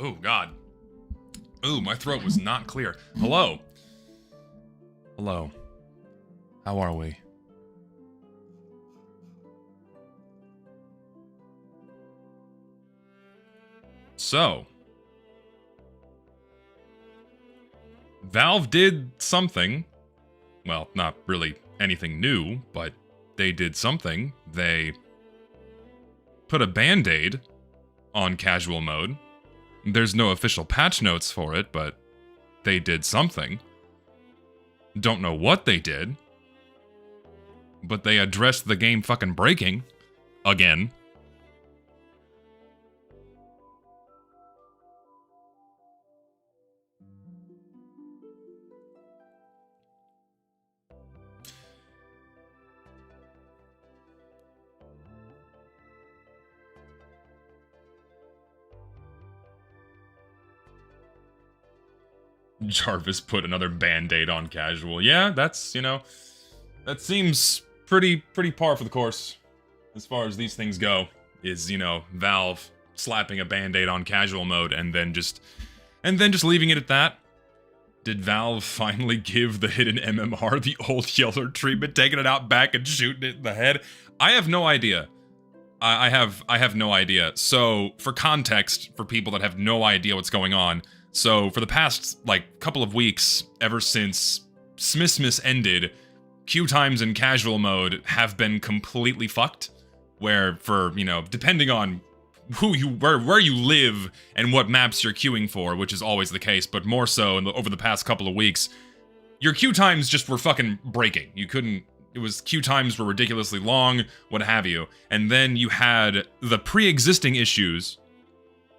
Oh, God. Ooh, my throat was not clear. Hello. Hello. How are we? So, Valve did something. Well, not really anything new, but they did something. They put a band-aid on casual mode. There's no official patch notes for it, but they did something. Don't know what they did, but they addressed the game fucking breaking again. Jarvis put another band-aid on casual. Yeah, that's, you know, that seems pretty par for the course as far as these things go, is, you know, Valve slapping a band-aid on casual mode and then just leaving it at that. Did Valve finally give the hidden MMR the old Yeller treatment, taking it out back and shooting it in the head? I have no idea. I have no idea. So, for context, for people that have no idea what's going on, so for the past, like, couple of weeks, ever since Smithmas ended, queue times in casual mode have been completely fucked, where for, you know, depending on where you live and what maps you're queuing for, which is always the case, but more so over the past couple of weeks, your queue times just were fucking breaking. You couldn't, queue times were ridiculously long, what have you, and then you had the pre-existing issues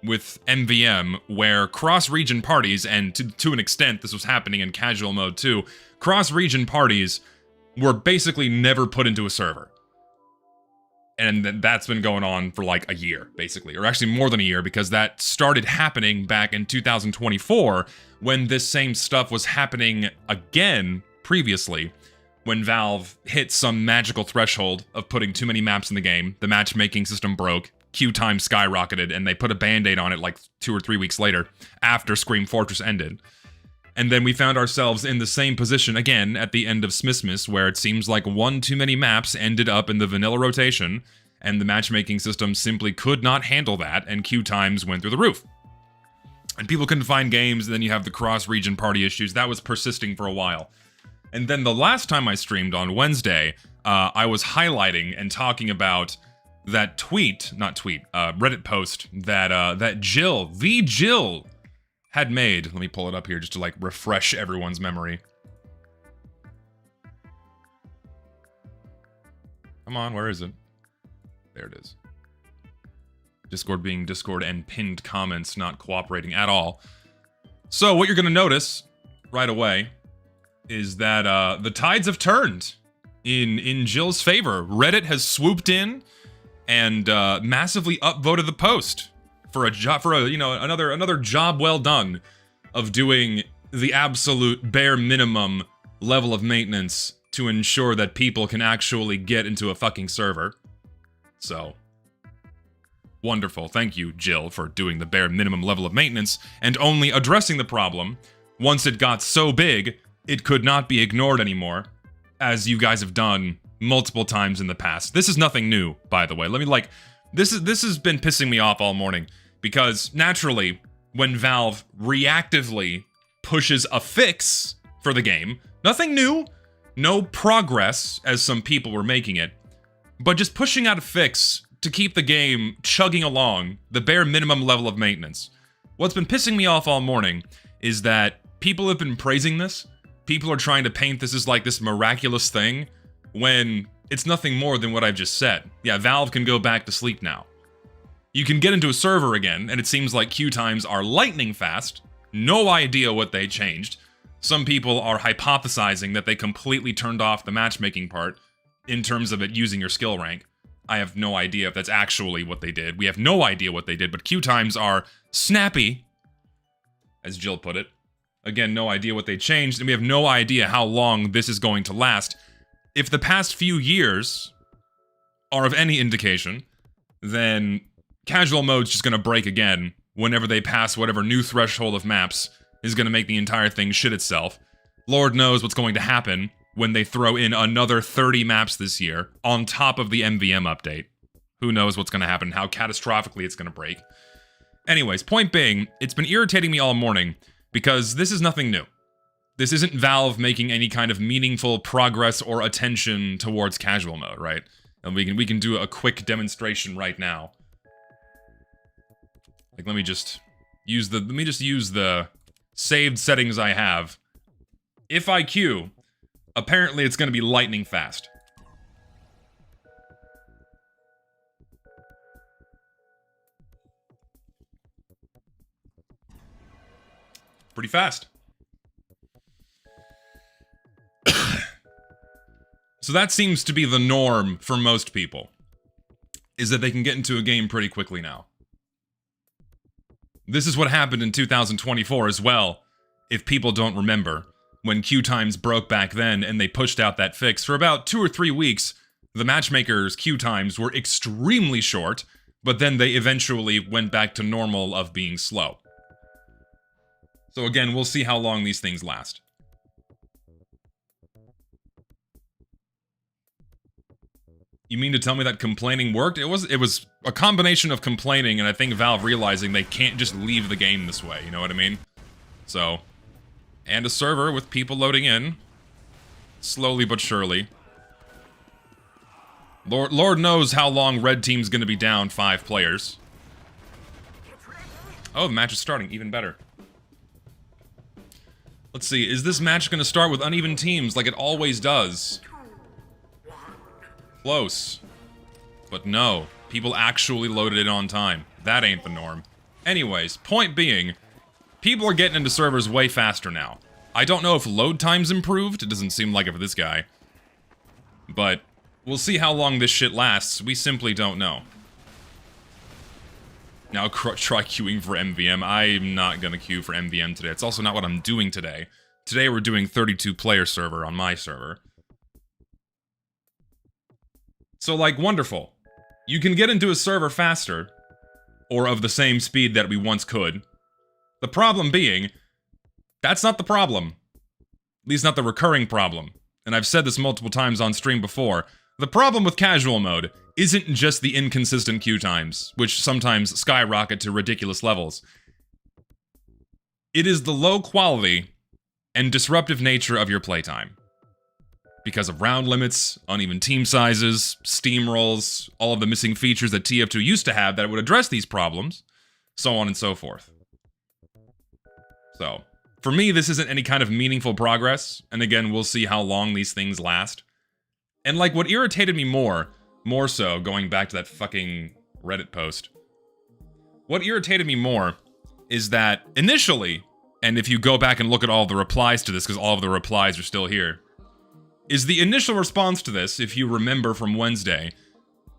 with MVM, where cross-region parties, and to an extent this was happening in casual mode too, cross-region parties were basically never put into a server. And that's been going on for like a year, basically. Or actually more than a year, because that started happening back in 2024, when this same stuff was happening again previously, when Valve hit some magical threshold of putting too many maps in the game, the matchmaking system broke, queue time skyrocketed, and they put a band-aid on it like 2 or 3 weeks later, after Scream Fortress ended. And then we found ourselves in the same position again at the end of Smithmas, where it seems like one too many maps ended up in the vanilla rotation, and the matchmaking system simply could not handle that, and queue times went through the roof. And people couldn't find games, and then you have the cross-region party issues. That was persisting for a while. And then the last time I streamed on Wednesday, I was highlighting and talking about that Reddit post that Jill had made. Let me pull it up here just to like refresh everyone's memory. Come on, where is it? There it is. Discord being Discord and pinned comments not cooperating at all. So what you're gonna notice right away is that the tides have turned in Jill's favor. Reddit has swooped in and massively upvoted the post for another job well done of doing the absolute bare minimum level of maintenance to ensure that people can actually get into a fucking server. So, wonderful. Thank you, Jill, for doing the bare minimum level of maintenance and only addressing the problem once it got so big it could not be ignored anymore, as you guys have done multiple times in the past. This is nothing new, by the way. This has been pissing me off all morning, because naturally, when Valve reactively pushes a fix for the game, nothing new, no progress as some people were making it, but just pushing out a fix to keep the game chugging along the bare minimum level of maintenance. What's been pissing me off all morning is that people have been praising this. People are trying to paint this as like this miraculous thing, when it's nothing more than what I've just said. Yeah, Valve can go back to sleep now. You can get into a server again, and it seems like queue times are lightning fast. No idea what they changed. Some people are hypothesizing that they completely turned off the matchmaking part in terms of it using your skill rank. I have no idea if that's actually what they did. We have no idea what they did, but queue times are snappy, as Jill put it. Again, no idea what they changed, and we have no idea how long this is going to last. If the past few years are of any indication, then casual mode's just gonna break again whenever they pass whatever new threshold of maps is going to make the entire thing shit itself. Lord knows what's going to happen when they throw in another 30 maps this year on top of the MVM update. Who knows what's going to happen, how catastrophically it's going to break. Anyways, point being, it's been irritating me all morning because this is nothing new. This isn't Valve making any kind of meaningful progress or attention towards casual mode, right? And we can do a quick demonstration right now. Like, let me just use the saved settings I have. If I queue, apparently it's going to be lightning fast. Pretty fast. So that seems to be the norm for most people, is that they can get into a game pretty quickly now. This is what happened in 2024 as well, if people don't remember, when queue times broke back then and they pushed out that fix. For about 2 or 3 weeks, the matchmakers' queue times were extremely short, but then they eventually went back to normal of being slow. So again, we'll see how long these things last. You mean to tell me that complaining worked? It was a combination of complaining and I think Valve realizing they can't just leave the game this way, you know what I mean? So, and a server with people loading in, slowly but surely. Lord knows how long Red Team's gonna be down 5 players. Oh, the match is starting, even better. Let's see, is this match gonna start with uneven teams like it always does? Close. But no, people actually loaded in on time. That ain't the norm. Anyways, point being, people are getting into servers way faster now. I don't know if load time's improved, it doesn't seem like it for this guy. But we'll see how long this shit lasts, we simply don't know. Now try queuing for MVM. I'm not gonna queue for MVM today. It's also not what I'm doing today. Today we're doing 32-player server on my server. So, like, wonderful. You can get into a server faster, or of the same speed that we once could. The problem being, that's not the problem. At least not the recurring problem. And I've said this multiple times on stream before. The problem with casual mode isn't just the inconsistent queue times, which sometimes skyrocket to ridiculous levels. It is the low quality and disruptive nature of your playtime. Because of round limits, uneven team sizes, steamrolls, all of the missing features that TF2 used to have that would address these problems, so on and so forth. So, for me, this isn't any kind of meaningful progress, and again, we'll see how long these things last. And like, what irritated me more so, going back to that fucking Reddit post, what irritated me more is that initially, and if you go back and look at all the replies to this, because all of the replies are still here, is the initial response to this, if you remember from Wednesday,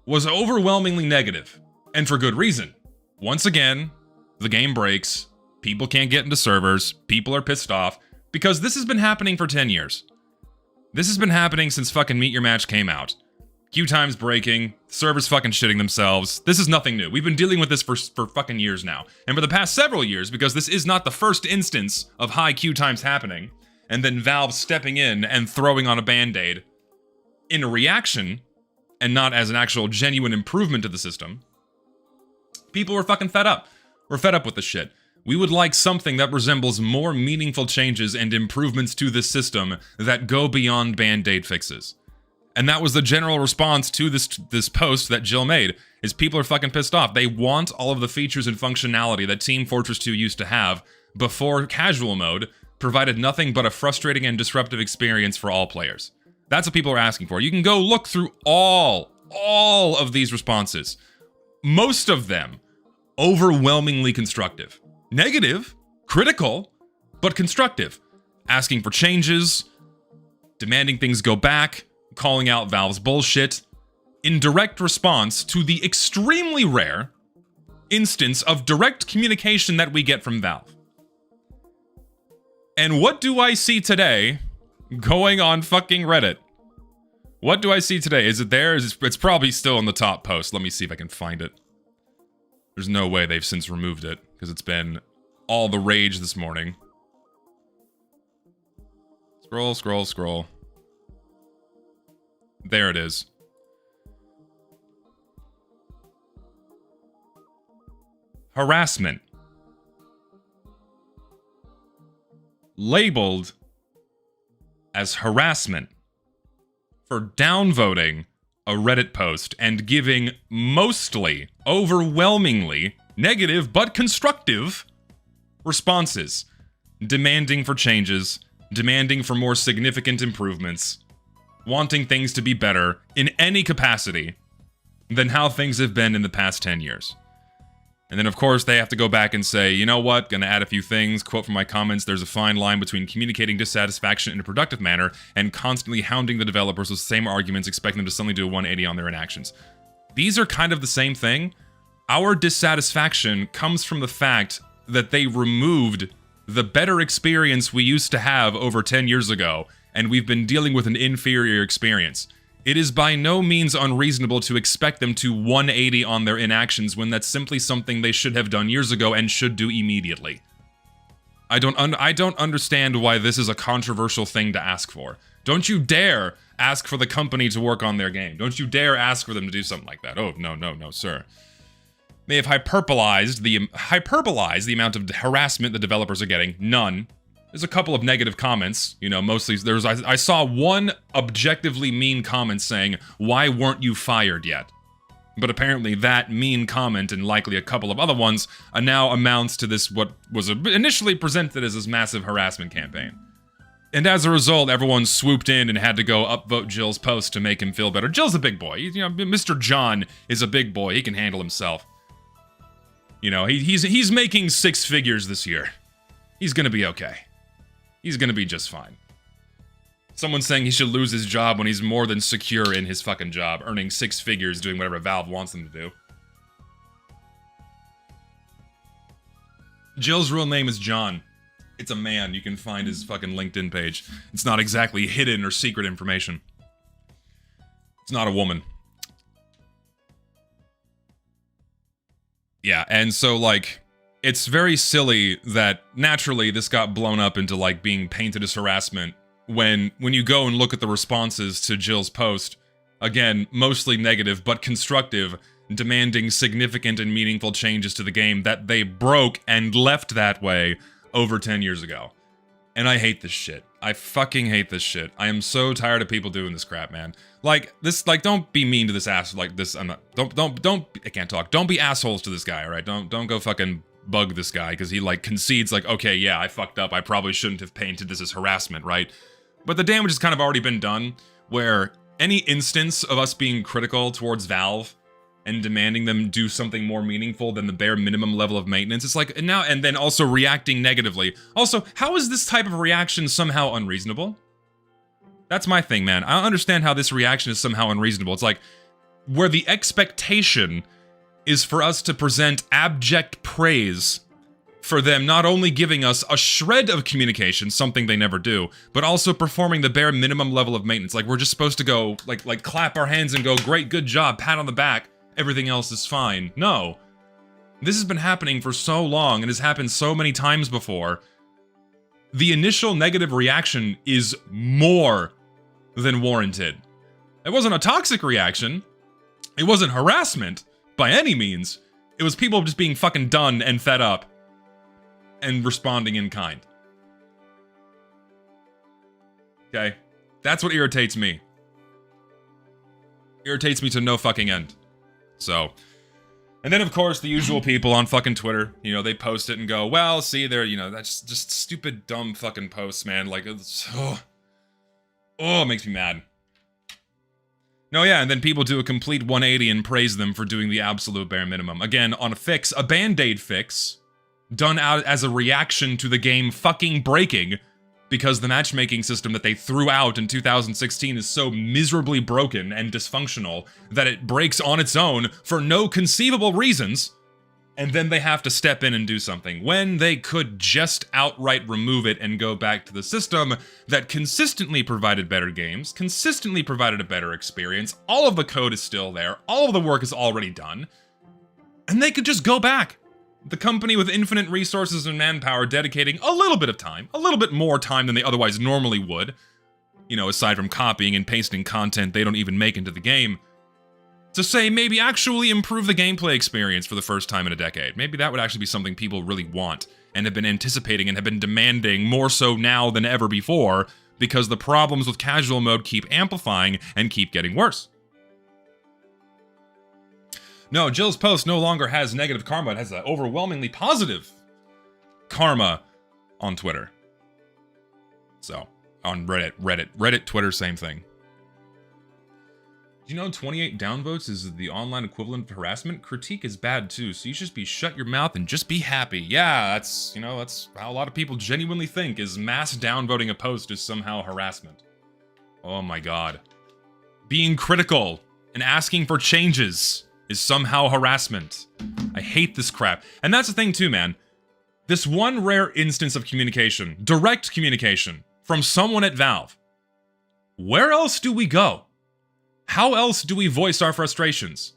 was overwhelmingly negative. And for good reason. Once again, the game breaks, people can't get into servers, people are pissed off, because this has been happening for 10 years. This has been happening since fucking Meet Your Match came out. Queue times breaking, servers fucking shitting themselves. This is nothing new. We've been dealing with this for fucking years now. And for the past several years, because this is not the first instance of high queue times happening, and then Valve stepping in and throwing on a band-aid in a reaction, and not as an actual genuine improvement to the system, people were fucking fed up. We're fed up with this shit. We would like something that resembles more meaningful changes and improvements to this system that go beyond band-aid fixes. And that was the general response to this post that Jill made, is people are fucking pissed off. They want all of the features and functionality that Team Fortress 2 used to have before casual mode provided nothing but a frustrating and disruptive experience for all players. That's what people are asking for. You can go look through all of these responses. Most of them overwhelmingly constructive. Negative, critical, but constructive. Asking for changes, demanding things go back, calling out Valve's bullshit, in direct response to the extremely rare instance of direct communication that we get from Valve. And what do I see today going on fucking Reddit? What do I see today? Is it there? It's probably still in the top post. Let me see if I can find it. There's no way they've since removed it, because it's been all the rage this morning. Scroll, scroll, scroll. There it is. Harassment. Labeled as harassment for downvoting a Reddit post and giving mostly, overwhelmingly, negative but constructive responses, demanding for changes, demanding for more significant improvements, wanting things to be better in any capacity than how things have been in the past 10 years. And then, of course, they have to go back and say, you know what, gonna add a few things, quote from my comments, there's a fine line between communicating dissatisfaction in a productive manner and constantly hounding the developers with the same arguments, expecting them to suddenly do a 180 on their inactions. These are kind of the same thing. Our dissatisfaction comes from the fact that they removed the better experience we used to have over 10 years ago, and we've been dealing with an inferior experience. It is by no means unreasonable to expect them to 180 on their inactions when that's simply something they should have done years ago and should do immediately. I don't understand why this is a controversial thing to ask for. Don't you dare ask for the company to work on their game. Don't you dare ask for them to do something like that. Oh, no, no, no, sir. They have hyperbolized the amount of harassment the developers are getting. None. There's a couple of negative comments, you know, mostly I saw one objectively mean comment saying, "Why weren't you fired yet?" But apparently that mean comment and likely a couple of other ones now amounts to this what was initially presented as this massive harassment campaign. And as a result, everyone swooped in and had to go upvote Jill's post to make him feel better. Jill's a big boy. You know, Mr. John is a big boy. He can handle himself. You know, he's making 6 figures this year. He's gonna be okay. He's gonna be just fine. Someone's saying he should lose his job when he's more than secure in his fucking job, earning 6 figures doing whatever Valve wants him to do. Jill's real name is John. It's a man. You can find his fucking LinkedIn page. It's not exactly hidden or secret information. It's not a woman. Yeah, and so, like, it's very silly that naturally this got blown up into, like, being painted as harassment when you go and look at the responses to Jill's post, again, mostly negative but constructive, demanding significant and meaningful changes to the game that they broke and left that way over 10 years ago. And I hate this shit. I fucking hate this shit. I am so tired of people doing this crap, man. Like, this, like, don't be mean to this ass, like, this, I'm not, don't, I can't talk. Don't be assholes to this guy, alright? Don't go fucking bug this guy, because he, like, concedes, like, okay, yeah, I fucked up, I probably shouldn't have painted this as harassment, right? But the damage has kind of already been done, where any instance of us being critical towards Valve and demanding them do something more meaningful than the bare minimum level of maintenance, it's like, now, and then also reacting negatively. Also, how is this type of reaction somehow unreasonable? That's my thing, man. I don't understand how this reaction is somehow unreasonable. It's like, where the expectation is for us to present abject praise for them not only giving us a shred of communication, something they never do, but also performing the bare minimum level of maintenance. Like, we're just supposed to go, like clap our hands and go, great, good job, pat on the back, everything else is fine. No. This has been happening for so long and has happened so many times before. The initial negative reaction is more than warranted. It wasn't a toxic reaction. It wasn't harassment by any means. It was people just being fucking done and fed up and responding in kind. Okay? That's what irritates me. Irritates me to no fucking end. So, and then of course the usual people on fucking Twitter, you know, they post it and go, well, see, they're, you know, that's just stupid, dumb fucking posts, man. Like, it's, it makes me mad. No, yeah, and then people do a complete 180 and praise them for doing the absolute bare minimum. Again, on a fix, a band-aid fix, done out as a reaction to the game fucking breaking, because the matchmaking system that they threw out in 2016 is so miserably broken and dysfunctional that it breaks on its own for no conceivable reasons, and then they have to step in and do something, when they could just outright remove it and go back to the system that consistently provided better games, consistently provided a better experience, all of the code is still there, all of the work is already done, and they could just go back. The company with infinite resources and manpower dedicating a little bit of time, a little bit more time than they otherwise normally would, you know, aside from copying and pasting content they don't even make into the game, to say maybe actually improve the gameplay experience for the first time in a decade. Maybe that would actually be something people really want and have been anticipating and have been demanding more so now than ever before, because the problems with casual mode keep amplifying and keep getting worse. No, Jill's post no longer has negative karma. It has an overwhelmingly positive karma on Twitter. So, on Reddit, Twitter, same thing. Do you know 28 downvotes is the online equivalent of harassment? Critique is bad too, so you should just be shut your mouth and just be happy. Yeah, that's, you know, that's how a lot of people genuinely think, is mass downvoting a post is somehow harassment. Oh my god. Being critical and asking for changes is somehow harassment. I hate this crap. And that's the thing too, man. This one rare instance of communication, direct communication, from someone at Valve. Where else do we go? How else do we voice our frustrations?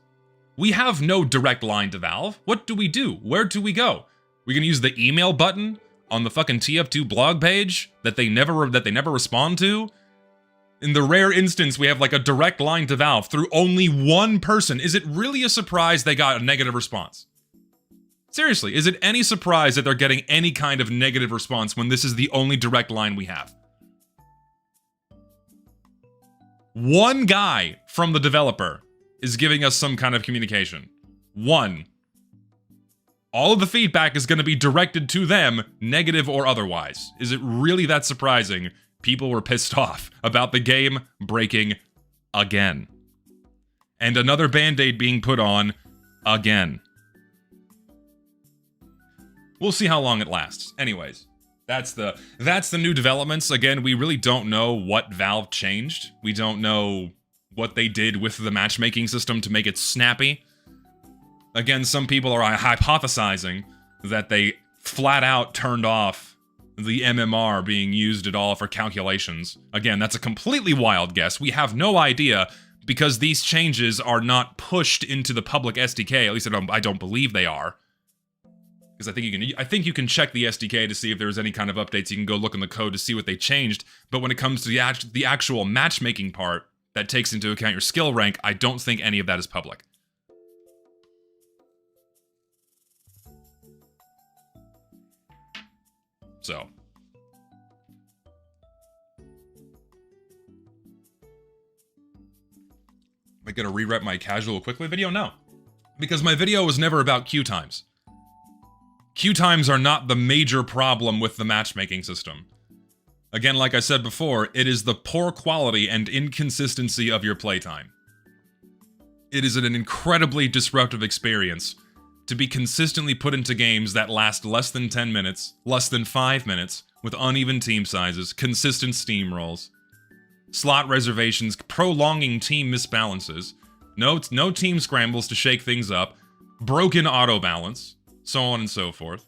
We have no direct line to Valve. What do we do? Where do we go? We can use the email button on the fucking TF2 blog page that they never respond to? In the rare instance we have like a direct line to Valve through only one person, is it really a surprise they got a negative response? Seriously, is it any surprise that they're getting any kind of negative response when this is the only direct line we have? One guy from the developer is giving us some kind of communication. One. All of the feedback is going to be directed to them, negative or otherwise. Is it really that surprising? People were pissed off about the game breaking again. And another band-aid being put on again. We'll see how long it lasts. Anyways, that's the new developments. Again, we really don't know what Valve changed. We don't know what they did with the matchmaking system to make it snappy. Again, some people are hypothesizing that they flat out turned off the MMR being used at all for calculations. Again, that's a completely wild guess. We have no idea because these changes are not pushed into the public SDK. At least I don't believe they are. Because I think you can check the SDK to see if there's any kind of updates. You can go look in the code to see what they changed. But when it comes to the actual matchmaking part that takes into account your skill rank, I don't think any of that is public. So. Am I gonna rewrite my casual Quickplay video? No. Because my video was never about queue times. Queue times are not the major problem with the matchmaking system. Again, like I said before, it is the poor quality and inconsistency of your playtime. It is an incredibly disruptive experience to be consistently put into games that last less than 10 minutes, less than 5 minutes, with uneven team sizes, consistent steamrolls, slot reservations, prolonging team misbalances, no team scrambles to shake things up, broken auto balance, so on and so forth.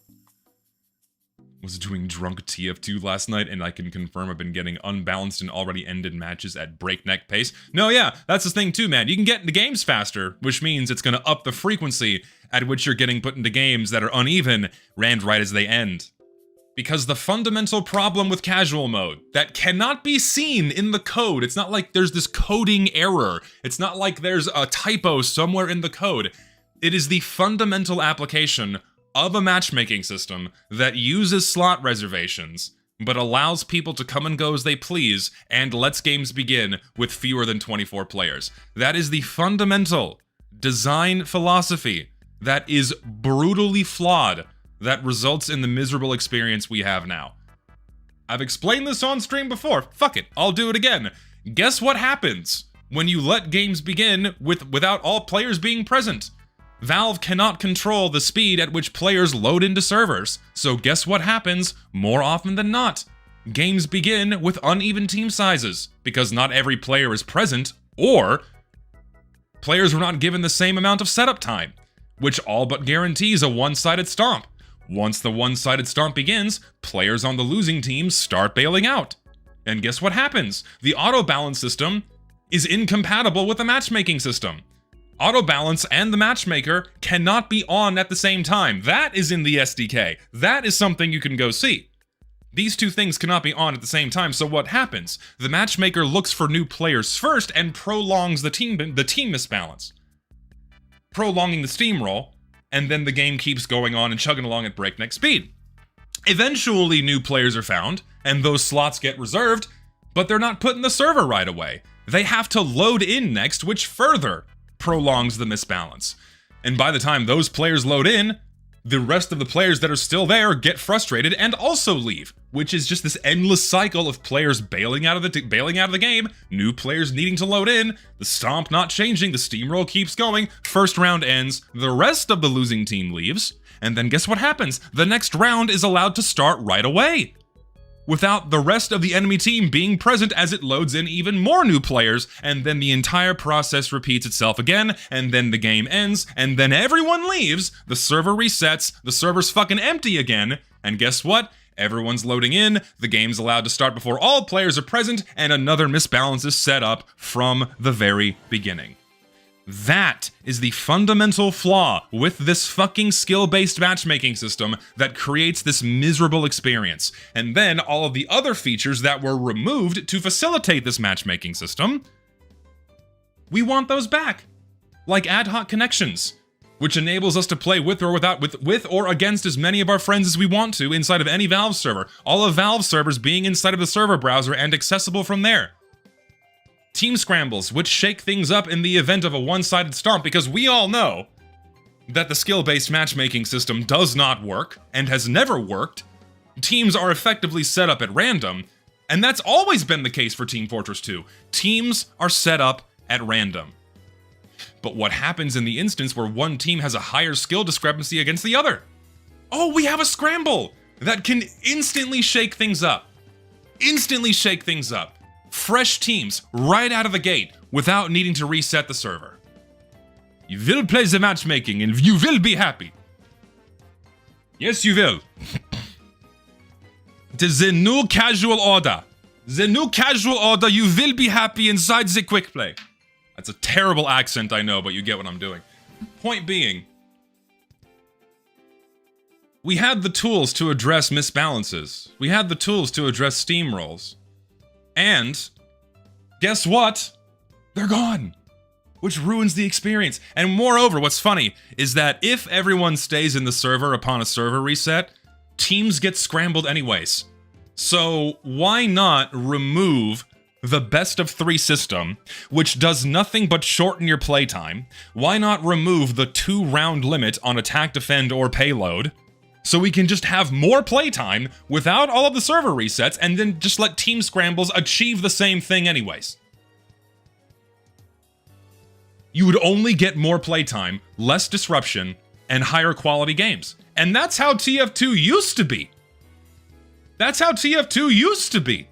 Was doing drunk TF2 last night, and I can confirm I've been getting unbalanced and already ended matches at breakneck pace. No, yeah, that's the thing too, man. You can get into games faster, which means it's gonna up the frequency at which you're getting put into games that are uneven, and right as they end. Because the fundamental problem with casual mode that cannot be seen in the code, it's not like there's this coding error, it's not like there's a typo somewhere in the code. It is the fundamental application of a matchmaking system that uses slot reservations, but allows people to come and go as they please, and lets games begin with fewer than 24 players. That is the fundamental design philosophy that is brutally flawed, that results in the miserable experience we have now. I've explained this on stream before. Fuck it, I'll do it again. Guess what happens when you let games begin without all players being present? Valve cannot control the speed at which players load into servers, so guess what happens more often than not? Games begin with uneven team sizes, because not every player is present, or players were not given the same amount of setup time, which all but guarantees a one-sided stomp. Once the one-sided stomp begins, players on the losing team start bailing out. And guess what happens? The auto-balance system is incompatible with the matchmaking system. Auto balance and the matchmaker cannot be on at the same time. That is in the SDK. That is something you can go see. These two things cannot be on at the same time, so what happens? The matchmaker looks for new players first and prolongs the team misbalance, prolonging the steamroll, and then the game keeps going on and chugging along at breakneck speed. Eventually, new players are found, and those slots get reserved, but they're not put in the server right away. They have to load in next, which further prolongs the misbalance. And by the time those players load in, the rest of the players that are still there get frustrated and also leave, which is just this endless cycle of players bailing out of the game, new players needing to load in, the stomp not changing, the steamroll keeps going, first round ends, the rest of the losing team leaves, and then guess what happens? The next round is allowed to start right away, without the rest of the enemy team being present as it loads in even more new players, and then the entire process repeats itself again, and then the game ends, and then everyone leaves, the server resets, the server's fucking empty again, and guess what? Everyone's loading in, the game's allowed to start before all players are present, and another misbalance is set up from the very beginning. That is the fundamental flaw with this fucking skill-based matchmaking system that creates this miserable experience. And then all of the other features that were removed to facilitate this matchmaking system, we want those back. Like ad hoc connections, which enables us to play with or against as many of our friends as we want to inside of any Valve server. All of Valve servers being inside of the server browser and accessible from there. Team scrambles, which shake things up in the event of a one-sided stomp, because we all know that the skill-based matchmaking system does not work, and has never worked. Teams are effectively set up at random, and that's always been the case for Team Fortress 2. Teams are set up at random. But what happens in the instance where one team has a higher skill discrepancy against the other? Oh, we have a scramble that can instantly shake things up. Instantly shake things up. Fresh teams right out of the gate without needing to reset the server. You will play the matchmaking and you will be happy. Yes, you will. It is the new casual order. The new casual order, you will be happy inside the Quickplay. That's a terrible accent, I know, but you get what I'm doing. Point being, we had the tools to address misbalances. We had the tools to address steamrolls. And guess what? They're gone, which ruins the experience. And moreover, what's funny is that if everyone stays in the server upon a server reset, teams get scrambled anyways. So why not remove the best of 3 system, which does nothing but shorten your playtime? Why not remove the 2-round limit on attack, defend, or payload? So we can just have more playtime without all of the server resets, and then just let team scrambles achieve the same thing anyways. You would only get more playtime, less disruption, and higher quality games. And that's how TF2 used to be. That's how TF2 used to be.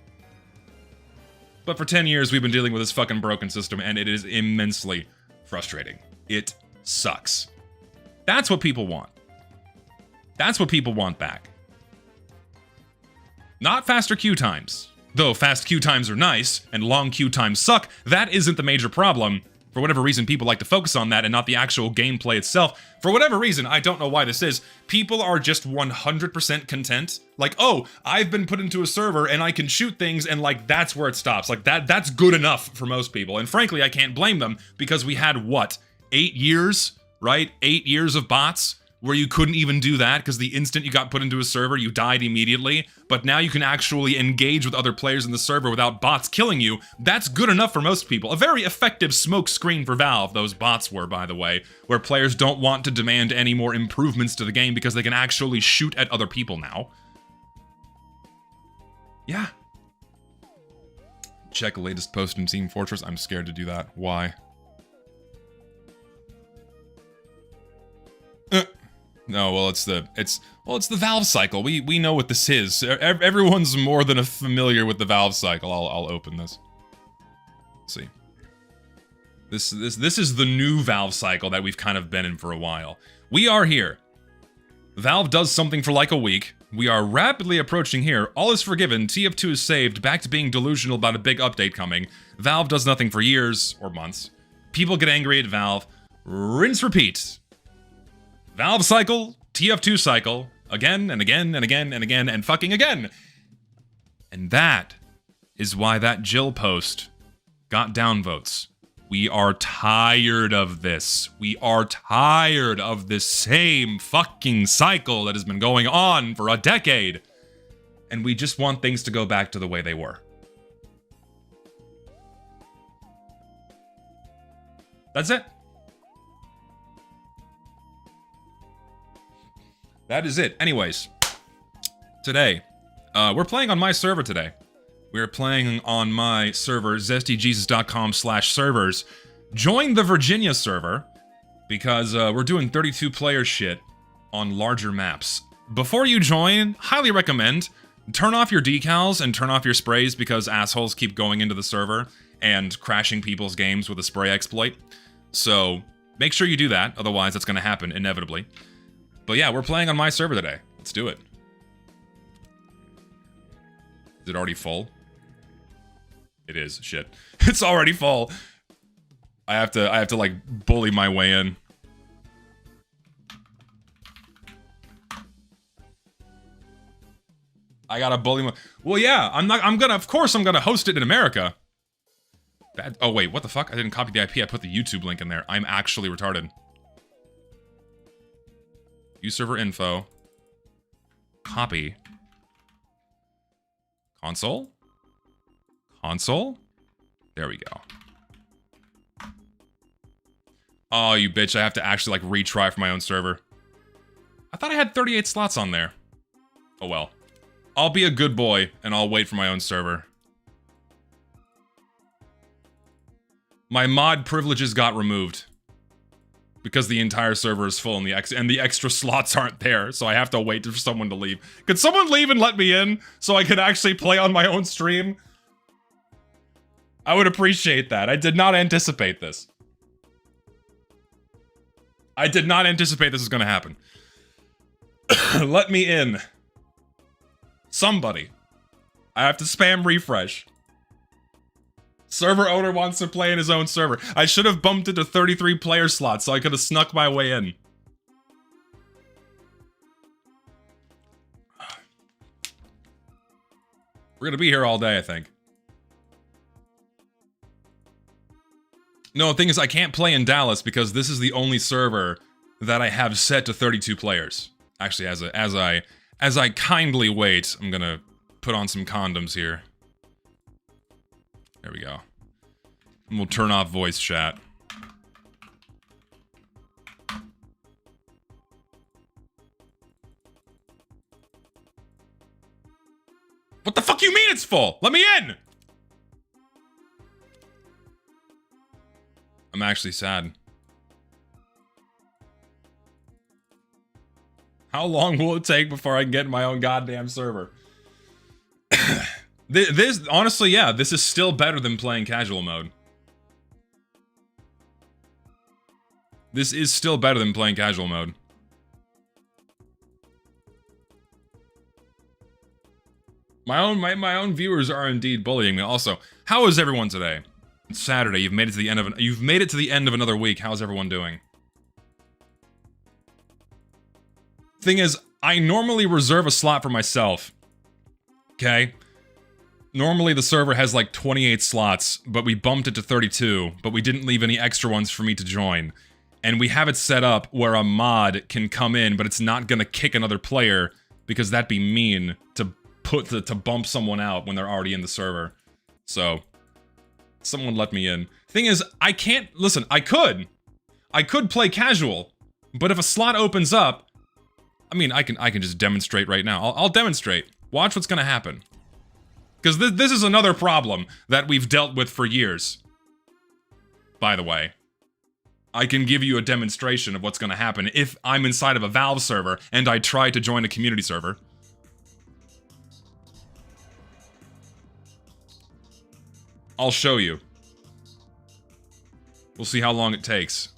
But for 10 years, we've been dealing with this fucking broken system, and it is immensely frustrating. It sucks. That's what people want. That's what people want back. Not faster queue times. Though fast queue times are nice, and long queue times suck, that isn't the major problem. For whatever reason, people like to focus on that and not the actual gameplay itself. For whatever reason, I don't know why this is, people are just 100% content. Like, oh, I've been put into a server and I can shoot things, and like, that's where it stops. Like, that's good enough for most people. And frankly, I can't blame them, because we had, what, 8 years, right? 8 years of bots? Where you couldn't even do that, because the instant you got put into a server, you died immediately. But now you can actually engage with other players in the server without bots killing you. That's good enough for most people. A very effective smoke screen for Valve, those bots were, by the way, where players don't want to demand any more improvements to the game because they can actually shoot at other people now. Yeah. Check latest post in Team Fortress. I'm scared to do that. Why? No, well, it's the Valve cycle. We know what this is. Everyone's more than familiar with the Valve cycle. I'll open this. Let's see. This is the new Valve cycle that we've kind of been in for a while. We are here. Valve does something for like a week. We are rapidly approaching here. All is forgiven. TF2 is saved. Back to being delusional about a big update coming. Valve does nothing for years or months. People get angry at Valve. rinse, repeat. Valve cycle, TF2 cycle, again and again and again and again and fucking again. And that is why that Jill post got downvotes. We are tired of this. We are tired of this same fucking cycle that has been going on for a decade. And we just want things to go back to the way they were. That's it. That is it. Anyways, today, we're playing on my server today. We're playing on my server, zestyjesus.com/servers. Join the Virginia server, because we're doing 32 player shit on larger maps. Before you join, highly recommend, turn off your decals and turn off your sprays because assholes keep going into the server and crashing people's games with a spray exploit. So, make sure you do that, otherwise that's gonna happen, inevitably. But yeah, we're playing on my server today. Let's do it. Is it already full? It is. Shit. It's already full. I have to like bully my way in. I gotta bully my... Well, yeah, of course I'm gonna host it in America. Oh wait, what the fuck? I didn't copy the IP, I put the YouTube link in there. I'm actually retarded. Use server info. Copy. Console? Console? There we go. Oh, you bitch, I have to actually, like, retry for my own server. I thought I had 38 slots on there. Oh well. I'll be a good boy, and I'll wait for my own server. My mod privileges got removed. Because the entire server is full and the extra slots aren't there, so I have to wait for someone to leave. Could someone leave and let me in, so I could actually play on my own stream? I would appreciate that. I did not anticipate this. I did not anticipate this was gonna happen. Let me in. Somebody. I have to spam refresh. Server owner wants to play in his own server. I should have bumped it to 33 player slots so I could have snuck my way in. We're gonna be here all day, I think. No, the thing is, I can't play in Dallas because this is the only server that I have set to 32 players. Actually, as I kindly wait, I'm gonna put on some condoms here. There we go. And we'll turn off voice chat. What the fuck you mean it's full? Let me in! I'm actually sad. How long will it take before I can get my own goddamn server? This, honestly, yeah, this is still better than playing casual mode. This is still better than playing casual mode. My own viewers are indeed bullying me. Also, how is everyone today? It's Saturday. You've made it to the end of another week. How's everyone doing? Thing is, I normally reserve a slot for myself. Okay? Normally the server has like 28 slots, but we bumped it to 32, but we didn't leave any extra ones for me to join. And we have it set up where a mod can come in, but it's not gonna kick another player because that'd be mean to bump someone out when they're already in the server. So, someone let me in. Thing is, I can't, listen, I could play casual, but if a slot opens up, I mean, I can just demonstrate right now. I'll demonstrate. Watch what's gonna happen. Because this is another problem that we've dealt with for years. By the way. I can give you a demonstration of what's gonna happen if I'm inside of a Valve server and I try to join a community server. I'll show you. We'll see how long it takes.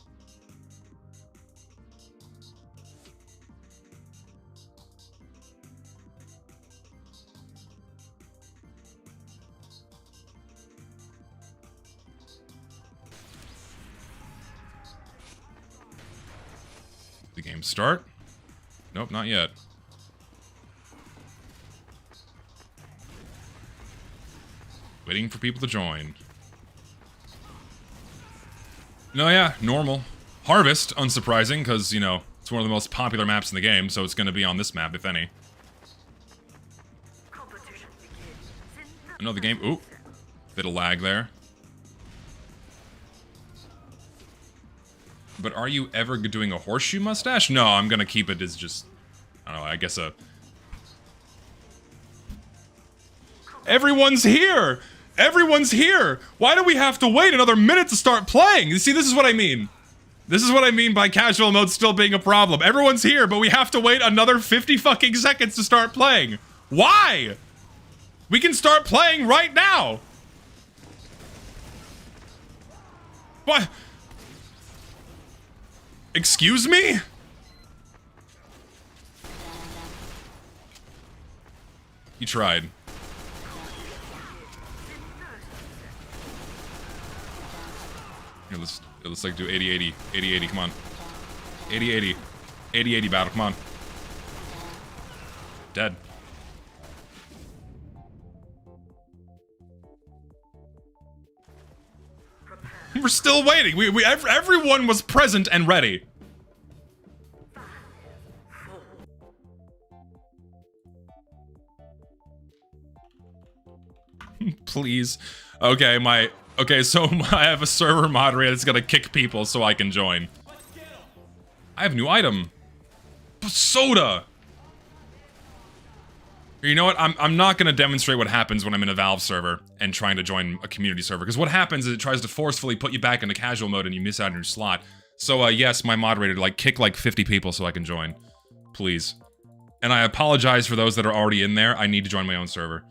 game start? Nope, not yet. Waiting for people to join. No, yeah, normal. Harvest, unsurprising, because, you know, it's one of the most popular maps in the game, so it's going to be on this map, if any. I know the game... Ooh. Bit of lag there. But are you ever doing a horseshoe mustache? No, I'm going to keep it as just... I don't know, I guess a... Everyone's here! Everyone's here! Why do we have to wait another minute to start playing? You see, this is what I mean. This is what I mean by casual mode still being a problem. Everyone's here, but we have to wait another 50 fucking seconds to start playing. Why? We can start playing right now. What? Excuse me? You tried. Here, let's like do 80-80. 80-80, come on. 80-80. 80-80 battle, come on. Dead. We're still waiting. Everyone was present and ready. Please. Okay, so I have a server moderator that's gonna kick people so I can join. I have a new item. Soda! You know what? I'm not gonna demonstrate what happens when I'm in a Valve server and trying to join a community server, because what happens is it tries to forcefully put you back into casual mode and you miss out on your slot. So, yes, my moderator, like, kick like 50 people so I can join. Please. And I apologize for those that are already in there. I need to join my own server.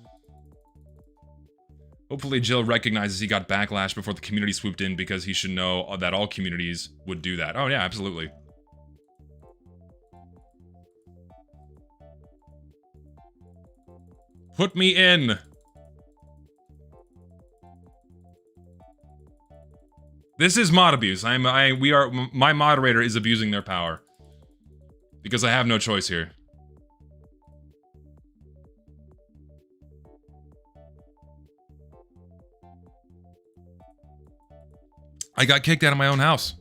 Hopefully Jill recognizes he got backlash before the community swooped in, because he should know that all communities would do that. Oh yeah, absolutely. Put me in! This is mod abuse. My moderator is abusing their power. Because I have no choice here. I got kicked out of my own house.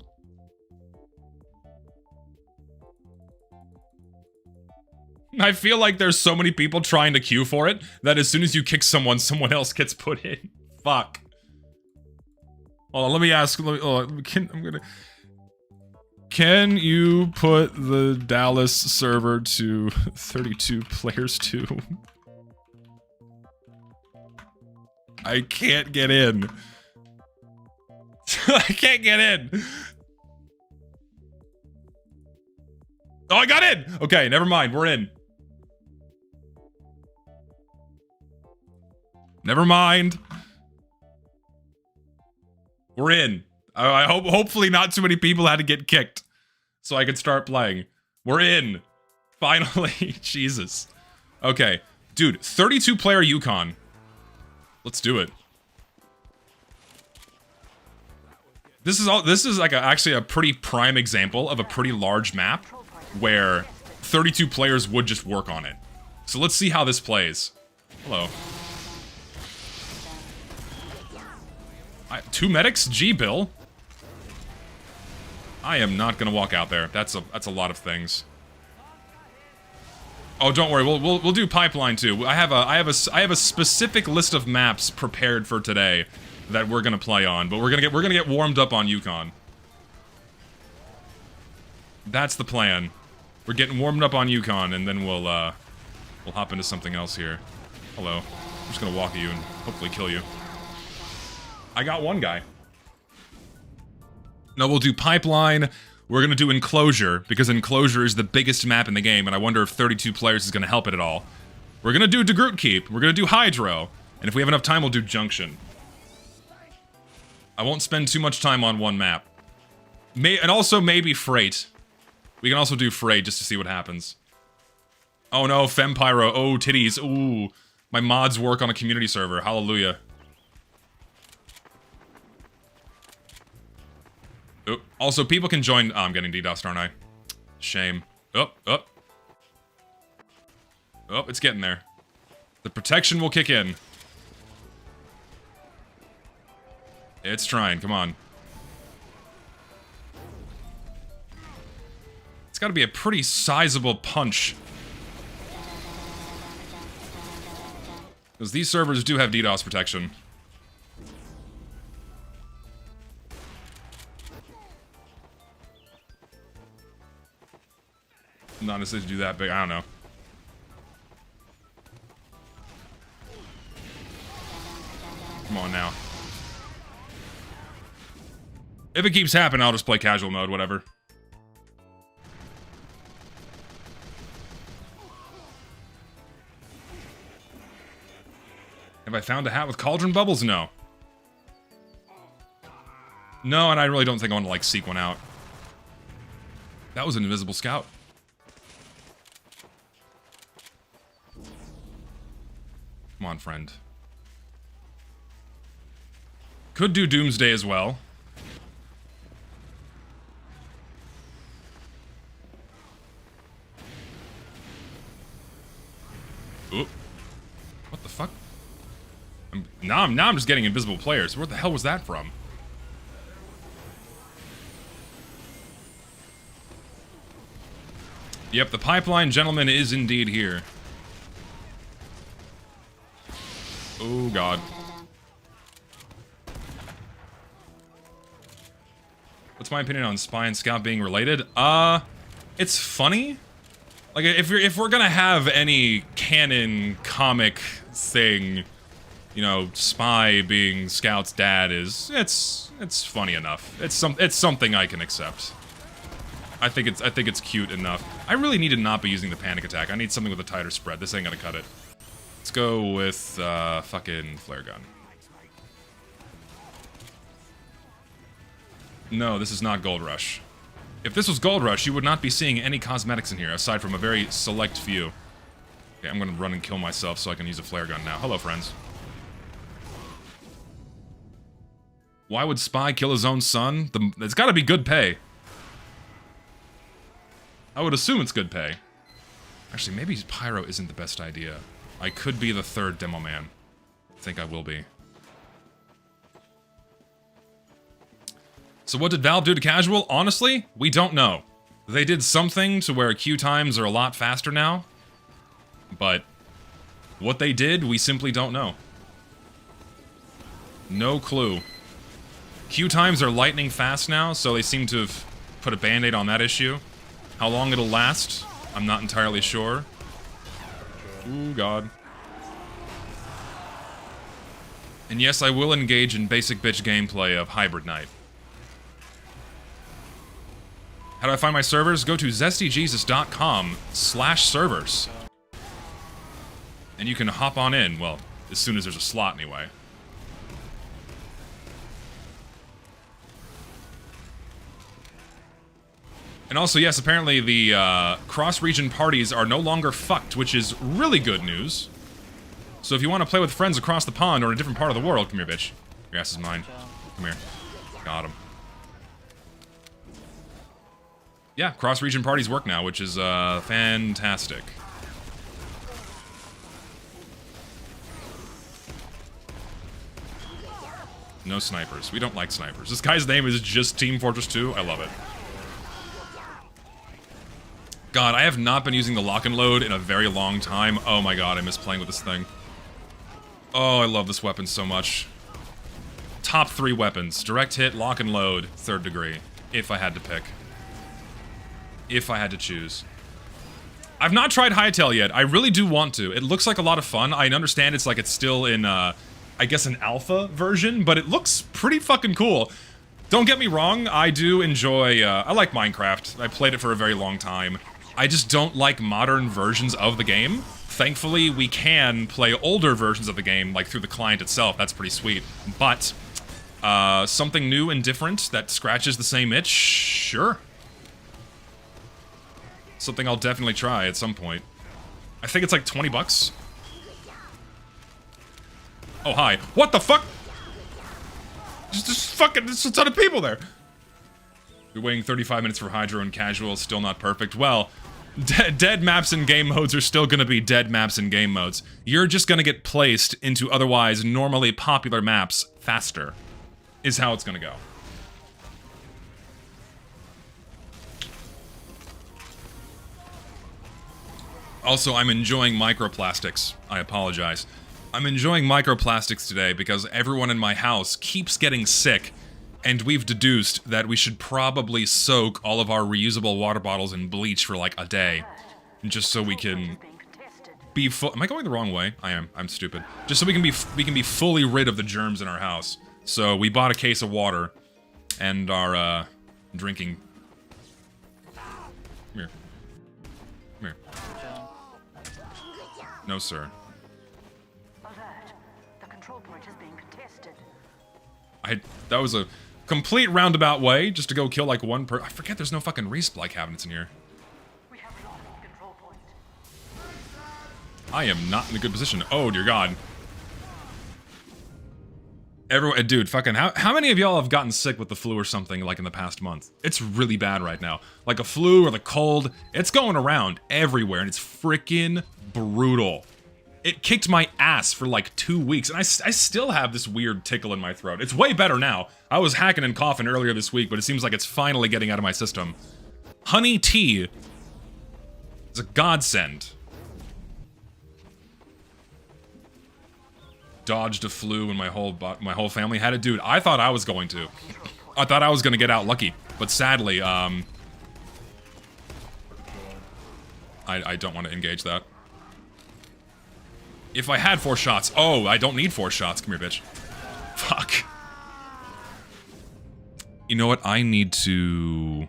I feel like there's so many people trying to queue for it that as soon as you kick someone, someone else gets put in. Fuck. Hold on, let me ask. Can you put the Dallas server to 32 players too? I can't get in. I can't get in. Oh, I got in. Okay, never mind. We're in. Never mind. We're in. I hope, hopefully not too many people had to get kicked so I could start playing. We're in. Finally. Jesus. Okay. Dude, 32 player Yukon. Let's do it. This is like actually a pretty prime example of a pretty large map where 32 players would just work on it. So let's see how this plays. Hello. Two medics? Gee, Bill. I am not gonna walk out there. That's a lot of things. Oh, don't worry. We'll do pipeline too. I have a specific list of maps prepared for today that we're gonna play on, but we're gonna get warmed up on Yukon. That's the plan. We're getting warmed up on Yukon, and then we'll hop into something else here. Hello. I'm just gonna walk at you and hopefully kill you. I got one guy. No, we'll do pipeline. We're gonna do enclosure, because enclosure is the biggest map in the game, and I wonder if 32 players is gonna help it at all. We're gonna do DeGroot Keep. We're gonna do Hydro. And if we have enough time, we'll do Junction. I won't spend too much time on one map. And also maybe Freight. We can also do Freight just to see what happens. Oh no, Fempyro. Oh, titties. Ooh. My mods work on a community server. Hallelujah. Oh, also, people can join... Oh, I'm getting DDoSed, aren't I? Shame. Oh, oh. Oh, it's getting there. The protection will kick in. It's trying, come on. It's gotta be a pretty sizable punch. Because these servers do have DDoS protection. Not necessarily to do that big, I don't know. Come on now. If it keeps happening, I'll just play casual mode, whatever. Have I found a hat with cauldron bubbles? No. No, and I really don't think I want to, like, seek one out. That was an invisible scout. Come on, friend. Could do Doomsday as well. Oop. What the fuck? Now I'm just getting invisible players. Where the hell was that from? Yep, the pipeline gentleman is indeed here. Oh god. What's my opinion on Spy and Scout being related? It's funny. Like, if we're gonna have any canon comic thing, you know, Spy being Scout's dad it's funny enough. It's something I can accept. I think it's cute enough. I really need to not be using the panic attack. I need something with a tighter spread. This ain't gonna cut it. Let's go with fucking flare gun. No, this is not Gold Rush. If this was Gold Rush, you would not be seeing any cosmetics in here, aside from a very select few. Okay, I'm gonna run and kill myself so I can use a flare gun now. Hello, friends. Why would Spy kill his own son? It's gotta be good pay. I would assume it's good pay. Actually, maybe Pyro isn't the best idea. I could be the third demo man. I think I will be. So what did Valve do to casual? Honestly, we don't know. They did something to where queue times are a lot faster now. But what they did, we simply don't know. No clue. Queue times are lightning fast now, so they seem to have put a band-aid on that issue. How long it'll last, I'm not entirely sure. Ooh, God. And yes, I will engage in basic bitch gameplay of Hybrid Night. How do I find my servers? Go to zestyjesus.com/servers. And you can hop on in, well, as soon as there's a slot anyway. And also, yes, apparently the cross-region parties are no longer fucked, which is really good news. So if you want to play with friends across the pond or in a different part of the world, come here, bitch. Your ass is mine. Come here. Got him. Yeah, cross-region parties work now, which is fantastic. No snipers. We don't like snipers. This guy's name is just Team Fortress 2. I love it. God, I have not been using the lock and load in a very long time. Oh my god, I miss playing with this thing. Oh, I love this weapon so much. Top 3 weapons. Direct hit, lock and load, 3rd degree. If I had to pick. If I had to choose. I've not tried Hightail yet. I really do want to. It looks like a lot of fun. I understand it's like it's still in, I guess an alpha version, but it looks pretty fucking cool. Don't get me wrong, I do enjoy, I like Minecraft. I played it for a very long time. I just don't like modern versions of the game. Thankfully, we can play older versions of the game, like through the client itself. That's pretty sweet. But, something new and different that scratches the same itch? Sure. Something I'll definitely try at some point. I think it's like 20 bucks. Oh, hi. What the fuck? Just fucking, there's a ton of people there. You're waiting 35 minutes for Hydro and Casual, still not perfect. Well, dead maps in game modes are still gonna be dead maps in game modes. You're just gonna get placed into otherwise normally popular maps faster, is how it's gonna go. Also, I'm enjoying microplastics. I apologize. I'm enjoying microplastics today because everyone in my house keeps getting sick, and we've deduced that we should probably soak all of our reusable water bottles in bleach for like a day, just so we can be full. Am I going the wrong way? I am. I'm stupid. Just so we can be fully rid of the germs in our house. So we bought a case of water, and are drinking. Come here. Come here. No, sir. Alert. The control point is being contested. That was a complete roundabout way just to go kill like one I forget there's no fucking resupply cabinets in here. We have lost the control point. I am not in a good position. Oh dear God. Everyone, dude, fucking how many of y'all have gotten sick with the flu or something like in the past month? It's really bad right now. Like a flu or the cold, it's going around everywhere and it's freaking brutal. It kicked my ass for like 2 weeks, and I still have this weird tickle in my throat. It's way better now. I was hacking and coughing earlier this week, but it seems like it's finally getting out of my system. Honey tea is a godsend. Dodged a flu and my whole family had it. Dude, I thought I was going to. I thought I was gonna get out lucky, but sadly, I don't want to engage that. If I had 4 shots. Oh, I don't need 4 shots. Come here, bitch. Fuck. You know what? I need to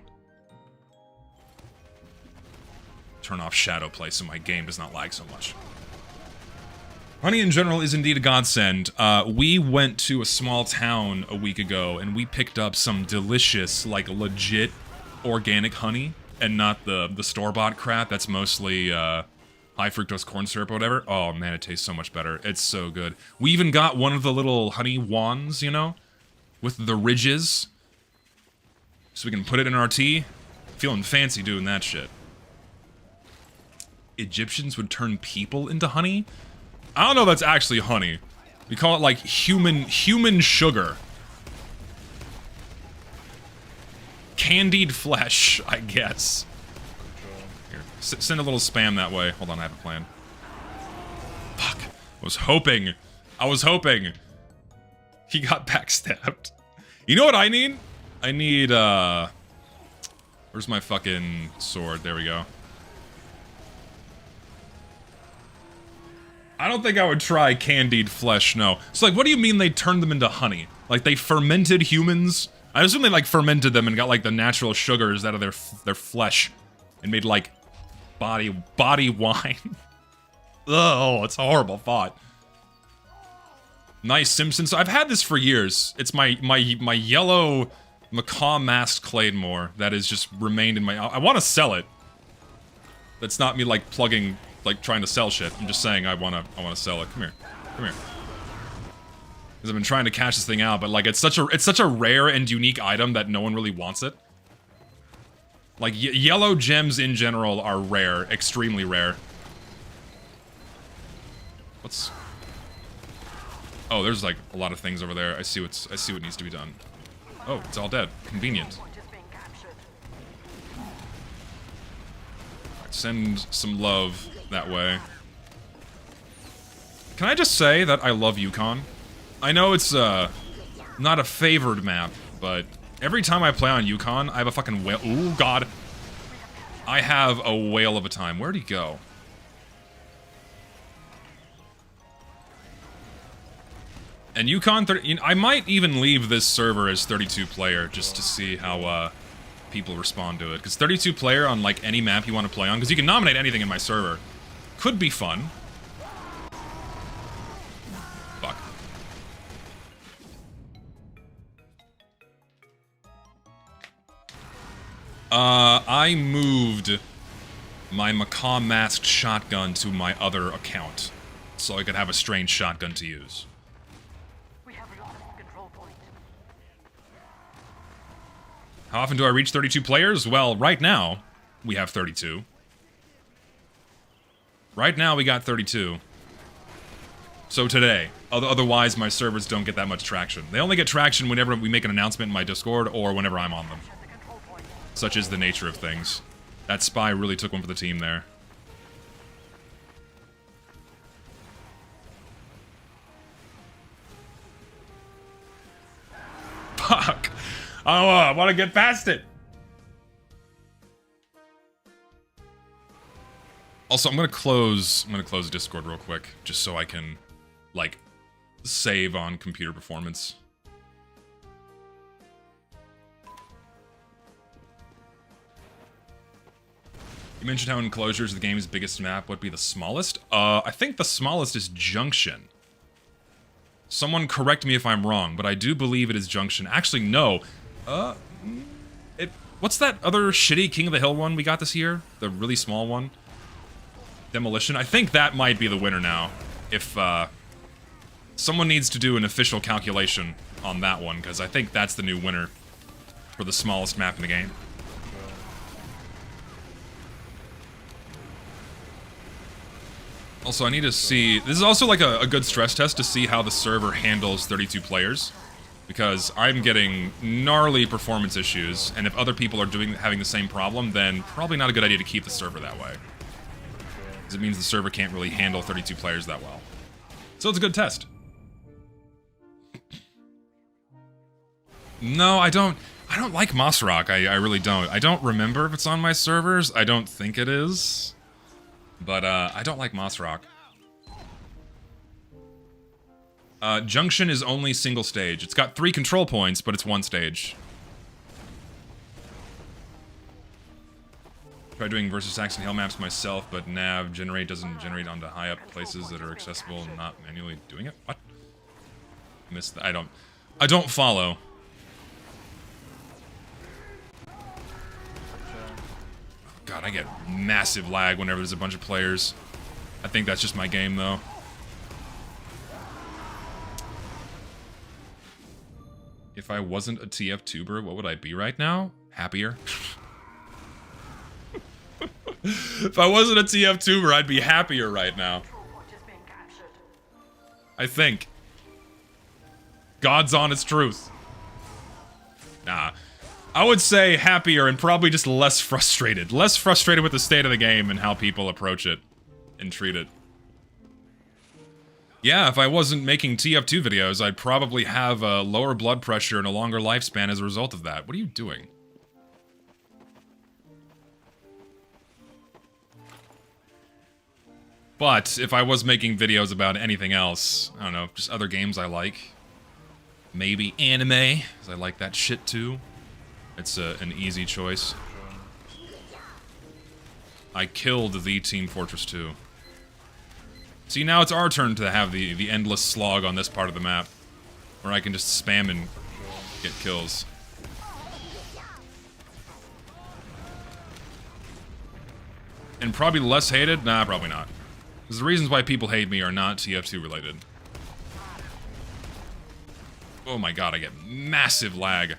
turn off shadow play so my game does not lag so much. Honey in general is indeed a godsend. We went to a small town a week ago and we picked up some delicious, like legit organic honey and not the store-bought crap that's mostly high fructose corn syrup or whatever. Oh man, it tastes so much better. It's so good. We even got one of the little honey wands, you know, with the ridges, so we can put it in our tea. Feeling fancy doing that shit. Egyptians would turn people into honey? I don't know if that's actually honey. We call it like human sugar. Candied flesh, I guess. Here, send a little spam that way. Hold on, I have a plan. Fuck. I was hoping. He got backstabbed. You know what I need? I need, where's my fucking sword? There we go. I don't think I would try candied flesh, no. So, like, what do you mean they turned them into honey? Like, they fermented humans? I assume they, like, fermented them and got, like, the natural sugars out of their flesh and made, like, body wine. Oh, it's a horrible thought. Nice Simpsons. I've had this for years. It's my yellow macaw masked claymore that has just remained in my... I want to sell it. That's not me, like, plugging... like trying to sell shit. I'm just saying I wanna sell it. Come here. Come here. Because I've been trying to cash this thing out, but like it's such a rare and unique item that no one really wants it. Like yellow gems in general are rare, extremely rare. What's... Oh, there's like a lot of things over there. I see what needs to be done. Oh, it's all dead. Convenient. Send some love that way. Can I just say that I love Yukon? I know it's not a favored map, but every time I play on Yukon, I have a fucking whale. Ooh, God. I have a whale of a time. Where'd he go? And Yukon 30, I might even leave this server as 32 player just to see how people respond to it. Because 32 player on like any map you want to play on, because you can nominate anything in my server, could be fun. Fuck. I moved my macaw masked shotgun to my other account, so I could have a strange shotgun to use. How often do I reach 32 players? Well, right now, we have 32. Right now, we got 32. So today. Otherwise, my servers don't get that much traction. They only get traction whenever we make an announcement in my Discord or whenever I'm on them. Such is the nature of things. That spy really took one for the team there. Fuck! Oh, I want to get past it! Also, I'm gonna close Discord real quick, just so I can, like, save on computer performance. You mentioned how Enclosure is the game's biggest map. What would be the smallest? I think the smallest is Junction. Someone correct me if I'm wrong, but I do believe it is Junction. Actually, no. What's that other shitty King of the Hill one we got this year? The really small one? Demolition? I think that might be the winner now. If, someone needs to do an official calculation on that one, because I think that's the new winner for the smallest map in the game. Also, I need to see... This is also like a good stress test to see how the server handles 32 players. Because I'm getting gnarly performance issues, and if other people are having the same problem, then probably not a good idea to keep the server that way. Because it means the server can't really handle 32 players that well. So it's a good test. No, I don't like Mossrock. I really don't. I don't remember if it's on my servers. I don't think it is. But, I don't like Mossrock. Junction is only single stage. It's got 3 control points, but it's 1 stage. Try doing versus Saxon Hill maps myself, but nav generate doesn't generate onto high up places that are accessible and not manually doing it? What? Missed that. I don't follow. God, I get massive lag whenever there's a bunch of players. I think that's just my game, though. If I wasn't a TF-tuber, what would I be right now? Happier. If I wasn't a TF-tuber, I'd be happier right now. I think. God's honest truth. Nah. I would say happier and probably just less frustrated. Less frustrated with the state of the game and how people approach it and treat it. Yeah, if I wasn't making TF2 videos, I'd probably have a lower blood pressure and a longer lifespan as a result of that. What are you doing? But if I was making videos about anything else, I don't know, just other games I like. Maybe anime, because I like that shit too. It's an easy choice. I killed the Team Fortress 2. See, now it's our turn to have the endless slog on this part of the map. Where I can just spam and get kills. And probably less hated? Nah, probably not. Because the reasons why people hate me are not TF2 related. Oh my god, I get massive lag.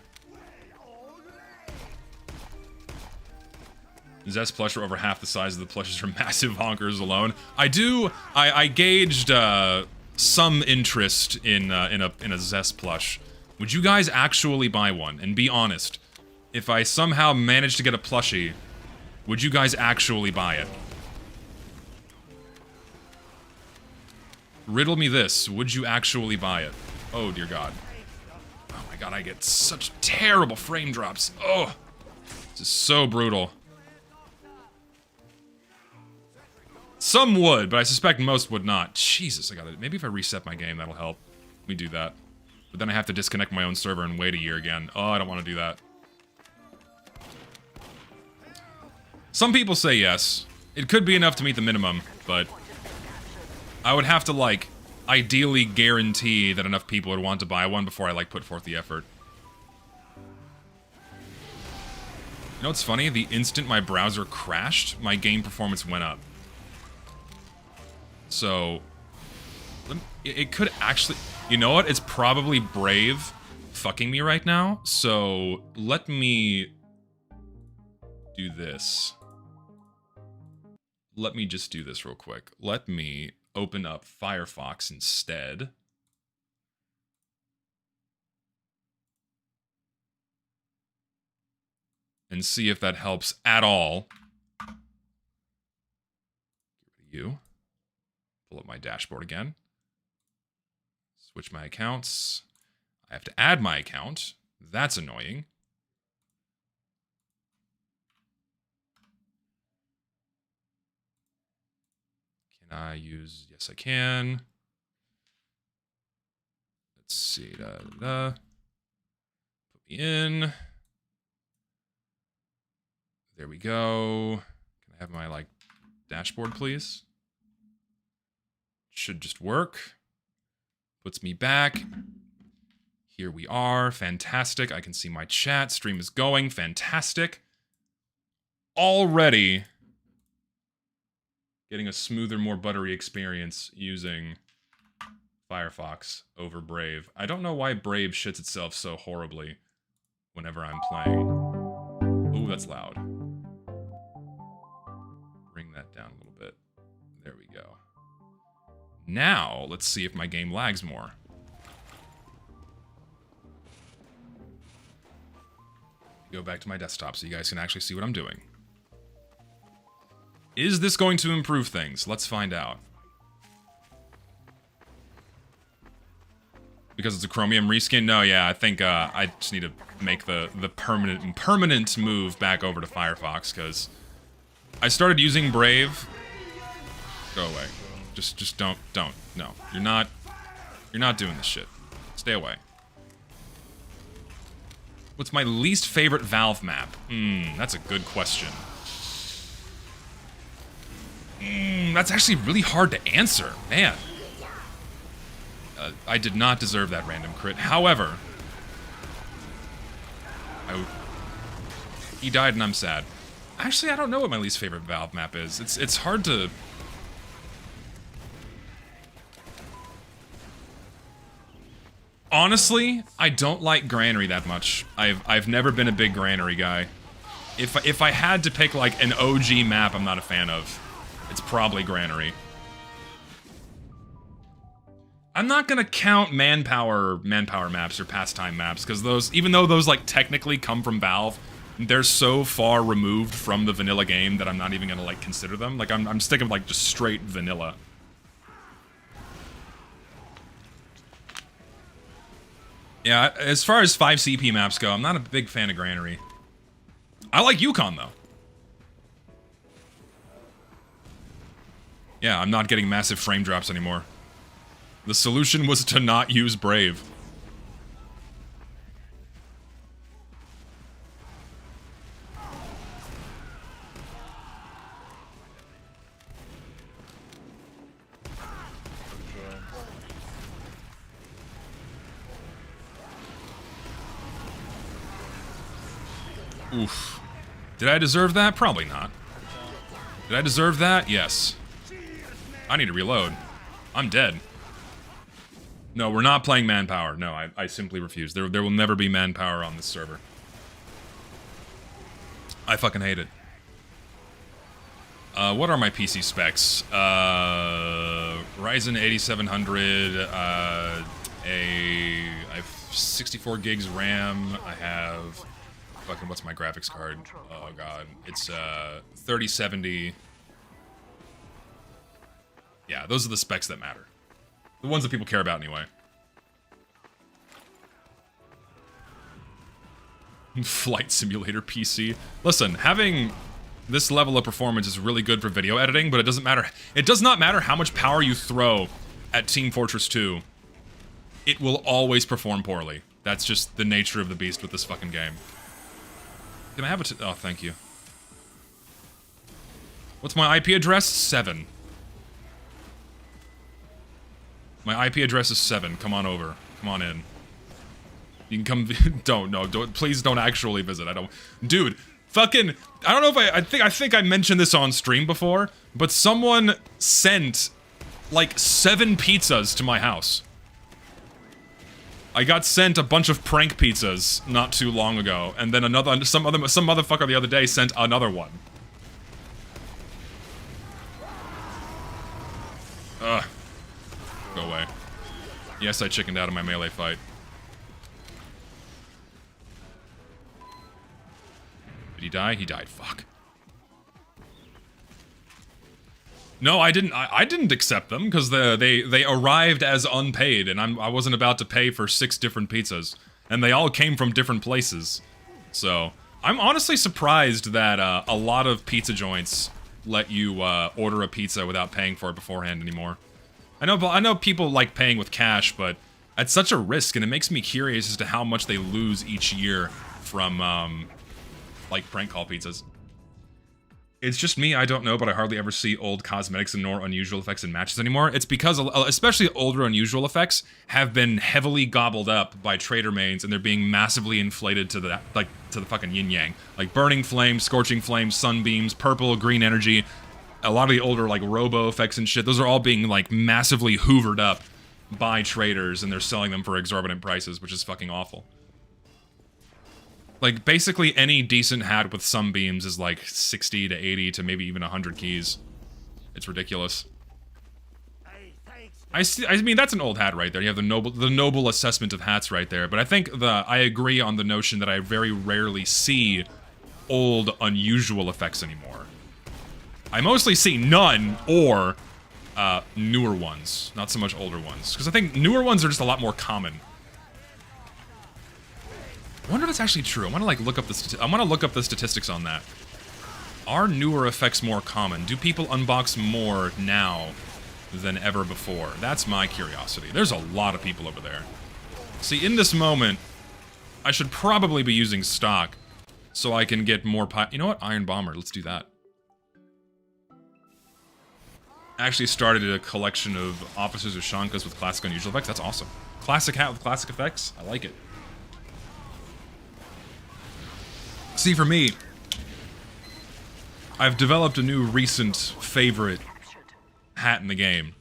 Zest plush are over half the size of the plushes for massive honkers alone. I gauged some interest in a Zest plush. Would you guys actually buy one? And be honest. If I somehow managed to get a plushie, would you guys actually buy it? Riddle me this. Would you actually buy it? Oh dear god. Oh my god, I get such terrible frame drops. Oh, this is so brutal. Some would, but I suspect most would not. Jesus, I got it. Maybe if I reset my game, that'll help. Let me do that. But then I have to disconnect my own server and wait a year again. Oh, I don't want to do that. Some people say yes. It could be enough to meet the minimum, but I would have to, like, ideally guarantee that enough people would want to buy one before I, like, put forth the effort. You know what's funny? The instant my browser crashed, my game performance went up. So, it could actually... You know what? It's probably Brave fucking me right now, so let me do this. Let me just do this real quick. Let me open up Firefox instead. And see if that helps at all. You. Pull up my dashboard again. Switch my accounts. I have to add my account. That's annoying. Can I use... Yes, I can. Let's see. Put me in. There we go. Can I have my, like, dashboard, please? Should just work. Puts me back. Here we are. Fantastic. I can see my chat. Stream is going. Fantastic. Already getting a smoother, more buttery experience using Firefox over Brave. I don't know why Brave shits itself so horribly whenever I'm playing. Ooh, that's loud. Bring that down a little bit. There we go. Now, let's see if my game lags more. Go back to my desktop so you guys can actually see what I'm doing. Is this going to improve things? Let's find out. Because it's a Chromium reskin? No, yeah, I think I just need to make the permanent move back over to Firefox, because I started using Brave. Go away. Just don't. No, you're not doing this shit. Stay away. What's my least favorite Valve map? That's a good question. That's actually really hard to answer, man. I did not deserve that random crit. However, he died and I'm sad. Actually, I don't know what my least favorite Valve map is. It's hard to... Honestly, I don't like Granary that much. I've never been a big Granary guy. If I had to pick like an OG map I'm not a fan of, it's probably Granary. I'm not gonna count manpower maps or pastime maps, because those, even though those like technically come from Valve, they're so far removed from the vanilla game that I'm not even gonna like consider them. Like I'm sticking like just straight vanilla. Yeah, as far as 5 CP maps go, I'm not a big fan of Granary. I like Yukon, though. Yeah, I'm not getting massive frame drops anymore. The solution was to not use Brave. Oof. Did I deserve that? Probably not. Did I deserve that? Yes. I need to reload. I'm dead. No, we're not playing manpower. No, I simply refuse. There will never be manpower on this server. I fucking hate it. What are my PC specs? Ryzen 8700, I have 64 gigs RAM, I have... Fucking, what's my graphics card? Oh god. It's 3070. Yeah, those are the specs that matter. The ones that people care about anyway. Flight Simulator PC. Listen, having this level of performance is really good for video editing, but it doesn't matter. It does not matter how much power you throw at Team Fortress 2. It will always perform poorly. That's just the nature of the beast with this fucking game. Can I have it? Oh, thank you. What's my IP address? 7. My IP address is 7. Come on over. Come on in. You can come... Don't. Please don't actually visit. I don't... Dude, fucking... I don't know if I think I mentioned this on stream before, but someone sent, like, 7 pizzas to my house. I got sent a bunch of prank pizzas not too long ago, and then some motherfucker the other day sent another one. Ugh. Go away. Yes, I chickened out of my melee fight. Did he die? He died. Fuck. No, I didn't. I didn't accept them because they arrived as unpaid, and I wasn't about to pay for 6 different pizzas, and they all came from different places. So I'm honestly surprised that a lot of pizza joints let you order a pizza without paying for it beforehand anymore. I know people like paying with cash, but at such a risk, and it makes me curious as to how much they lose each year from like prank call pizzas. It's just me, I don't know, but I hardly ever see old cosmetics and nor unusual effects in matches anymore. It's because, especially older unusual effects, have been heavily gobbled up by trader mains, and they're being massively inflated to the fucking yin-yang. Like Burning Flame, Scorching Flame, Sunbeams, Purple, Green Energy, a lot of the older, like, robo effects and shit, those are all being, like, massively hoovered up by traders, and they're selling them for exorbitant prices, which is fucking awful. Like, basically any decent hat with Sunbeams is like 60 to 80 to maybe even 100 keys. It's ridiculous. I mean, that's an old hat right there. You have the noble assessment of hats right there. But I think I agree on the notion that I very rarely see old unusual effects anymore. I mostly see none or newer ones, not so much older ones. Because I think newer ones are just a lot more common. I wonder if that's actually true. I want to like look up the statistics on that. Are newer effects more common? Do people unbox more now than ever before? That's my curiosity. There's a lot of people over there. See, in this moment, I should probably be using stock so I can get more you know what? Iron Bomber. Let's do that. I actually started a collection of Officers of Shankas with classic unusual effects. That's awesome. Classic hat with classic effects. I like it. See, for me, I've developed a new recent favorite hat in the game.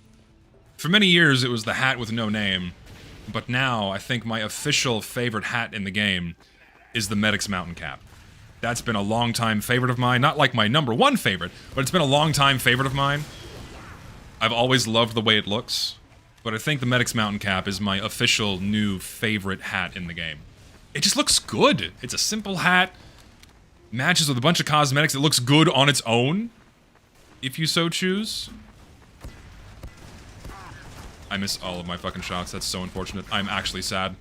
For many years, it was the hat with no name, but now I think my official favorite hat in the game is the Medic's Mountain Cap. That's been a long-time favorite of mine. Not like my #1 favorite, but it's been a long-time favorite of mine. I've always loved the way it looks, but I think the Medic's Mountain Cap is my official new favorite hat in the game. It just looks good. It's a simple hat. Matches with a bunch of cosmetics. It looks good on its own, if you so choose. I miss all of my fucking shots. That's so unfortunate. I'm actually sad.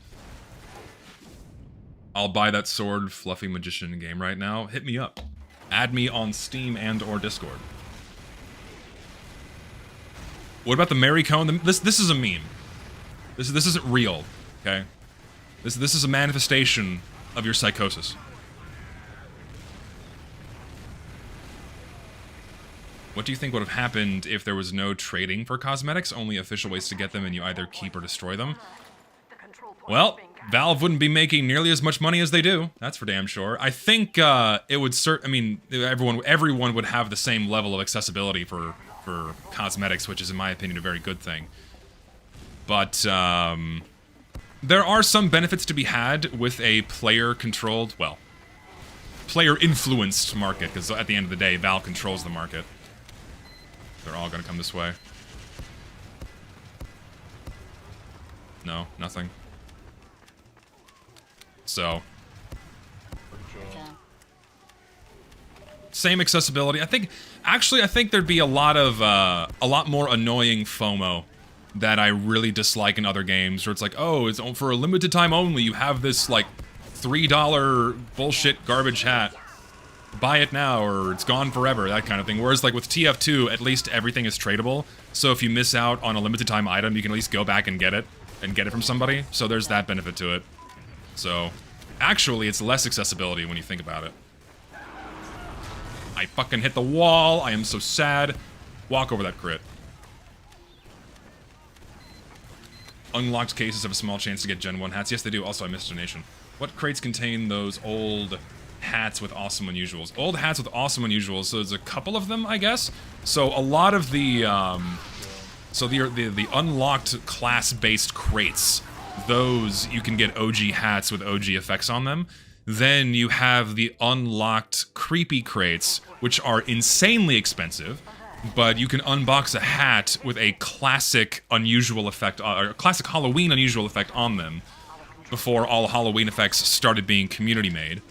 I'll buy that sword, Fluffy Magician game right now. Hit me up. Add me on Steam and or Discord. What about the Mary Cone? This is a meme. This isn't real, okay? This is a manifestation of your psychosis. What do you think would have happened if there was no trading for cosmetics, only official ways to get them, and you either keep or destroy them? Well, Valve wouldn't be making nearly as much money as they do. That's for damn sure. I think it would I mean, everyone would have the same level of accessibility for cosmetics, which is, in my opinion, a very good thing. But there are some benefits to be had with a player-controlled, well, player-influenced market, because at the end of the day, Valve controls the market. They're all gonna come this way. No, nothing. So. Same accessibility. I think there'd be a lot more annoying FOMO that I really dislike in other games, where it's like, oh, it's for a limited time only, you have this, like, $3 bullshit garbage hat. Buy it now, or it's gone forever, that kind of thing. Whereas, like, with TF2, at least everything is tradable, so if you miss out on a limited time item, you can at least go back and get it from somebody, so there's that benefit to it. So, actually, it's less accessibility when you think about it. I fucking hit the wall, I am so sad. Walk over that crit. Unlocked cases have a small chance to get Gen 1 hats. Yes, they do. Also, I missed a donation. What crates contain those old hats with awesome unusuals? Old hats with awesome unusuals. So there's a couple of them, I guess. So a lot of the, the unlocked class-based crates those you can get OG hats with OG effects on them. Then you have the unlocked creepy crates, which are insanely expensive, but you can unbox a hat with a classic unusual effect, or a classic Halloween unusual effect on them, before all Halloween effects started being community made.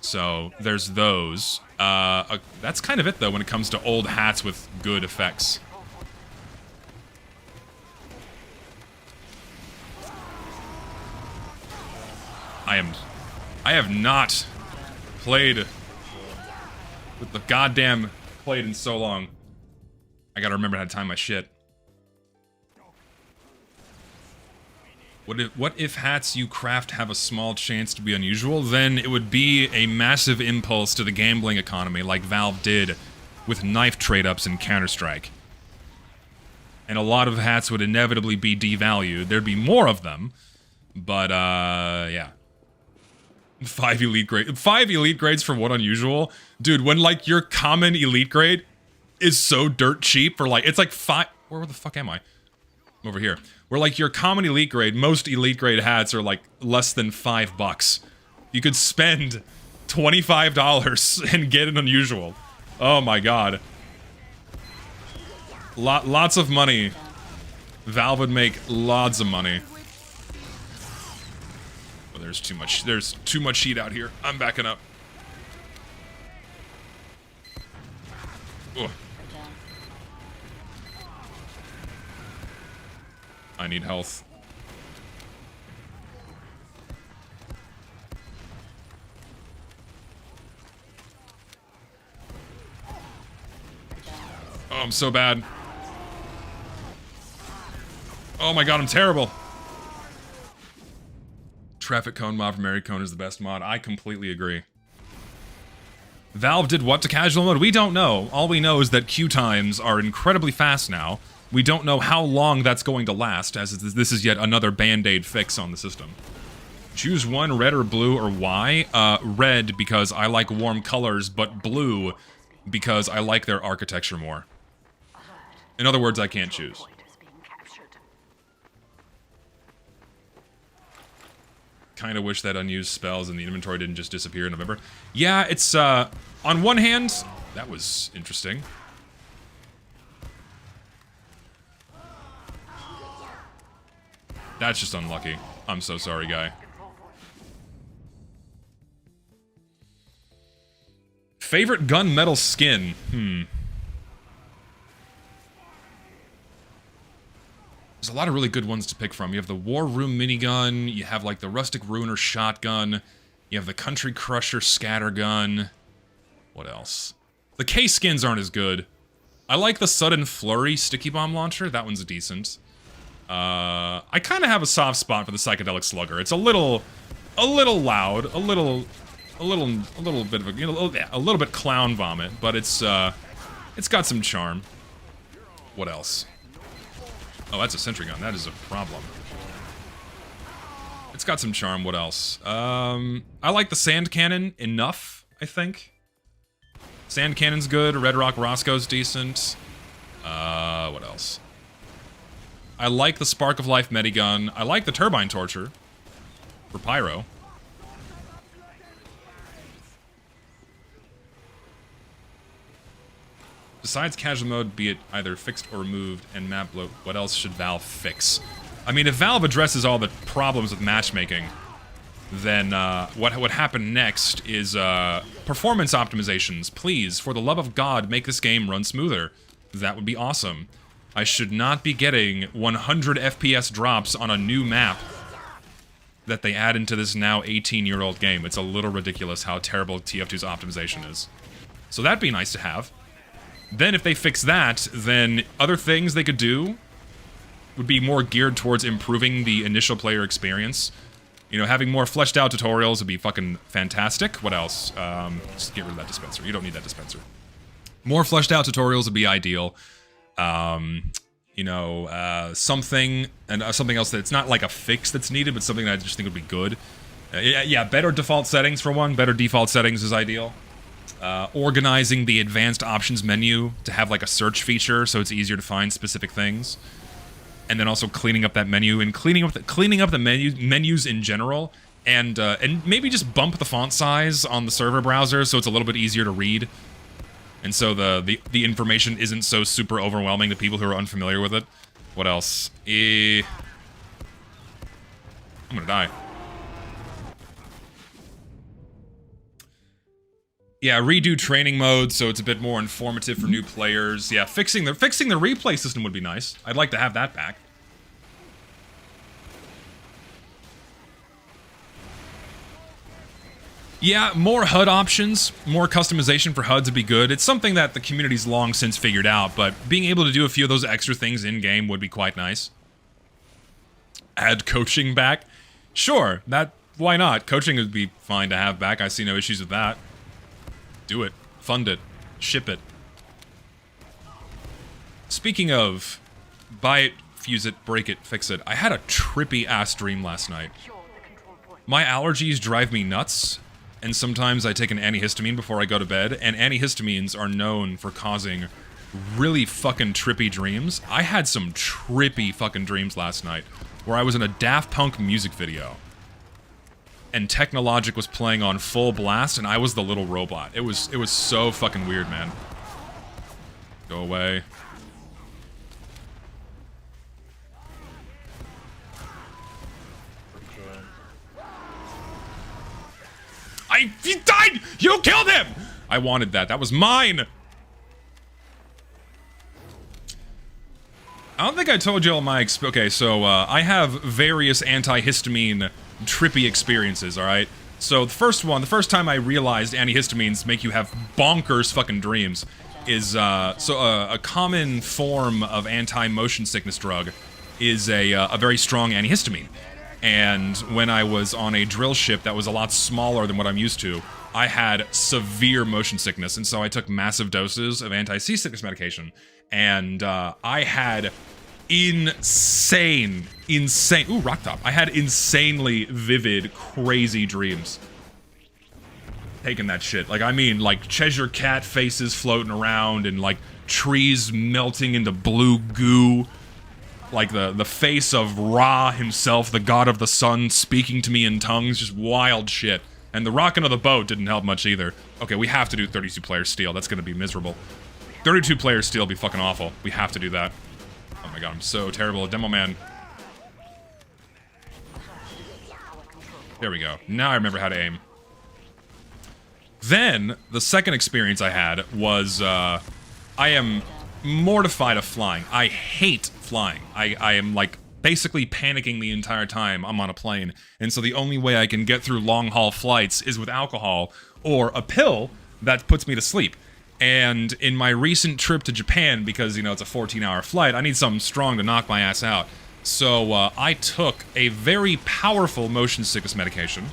So there's those. That's kind of it though when it comes to old hats with good effects. I have not played with the goddamn played in so long. I gotta remember how to time my shit. What if hats you craft have a small chance to be unusual? Then it would be a massive impulse to the gambling economy like Valve did with knife trade-ups in Counter-Strike. And a lot of hats would inevitably be devalued. There'd be more of them, but yeah. 5 elite grades for what unusual? Dude, when like your common elite grade is so dirt cheap for like, it's like 5, where the fuck am I? I'm over here. Where like your common elite grade, most elite grade hats are like less than $5. You could spend $25 and get an unusual. Oh my god. Lots of money. Valve would make lots of money. Oh, there's too much heat out here. I'm backing up. Ugh. I need health. Oh, I'm so bad. Oh my god, I'm terrible. Traffic cone mod from Mary Cone is the best mod. I completely agree. Valve did what to casual mode? We don't know. All we know is that queue times are incredibly fast now. We don't know how long that's going to last, as this is yet another band-aid fix on the system. Choose one, red or blue, or why? Red, because I like warm colors, but blue, because I like their architecture more. In other words, I can't choose. Kinda wish that unused spells in the inventory didn't just disappear in November. Yeah, it's, on one hand, that was interesting. That's just unlucky. I'm so sorry, guy. Favorite gunmetal skin? There's a lot of really good ones to pick from. You have the War Room minigun, you have like the Rustic Ruiner shotgun, you have the Country Crusher scattergun. What else? The K skins aren't as good. I like the Sudden Flurry sticky bomb launcher. That one's decent. I kind of have a soft spot for the Psychedelic Slugger. It's a little loud, a little bit of a, you know, a little bit clown vomit, but it's got some charm. What else? Oh, that's a sentry gun. That is a problem. It's got some charm. What else? I like the Sand Cannon enough, I think. Sand Cannon's good. Red Rock Roscoe's decent. What else? I like the Spark of Life Medigun. I like the Turbine Torture for Pyro. Besides casual mode, be it either fixed or removed, and map bloat, what else should Valve fix? I mean, if Valve addresses all the problems with matchmaking, then what would happen next is performance optimizations. Please, for the love of God, make this game run smoother. That would be awesome. I should not be getting 100 FPS drops on a new map that they add into this now 18-year-old game. It's a little ridiculous how terrible TF2's optimization is. So that'd be nice to have. Then if they fix that, then other things they could do would be more geared towards improving the initial player experience. You know, having more fleshed out tutorials would be fucking fantastic. What else? Just get rid of that dispenser. You don't need that dispenser. More fleshed out tutorials would be ideal. You know, something else that's not like a fix that's needed, but something that I just think would be good. Yeah, better default settings for one. Better default settings is ideal. Organizing the advanced options menu to have like a search feature so it's easier to find specific things. and then also cleaning up that menu and cleaning up the menus in general, and maybe just bump the font size on the server browser so it's a little bit easier to read, and so the information isn't so super overwhelming to people who are unfamiliar with it. What else? I'm gonna die. Yeah, redo training mode so it's a bit more informative for new players. Yeah, fixing the replay system would be nice. I'd like to have that back. Yeah, more HUD options, more customization for HUDs would be good. It's something that the community's long since figured out, but being able to do a few of those extra things in-game would be quite nice. Add coaching back? Sure, why not? Coaching would be fine to have back. I see no issues with that. Do it. Fund it. Ship it. Speaking of, buy it, fuse it, break it, fix it. I had a trippy-ass dream last night. My allergies drive me nuts, and sometimes I take an antihistamine before I go to bed, and antihistamines are known for causing really fucking trippy dreams. I had some trippy fucking dreams last night, where I was in a Daft Punk music video, and Technologic was playing on full blast, and I was the little robot. It was so fucking weird, man. Go away. He died! You killed him! I wanted that. That was mine! I don't think I told you all my okay, so, I have various antihistamine trippy experiences, alright? So, the first time I realized antihistamines make you have bonkers fucking dreams is, a common form of anti-motion sickness drug is a very strong antihistamine. And when I was on a drill ship that was a lot smaller than what I'm used to, I had severe motion sickness, and so I took massive doses of anti-seasickness medication. And I had insane, ooh, rock top. I had insanely vivid, crazy dreams. Taking that shit. Like, I mean, like, Cheshire Cat faces floating around, and, like, trees melting into blue goo. Like, the face of Ra himself, the god of the sun, speaking to me in tongues. Just wild shit. And the rocking of the boat didn't help much either. Okay, we have to do 32-player steel. That's gonna be miserable. 32-player steel would be fucking awful. We have to do that. Oh my god, I'm so terrible at Demo Man. There we go. Now I remember how to aim. Then, the second experience I had was, I am mortified of flying. I hate flying. I am, like, basically panicking the entire time I'm on a plane, and so the only way I can get through long-haul flights is with alcohol or a pill that puts me to sleep. And in my recent trip to Japan, because, you know, it's a 14-hour flight, I need something strong to knock my ass out. So, I took a very powerful motion sickness medication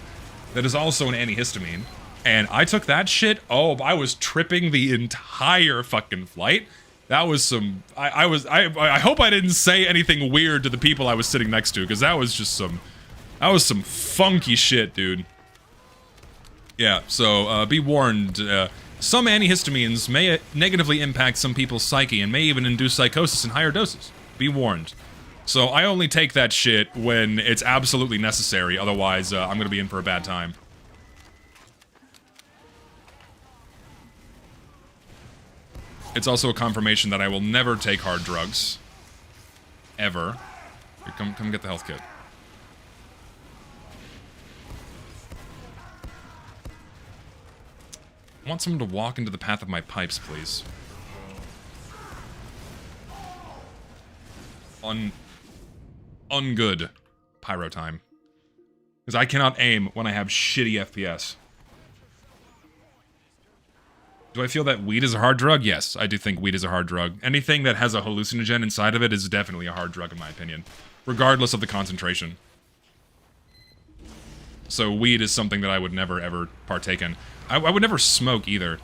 that is also an antihistamine, and I took that shit, oh, I was tripping the entire fucking flight. That was some, I hope I didn't say anything weird to the people I was sitting next to, because that was just some funky shit, dude. Yeah, so, be warned, some antihistamines may negatively impact some people's psyche and may even induce psychosis in higher doses. Be warned. So I only take that shit when it's absolutely necessary, otherwise I'm gonna be in for a bad time. It's also a confirmation that I will never take hard drugs. Ever. Here, come get the health kit. I want someone to walk into the path of my pipes, please. Ungood pyro time. Because I cannot aim when I have shitty FPS. Do I feel that weed is a hard drug? Yes, I do think weed is a hard drug. Anything that has a hallucinogen inside of it is definitely a hard drug in my opinion. Regardless of the concentration. So weed is something that I would never ever partake in. I would never smoke either.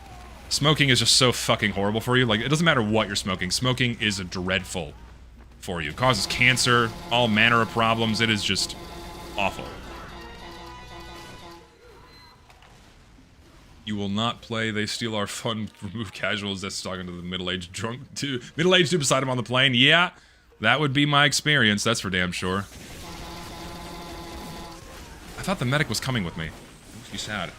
Smoking is just so fucking horrible for you. Like, it doesn't matter what you're smoking. Smoking is dreadful for you. It causes cancer, all manner of problems. It is just awful. You will not play They Steal Our Fun, remove casuals. That's talking to the middle-aged drunk too. Middle-aged dude beside him on the plane. Yeah. That would be my experience, that's for damn sure. I thought the medic was coming with me. It makes me sad.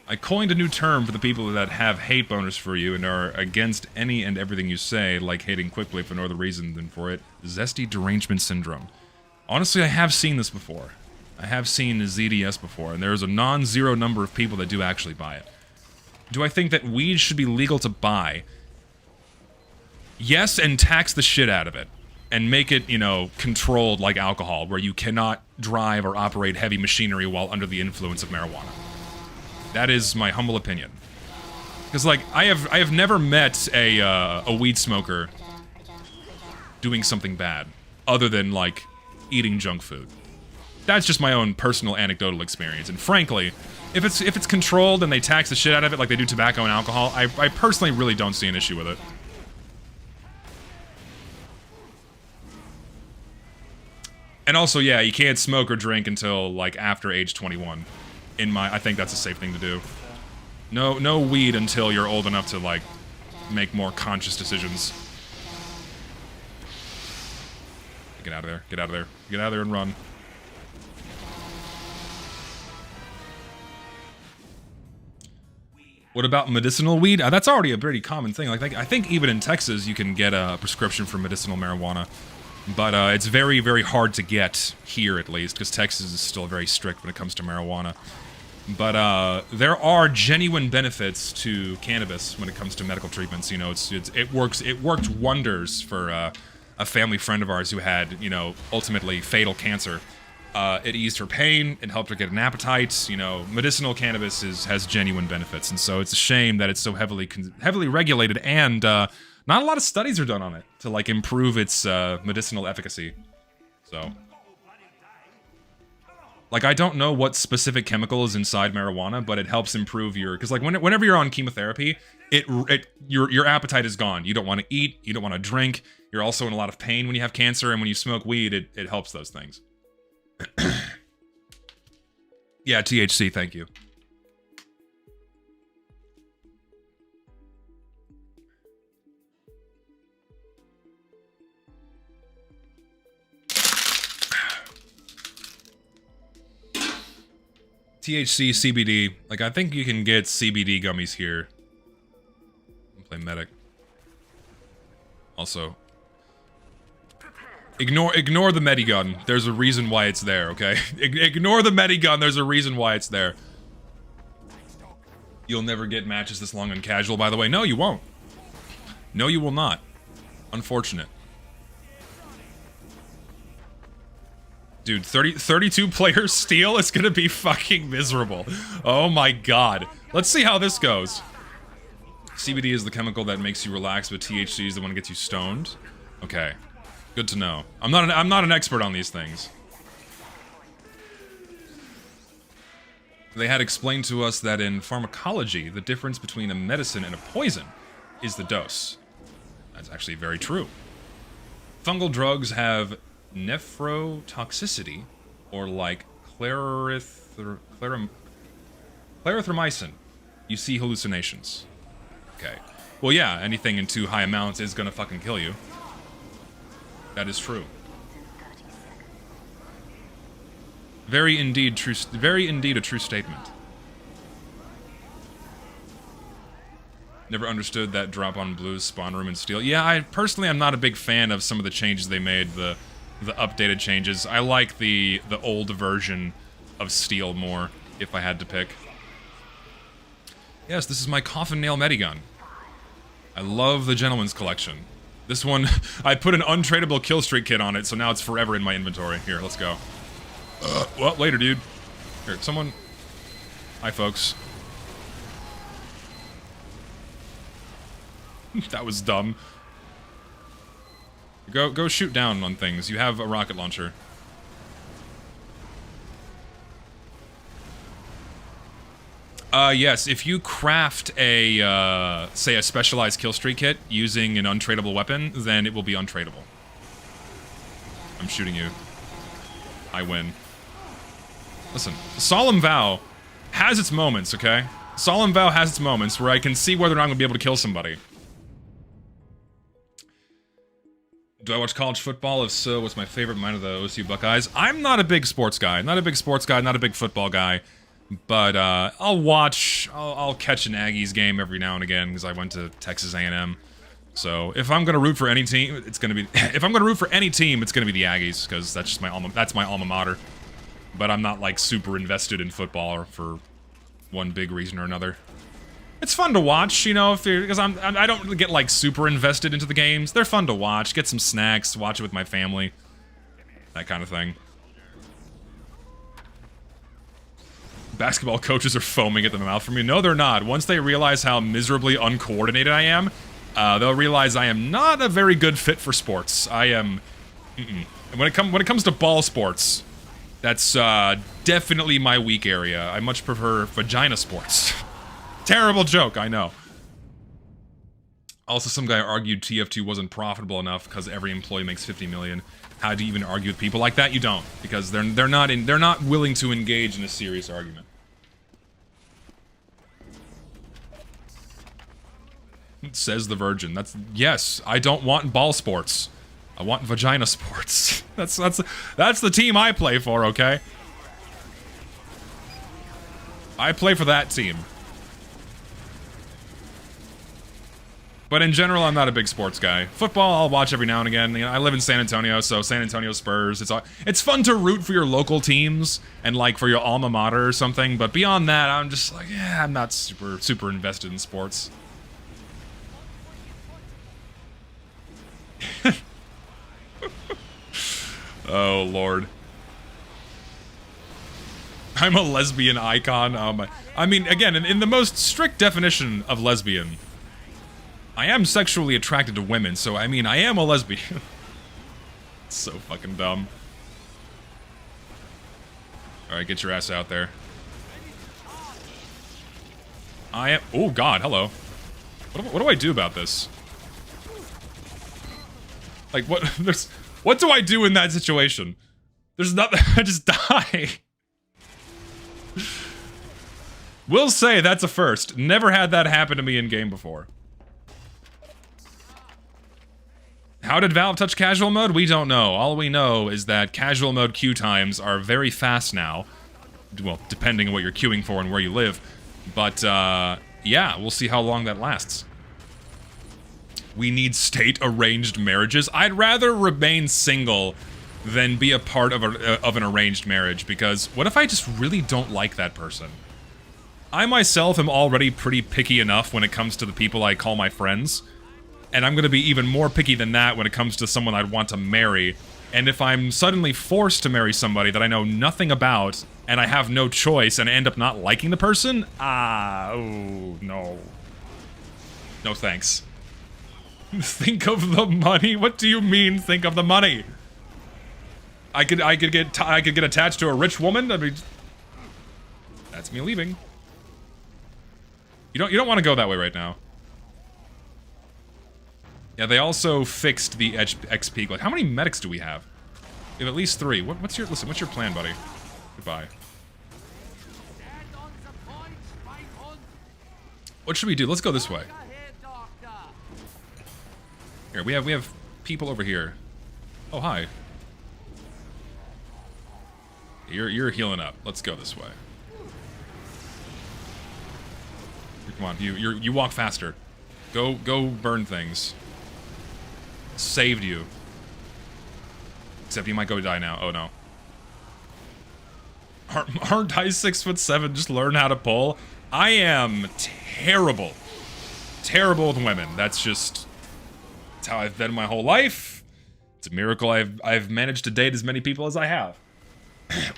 I coined a new term for the people that have hate boners for you and are against any and everything you say, like hating Quickplay for no other reason than for it. Zesty derangement syndrome. Honestly, I have seen this before. I have seen ZDS before, and there's a non-zero number of people that do actually buy it. Do I think that weed should be legal to buy? Yes, and tax the shit out of it. And make it, you know, controlled like alcohol, where you cannot drive or operate heavy machinery while under the influence of marijuana. That is my humble opinion. Because, like, I have never met a weed smoker doing something bad, other than, like, eating junk food. That's just my own personal anecdotal experience, and frankly, if it's controlled and they tax the shit out of it like they do tobacco and alcohol, I personally really don't see an issue with it. And also, yeah, you can't smoke or drink until, like, after age 21. I think that's a safe thing to do. No weed until you're old enough to, like, make more conscious decisions. Get out of there. Get out of there. Get out of there and run. What about medicinal weed? That's already a pretty common thing. Like, I think even in Texas you can get a prescription for medicinal marijuana. But it's very, very hard to get here, at least, because Texas is still very strict when it comes to marijuana. But there are genuine benefits to cannabis when it comes to medical treatments. You know, it worked wonders for a family friend of ours who had, you know, ultimately fatal cancer. It eased her pain, it helped her get an appetite. You know, medicinal cannabis has genuine benefits, and so it's a shame that it's so heavily regulated, and not a lot of studies are done on it to, like, improve its medicinal efficacy. So, like, I don't know what specific chemical is inside marijuana, but it helps improve your, because, like, whenever you're on chemotherapy, your appetite is gone. You don't want to eat, you don't want to drink. You're also in a lot of pain when you have cancer, and when you smoke weed, it helps those things. Yeah, THC, thank you. THC, CBD. Like, I think you can get CBD gummies here. Play medic. Also, ignore the medigun. There's a reason why it's there, okay? Ignore the medigun. There's a reason why it's there. You'll never get matches this long on casual, by the way. No, you won't. No, you will not. Unfortunate. Dude, 32 players steal? It's gonna be fucking miserable. Oh my god. Let's see how this goes. CBD is the chemical that makes you relax, but THC is the one that gets you stoned. Okay. Good to know. I'm not an expert on these things. They had explained to us that in pharmacology, the difference between a medicine and a poison is the dose. That's actually very true. Fungal drugs have nephrotoxicity, or like clarithromycin. You see hallucinations. Okay. Well, yeah, anything in too high amounts is gonna fucking kill you. That is true. Very indeed a true statement. Never understood that drop on blues, spawn room, and steel. Yeah, I personally am not a big fan of some of the changes they made, the updated changes. I like the old version of steel more, if I had to pick. Yes, this is my coffin nail medigun. I love the Gentleman's Collection. This one, I put an untradeable kill streak kit on it, so now it's forever in my inventory. Here, let's go. Well, later, dude. Here, someone... Hi, folks. That was dumb. Go shoot down on things. You have a rocket launcher. Yes, if you craft a, say a specialized kill streak kit using an untradeable weapon, then it will be untradeable. I'm shooting you. I win. Listen, Solemn Vow has its moments, okay? Solemn Vow has its moments where I can see whether or not I'm gonna be able to kill somebody. Do I watch college football? If so, what's my favorite mind of the OSU Buckeyes? I'm not a big sports guy. Not a big sports guy, not a big football guy. But I'll catch an Aggies game every now and again because I went to Texas A&M. So if I'm gonna root for any team, it's gonna be if I'm gonna root for any team, it's gonna be the Aggies because that's just my alma mater. But I'm not like super invested in football for one big reason or another. It's fun to watch, you know, because I don't get like super invested into the games. They're fun to watch, get some snacks, watch it with my family, that kind of thing. Basketball coaches are foaming at the mouth for me. No, they're not. Once they realize how miserably uncoordinated I am, they'll realize I am not a very good fit for sports. I am. When it comes to ball sports, that's definitely my weak area. I much prefer vagina sports. Terrible joke, I know. Also, some guy argued TF2 wasn't profitable enough because every employee makes 50 million. How do you even argue with people like that? You don't, because they're not willing to engage in a serious argument. Says the Virgin. Yes, I don't want ball sports. I want vagina sports. That's the team I play for, okay? I play for that team. But in general, I'm not a big sports guy. Football, I'll watch every now and again. You know, I live in San Antonio, so San Antonio Spurs. It's fun to root for your local teams and like for your alma mater or something. But beyond that, I'm just like, yeah, I'm not super invested in sports. Oh Lord. I'm a lesbian icon. I mean, again, in the most strict definition of lesbian, I am sexually attracted to women, so I mean, I am a lesbian. So fucking dumb. Alright, get your ass out there. I am. Oh god, hello. What do I do about this? Like, what do I do in that situation? There's nothing. I just die. Will say that's a first. Never had that happen to me in game before. How did Valve touch casual mode? We don't know. All we know is that casual mode queue times are very fast now. Well, depending on what you're queuing for and where you live. But, yeah, we'll see how long that lasts. We need state-arranged marriages. I'd rather remain single than be a part of an arranged marriage, because what if I just really don't like that person? I myself am already pretty picky enough when it comes to the people I call my friends, and I'm gonna be even more picky than that when it comes to someone I'd want to marry. And if I'm suddenly forced to marry somebody that I know nothing about, and I have no choice, and I end up not liking the person, oh, no. No thanks. Think of the money? What do you mean, think of the money? I could get attached to a rich woman? I mean, that's me leaving. You don't want to go that way right now. Yeah, they also fixed the XP. Like, how many medics do we have? We have at least 3. What's your plan, buddy? Goodbye. What should we do? Let's go this way. Here, we have people over here. Oh, hi. You're healing up. Let's go this way. Come on, you walk faster. Go burn things. Saved you. Except you might go die now. Oh no. Aren't I 6'7"? Just learn how to pull. I am terrible. Terrible with women. That's how I've been my whole life. It's a miracle I've managed to date as many people as I have.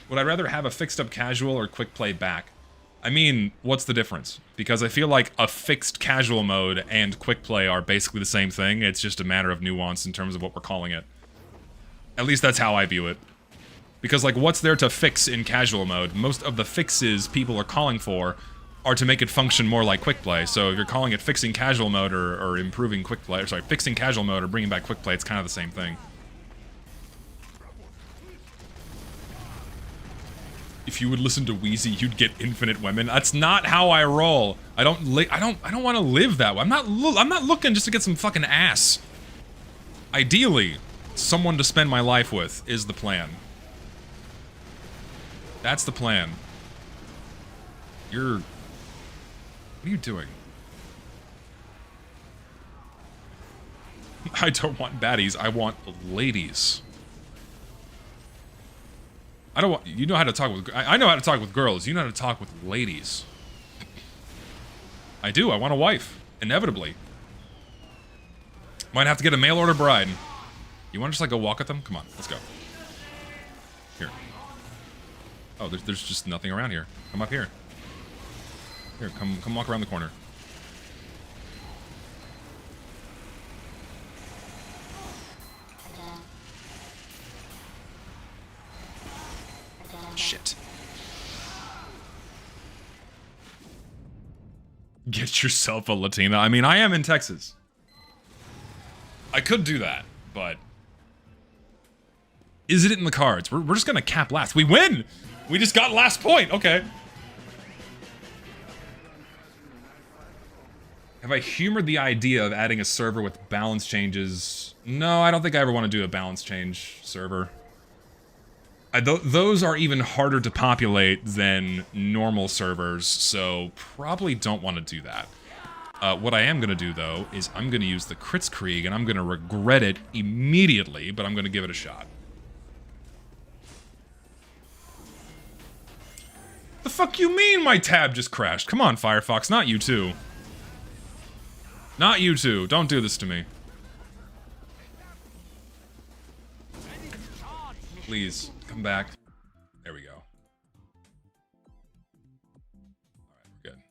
Would I rather have a fixed up casual or quick play back? I mean, what's the difference? Because I feel like a fixed casual mode and quick play are basically the same thing. It's just a matter of nuance in terms of what we're calling it. At least that's how I view it. Because, like, what's there to fix in casual mode? Most of the fixes people are calling for are to make it function more like quick play. So if you're calling it fixing casual mode or improving quick play, or sorry, fixing casual mode or bringing back quick play, it's kind of the same thing. If you would listen to Wheezy, you'd get infinite women. That's not how I roll. I don't want to live that way. I'm not looking just to get some fucking ass. Ideally, someone to spend my life with is the plan. That's the plan. What are you doing? I don't want baddies, I want ladies. I don't want, you know how to talk with, I know how to talk with girls, you know how to talk with ladies. I do, I want a wife, inevitably. Might have to get a mail order bride. You want to just like go walk with them? Come on, let's go. Here. Oh, there's just nothing around here. Come up here. Here, come walk around the corner. Shit. Get yourself a Latina. I mean, I am in Texas. I could do that, but is it in the cards? We're just gonna cap last. We win! We just got last point. Okay. Have I humored the idea of adding a server with balance changes? No, I don't think I ever want to do a balance change server. Those are even harder to populate than normal servers, so probably don't want to do that. What I am going to do, though, is I'm going to use the Kritzkrieg, and I'm going to regret it immediately, but I'm going to give it a shot. The fuck you mean my tab just crashed? Come on, Firefox, not you too. Not you two. Don't do this to me. Please, come back. There we go. Alright, we're good.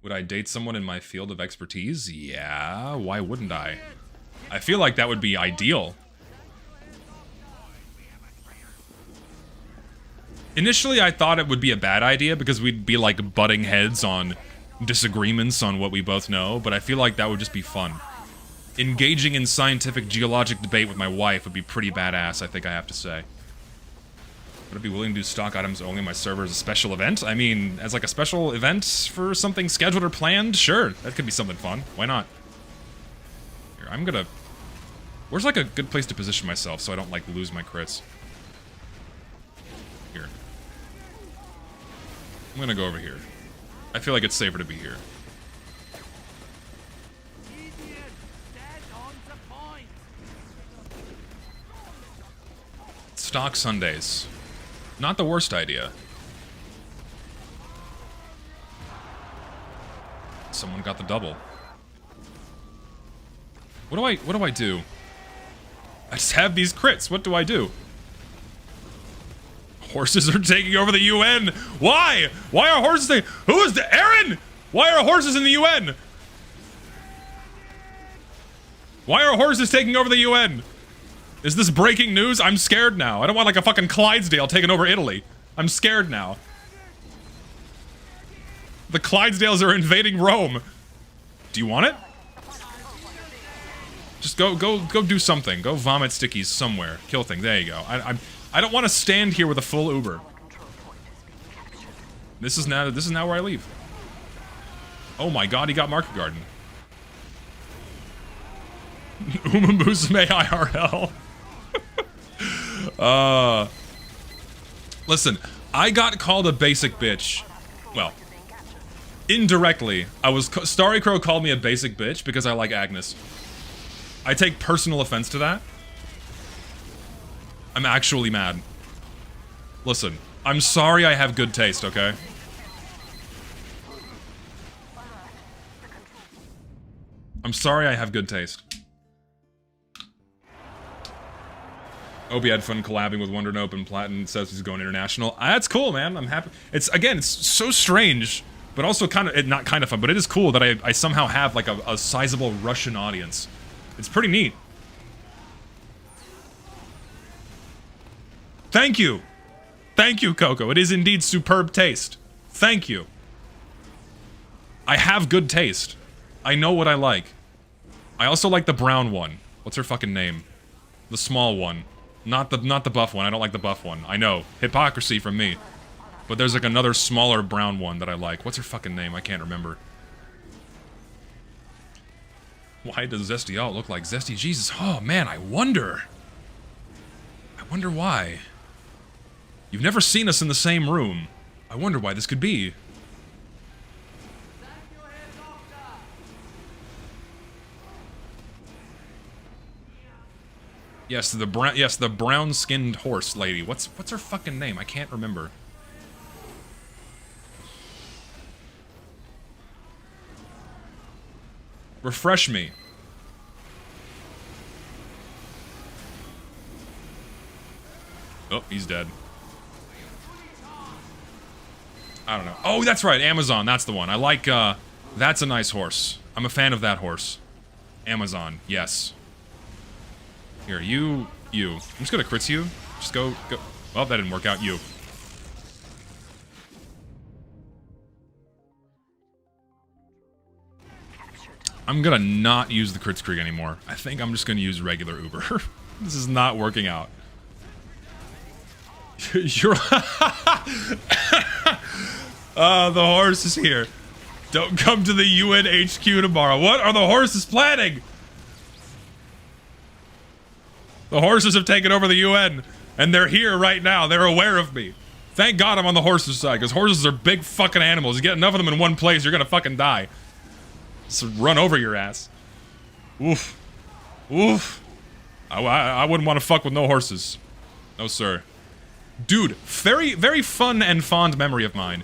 Would I date someone in my field of expertise? Yeah, why wouldn't I? I feel like that would be ideal. Initially, I thought it would be a bad idea because we'd be like butting heads on disagreements on what we both know, but I feel like that would just be fun. Engaging in scientific geologic debate with my wife would be pretty badass, I think I have to say. Would I be willing to do stock items only on my server as a special event? I mean, as like a special event for something scheduled or planned? Sure, that could be something fun. Why not? Here, I'm gonna... Where's like a good place to position myself so I don't like lose my crits? Here. I'm gonna go over here. I feel like it's safer to be here. Stock Sundays. Not the worst idea. Someone got the double. What do I do? I just have these crits. What do I do? Horses are taking over the UN. Why? Why are horses Who is the Aaron? Why are horses in the UN? Why are horses taking over the UN? Is this breaking news? I'm scared now. I don't want like a fucking Clydesdale taking over Italy. I'm scared now. The Clydesdales are invading Rome. Do you want it? Just go do something. Go vomit stickies somewhere. Kill things. There you go. I don't want to stand here with a full Uber. This is now where I leave. Oh my god, he got Market Garden. Umumusume IRL. Listen, I got called a basic bitch. Well, indirectly. Starry Crow called me a basic bitch because I like Agnes. I take personal offense to that. I'm actually mad. Listen, I'm sorry I have good taste, okay? I'm sorry I have good taste. Obi had fun collabing with Wonder Nope and Platin says he's going international. That's cool, man. I'm happy. It's so strange, but also not kind of fun, but it is cool that I somehow have like a sizable Russian audience. It's pretty neat. Thank you. Thank you, Coco. It is indeed superb taste. Thank you. I have good taste. I know what I like. I also like the brown one. What's her fucking name? The small one. Not the buff one. I don't like the buff one. I know. Hypocrisy from me. But there's like another smaller brown one that I like. What's her fucking name? I can't remember. Why does Zesty Alt look like Zesty Jesus? Oh man, I wonder. I wonder why. You've never seen us in the same room. I wonder why this could be. Yes, the brown-skinned horse lady. What's her fucking name? I can't remember. Refresh me. Oh, he's dead. I don't know. Oh, that's right, Amazon. That's the one. I like, that's a nice horse. I'm a fan of that horse. Amazon, yes. Here, you. I'm just gonna crit you. Just go. Well, that didn't work out. You. I'm gonna not use the Kritzkrieg anymore. I think I'm just gonna use regular Uber. This is not working out. You're... the horse is here. Don't come to the UN HQ tomorrow. What are the horses planning? The horses have taken over the UN, and they're here right now. They're aware of me. Thank God I'm on the horses' side, because horses are big fucking animals. You get enough of them in one place, you're gonna fucking die. Just run over your ass. Oof. Oof. I wouldn't want to fuck with no horses. No, sir. Dude, very, very fun and fond memory of mine.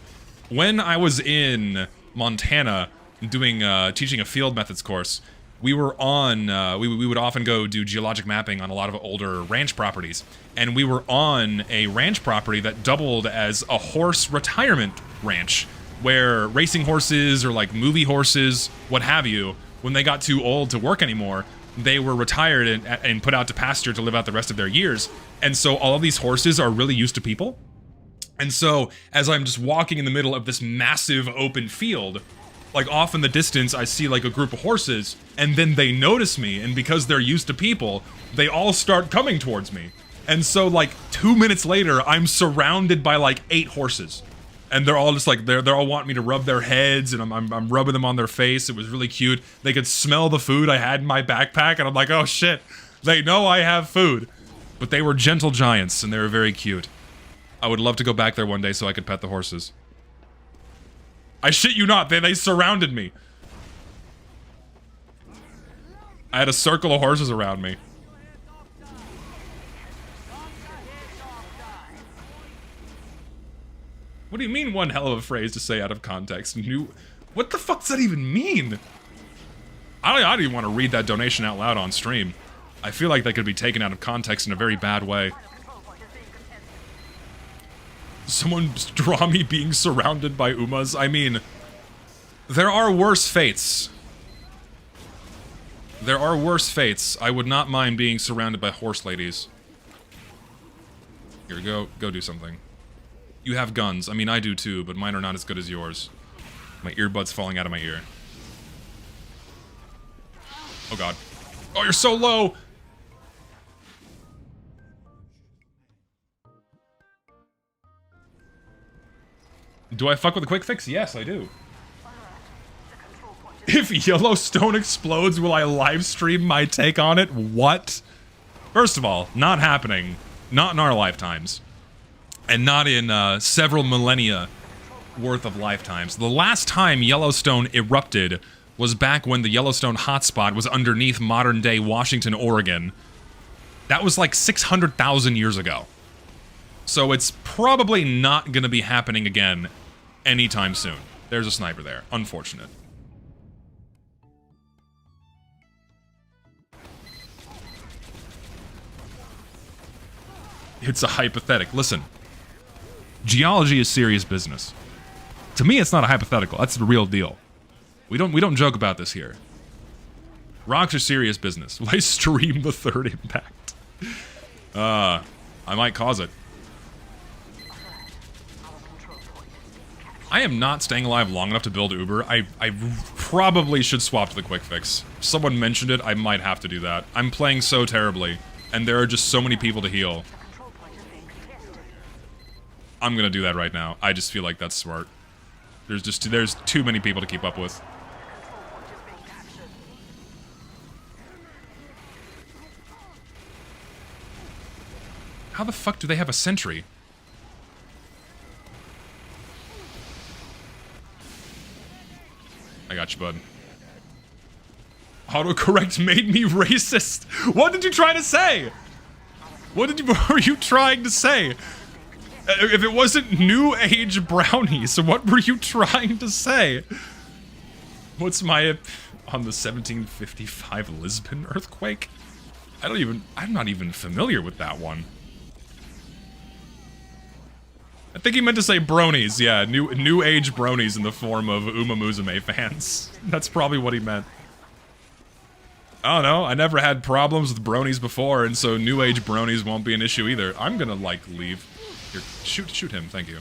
When I was in Montana doing, teaching a field methods course, we were on, we would often go do geologic mapping on a lot of older ranch properties. And we were on a ranch property that doubled as a horse retirement ranch, where racing horses or like movie horses, what have you, when they got too old to work anymore, they were retired and put out to pasture to live out the rest of their years. And so all of these horses are really used to people. And so as I'm just walking in the middle of this massive open field, like off in the distance, I see like a group of horses, and then they notice me, and because they're used to people, they all start coming towards me. And so like 2 minutes later, I'm surrounded by like 8 horses. And they're all just like, they're all wanting me to rub their heads, and I'm rubbing them on their face. It was really cute. They could smell the food I had in my backpack, and I'm like, oh shit, they know I have food. But they were gentle giants, and they were very cute. I would love to go back there one day so I could pet the horses. I shit you not, they surrounded me. I had a circle of horses around me. What do you mean one hell of a phrase to say out of context? What the fuck does that even mean? I don't even want to read that donation out loud on stream. I feel like that could be taken out of context in a very bad way. Someone draw me being surrounded by Umas? I mean, there are worse fates. There are worse fates. I would not mind being surrounded by horse ladies. Here, go do something. You have guns. I mean, I do too, but mine are not as good as yours. My earbud's falling out of my ear. Oh god. Oh, you're so low! Do I fuck with a quick fix? Yes, I do. If Yellowstone explodes, will I live stream my take on it? What? First of all, not happening. Not in our lifetimes. And not in several millennia worth of lifetimes. The last time Yellowstone erupted was back when the Yellowstone hotspot was underneath modern-day Washington, Oregon. That was like 600,000 years ago. So it's probably not going to be happening again anytime soon. There's a sniper there. Unfortunate. It's a hypothetical. Listen. Geology is serious business. To me, it's not a hypothetical. That's the real deal. We don't joke about this here. Rocks are serious business. Will I stream the third impact? I might cause it. I am not staying alive long enough to build Uber. I probably should swap to the quick fix. Someone mentioned it, I might have to do that. I'm playing so terribly, and there are just so many people to heal. I'm gonna do that right now. I just feel like that's smart. There's too many people to keep up with. How the fuck do they have a sentry? I got you, bud. Autocorrect made me racist. What did you try to say? What were you trying to say? If it wasn't New Age brownies, what were you trying to say? What's my on the 1755 Lisbon earthquake? I'm not even familiar with that one. I think he meant to say bronies, yeah, new age bronies in the form of Uma Musume fans. That's probably what he meant. I don't know, I never had problems with bronies before, and so new age bronies won't be an issue either. I'm gonna, like, leave. Here, shoot him, thank you.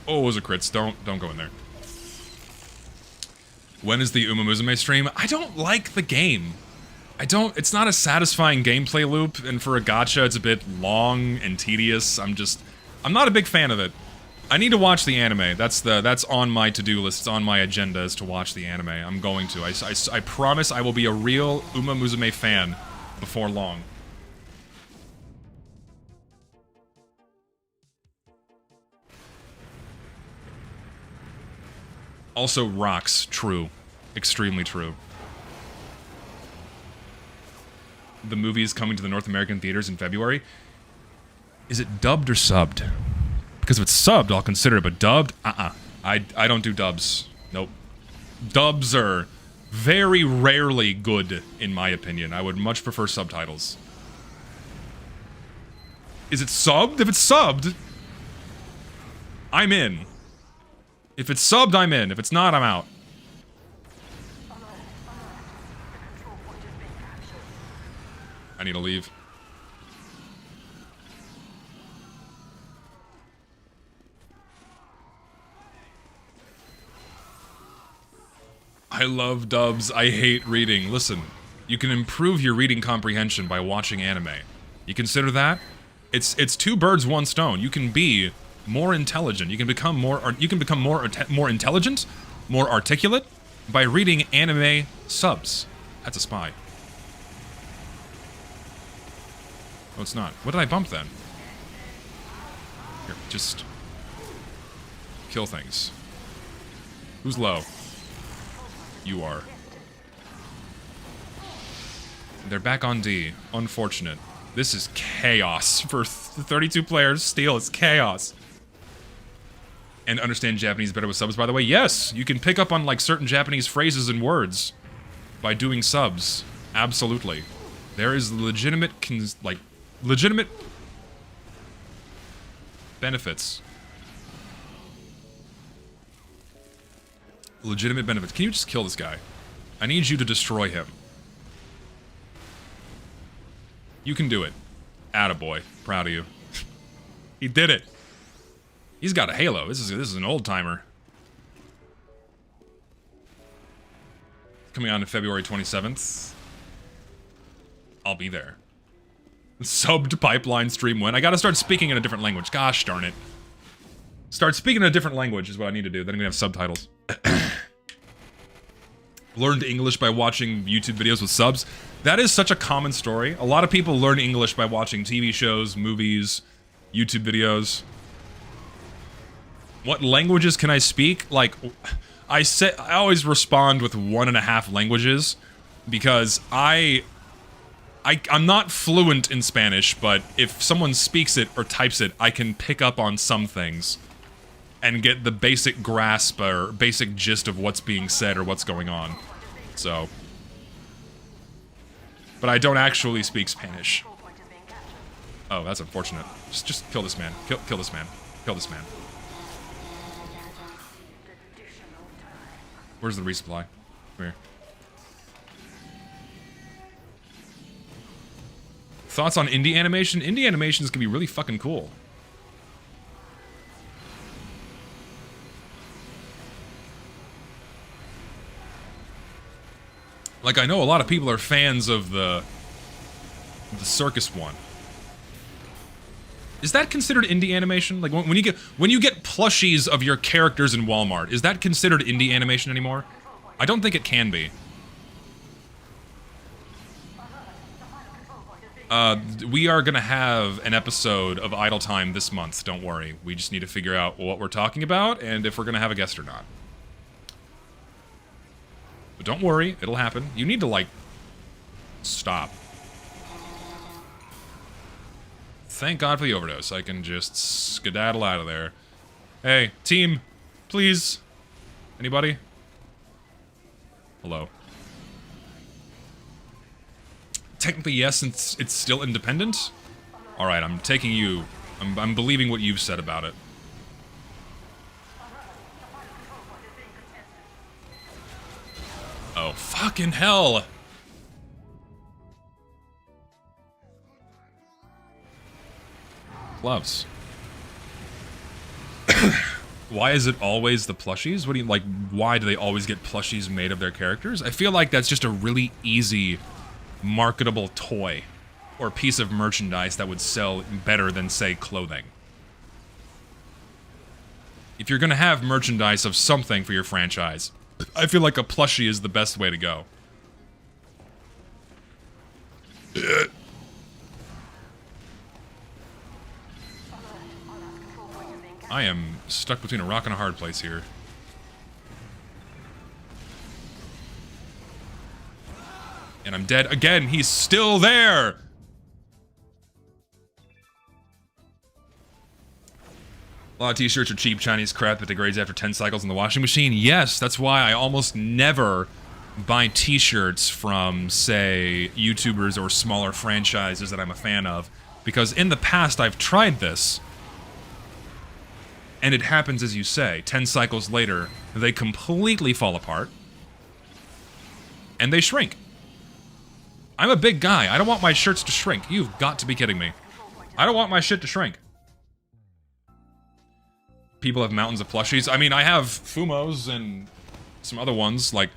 Oh, it was a crits, don't go in there. When is the Uma Musume stream? I don't like the game. It's not a satisfying gameplay loop, and for a gacha, it's a bit long and tedious. I'm not a big fan of it. I need to watch the anime. That's on my to-do list. It's on my agenda is to watch the anime. I'm going to. I promise I will be a real Uma Musume fan before long. Also, rocks. True. Extremely true. The movie is coming to the North American theaters in February. Is it dubbed or subbed? Because if it's subbed, I'll consider it, but dubbed? I don't do dubs. Nope. Dubs are very rarely good, in my opinion. I would much prefer subtitles. Is it subbed? If it's subbed, I'm in. If it's subbed, I'm in. If it's not, I'm out. I need to leave. I love dubs. I hate reading. Listen, you can improve your reading comprehension by watching anime. You consider that? It's two birds, one stone. You can be more intelligent. You can become more intelligent, more articulate by reading anime subs. That's a spy. Oh, it's not. What did I bump then? Here, just kill things. Who's low? You are. They're back on D. Unfortunate. This is chaos for 32 players. Steel, it's chaos. And understand Japanese better with subs, by the way. Yes, you can pick up on, like, certain Japanese phrases and words by doing subs. Absolutely. There is legitimate benefits. Legitimate benefits. Can you just kill this guy? I need you to destroy him. You can do it. Attaboy. Proud of you. He did it. He's got a halo. This is an old timer. Coming on to February 27th. I'll be there. Subbed pipeline stream when? I gotta start speaking in a different language. Gosh darn it. Start speaking in a different language is what I need to do. Then I'm gonna have subtitles. Learned English by watching YouTube videos with subs. That is such a common story. A lot of people learn English by watching TV shows, movies, YouTube videos. What languages can I speak? Like, I always respond with 1.5 languages because I'm not fluent in Spanish, but if someone speaks it or types it, I can pick up on some things and get the basic grasp or basic gist of what's being said or what's going on. So, but I don't actually speak Spanish. Oh, that's unfortunate. Just kill this man. Kill this man. Kill this man. Where's the resupply? Come here. Thoughts on indie animation? Indie animations can be really fucking cool. Like, I know a lot of people are fans of the circus one. Is that considered indie animation? Like, when you get plushies of your characters in Walmart, is that considered indie animation anymore? I don't think it can be. We are gonna have an episode of Idle Time this month, don't worry. We just need to figure out what we're talking about and if we're gonna have a guest or not. But don't worry, it'll happen. You need to, like, stop. Thank God for the overdose. I can just skedaddle out of there. Hey, team, please. Anybody? Hello. Technically, yes, since it's still independent. All right, I'm taking you. I'm believing what you've said about it. Oh, fucking hell! Gloves. Why is it always the plushies? What do you, like, why do they always get plushies made of their characters? I feel like that's just a really easy, marketable toy or piece of merchandise that would sell better than, say, clothing. If you're gonna have merchandise of something for your franchise, I feel like a plushie is the best way to go. I am stuck between a rock and a hard place here. And I'm dead again. He's still there. A lot of t-shirts are cheap Chinese crap that degrades after 10 cycles in the washing machine. Yes, that's why I almost never buy t-shirts from, say, YouTubers or smaller franchises that I'm a fan of. Because in the past, I've tried this. And it happens as you say. 10 cycles later, they completely fall apart. And they shrink. I'm a big guy. I don't want my shirts to shrink. You've got to be kidding me. I don't want my shit to shrink. People have mountains of plushies. I mean, I have Fumos and some other ones, like...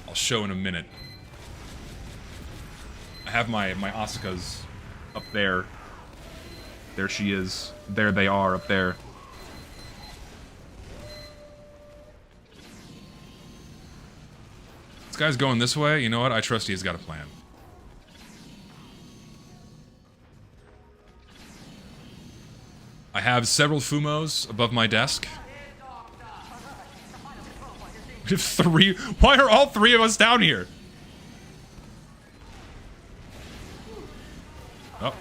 I'll show in a minute. I have my Asukas up there. There she is. There they are, up there. This guy's going this way. You know what? I trust he's got a plan. I have several Fumos above my desk. We have 3. Why are all 3 of us down here? Oh.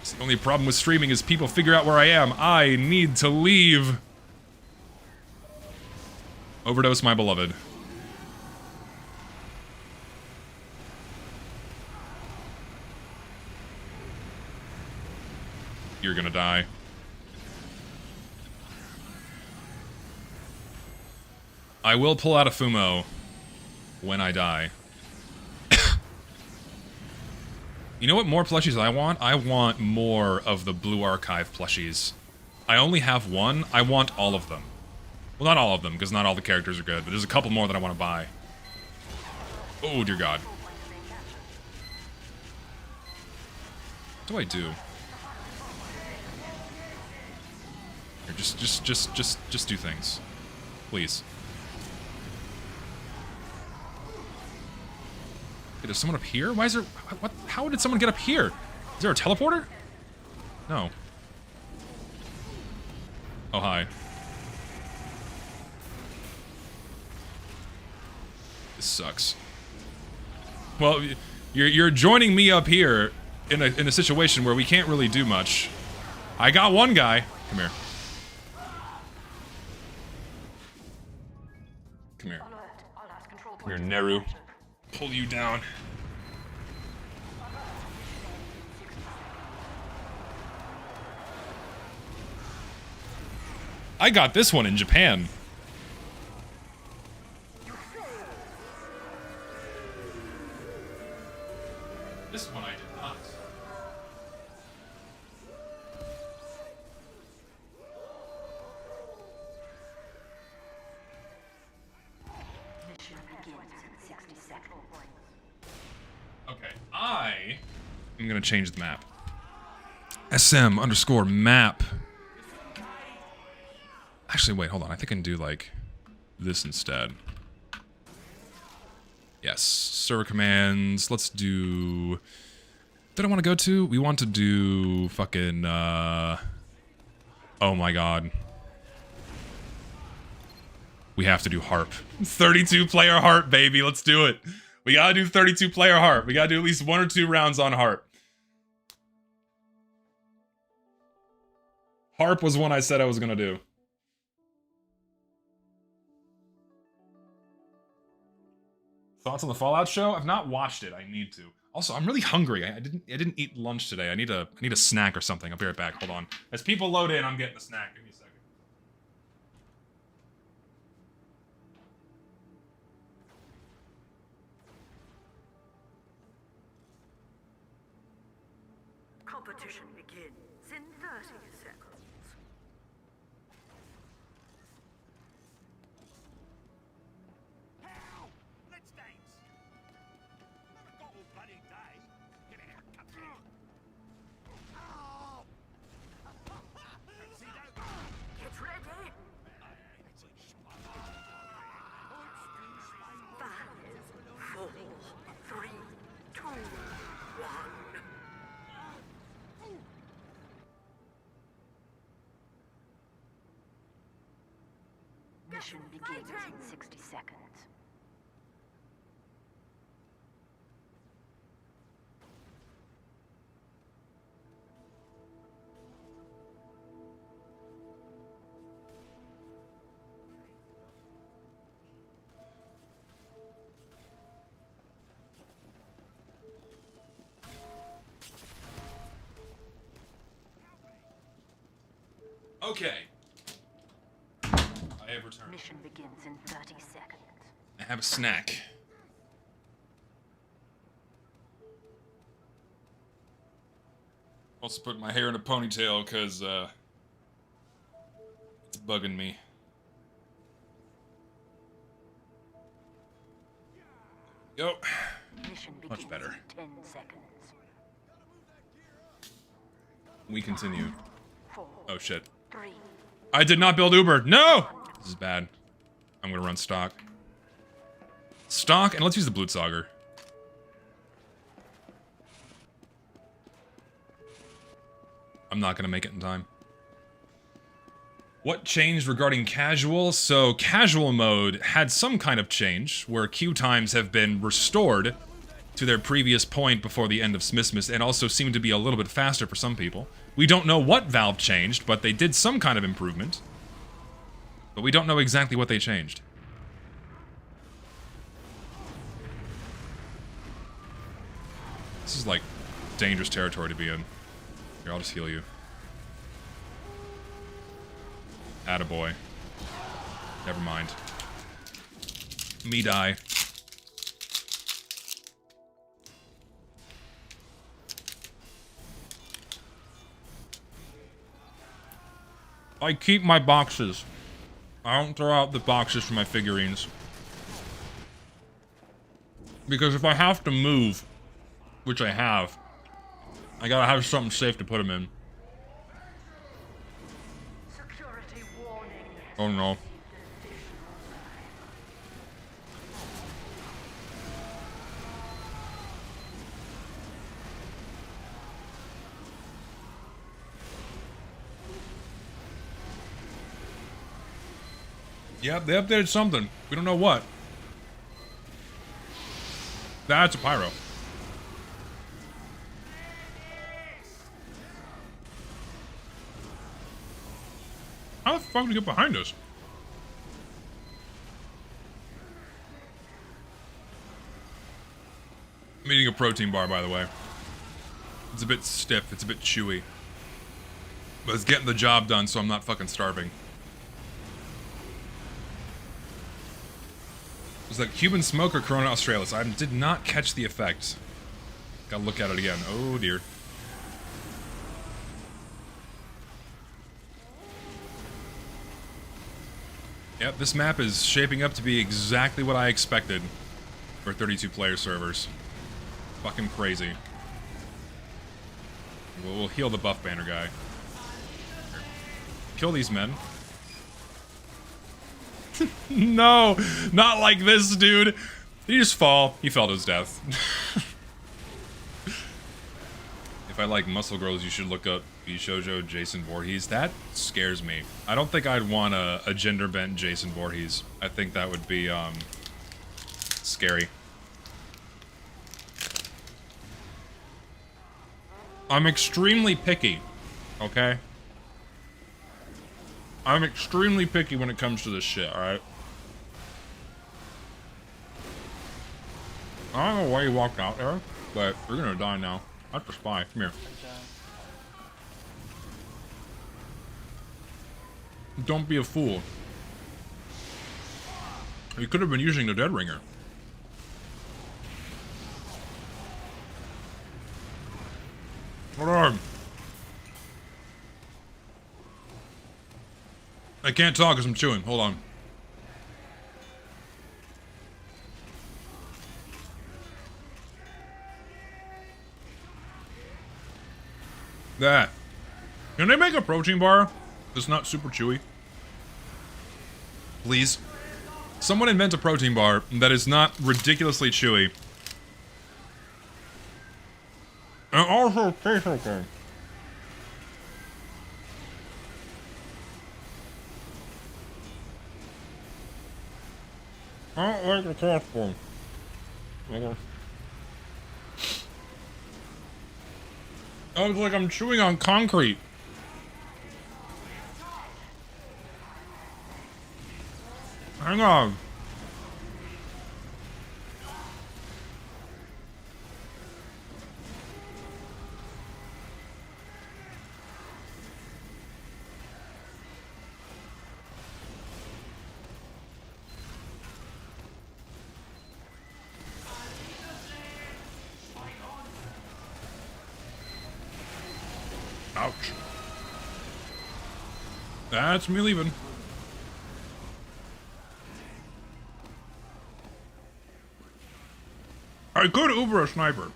The only problem with streaming is people figure out where I am. I need to leave. Overdose, my beloved. You're gonna die. I will pull out a Fumo when I die. You know what more plushies I want? I want more of the Blue Archive plushies. I only have one. I want all of them. Well, not all of them, because not all the characters are good, but there's a couple more that I want to buy. Oh, dear God. What do I do? Here, just do things. Please. Hey, there's someone up here? Why is there... What? How did someone get up here? Is there a teleporter? No. Oh, hi. This sucks. Well, you're joining me up here in a situation where we can't really do much. I got one guy. Come here. Come here. Come here, Neru. Pull you down. I got this one in Japan. This one I did not. Okay, I'm gonna change the map. SM_map. Actually, wait, hold on. I think I can do, like, this instead. Yes, server commands. Let's do... Did I want to go to? We want to do fucking, oh my god. We have to do harp. 32-player harp, baby. Let's do it. We gotta do 32-player harp. We gotta do at least 1 or 2 rounds on harp. Harp was one I said I was gonna do. Thoughts on the Fallout show? I've not watched it. I need to. Also, I'm really hungry. I didn't eat lunch today. I need a snack or something. I'll be right back. Hold on. As people load in, I'm getting a snack. Give me a second. Competition begins in 30 seconds. How? Let's dance. Never got all bloody day. Get out, come here. Oh! Get ready. Five, four, three, two, one. Mission begins in 60 seconds. Okay. I have returned. Mission begins in 30 seconds. I have a snack. Also put my hair in a ponytail because it's bugging me. Yo. Mission Much begins better. in 10 seconds. We continue. 4, Oh shit. 3. I did not build Uber. No! This is bad. I'm gonna run stock. Stock, and let's use the Blutsauger. I'm not gonna make it in time. What changed regarding casual? So casual mode had some kind of change, where queue times have been restored to their previous point before the end of Smithmas, and also seem to be a little bit faster for some people. We don't know what Valve changed, but they did some kind of improvement. But we don't know exactly what they changed. This is like dangerous territory to be in. Here, I'll just heal you. Attaboy. Never mind. Me die. I keep my boxes. I don't throw out the boxes for my figurines. Because if I have to move, which I have, I gotta have something safe to put them in. Security warning. Oh no. Yep, they updated something. We don't know what. That's a pyro. How the fuck did he get behind us? I'm eating a protein bar, by the way. It's a bit stiff, it's a bit chewy. But it's getting the job done, so I'm not fucking starving. It's like Cuban smoker Corona Australis. I did not catch the effect. Gotta look at it again. Oh dear. Yep, this map is shaping up to be exactly what I expected for 32-player servers. Fucking crazy. We'll heal the buff banner guy. Kill these men. No, not like this, dude. Did he just fall? He fell to his death. If I like muscle girls, you should look up Shoujo Jason Voorhees. That scares me. I don't think I'd want a gender-bent Jason Voorhees. I think that would be, scary. I'm extremely picky, okay? I'm extremely picky when it comes to this shit, alright? I don't know why you walked out there, but you're gonna die now. That's the spy. Come here. Don't be a fool. You could have been using the Dead Ringer. Hold on. I can't talk because I'm chewing. Hold on. That. Can they make a protein bar that's not super chewy? Please. Someone invent a protein bar that is not ridiculously chewy. And also tastes okay. I don't like the taste one. Oh, it's like I'm chewing on concrete. Hang on. Ouch. That's me leaving. I could Uber a sniper.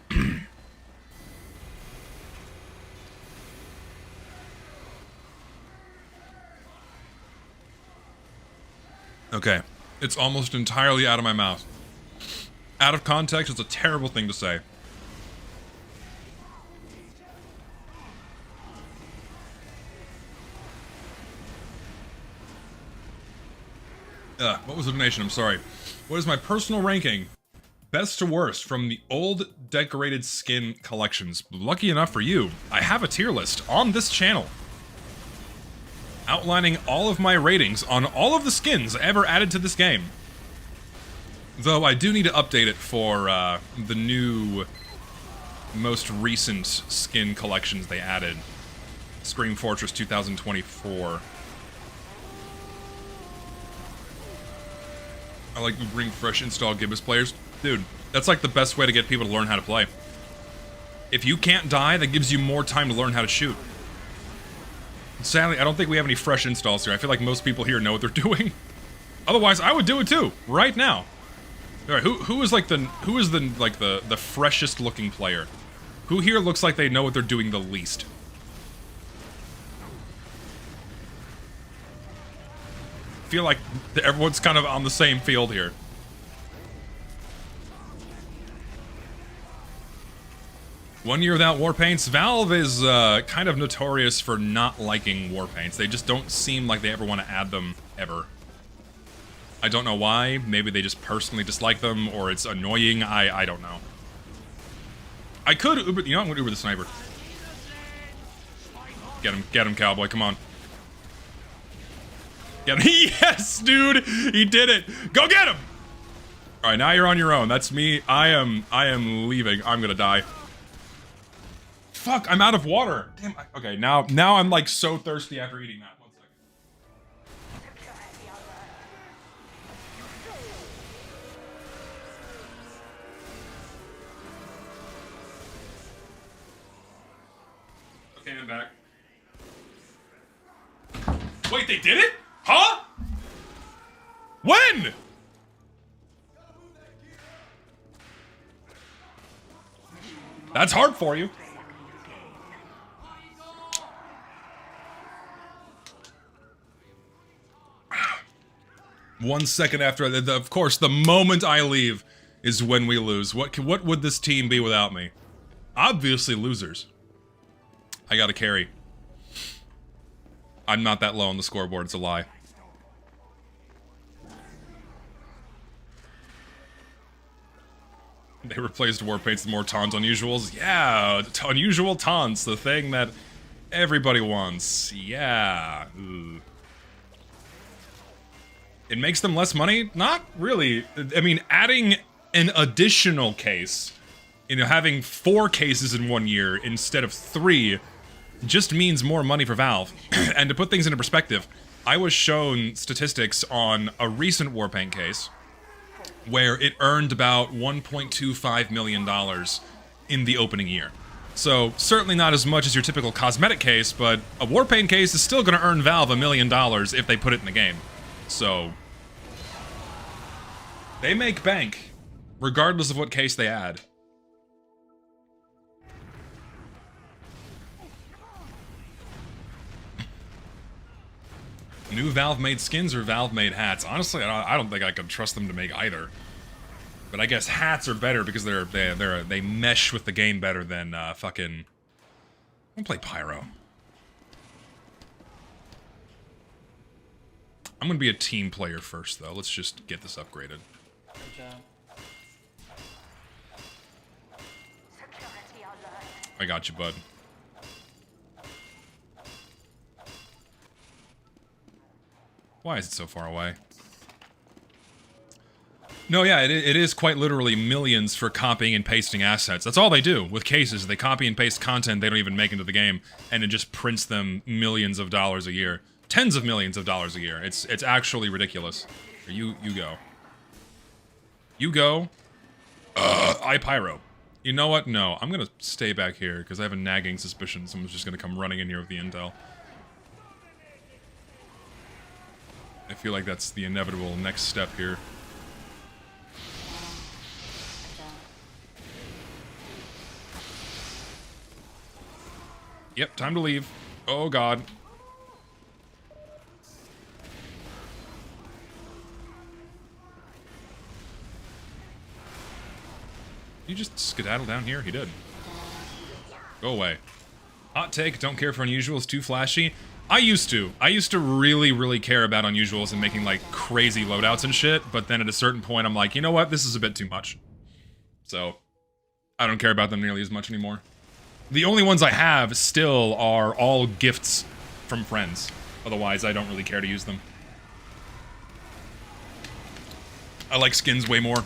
Okay. It's almost entirely out of my mouth. Out of context, it's a terrible thing to say. What was the donation? I'm sorry. What is my personal ranking? Best to worst from the old decorated skin collections. Lucky enough for you, I have a tier list on this channel outlining all of my ratings on all of the skins ever added to this game. Though I do need to update it for the new, most recent skin collections they added. Scream Fortress 2024. I like bring fresh install Gibbous players. Dude, that's like the best way to get people to learn how to play. If you can't die, that gives you more time to learn how to shoot. Sadly, I don't think we have any fresh installs here. I feel like most people here know what they're doing. Otherwise, I would do it too, right now. All right, who is the freshest looking player? Who here looks like they know what they're doing the least? I feel like everyone's kind of on the same field here. One year without war paints. Valve is kind of notorious for not liking war paints. They just don't seem like they ever want to add them, ever. I don't know why. Maybe they just personally dislike them, or it's annoying. I don't know. I could Uber... You know, I'm going to Uber the sniper. Get him, cowboy. Come on. Get him. Yes, dude! He did it! Go get him! Alright, now you're on your own. That's me. I am leaving. I'm gonna die. Fuck, I'm out of water. Damn. Okay, now I'm like so thirsty after eating that. 1 second. Okay, I'm back. Wait, they did it? Huh? When? That's hard for you. One second after, of course, the moment I leave, is when we lose. What would this team be without me? Obviously losers. I gotta carry. I'm not that low on the scoreboard, it's a lie. They replaced Warpaints with more taunts unusuals. Yeah, unusual taunts, the thing that everybody wants. Yeah. Ugh. It makes them less money? Not really. I mean, adding an additional case, you know, having 4 cases in 1 year instead of 3 just means more money for Valve. And to put things into perspective, I was shown statistics on a recent Warpaint case where it earned about $1.25 million in the opening year. So, certainly not as much as your typical cosmetic case, but a Warpaint case is still going to earn Valve $1 million if they put it in the game. So, they make bank, regardless of what case they add. New Valve-made skins or Valve-made hats? Honestly, I don't think I could trust them to make either. But I guess hats are better because they mesh with the game better than fucking. I'm gonna play Pyro. I'm gonna be a team player first, though. Let's just get this upgraded. Good job. Security alert. I got you, bud. Why is it so far away? No, yeah, it is quite literally millions for copying and pasting assets. That's all they do with cases. They copy and paste content they don't even make into the game, and it just prints them millions of dollars a year. Tens of millions of dollars a year. It's actually ridiculous. You go. You go. I Pyro. You know what? No, I'm gonna stay back here, because I have a nagging suspicion someone's just gonna come running in here with the intel. I feel like that's the inevitable next step here. Yep, time to leave. Oh god. You just skedaddle down here? He did. Go away. Hot take, don't care for unusuals, too flashy. I used to really, really care about unusuals and making, like, crazy loadouts and shit, but then at a certain point I'm like, you know what, this is a bit too much. So, I don't care about them nearly as much anymore. The only ones I have still are all gifts from friends. Otherwise, I don't really care to use them. I like skins way more.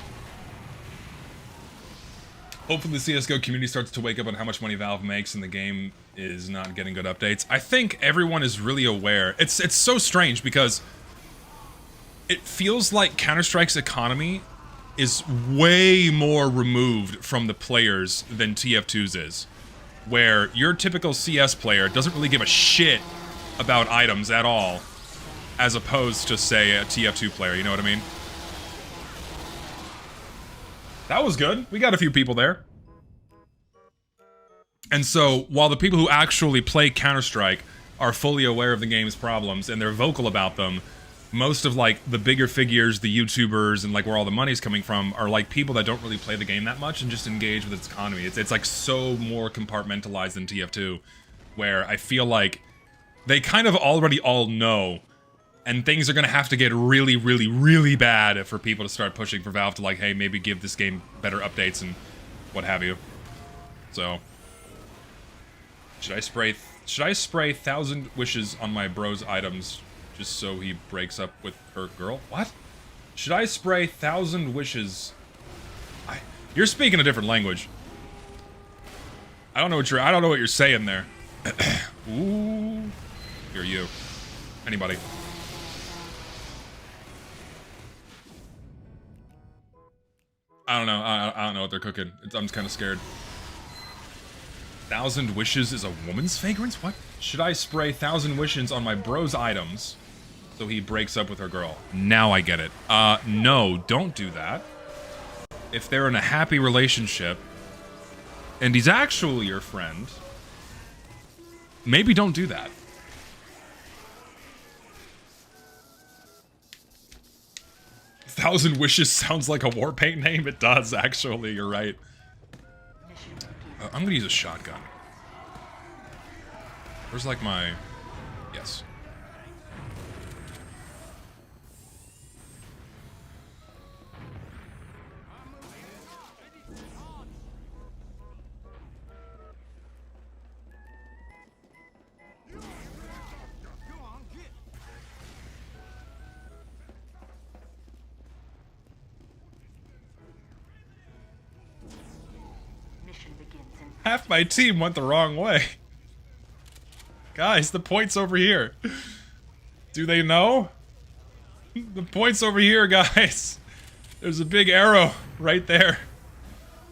Hopefully the CSGO community starts to wake up on how much money Valve makes and the game is not getting good updates. I think everyone is really aware. It's so strange because it feels like Counter-Strike's economy is way more removed from the players than TF2's is. Where your typical CS player doesn't really give a shit about items at all, as opposed to, say, a TF2 player, you know what I mean? That was good. We got a few people there. And so, while the people who actually play Counter-Strike are fully aware of the game's problems and they're vocal about them, most of, like, the bigger figures, the YouTubers, and, like, where all the money's coming from are, like, people that don't really play the game that much and just engage with its economy. It's like, so more compartmentalized than TF2, where I feel like they kind of already all know, and things are gonna have to get really, really, really bad for people to start pushing for Valve to, like, hey, maybe give this game better updates and what have you. So, should I spray 1,000 wishes on my bro's items just so he breaks up with her girl? What? Should I spray 1,000 wishes? You're speaking a different language. I don't know what you're saying there. Ooh. You're you. Anybody. I don't know. I don't know what they're cooking. I'm just kind of scared. 1,000 wishes is a woman's fragrance? What? Should I spray 1,000 wishes on my bro's items so he breaks up with her girl? Now I get it. No, don't do that. If they're in a happy relationship and he's actually your friend, maybe don't do that. Thousand Wishes sounds like a Warpaint name. It does, actually. You're right. I'm gonna use a shotgun. Where's like my... Yes. Half my team went the wrong way. Guys, the point's over here. Do they know? The point's over here, guys. There's a big arrow right there.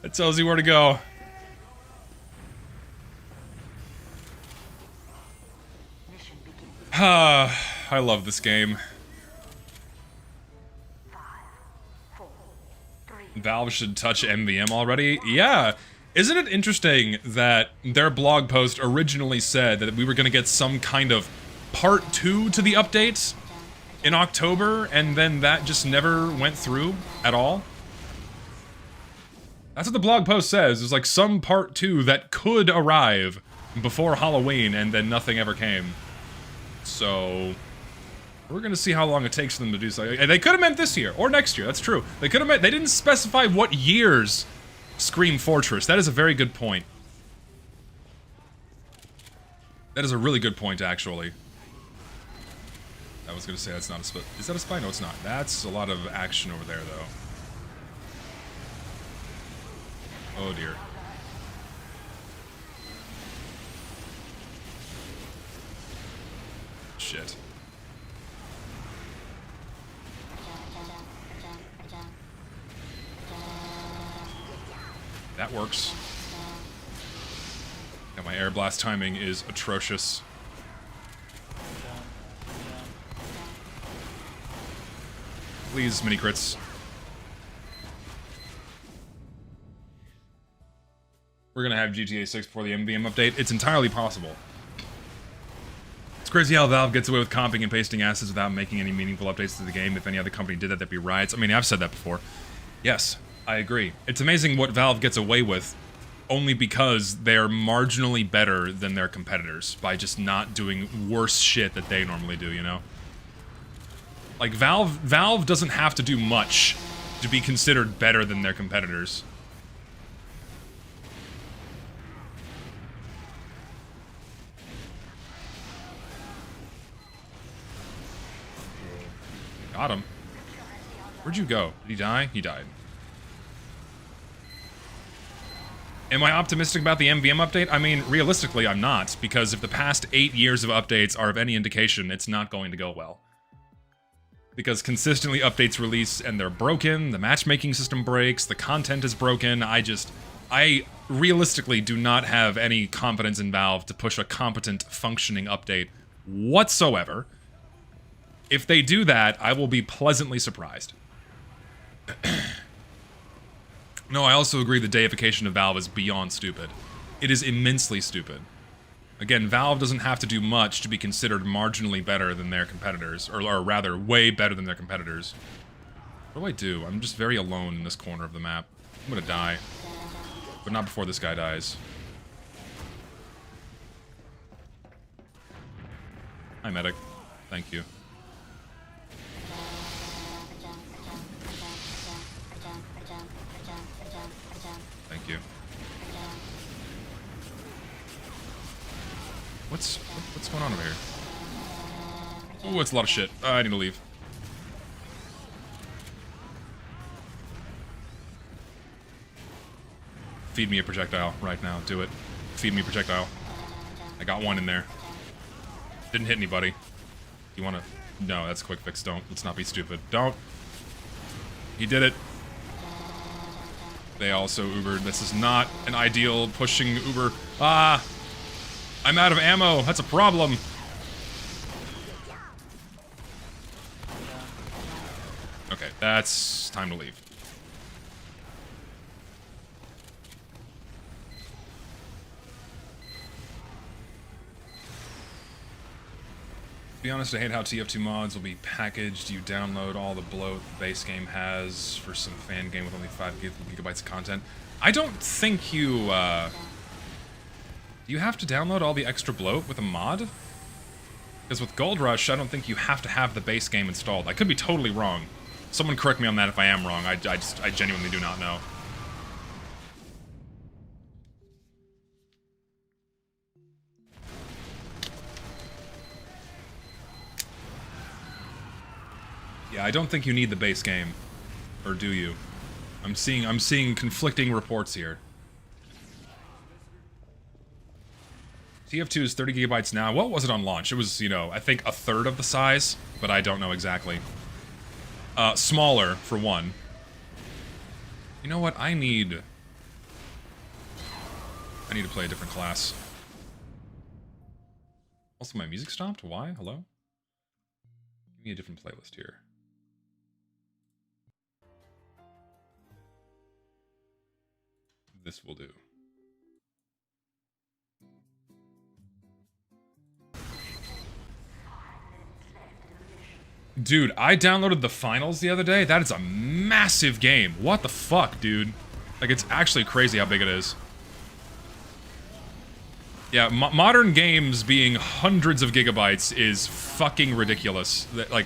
That tells you where to go. I love this game. Valve should touch MVM already? Yeah. Isn't it interesting that their blog post originally said that we were going to get some kind of part 2 to the updates in October, and then that just never went through at all? That's what the blog post says. There's like some part 2 that could arrive before Halloween, and then nothing ever came. So we're gonna see how long it takes for them to do so. They could have meant this year or next year. That's true. They could have meant. They didn't specify what years Scream Fortress. That is a very good point. That is a really good point, actually. I was gonna say that's not a spy. Is that a spy? No, it's not. That's a lot of action over there, though. Oh dear. Shit. That works. Yeah, my air blast timing is atrocious. Please, mini crits. We're gonna have GTA 6 before the MVM update. It's entirely possible. It's crazy how Valve gets away with copying and pasting assets without making any meaningful updates to the game. If any other company did that, that'd be riots. I mean, I've said that before. Yes, I agree. It's amazing what Valve gets away with only because they're marginally better than their competitors by just not doing worse shit that they normally do, you know? Like, Valve doesn't have to do much to be considered better than their competitors. Got him. Where'd you go? Did he die? He died. Am I optimistic about the MVM update? I mean, realistically, I'm not, because if the past 8 years of updates are of any indication, it's not going to go well. Because consistently updates release and they're broken, the matchmaking system breaks, the content is broken, I realistically do not have any confidence in Valve to push a competent, functioning update whatsoever. If they do that, I will be pleasantly surprised. No, I also agree the deification of Valve is beyond stupid. It is immensely stupid. Again, Valve doesn't have to do much to be considered marginally better than their competitors, or rather, way better than their competitors. What do I do? I'm just very alone in this corner of the map. I'm gonna die. But not before this guy dies. Hi, medic. Thank you. Thank you. What's going on over here? Oh, it's a lot of shit. I need to leave. Feed me a projectile right now. Do it. Feed me a projectile. I got one in there. Didn't hit anybody. You wanna... No, that's a quick fix. Don't. Let's not be stupid. Don't. He did it. They also Ubered. This is not an ideal pushing Uber. Ah! I'm out of ammo. That's a problem. Okay, that's time to leave. be honest, I hate how TF2 mods will be packaged. You download all the bloat the base game has for some fan game with only 5 gigabytes of content. I don't think you, you have to download all the extra bloat with a mod? Because with Gold Rush, I don't think you have to have the base game installed. I could be totally wrong. Someone correct me on that if I am wrong. I genuinely do not know. Yeah, I don't think you need the base game. Or do you? I'm seeing conflicting reports here. TF2 is 30 gigabytes now. What was it on launch? It was, you know, I think a third of the size, but I don't know exactly. Smaller, for one. You know what? I need to play a different class. Also, my music stopped? Why? Hello? Give me a different playlist here. This will do. Dude, I downloaded the finals the other day. That is a massive game. What the fuck, dude? Like, it's actually crazy how big it is. Yeah, modern games being hundreds of gigabytes is fucking ridiculous. Like,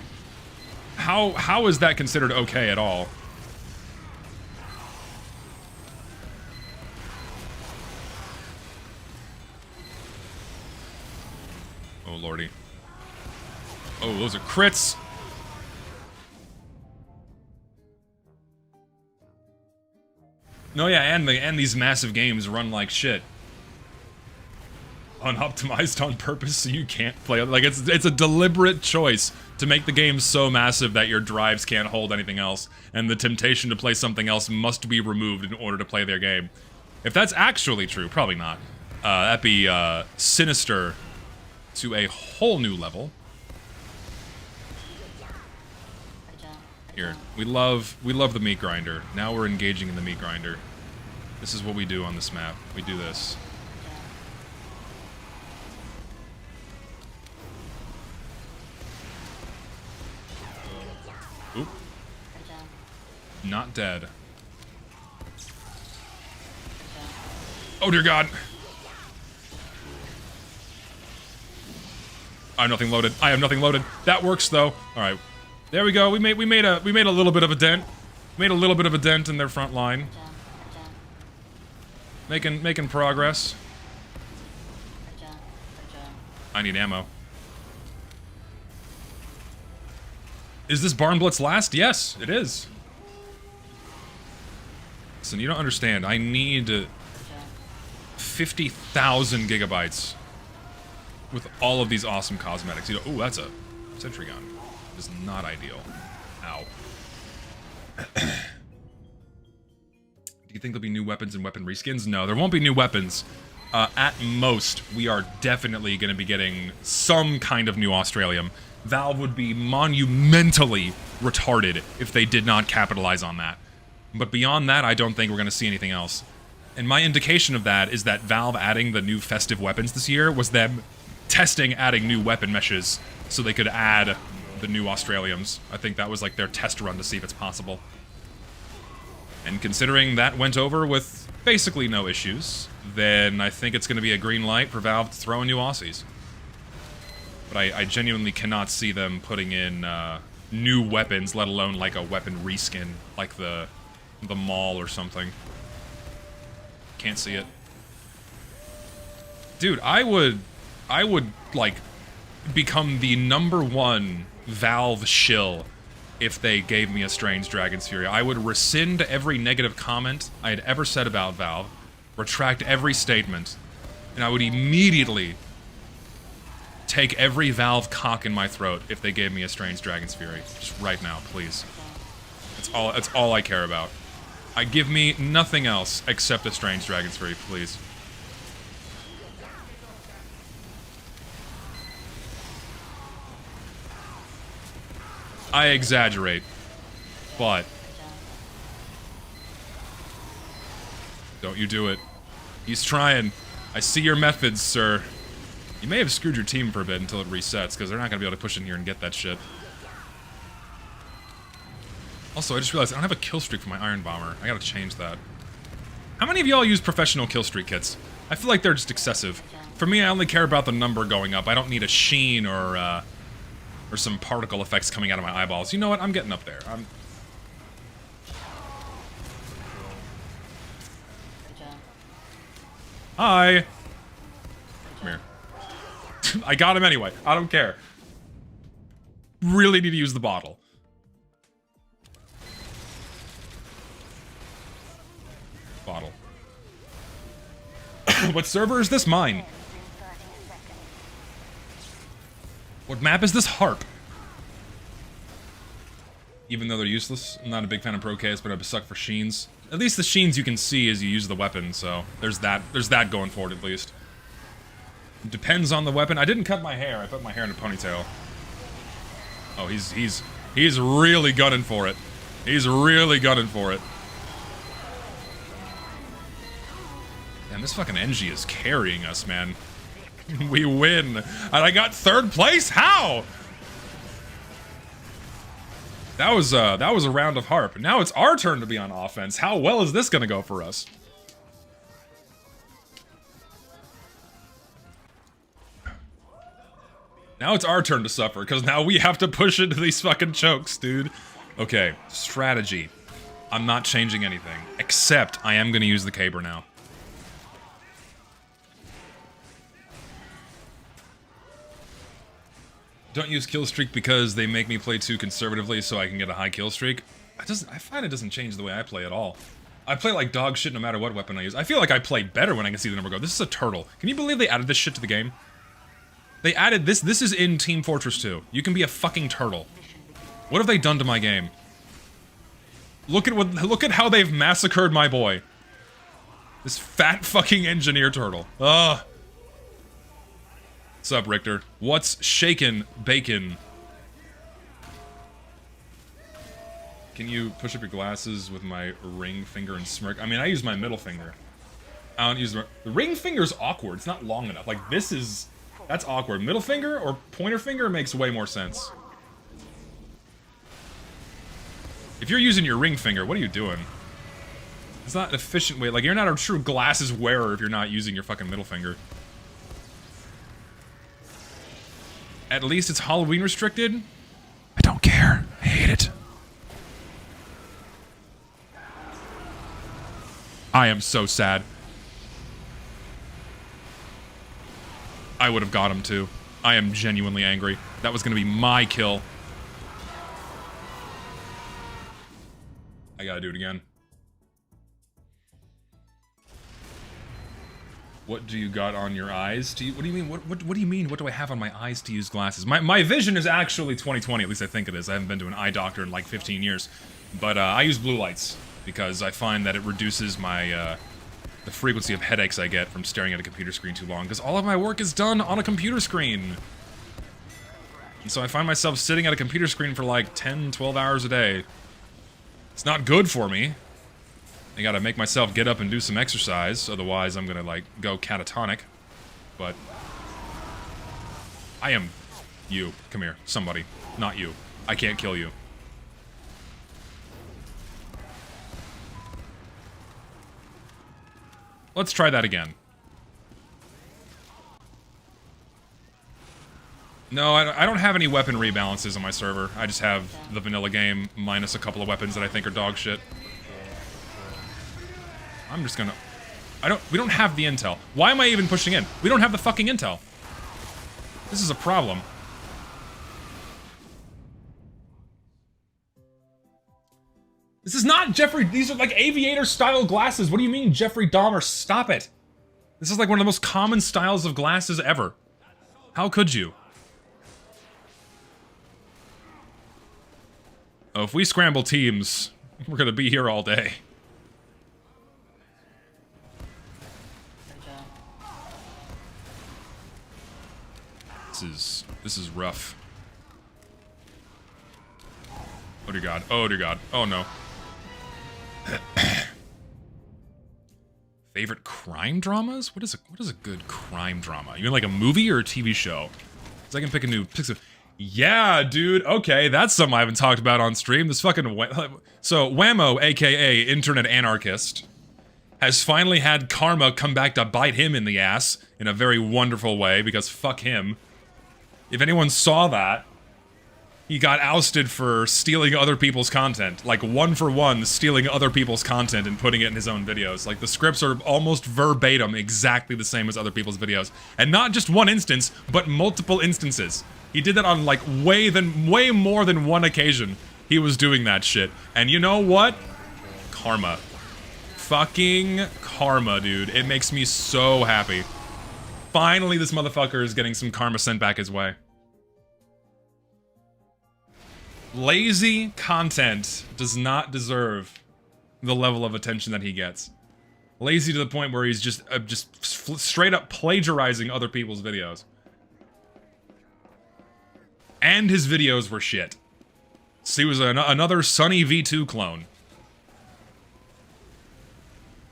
how is that considered okay at all? Oh, lordy. Oh, those are crits. No, yeah, and these massive games run like shit. Unoptimized on purpose so you can't play it. Like, it's a deliberate choice to make the game so massive that your drives can't hold anything else, and the temptation to play something else must be removed in order to play their game. If that's actually true, probably not. That'd be sinister to a whole new level. Here, we love the meat grinder. Now we're engaging in the meat grinder. This is what we do on this map. We do this. Oop. Not dead. Oh dear God. I have nothing loaded. I have nothing loaded. That works though. All right. There we go. We made a little bit of a dent. Made a little bit of a dent in their front line. Making progress. I need ammo. Is this Barn Blitz last? Yes, it is. Listen, you don't understand. I need 50,000 gigabytes with all of these awesome cosmetics. You know, ooh, that's a sentry gun. Is not ideal. Ow. Do you think there'll be new weapons and weapon reskins? No, there won't be new weapons. At most, we are definitely going to be getting some kind of new Australium. Valve would be monumentally retarded if they did not capitalize on that. But beyond that, I don't think we're going to see anything else. And my indication of that is that Valve adding the new festive weapons this year was them testing adding new weapon meshes so they could add the new Australiums. I think that was like their test run to see if it's possible. And considering that went over with basically no issues, then I think it's going to be a green light for Valve to throw in new Aussies. But I genuinely cannot see them putting in new weapons, let alone like a weapon reskin, like the Maul or something. Can't see it. Dude, I would like become the #1 Valve shill if they gave me a Strange Dragon's Fury. I would rescind every negative comment I had ever said about Valve, retract every statement, and I would immediately take every Valve cock in my throat if they gave me a Strange Dragon's Fury. Just right now, please. That's all I care about. Give me nothing else except a Strange Dragon's Fury, please. I exaggerate, but don't you do it. He's trying. I see your methods, sir. You may have screwed your team for a bit until it resets, because they're not going to be able to push in here and get that shit. Also, I just realized I don't have a kill streak for my Iron Bomber. I gotta change that. How many of y'all use professional kill streak kits? I feel like they're just excessive. For me, I only care about the number going up. I don't need a sheen or some particle effects coming out of my eyeballs. You know what? I'm getting up there. Hi! Come here. I got him anyway. I don't care. Really need to use the bottle. Bottle. What server is this? Mine. What map is this? Harp. Even though they're useless, I'm not a big fan of Pro KS, but I suck for sheens. At least the sheens you can see as you use the weapon, so there's that going forward at least. It depends on the weapon. I didn't cut my hair. I put my hair in a ponytail. Oh, he's really gunning for it. He's really gunning for it. Damn, this fucking NG is carrying us, man. We win. And I got 3rd place? How? That was a round of Harp. Now it's our turn to be on offense. How well is this gonna go for us? Now it's our turn to suffer, because now we have to push into these fucking chokes, dude. Okay, strategy. I'm not changing anything, except I am gonna use the caber now. Don't use kill streak because they make me play too conservatively so I can get a high kill streak. I find it doesn't change the way I play at all. I play like dog shit no matter what weapon I use. I feel like I play better when I can see the number go. This is a turtle. Can you believe they added this shit to the game? They added this. This is in Team Fortress 2. You can be a fucking turtle. What have they done to my game? Look at how they've massacred my boy. This fat fucking engineer turtle. Ugh. What's up, Richter? What's shaken, bacon? Can you push up your glasses with my ring finger and smirk? I mean, I use my middle finger. I don't use the ring finger's awkward. It's not long enough. Like, that's awkward. Middle finger or pointer finger makes way more sense. If you're using your ring finger, what are you doing? It's not an efficient way. Like, you're not a true glasses wearer if you're not using your fucking middle finger. At least it's Halloween restricted. I don't care. I hate it. I am so sad. I would have got him too. I am genuinely angry. That was going to be my kill. I gotta do it again. What do you got on your eyes? What do you mean? What do you mean? What do I have on my eyes to use glasses? My vision is actually 20/20. At least I think it is. I haven't been to an eye doctor in like 15 years. But I use blue lights because I find that it reduces my the frequency of headaches I get from staring at a computer screen too long. Because all of my work is done on a computer screen. And so I find myself sitting at a computer screen for like 10, 12 hours a day. It's not good for me. I gotta make myself get up and do some exercise, otherwise I'm gonna, like, go catatonic. But... I am... You. Come here. Somebody. Not you. I can't kill you. Let's try that again. No, I don't have any weapon rebalances on my server. I just have the vanilla game minus a couple of weapons that I think are dog shit. I'm just gonna... We don't have the intel. Why am I even pushing in? We don't have the fucking intel. This is a problem. This is not Jeffrey... These are like aviator-style glasses. What do you mean, Jeffrey Dahmer? Stop it. This is like one of the most common styles of glasses ever. How could you? Oh, if we scramble teams, we're gonna be here all day. This is rough. Oh dear God. Oh dear God. Oh no. Favorite crime dramas? What is a good crime drama? You mean like a movie or a TV show? Cause I can pick yeah, dude. Okay, that's something I haven't talked about on stream. This fucking so Whammo, aka Internet Anarchist, has finally had karma come back to bite him in the ass in a very wonderful way because fuck him. If anyone saw that, he got ousted for stealing other people's content. Like, one for one, stealing other people's content and putting it in his own videos. Like, the scripts are almost verbatim exactly the same as other people's videos. And not just one instance, but multiple instances. He did that on, like, way more than one occasion. He was doing that shit. And you know what? Karma. Fucking karma, dude. It makes me so happy. Finally, this motherfucker is getting some karma sent back his way. Lazy content does not deserve the level of attention that he gets. Lazy to the point where he's just straight up plagiarizing other people's videos. And his videos were shit. So he was another Sunny V2 clone.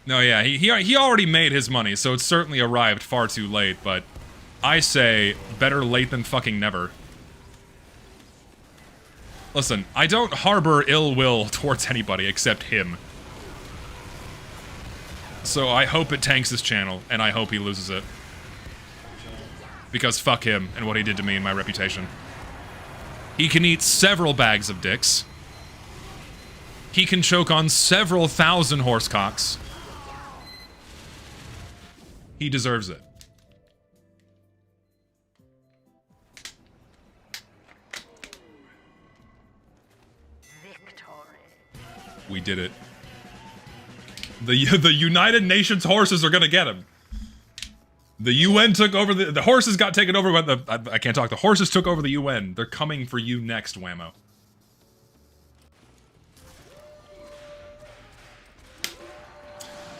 No, yeah, he already made his money, so it's certainly arrived far too late, but I say better late than fucking never. Listen, I don't harbor ill will towards anybody except him. So I hope it tanks his channel, and I hope he loses it. Because fuck him and what he did to me and my reputation. He can eat several bags of dicks. He can choke on several thousand horsecocks. He deserves it. We did it. The United Nations horses are gonna get him. The UN took over the horses got taken over by I can't talk. The horses took over the UN. They're coming for you next, Whammo.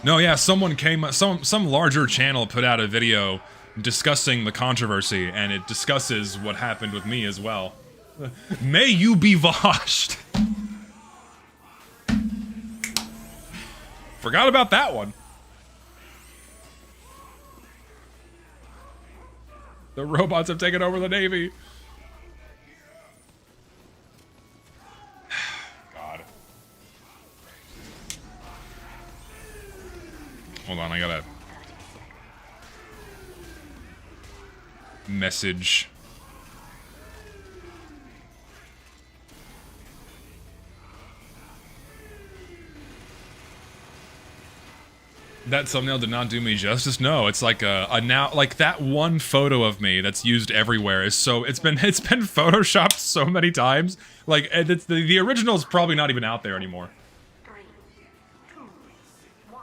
No, yeah, someone came, some larger channel put out a video discussing the controversy, and it discusses what happened with me as well. May you be washed. Forgot about that one. The robots have taken over the Navy. God. Hold on, I gotta message. That thumbnail did not do me justice. No, it's like a now, like that one photo of me that's used everywhere is so it's been photoshopped so many times. Like it's the original is probably not even out there anymore. 3, 2, 1.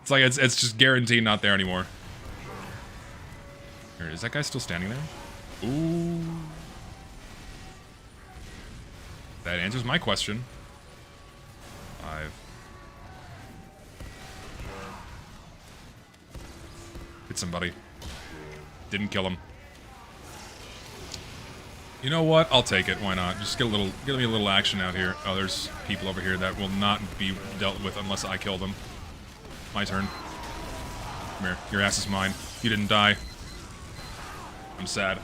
It's like it's just guaranteed not there anymore. Here, is that guy still standing there? Ooh. That answers my question. 5. Hit somebody. Didn't kill him. You know what? I'll take it. Why not? Just get me a little action out here. Oh, there's people over here that will not be dealt with unless I kill them. My turn. Come here. Your ass is mine. You didn't die. I'm sad.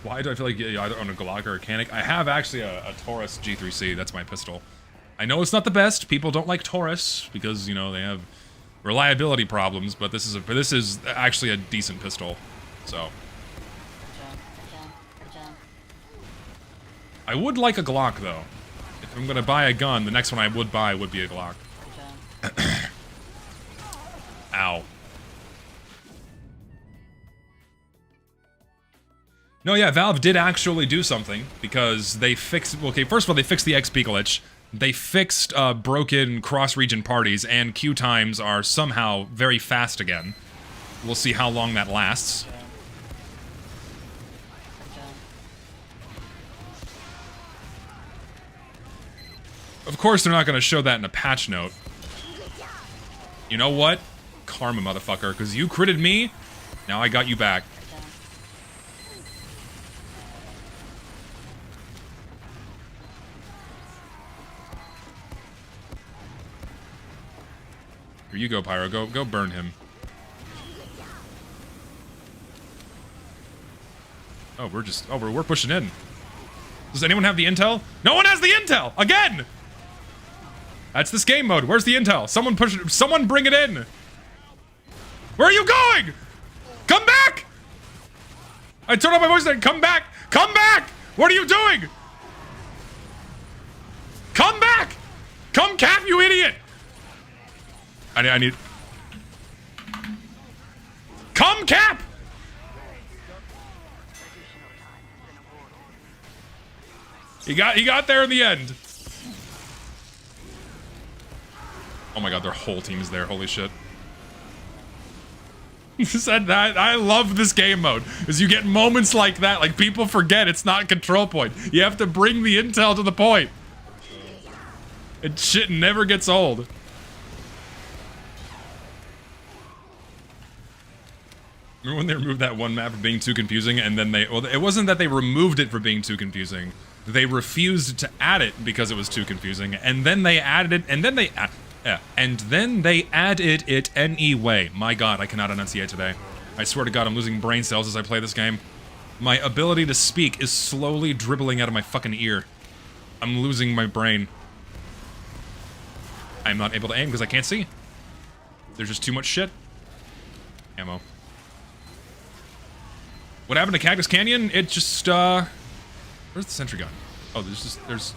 Why do I feel like I either own a Glock or a Canic? I have actually a Taurus G3C. That's my pistol. I know it's not the best. People don't like Taurus because, you know, they have reliability problems, but this is actually a decent pistol. So I would like a Glock though. If I'm gonna buy a gun, the next one I would buy would be a Glock. Ow. No, yeah, Valve did actually do something because they fixed. Okay, first of all, they fixed the XP glitch. They fixed broken cross-region parties, and queue times are somehow very fast again. We'll see how long that lasts. Of course, they're not going to show that in a patch note. You know what? Karma, motherfucker, because you critted me, now I got you back. Here you go, Pyro. Go burn him. Oh, we're pushing in. Does anyone have the intel? No one has the intel! Again! That's this game mode. Where's the intel? Someone push it. Someone bring it in. Where are you going? Come back! I turned on my voice there. Come back! Come back! What are you doing? Come back! Come Cap, you idiot! I need... Come Cap! He got there in the end. Oh my god, their whole team is there. Holy shit. Said that. I love this game mode. Because you get moments like that. Like, people forget it's not control point. You have to bring the intel to the point. And shit never gets old. Remember when they removed that one map for being too confusing and then they... Well, it wasn't that they removed it for being too confusing. They refused to add it because it was too confusing. And then they added it, and then they... and then they added it anyway. My god, I cannot enunciate today. I swear to god, I'm losing brain cells as I play this game. My ability to speak is slowly dribbling out of my fucking ear. I'm losing my brain. I'm not able to aim because I can't see. There's just too much shit. Ammo. What happened to Cactus Canyon? It just, where's the sentry gun? Oh, there's...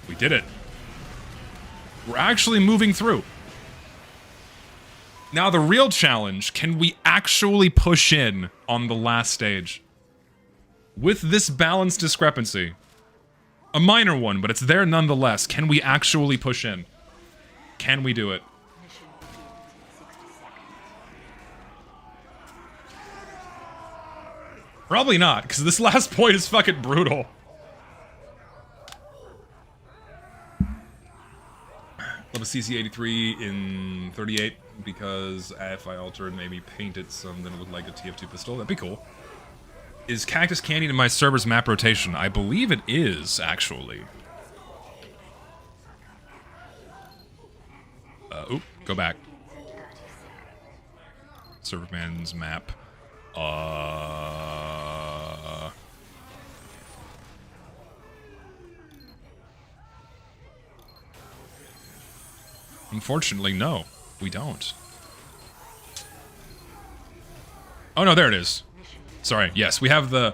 We did it. We're actually moving through. Now the real challenge, can we actually push in on the last stage? With this balance discrepancy. A minor one, but it's there nonetheless. Can we actually push in? Can we do it? Probably not, because this last point is fucking brutal. Love a CC83 in 38, because if I alter and maybe paint it some, then it would look like a TF2 pistol. That'd be cool. Is Cactus Canyon in my server's map rotation? I believe it is, actually. Oop, go back. Serverman's map. Unfortunately, no. We don't. Oh no, there it is. Sorry, yes, we have the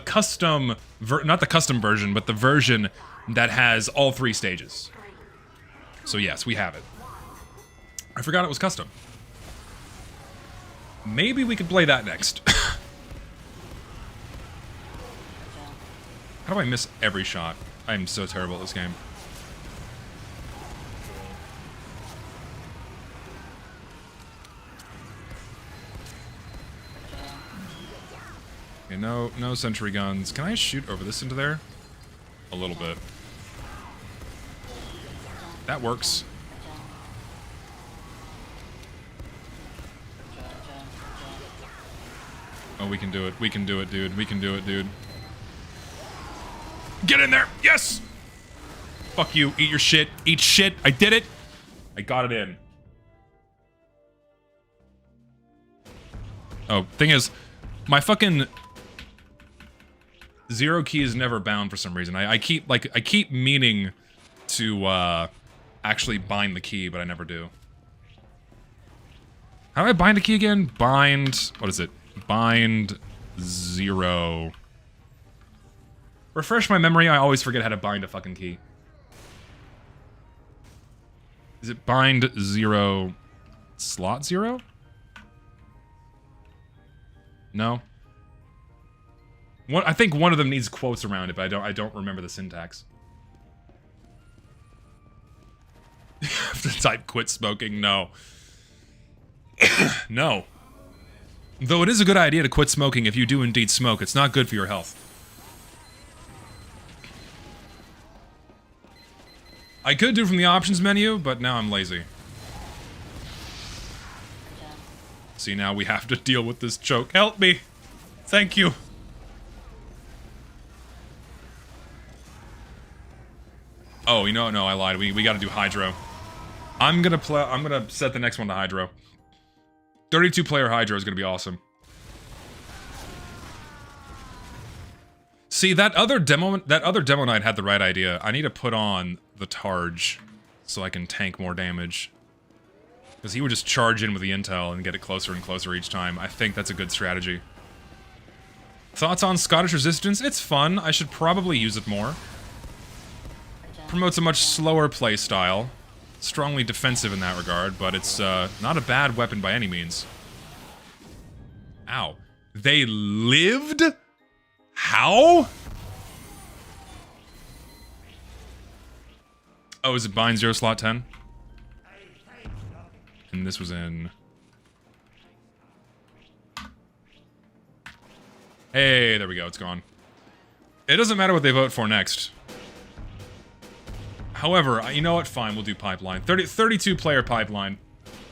custom... not the custom version, but the version that has all 3 stages. So yes, we have it. I forgot it was custom. Maybe we could play that next. How do I miss every shot? I'm so terrible at this game. Okay, no sentry guns. Can I shoot over this into there? A little bit. That works. Oh, we can do it. We can do it, dude. We can do it, dude. Get in there! Yes! Fuck you. Eat your shit. Eat shit. I did it. I got it in. Oh, thing is, my fucking... Zero key is never bound for some reason. I keep meaning to, actually bind the key, but I never do. How do I bind a key again? Bind... What is it? Bind 0. Refresh my memory, I always forget how to bind a fucking key. Is it bind 0 slot 0? No? I think one of them needs quotes around it, but I don't remember the syntax. You have to type quit smoking? No. No. Though it is a good idea to quit smoking if you do indeed smoke. It's not good for your health. I could do from the options menu, but now I'm lazy. See, now we have to deal with this choke. Help me! Thank you. Oh, you know, no, I lied. We gotta do Hydro. I'm gonna set the next one to Hydro. 32-player Hydro is gonna be awesome. See, that other demo night had the right idea. I need to put on the Targe so I can tank more damage. Because he would just charge in with the intel and get it closer and closer each time. I think that's a good strategy. Thoughts on Scottish Resistance? It's fun. I should probably use it more. Promotes a much slower play style. Strongly defensive in that regard, but it's not a bad weapon by any means. Ow. They lived? How? Oh, is it bind 0 slot 10? And this was in... Hey, there we go, it's gone. It doesn't matter what they vote for next. However, you know what? Fine, we'll do Pipeline. 32-player Pipeline.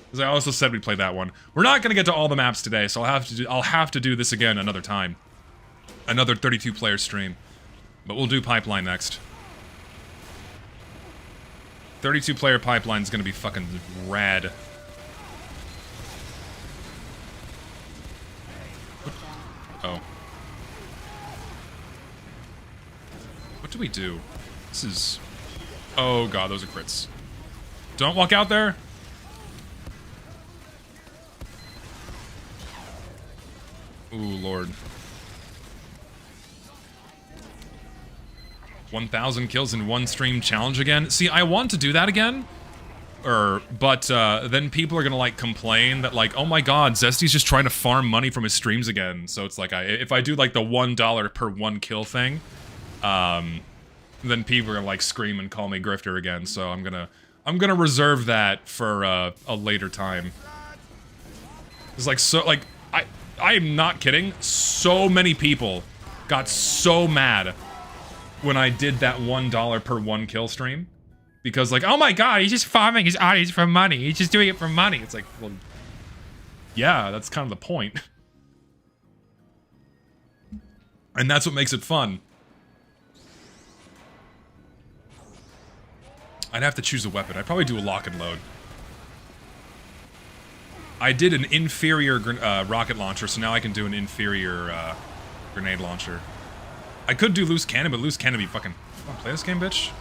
Because I also said we'd play that one. We're not gonna get to all the maps today, so I'll have to do this again another time. Another 32-player stream. But we'll do Pipeline next. 32-player Pipeline is gonna be fucking rad. Oh. What do we do? This is... Oh god, those are crits. Don't walk out there! Ooh, lord. 1,000 kills in one stream challenge again? See, I want to do that again. But then people are gonna, like, complain that, like, oh my god, Zesty's just trying to farm money from his streams again. So it's like, if I do, like, the $1 per 1 kill thing, then people are gonna, like, scream and call me grifter again. So I'm gonna reserve that for a later time. It's like, so, like, I am not kidding. So many people got so mad when I did that $1 per 1 kill stream. Because, like, oh my god, he's just farming his audience for money. He's just doing it for money. It's like, well, yeah, that's kind of the point. And that's what makes it fun. I'd have to choose a weapon. I'd probably do a lock and load. I did an inferior rocket launcher, so now I can do an inferior grenade launcher. I could do loose cannon, but loose cannon would be fucking... Come on, play this game, bitch.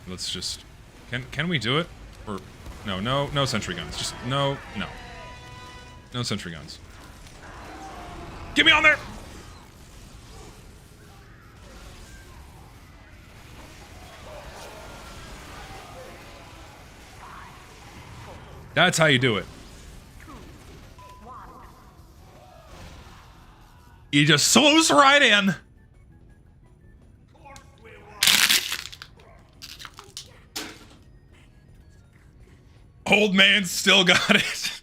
Let's just... Can we do it? Or... No sentry guns. Just... No. No sentry guns. Get me on there! That's how you do it. You just slows right in. Old man still got it.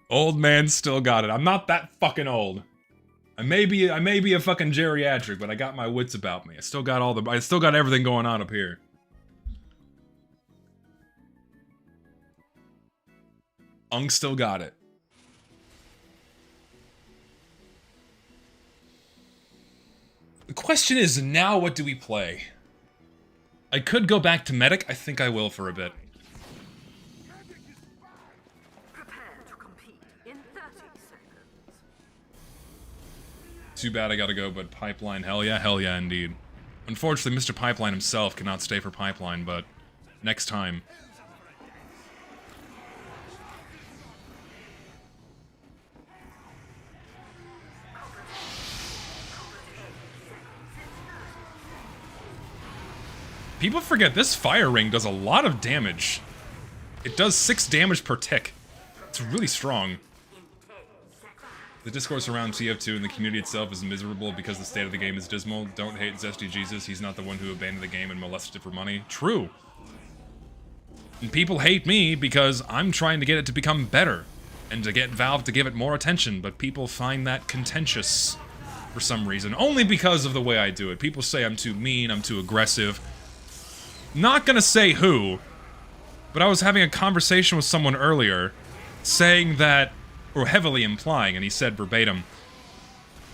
Old man still got it. I'm not that fucking old. I may be a fucking geriatric, but I got my wits about me. I still got everything going on up here. Ung still got it. The question is, now what do we play? I could go back to medic. I think I will for a bit. Prepare to compete in 30 seconds. Too bad I gotta go, but Pipeline, hell yeah, indeed. Unfortunately, Mr. Pipeline himself cannot stay for Pipeline, but next time. People forget this fire ring does a lot of damage. It does 6 damage per tick. It's really strong. The discourse around TF2 and the community itself is miserable because the state of the game is dismal. Don't hate Zesty Jesus, he's not the one who abandoned the game and molested it for money. True. And people hate me because I'm trying to get it to become better. And to get Valve to give it more attention, but people find that contentious for some reason. Only because of the way I do it. People say I'm too mean, I'm too aggressive. Not gonna say who, but I was having a conversation with someone earlier, saying that, or heavily implying, and he said verbatim,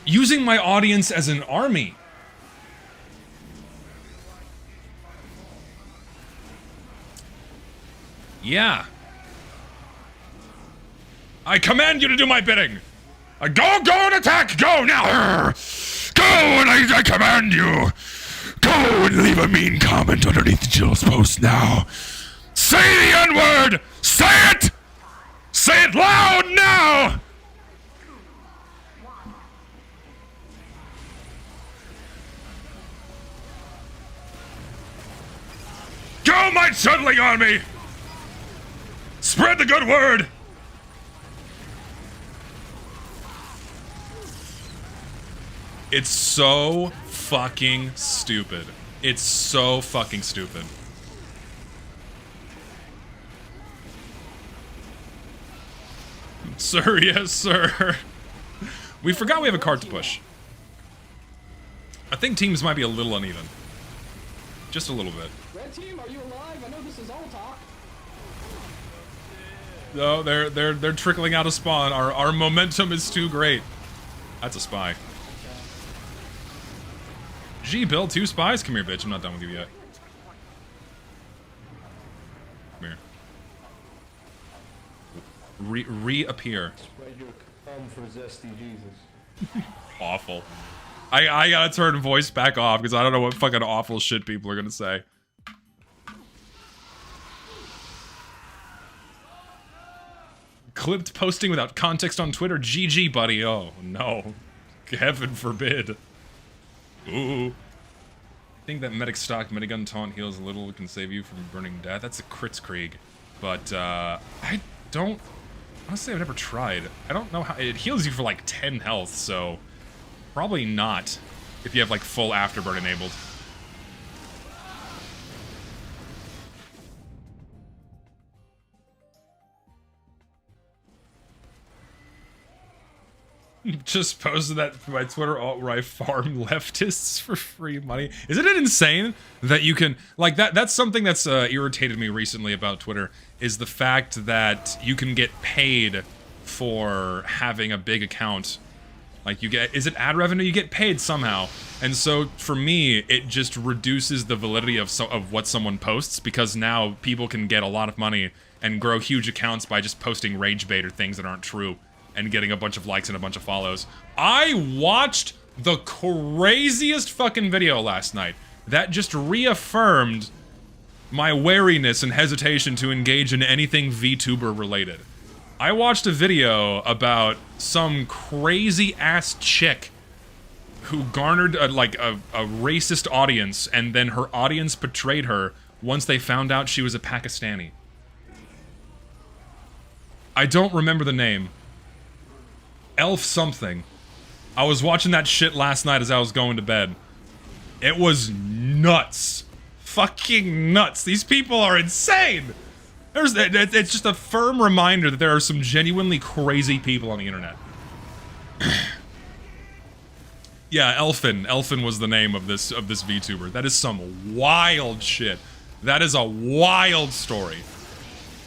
using my audience as an army. Yeah. I command you to do my bidding. Go and attack! Go now! Go and I command you! Go and leave a mean comment underneath Jill's post now. Say the N-word! Say it! Say it loud now! Go, my settling army! Spread the good word! It's so fucking stupid. It's so fucking stupid. Sir, yes, sir. We forgot we have a cart to push. I think teams might be a little uneven. Just a little bit. Red team, are you alive? I know this is all talk. No, they're trickling out of spawn. Our momentum is too great. That's a spy. Gee, Bill, 2 spies? Come here, bitch. I'm not done with you yet. Come here. Reappear. Spread your thumb for zesty Jesus. Awful. I gotta turn voice back off because I don't know what fucking awful shit people are gonna say. Clipped posting without context on Twitter. GG, buddy. Oh, no. Heaven forbid. Ooh. I think that medic stock minigun taunt heals a little, can save you from burning death. That's a Kritzkrieg. But, I don't... Honestly, I've never tried. I don't know how... It heals you for, like, 10 health, so... Probably not if you have, like, full afterburn enabled. Just posted that to my Twitter alt-right farm leftists for free money. Isn't it insane that you can... Like, that's something that's irritated me recently about Twitter, is the fact that you can get paid for having a big account. Like, you get... Is it ad revenue? You get paid somehow. And so, for me, it just reduces the validity of what someone posts, because now people can get a lot of money and grow huge accounts by just posting rage bait or things that aren't true, and getting a bunch of likes and a bunch of follows. I watched the craziest fucking video last night that just reaffirmed my wariness and hesitation to engage in anything VTuber related. I watched a video about some crazy ass chick who garnered a racist audience, and then her audience betrayed her once they found out she was a Pakistani. I don't remember the name. Elf something. I was watching that shit last night as I was going to bed. It was nuts. Fucking nuts. These people are insane. It's just a firm reminder that there are some genuinely crazy people on the internet. Yeah, Elfin. Elfin was the name of this VTuber. That is some wild shit. That is a wild story.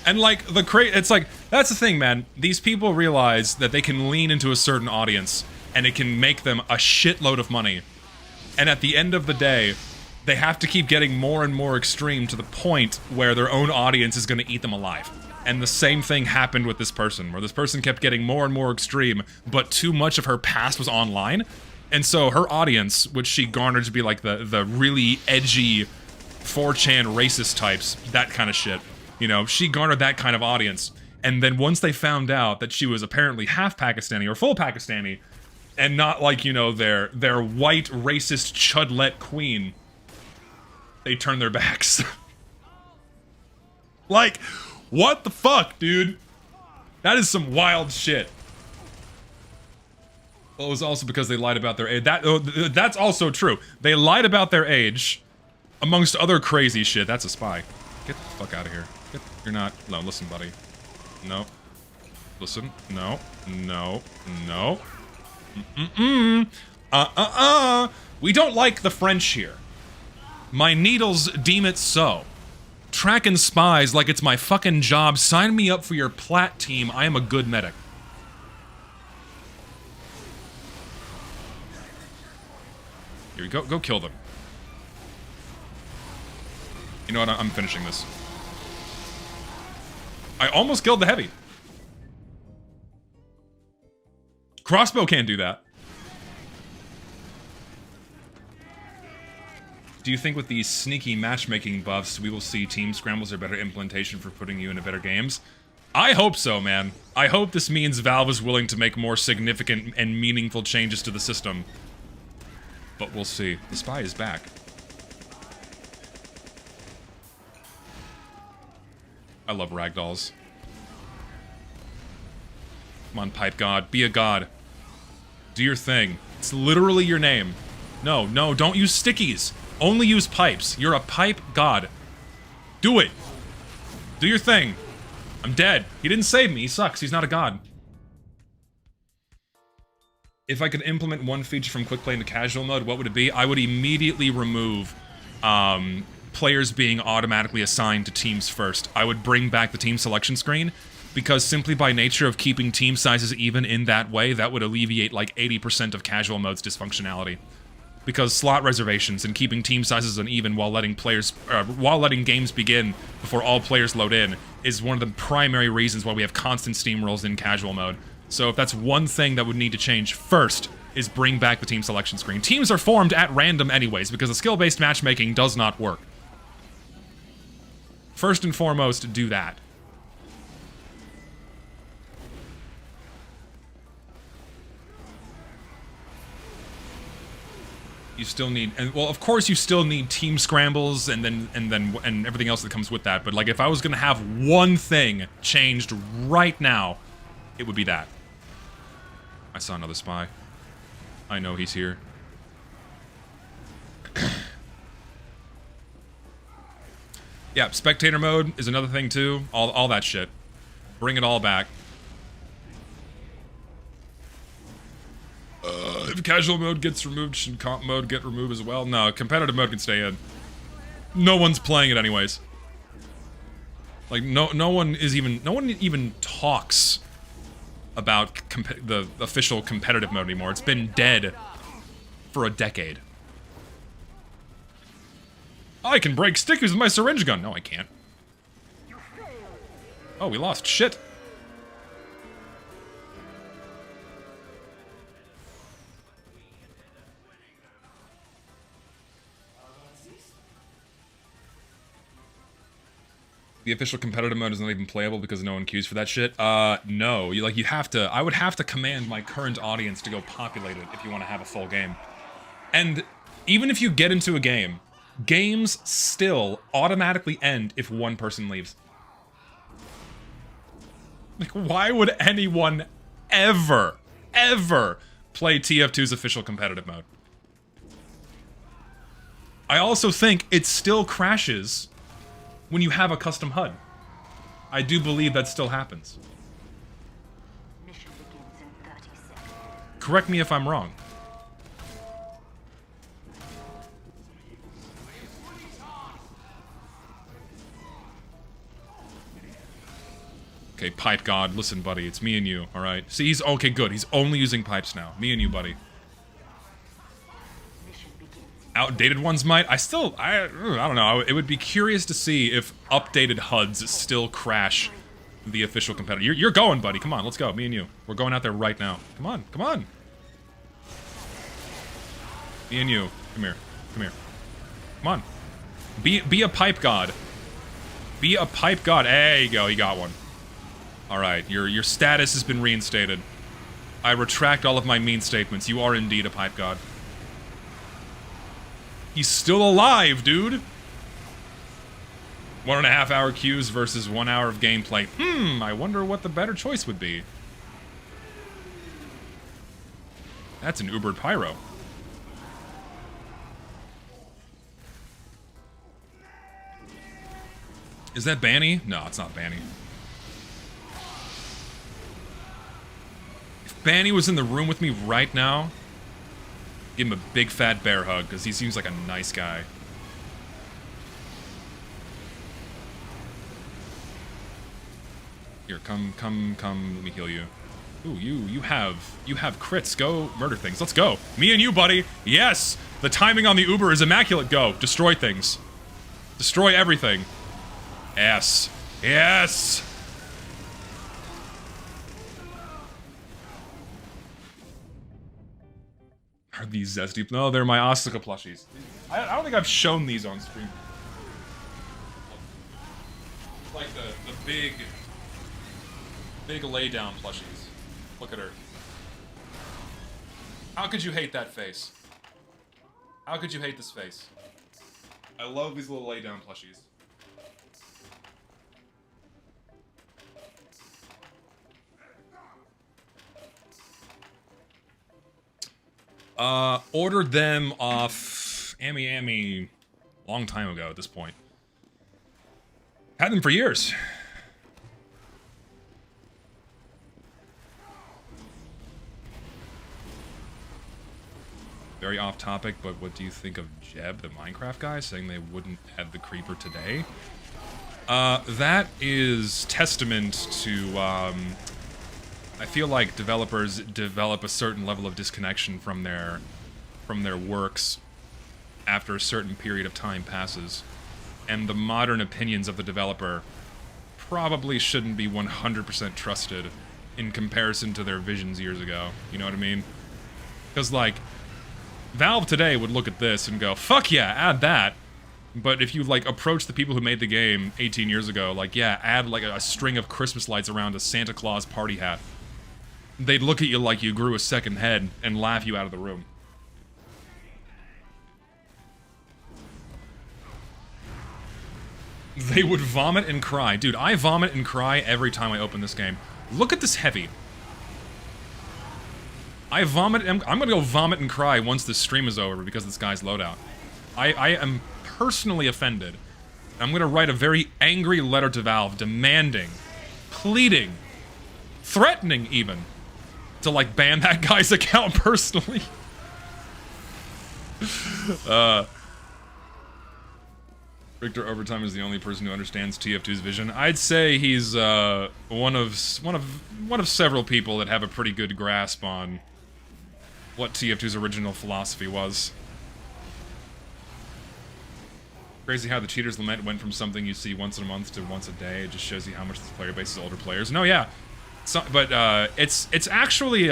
And like it's like, that's the thing, man. These people realize that they can lean into a certain audience and it can make them a shitload of money. And at the end of the day, they have to keep getting more and more extreme to the point where their own audience is going to eat them alive. And the same thing happened with this person, where this person kept getting more and more extreme, but too much of her past was online. And so her audience, which she garnered to be like the really edgy 4chan racist types, that kind of shit. You know, she garnered that kind of audience. And then once they found out that she was apparently half Pakistani or full Pakistani, and not like, you know, their white racist chudlet queen, they turned their backs. Like, what the fuck, dude? That is some wild shit. Well, it was also because they lied about their age. That's also true. They lied about their age, amongst other crazy shit. That's a spy. Get the fuck out of here. You're not... No, listen, buddy. No. Listen. No. No. No. We don't like the French here. My needles deem it so. tracking spies like it's my fucking job. Sign me up for your plat team. I am a good medic. Here we go. Go kill them. You know what? I'm finishing this. I almost killed the heavy. Crossbow can't do that. Do you think with these sneaky matchmaking buffs, we will see team scrambles or better implementation for putting you into better games? I hope so, man. I hope this means Valve is willing to make more significant and meaningful changes to the system. But we'll see. The spy is back. I love ragdolls. Come on, pipe god. Be a god. Do your thing. It's literally your name. No, no, don't use stickies. Only use pipes. You're a pipe god. Do it. Do your thing. I'm dead. He didn't save me. He sucks. He's not a god. If I could implement one feature from Quickplay into casual mode, what would it be? I would immediately remove players being automatically assigned to teams first. I would bring back the team selection screen, because simply by nature of keeping team sizes even in that way, that would alleviate like 80% of casual mode's dysfunctionality. Because slot reservations and keeping team sizes uneven while letting games begin before all players load in is one of the primary reasons why we have constant steamrolls in casual mode. So if that's one thing that would need to change first, is bring back the team selection screen. Teams are formed at random anyways, because the skill-based matchmaking does not work. First and foremost, do that. You still need, and well, of course you still need team scrambles and everything else that comes with that. But like, if I was gonna have one thing changed right now, it would be that. I saw another spy. I know he's here. Yeah, spectator mode is another thing too. All that shit. Bring it all back. If casual mode gets removed, should comp mode get removed as well? No, competitive mode can stay in. No one's playing it anyways. Like, no one even talks about the official competitive mode anymore. It's been dead for a decade. I can break stickers with my syringe gun. No, I can't. Oh, we lost shit. The official competitive mode is not even playable because no one queues for that shit? No. You have to... I would have to command my current audience to go populate it if you want to have a full game. And even if you get into a game, games still automatically end if one person leaves. Like, why would anyone ever play TF2's official competitive mode? I also think it still crashes when you have a custom HUD. I do believe that still happens. Mission begins in 30 seconds. Correct me if I'm wrong. Okay, pipe god, listen buddy, it's me and you, alright? See, he's okay, good, he's only using pipes now. Me and you, buddy. Outdated ones might. I don't know. It would be curious to see if updated HUDs still crash the official competitor. You're going, buddy. Come on, let's go. Me and you. We're going out there right now. Come on, come on. Me and you. Come here. Come here. Come on. Be a pipe god. Be a pipe god. There you go. You got one. All right. Your status has been reinstated. I retract all of my mean statements. You are indeed a pipe god. He's still alive, dude! 1.5 hour queues versus 1 hour of gameplay. I wonder what the better choice would be. That's an Ubered Pyro. Is that Banny? No, it's not Banny. If Banny was in the room with me right now, give him a big fat bear hug, because he seems like a nice guy. Here, come, let me heal you. Ooh, you have crits. Go murder things. Let's go. Me and you, buddy. Yes! The timing on the Uber is immaculate. Go. Destroy things. Destroy everything. Yes. Yes! Are these zesty? No, they're my Osaka plushies. I don't think I've shown these on stream. Like the big laydown plushies. Look at her. How could you hate that face? How could you hate this face? I love these little laydown plushies. Ordered them off Ami long time ago at this point. Had them for years. Very off topic, but what do you think of Jeb, the Minecraft guy, saying they wouldn't add the creeper today? That is testament to, I feel like developers develop a certain level of disconnection from their works after a certain period of time passes. And the modern opinions of the developer probably shouldn't be 100% trusted in comparison to their visions years ago. You know what I mean? Because, like, Valve today would look at this and go, fuck yeah, add that. But if you, like, approach the people who made the game 18 years ago, like, yeah, add, like, a string of Christmas lights around a Santa Claus party hat, they'd look at you like you grew a second head and laugh you out of the room. They would vomit and cry. Dude, I vomit and cry every time I open this game. Look at this heavy. I vomit. I'm gonna go vomit and cry once this stream is over because of this guy's loadout. I am personally offended. I'm gonna write a very angry letter to Valve demanding, pleading, threatening even, to, like, ban that guy's account personally. Victor Overtime is the only person who understands TF2's vision. I'd say he's one of several people that have a pretty good grasp on what TF2's original philosophy was. Crazy how the Cheaters Lament went from something you see once a month to once a day. It just shows you how much this player base is older players. No, yeah. So, but it's actually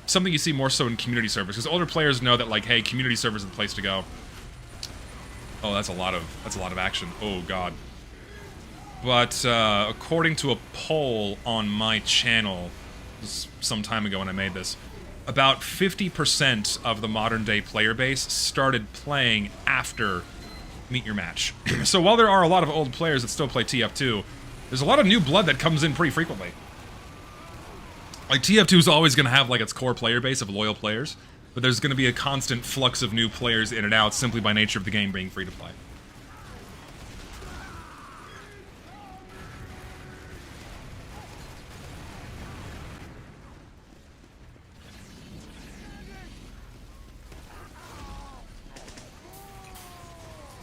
something you see more so in community servers, because older players know that, like, hey, community servers are the place to go. Oh, that's a lot of action. Oh god. But according to a poll on my channel some time ago when I made this, about 50% of the modern day player base started playing after Meet Your Match. So while there are a lot of old players that still play TF2, there's a lot of new blood that comes in pretty frequently. Like, TF2 is always going to have, like, its core player base of loyal players, but there's going to be a constant flux of new players in and out simply by nature of the game being free to play.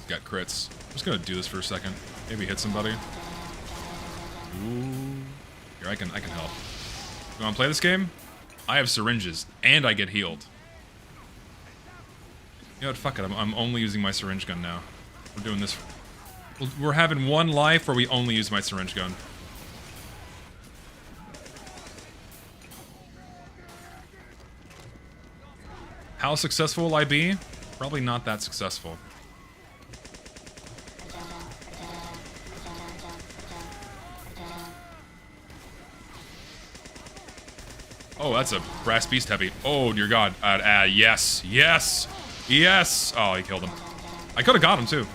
Got crits. I'm just going to do this for a second. Maybe hit somebody. Ooh. Here, I can help. You want to play this game? I have syringes, and I get healed. You know what, fuck it, I'm only using my syringe gun now. We're doing this. We're having one life where we only use my syringe gun. How successful will I be? Probably not that successful. Oh, that's a brass beast heavy. Oh, dear god. Yes. Yes. Yes. Oh, he killed him. I could have got him, too.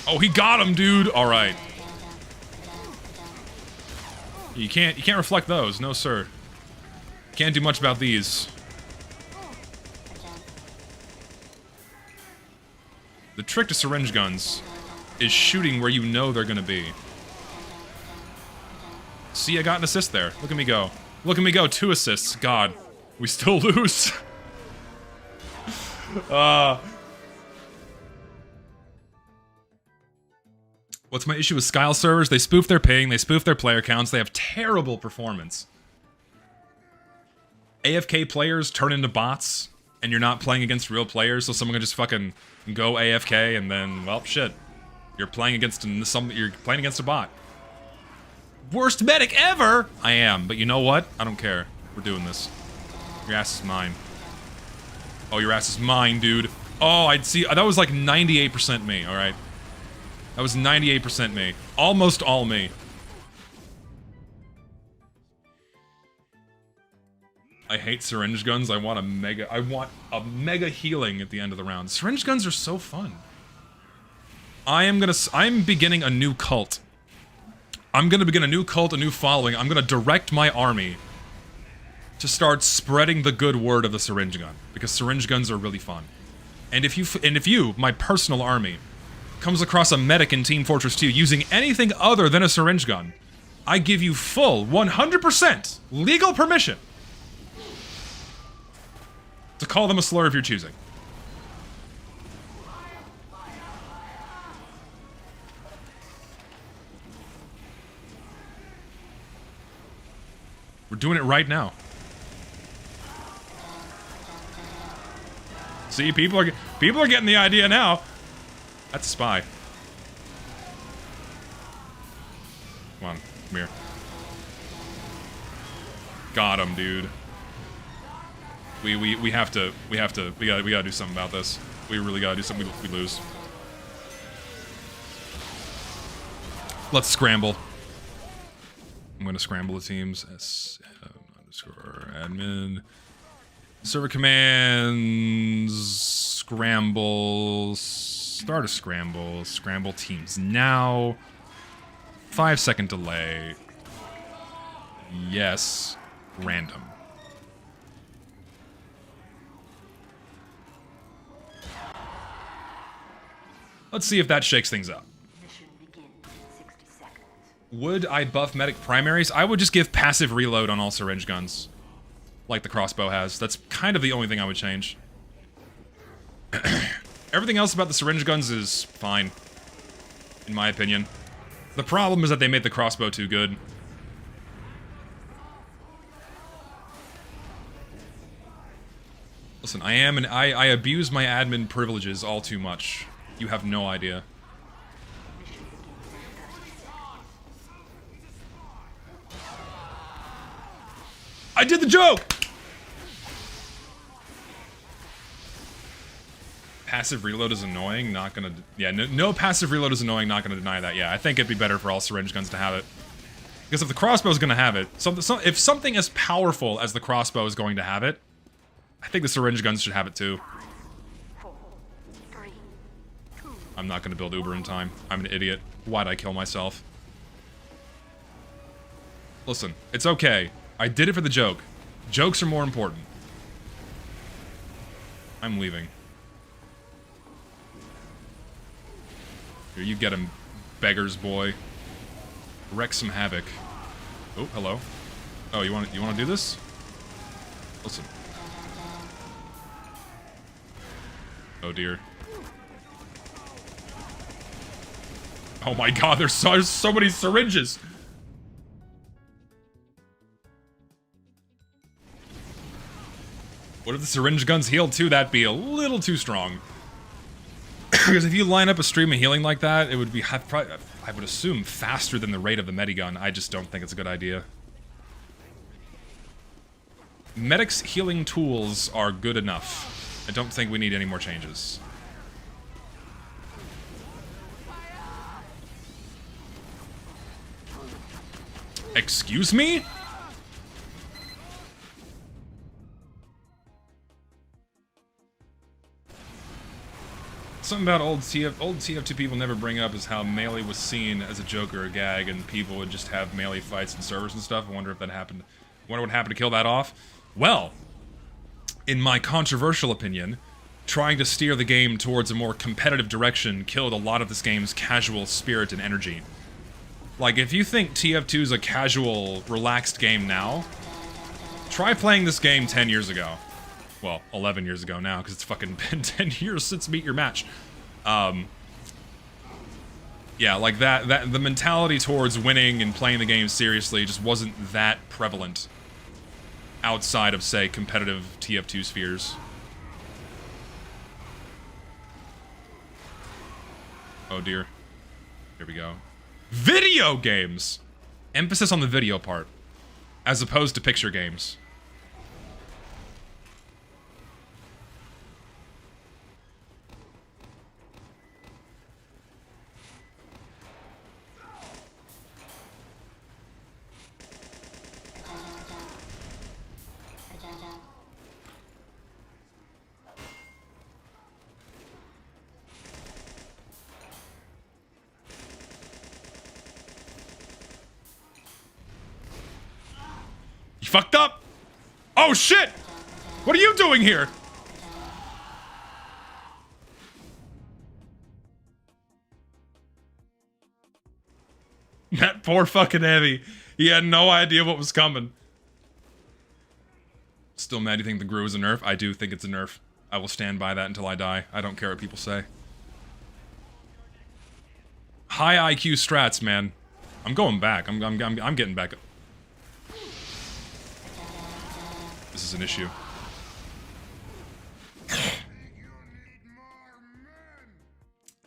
Oh, he got him, dude. All right. You can't reflect those. No, sir. Can't do much about these. The trick to syringe guns is shooting where you know they're gonna be. See, I got an assist there. Look at me go. Look at me go. 2 assists. God. We still lose. What's my issue with Skyle servers? They spoof their ping, they spoof their player counts, they have terrible performance. AFK players turn into bots, and you're not playing against real players, so someone can just fucking go AFK, and then, well, shit. You're playing against a bot. Worst medic ever! I am, but you know what? I don't care. We're doing this. Your ass is mine. Oh, your ass is mine, dude. Oh, I'd see. That was like 98% me, alright? That was 98% me. Almost all me. I hate syringe guns. I want a mega healing at the end of the round. Syringe guns are so fun. I'm beginning a new cult. I'm gonna begin a new cult, a new following. I'm gonna direct my army to start spreading the good word of the syringe gun, because syringe guns are really fun. And if you, my personal army, comes across a medic in Team Fortress 2 using anything other than a syringe gun, I give you full 100% legal permission to call them a slur of your choosing. We're doing it right now. See, people are getting the idea now. That's a spy. Come on, come here. Got him, dude. We gotta do something about this. We really gotta do something. We lose. Let's scramble. I'm gonna scramble the teams. _admin. Server commands. Scramble. Start a scramble. Scramble teams now. 5-second delay. Yes. Random. Let's see if that shakes things up. Would I buff medic primaries? I would just give passive reload on all syringe guns. Like the crossbow has. That's kind of the only thing I would change. Everything else about the syringe guns is fine. In my opinion. The problem is that they made the crossbow too good. Listen, I abuse my admin privileges all too much. You have no idea. I did the joke! Passive reload is annoying, not gonna... Yeah, no passive reload is annoying, not gonna deny that. Yeah, I think it'd be better for all syringe guns to have it. Because if the crossbow is gonna have it, if something as powerful as the crossbow is going to have it, I think the syringe guns should have it too. I'm not gonna build Uber in time. I'm an idiot. Why'd I kill myself? Listen, it's okay. I did it for the joke. Jokes are more important. I'm leaving. Here, you get him, beggar's boy. Wreck some havoc. Oh, hello. Oh, you want to do this? Listen. Oh dear. Oh my god, there's so many syringes! What if the syringe guns healed too? That'd be a little too strong. Because if you line up a stream of healing like that, it would be, I would assume, faster than the rate of the medigun. I just don't think it's a good idea. Medic's healing tools are good enough. I don't think we need any more changes. Excuse me? Something about old TF2 people never bring up is how Melee was seen as a joke or a gag, and people would just have Melee fights in servers and stuff. I wonder if that happened. I wonder what happened to kill that off. Well, in my controversial opinion, trying to steer the game towards a more competitive direction killed a lot of this game's casual spirit and energy. Like, if you think TF2 is a casual, relaxed game now, try playing this game 10 years ago. well, 11 years ago now, because it's fucking been 10 years since Meet Your Match. Yeah, like that the mentality towards winning and playing the game seriously just wasn't that prevalent outside of, say, competitive TF2 spheres. Oh dear. Here we go. Video games! Emphasis on the video part, as opposed to picture games. You fucked up? Oh shit! What are you doing here? That poor fucking Heavy. He had no idea what was coming. Still mad you think the Gru is a nerf? I do think it's a nerf. I will stand by that until I die. I don't care what people say. High IQ strats, man. I'm going back. I'm getting back. This is an issue.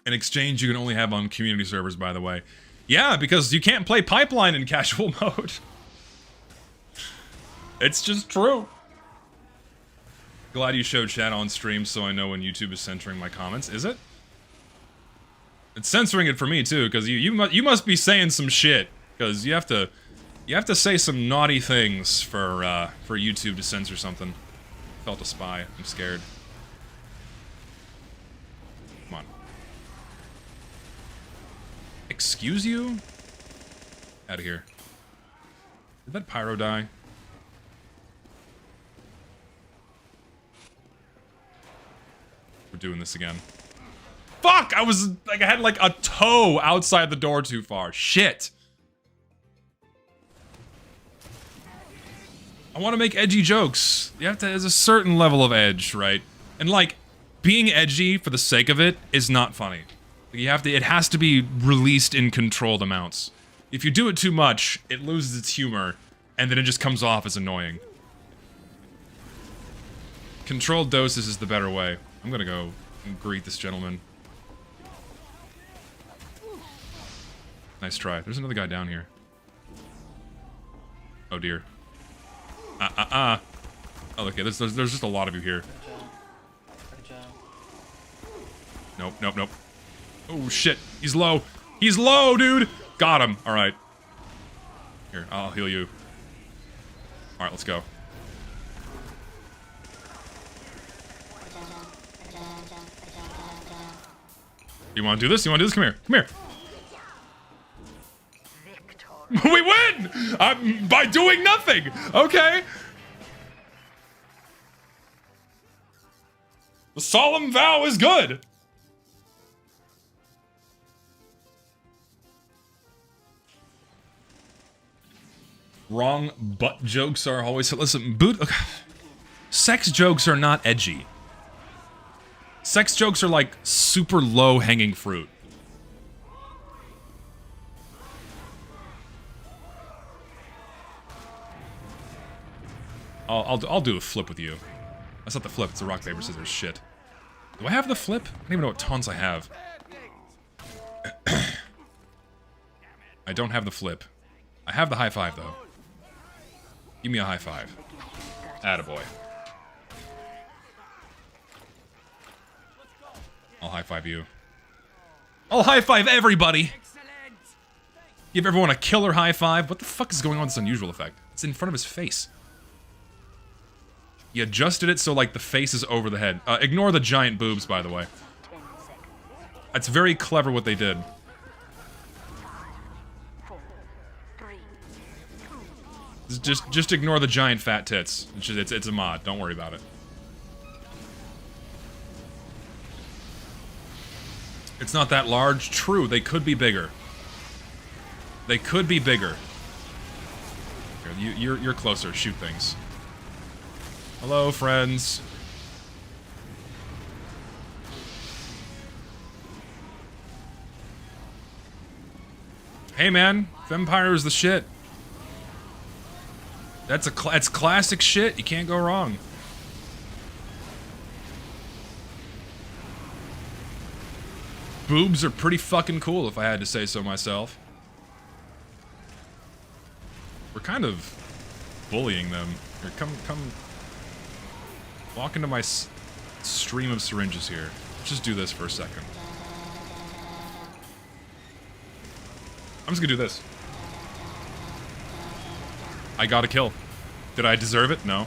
An exchange you can only have on community servers, by the way. Yeah, because you can't play Pipeline in casual mode. It's just true. Glad you showed chat on stream so I know when YouTube is censoring my comments. Is it? It's censoring it for me too, because you must be saying some shit. Because you have to say some naughty things for YouTube to censor something. Felt a spy. I'm scared. Come on. Excuse you? Out of here. Did that pyro die? We're doing this again. Fuck! I was like, I had like a toe outside the door too far. Shit. I want to make edgy jokes. You have to, there's a certain level of edge, right? And like, being edgy for the sake of it is not funny. You have to, it has to be released in controlled amounts. If you do it too much, it loses its humor, and then it just comes off as annoying. Controlled doses is the better way. I'm gonna go and greet this gentleman. Nice try. There's another guy down here. Oh dear. Oh, okay, there's just a lot of you here. Nope, nope, nope. Oh shit, he's low. He's low, dude! Got him, alright. Here, I'll heal you. Alright, let's go. You wanna do this? You wanna do this? Come here, come here. We win! By doing nothing! Okay. The solemn vow is good. Wrong butt jokes are always... Listen, sex jokes are not edgy. Sex jokes are like super low-hanging fruit. I'll do a flip with you. That's not the flip, it's the rock, paper, scissors shit. Do I have the flip? I don't even know what taunts I have. I don't have the flip. I have the high five, though. Give me a high five. Attaboy. I'll high five you. I'll high five everybody! Give everyone a killer high five. What the fuck is going on with this unusual effect? It's in front of his face. You adjusted it so, like, the face is over the head. Ignore the giant boobs, by the way. That's very clever what they did. Just ignore the giant fat tits. It's a mod. Don't worry about it. It's not that large. True, they could be bigger. They could be bigger. Here, you're closer. Shoot things. Hello, friends. Hey man, Vampire is the shit. That's classic shit. You can't go wrong. Boobs are pretty fucking cool, if I had to say so myself. We're kind of bullying them. Here, come, walk into my stream of syringes here. Let's just do this for a second. I'm just gonna do this. I got a kill. Did I deserve it? No.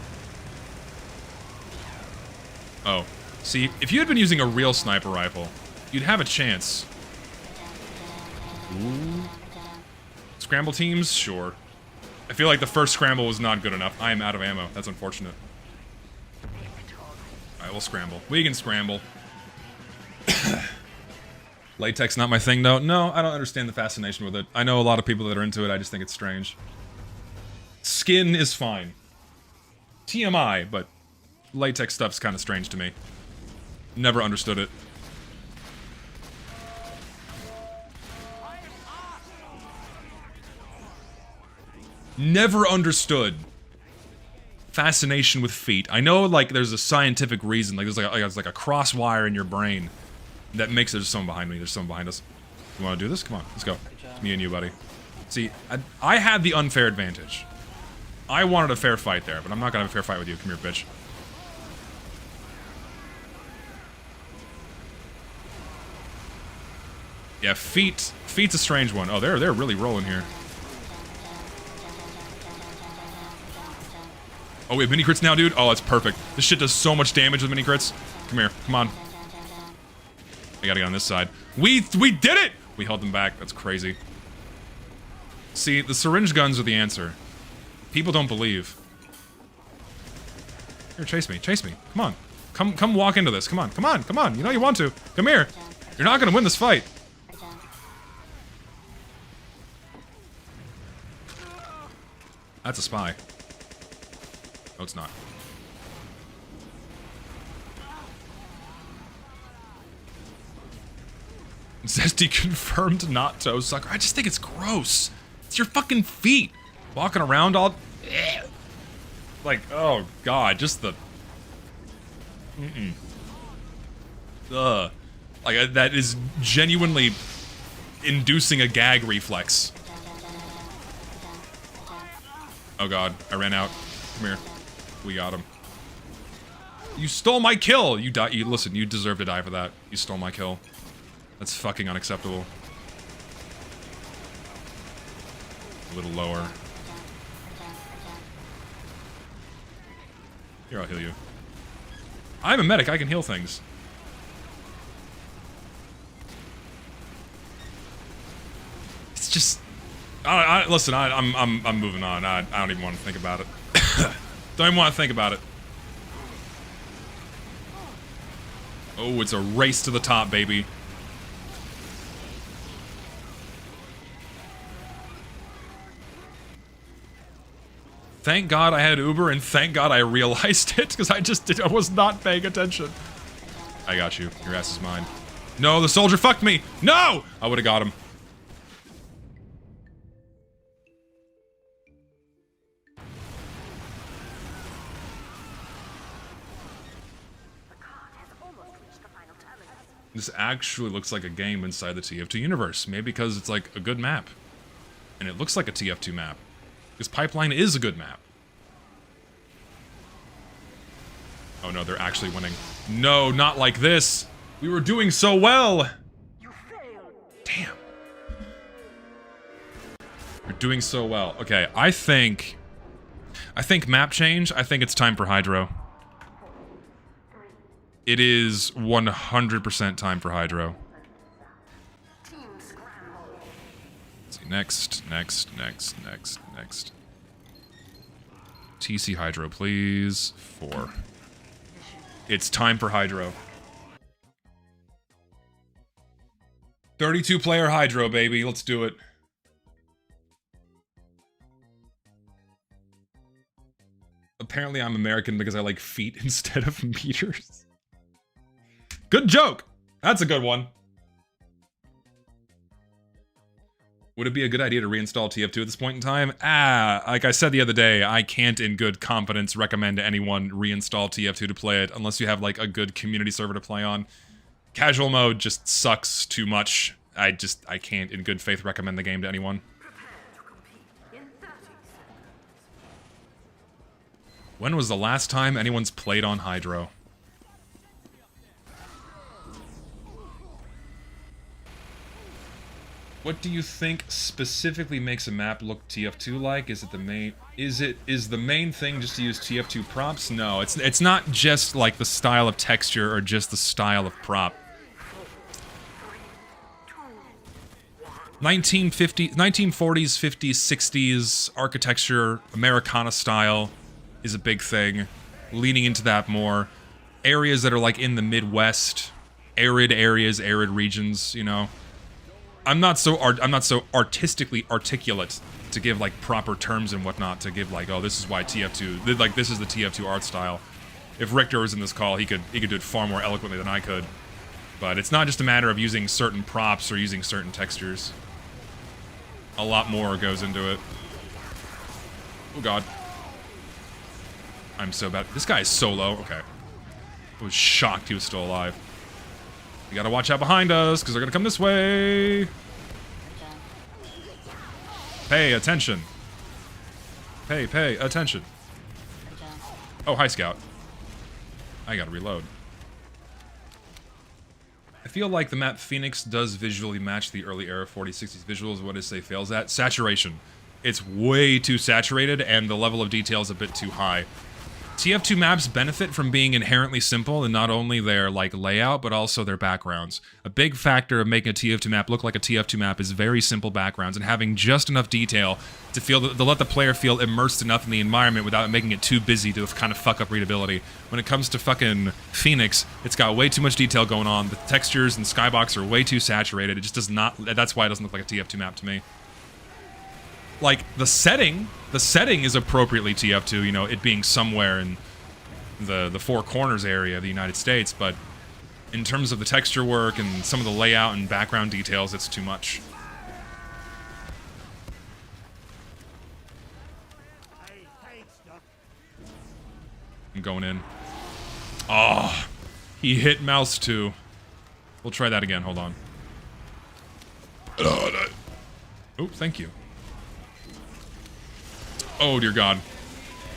Oh. See, if you had been using a real sniper rifle, you'd have a chance. Ooh. Scramble teams? Sure. I feel like the first scramble was not good enough. I am out of ammo. That's unfortunate. Alright, we'll scramble. We can scramble. Latex not my thing, though. No, I don't understand the fascination with it. I know a lot of people that are into it. I just think it's strange. Skin is fine. TMI, but latex stuff's kind of strange to me. Never understood it. Never understood fascination with feet. I know, like, there's a scientific reason. Like, there's like a cross wire in your brain that makes there's someone behind me. There's someone behind us. You want to do this? Come on, let's go. It's me and you, buddy. See, I had the unfair advantage. I wanted a fair fight there, but I'm not gonna have a fair fight with you. Come here, bitch. Yeah, feet's a strange one. Oh, they're really rolling here. Oh, we have mini crits now, dude? Oh, that's perfect. This shit does so much damage with mini crits. Come here, come on. I gotta get on this side. We did it! We held them back. That's crazy. See, the syringe guns are the answer. People don't believe. Here, chase me. Chase me. Come on. Come walk into this. Come on. Come on. Come on. You know you want to. Come here. You're not gonna win this fight. That's a spy. No, it's not. Zesty confirmed not toe sucker. I just think it's gross. It's your fucking feet. Walking around all... Like, oh god, just the... Ugh. Like, that is genuinely inducing a gag reflex. Oh god, I ran out. Come here. We got him. You stole my kill! You die. Listen, you deserve to die for that. You stole my kill. That's fucking unacceptable. A little lower. Here, I'll heal you. I'm a medic, I can heal things. It's just... listen, I'm moving on. I don't even want to think about it. Don't even want to think about it. Oh, it's a race to the top, baby. Thank God I had Uber, and thank God I realized it, because I was not paying attention. I got you. Your ass is mine. No, the soldier fucked me! No! I would've got him. This actually looks like a game inside the TF2 universe. Maybe because it's like a good map. And it looks like a TF2 map. Because Pipeline is a good map. Oh no, they're actually winning. No, not like this! We were doing so well! You failed. Damn. We're doing so well. Okay, I think map change. I think it's time for Hydro. It is 100% time for Hydro. Let's see, next. TC Hydro, please. 4. It's time for Hydro. 32-player Hydro, baby. Let's do it. Apparently I'm American because I like feet instead of meters. Good joke! That's a good one. Would it be a good idea to reinstall TF2 at this point in time? Like I said the other day, I can't in good confidence recommend to anyone reinstall TF2 to play it unless you have like a good community server to play on. Casual mode just sucks too much. I can't in good faith recommend the game to anyone. When was the last time anyone's played on Hydro? What do you think specifically makes a map look TF2 like? Is it the main thing just to use TF2 props? No, it's not just like the style of texture or just the style of prop. 1940s, 50s, 60s architecture, Americana style is a big thing. Leaning into that more. Areas that are like in the Midwest, arid areas, arid regions, you know. I'm not so artistically articulate to give like proper terms and whatnot to give like, oh, this is why TF2, like this is the TF2 art style. If Richter was in this call, he could do it far more eloquently than I could. But it's not just a matter of using certain props or using certain textures. A lot more goes into it. Oh god. I'm so bad. This guy is so low. Okay. I was shocked he was still alive. We gotta watch out behind us, because they're gonna come this way. Pay attention. Pay attention. Oh, hi, Scout. I gotta reload. I feel like the map Phoenix does visually match the early era 4060s visuals. What does it say fails at? Saturation. It's way too saturated, and the level of detail is a bit too high. TF2 maps benefit from being inherently simple in not only their like layout, but also their backgrounds. A big factor of making a TF2 map look like a TF2 map is very simple backgrounds and having just enough detail to let the player feel immersed enough in the environment without making it too busy to kind of fuck up readability. When it comes to fucking Phoenix, it's got way too much detail going on. The textures and skybox are way too saturated. It just does not. That's why it doesn't look like a TF2 map to me. Like, the setting is appropriately TF2, you know, it being somewhere in the Four Corners area of the United States, but in terms of the texture work and some of the layout and background details, it's too much. I'm going in. Oh, he hit mouse too. We'll try that again, hold on. Oh, thank you. Oh, dear God.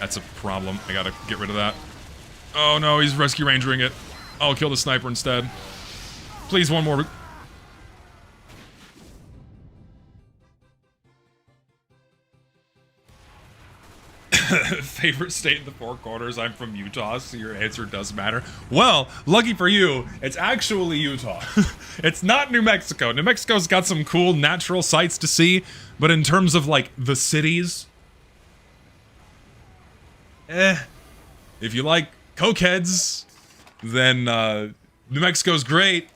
That's a problem. I gotta get rid of that. Oh, no, he's rescue rangering it. I'll kill the sniper instead. Please, one more. Favorite state in the Four Corners? I'm from Utah, so your answer does matter. Well, lucky for you, it's actually Utah. It's not New Mexico. New Mexico's got some cool natural sights to see, but in terms of, like, the cities... If you like cokeheads, then New Mexico's great,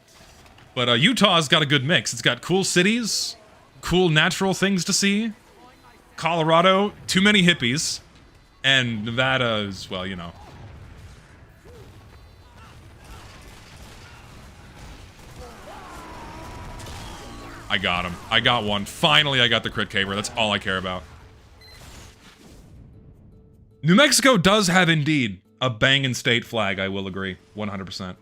but Utah's got a good mix. It's got cool cities, cool natural things to see. Colorado, too many hippies, and Nevada is, well, you know. I got him. I got one. Finally, I got the crit caper. That's all I care about. New Mexico does have, indeed, a bangin' state flag, I will agree. 100%.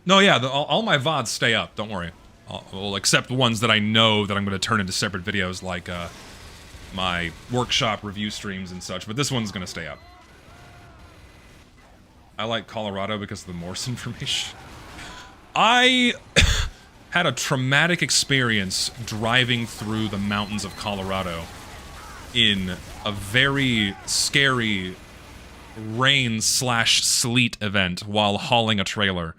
No, yeah, all my VODs stay up, don't worry. I'll accept ones that I know that I'm going to turn into separate videos, like my workshop review streams and such, but this one's going to stay up. I like Colorado because of the Morse information. I had a traumatic experience driving through the mountains of Colorado in a very scary rain/sleet event while hauling a trailer.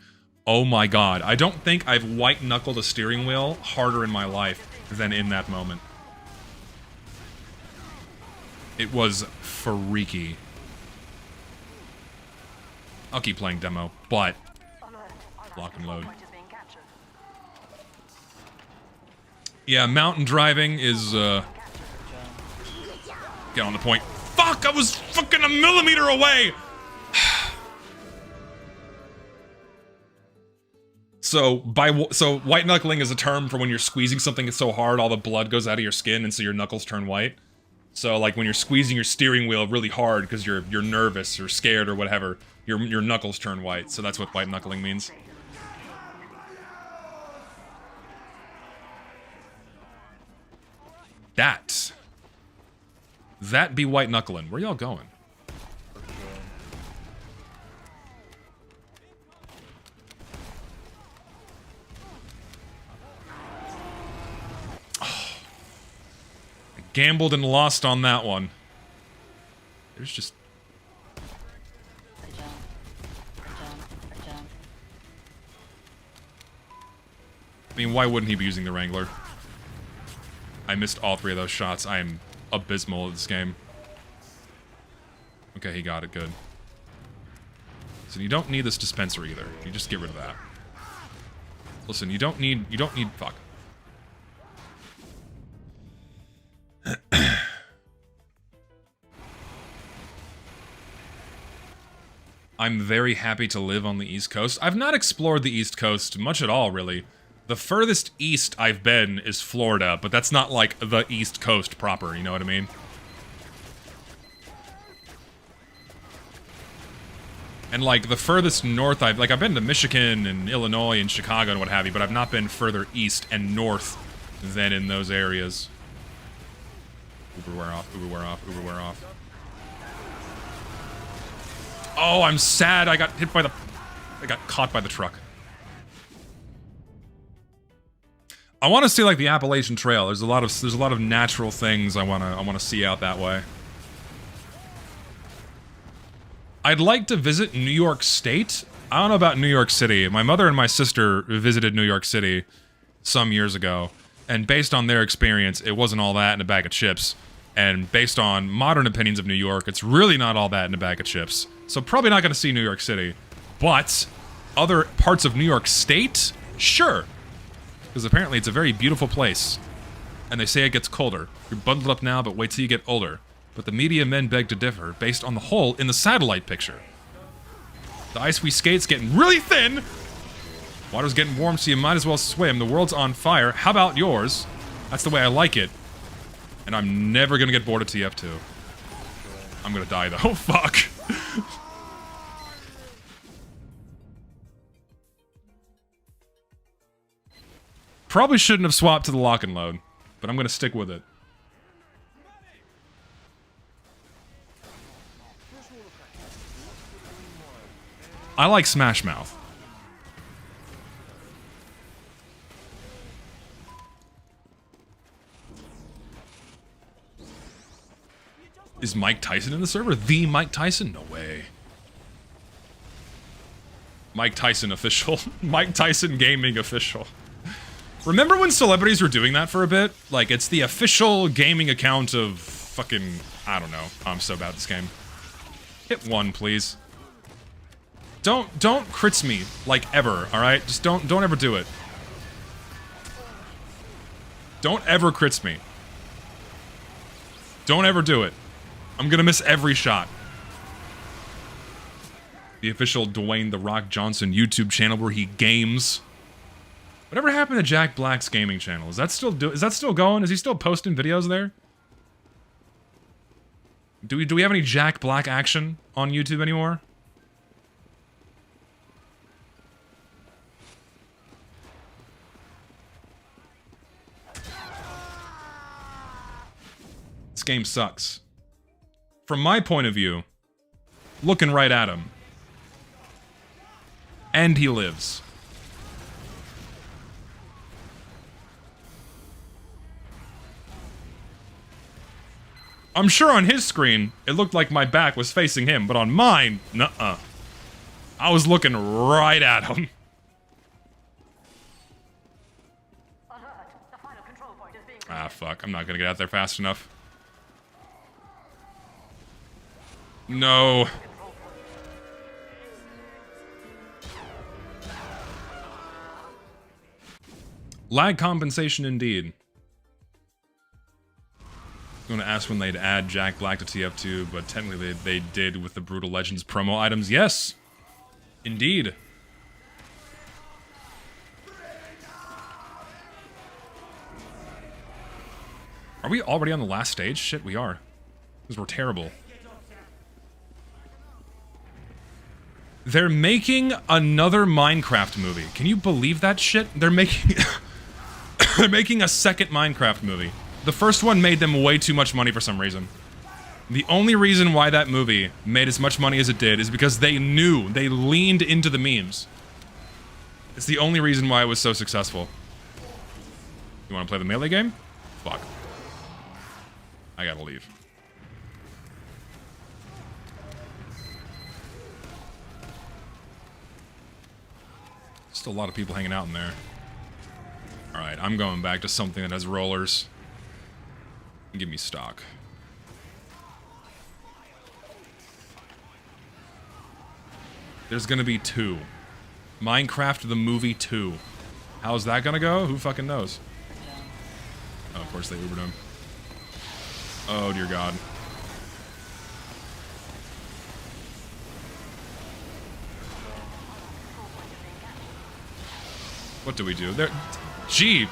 Oh my god, I don't think I've white-knuckled a steering wheel harder in my life than in that moment. It was freaky. I'll keep playing demo, but lock and load. Yeah, mountain driving is get on the point. Fuck, I was fucking a millimeter away! So white knuckling is a term for when you're squeezing something so hard all the blood goes out of your skin and so your knuckles turn white. So like when you're squeezing your steering wheel really hard because you're nervous or scared or whatever, your knuckles turn white. So that's what white knuckling means. That be white knuckling. Where y'all going? Gambled and lost on that one. There's just... I mean, why wouldn't he be using the Wrangler? I missed all 3 of those shots. I am abysmal at this game. Okay, he got it. Good. So you don't need this dispenser either. You just get rid of that. Listen, you don't need... Fuck. I'm very happy to live on the East Coast. I've not explored the East Coast much at all, really. The furthest east I've been is Florida, but that's not like the East Coast proper, you know what I mean? And like the furthest north I've been to Michigan and Illinois and Chicago and what have you, but I've not been further east and north than in those areas. Uber wear off, Uber wear off, Uber wear off. Oh, I'm sad I got hit by the... I got caught by the truck. I want to see like the Appalachian Trail. There's a lot of natural things I wanna see out that way. I'd like to visit New York State. I don't know about New York City. My mother and my sister visited New York City some years ago, and based on their experience, it wasn't all that in a bag of chips. And based on modern opinions of New York, it's really not all that in a bag of chips. So probably not going to see New York City. But other parts of New York State? Sure. Because apparently it's a very beautiful place. And they say it gets colder. You're bundled up now, but wait till you get older. But the media men beg to differ, based on the hole in the satellite picture. The ice we skate's getting really thin! Water's getting warm, so you might as well swim. The world's on fire. How about yours? That's the way I like it. And I'm never gonna get bored of TF2. I'm gonna die though. Fuck. Probably shouldn't have swapped to the lock and load, but I'm gonna stick with it. I like Smash Mouth. Is Mike Tyson in the server? The Mike Tyson? No way. Mike Tyson official. Mike Tyson gaming official. Remember when celebrities were doing that for a bit? Like, it's the official gaming account of fucking... I don't know. I'm so bad at this game. Hit 1, please. Don't crits me, like, ever, alright? Just don't ever do it. Don't ever crits me. Don't ever do it. I'm gonna miss every shot. The official Dwayne "The Rock" Johnson YouTube channel where he games. Whatever happened to Jack Black's gaming channel? Is that still going? Is he still posting videos there? Do we have any Jack Black action on YouTube anymore? This game sucks. From my point of view, looking right at him. And he lives. I'm sure on his screen, it looked like my back was facing him, but on mine, nuh-uh. I was looking right at him. Ah, fuck. I'm not gonna get out there fast enough. No. Lag compensation indeed. I'm gonna ask when they'd add Jack Black to TF2, but technically they did with the Brutal Legends promo items. Yes! Indeed. Are we already on the last stage? Shit, we are. Because we're terrible. They're making another Minecraft movie. Can you believe that shit? They're making... they're making a second Minecraft movie. The first one made them way too much money for some reason. The only reason why that movie made as much money as it did is because they knew, they leaned into the memes. It's the only reason why it was so successful. You want to play the melee game? Fuck. I gotta leave. Still a lot of people hanging out in there. Alright, I'm going back to something that has rollers. Give me stock. There's gonna be 2. Minecraft the movie 2. How's that gonna go? Who fucking knows? Oh, of course they Ubered him. Oh, dear God. What do we do? There. Gee!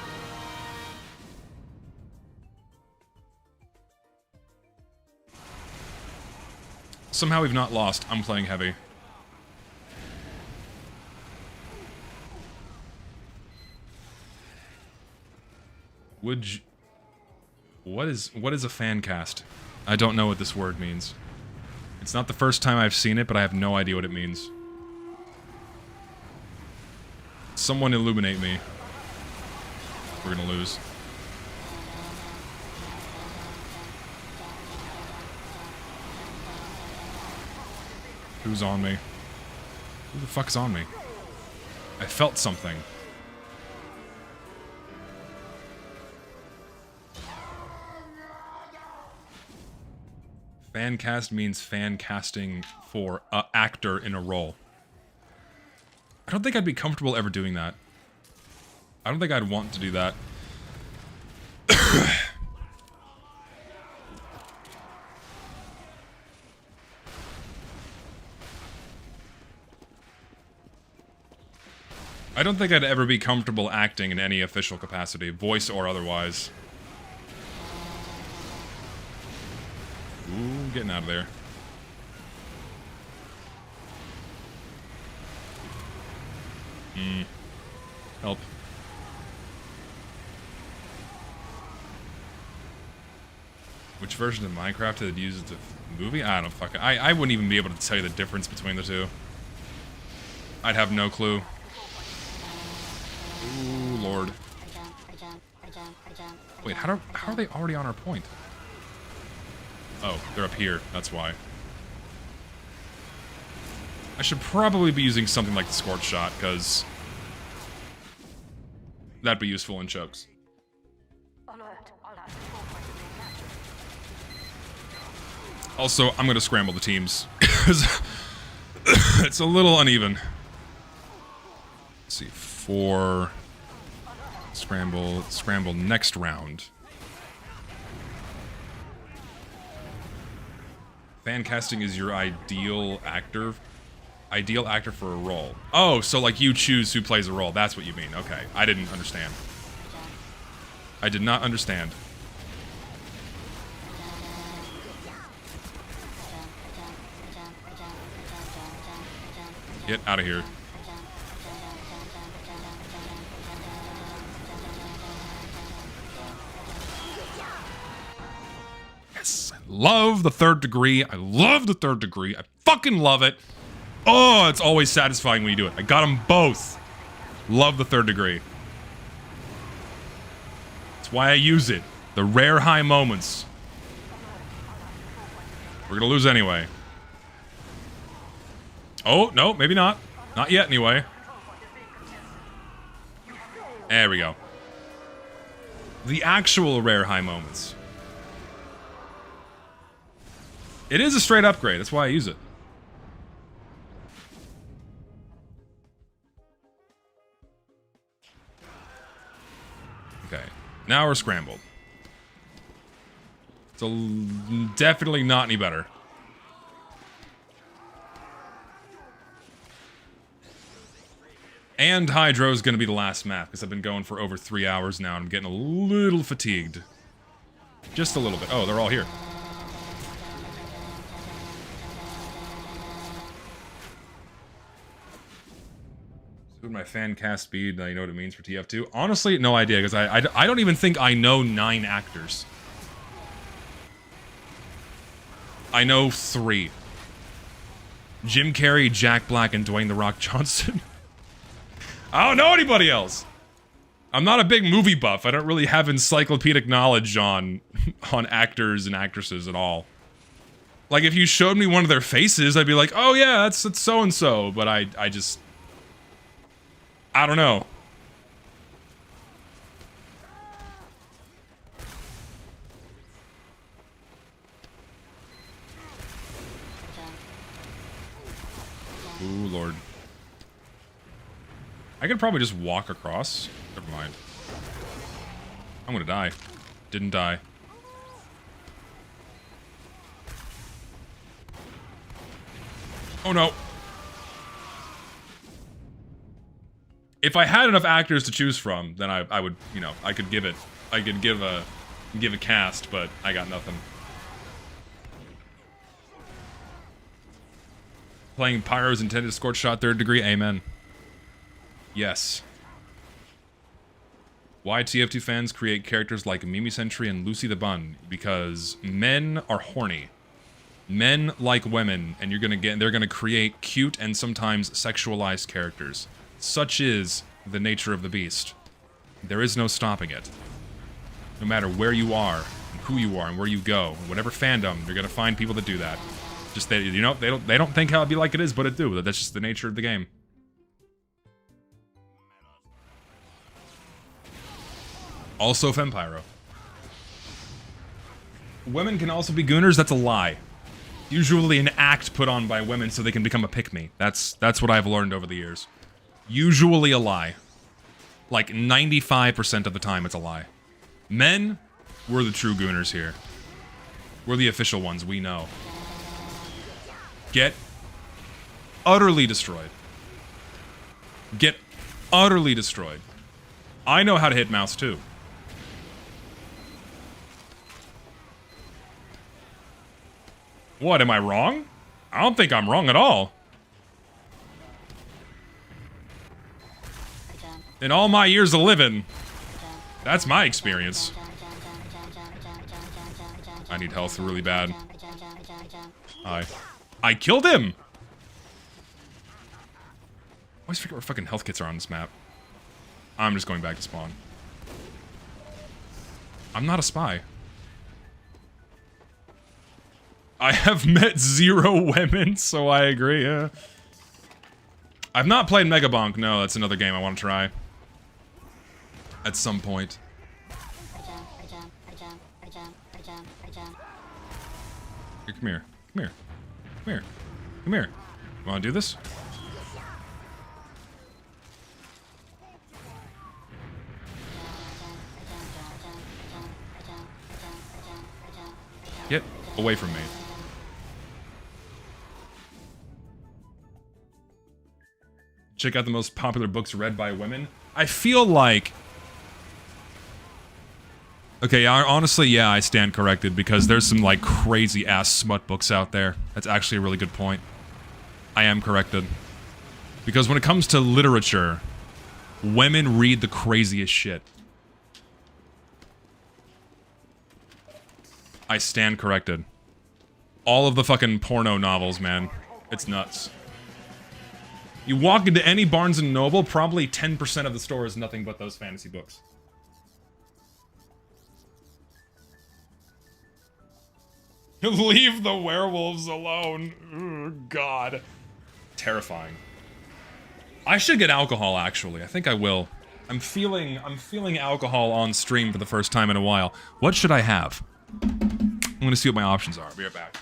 Somehow we've not lost. I'm playing heavy. Would you... What is a fan cast? I don't know what this word means. It's not the first time I've seen it, but I have no idea what it means. Someone illuminate me. We're gonna lose. Who's on me? Who the fuck is on me? I felt something. Fan cast means fan casting for an actor in a role. I don't think I'd be comfortable ever doing that. I don't think I'd want to do that. I don't think I'd ever be comfortable acting in any official capacity, voice or otherwise. Ooh, getting out of there. Help. Which version of Minecraft did it use the movie? I don't fucking... I wouldn't even be able to tell you the difference between the two. I'd have no clue. Ooh, Lord. Wait, how are they already on our point? Oh, they're up here. That's why. I should probably be using something like the Scorch Shot, because that'd be useful in chokes. Alert. All out control point is being captured. Also, I'm gonna scramble the teams. It's a little uneven. Let's see, 4... Scramble next round. Fan casting is your ideal actor for a role. Oh, so like you choose who plays a role. That's what you mean. Okay. I didn't understand. I did not understand. Get out of here. Yes, I love the third degree. I love the third degree. I fucking love it. Oh, it's always satisfying when you do it. I got them both. Love the third degree. That's why I use it. The rare high moments. We're gonna lose anyway. Oh, no, maybe not. Not yet, anyway. There we go. The actual rare high moments. It is a straight upgrade. That's why I use it. Okay. Now we're scrambled. It's definitely not any better. And Hydro is going to be the last map, because I've been going for over 3 hours now, and I'm getting a little fatigued. Just a little bit. Oh, they're all here. With my fan cast speed, you know what it means for TF2? Honestly, no idea, because I don't even think I know 9 actors. I know 3. Jim Carrey, Jack Black, and Dwayne "The Rock" Johnson. I don't know anybody else. I'm not a big movie buff. I don't really have encyclopedic knowledge on actors and actresses at all. Like, if you showed me one of their faces, I'd be like, oh yeah, that's so-and-so, but I just... I don't know. Ooh, Lord. I could probably just walk across. Never mind. I'm gonna die. Didn't die. Oh no. If I had enough actors to choose from, then I would, you know, I could give a cast, but I got nothing. Playing Pyro's intended to scorch shot 3rd degree, amen. Yes. Why TF2 fans create characters like Mimi Sentry and Lucy the Bun? Because men are horny. Men like women, and they're gonna create cute and sometimes sexualized characters. Such is the nature of the beast. There is no stopping it. No matter where you are, and who you are, and where you go, whatever fandom, you're gonna find people that do that. Just that, you know, they don't think how it'd be like it is, but it do. That's just the nature of the game. Also Fempyro. Women can also be gooners, that's a lie. Usually an act put on by women so they can become a pick-me. That's what I've learned over the years. Usually a lie. Like 95% of the time it's a lie. Men, we're the true gooners here. We're the official ones, we know. Get utterly destroyed. Get utterly destroyed. I know how to hit mouse too. What, am I wrong? I don't think I'm wrong at all. In all my years of living, that's my experience. I need health really bad. I killed him! I always forget where fucking health kits are on this map. I'm just going back to spawn. I'm not a spy. I have met 0 women, so I agree, yeah. I've not played Megabonk, no, that's another game I want to try. At some point. Here, come here. Come here. Come here. Come here. Wanna do this? Get away from me. Check out the most popular books read by women. I feel like... Okay, honestly, yeah, I stand corrected, because there's some, like, crazy-ass smut books out there. That's actually a really good point. I am corrected. Because when it comes to literature, women read the craziest shit. I stand corrected. All of the fucking porno novels, man. It's nuts. You walk into any Barnes & Noble, probably 10% of the store is nothing but those fantasy books. Leave the werewolves alone. Oh, God. Terrifying. I should get alcohol, actually. I think I will. I'm feeling alcohol on stream for the first time in a while. What should I have? I'm gonna see what my options are. I'll be right back.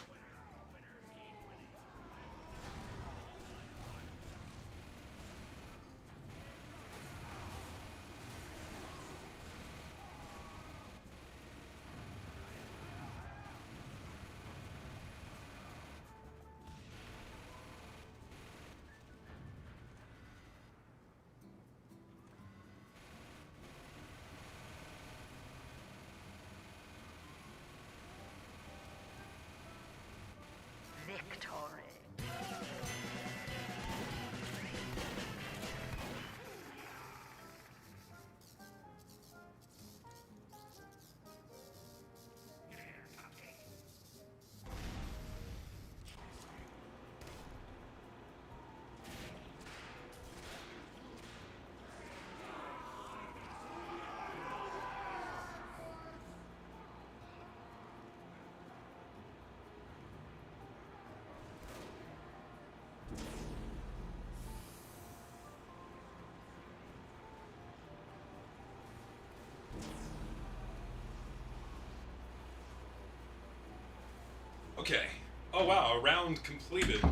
Okay. Oh wow, a round completed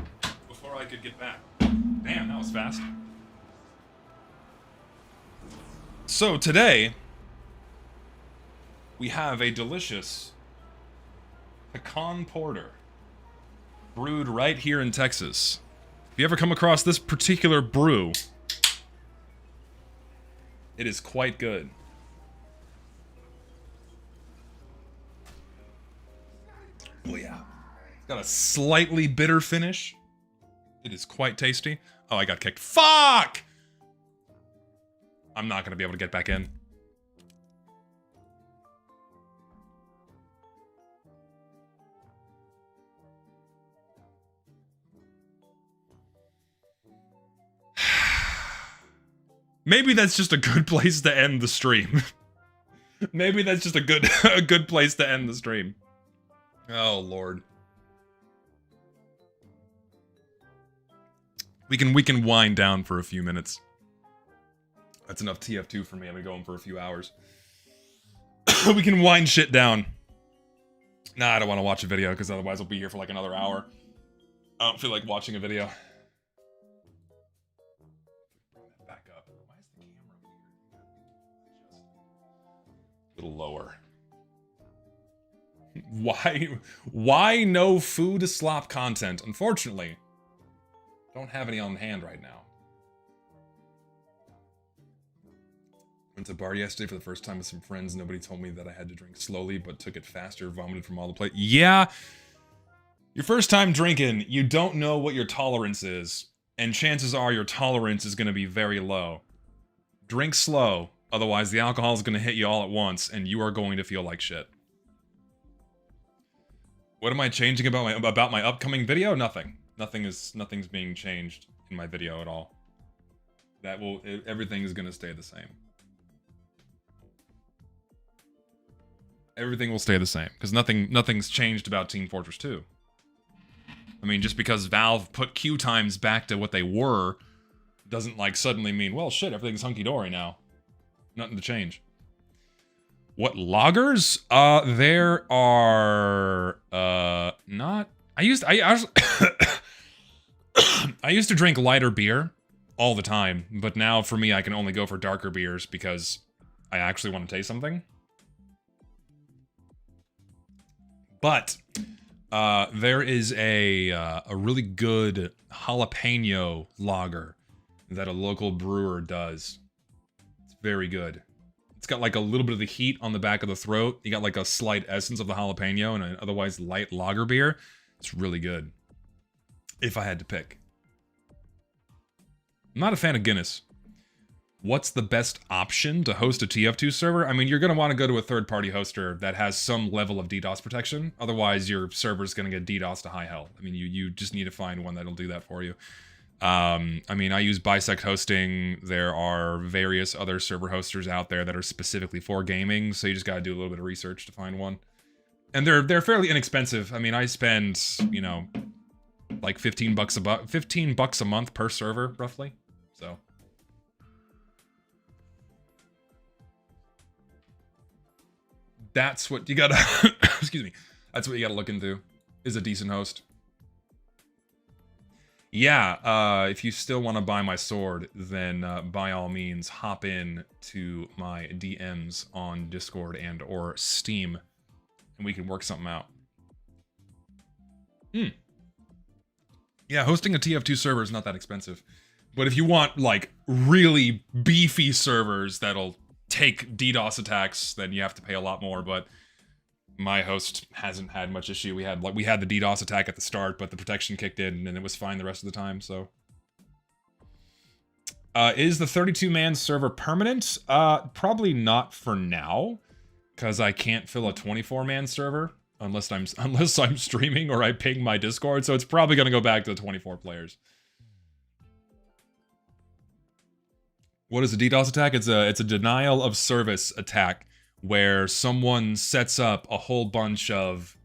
before I could get back. Damn, that was fast. So today, we have a delicious pecan porter brewed right here in Texas. If you ever come across this particular brew, it is quite good. Oh yeah. It's got a slightly bitter finish. It is quite tasty. Oh, I got kicked. Fuck! I'm not gonna be able to get back in. Maybe that's just a good place to end the stream. Maybe that's just a good place to end the stream. Oh lord. We can wind down for a few minutes. That's enough TF2 for me. I'm gonna go in for a few hours. We can wind shit down. Nah, I don't want to watch a video because otherwise I'll be here for like another hour. I don't feel like watching a video. Back up. Why is the camera weird? A little lower. Why no food slop content? Unfortunately, don't have any on hand right now. Went to a bar yesterday for the first time with some friends. Nobody told me that I had to drink slowly, but took it faster, vomited from all the plate. Yeah, your first time drinking, you don't know what your tolerance is, and chances are your tolerance is going to be very low. Drink slow, otherwise the alcohol is going to hit you all at once, and you are going to feel like shit. What am I changing about my upcoming video? Nothing. Nothing's being changed in my video at all. Everything is going to stay the same. Everything will stay the same, because nothing's changed about Team Fortress 2. I mean, just because Valve put queue times back to what they were, doesn't, like, suddenly mean, well, shit, everything's hunky-dory now. Nothing to change. What loggers? There are, not... I used to drink lighter beer all the time, but now, for me, I can only go for darker beers, because I actually want to taste something. But there is a really good jalapeno lager that a local brewer does. It's very good. It's got like a little bit of the heat on the back of the throat. You got like a slight essence of the jalapeno and an otherwise light lager beer. It's really good. If I had to pick. I'm not a fan of Guinness. What's the best option to host a TF2 server? I mean, you're going to want to go to a third-party hoster that has some level of DDoS protection. Otherwise, your server's going to get DDoS to high hell. I mean, you just need to find one that'll do that for you. I mean, I use Bisect Hosting. There are various other server hosters out there that are specifically for gaming, so you just got to do a little bit of research to find one. And they're fairly inexpensive. I mean, I spend, you know, like $15 a month per server, roughly. So... that's what you gotta, excuse me, that's what you gotta look into, is a decent host. Yeah, if you still want to buy my sword, then by all means, hop in to my DMs on Discord and or Steam, and we can work something out. Yeah, hosting a TF2 server is not that expensive. But if you want, like, really beefy servers that'll take DDoS attacks, then you have to pay a lot more, but my host hasn't had much issue. We had the DDoS attack at the start, but the protection kicked in and it was fine the rest of the time, so. Is the 32-man server permanent? Probably not for now, because I can't fill a 24-man server unless I'm streaming or I ping my Discord, so it's probably gonna go back to the 24 players. What is a DDoS attack? It's a denial of service attack where someone sets up a whole bunch of,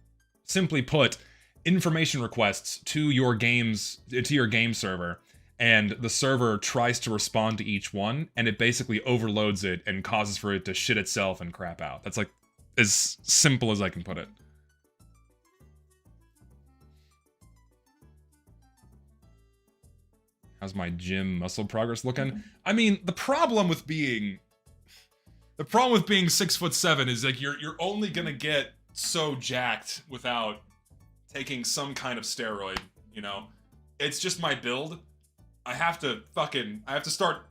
simply put, information requests to your game server, and the server tries to respond to each one, and it basically overloads it and causes for it to shit itself and crap out. That's like as simple as I can put it. How's my gym muscle progress looking? I mean, the problem with being 6'7" is like you're only gonna get so jacked without taking some kind of steroid, you know? It's just my build. I have to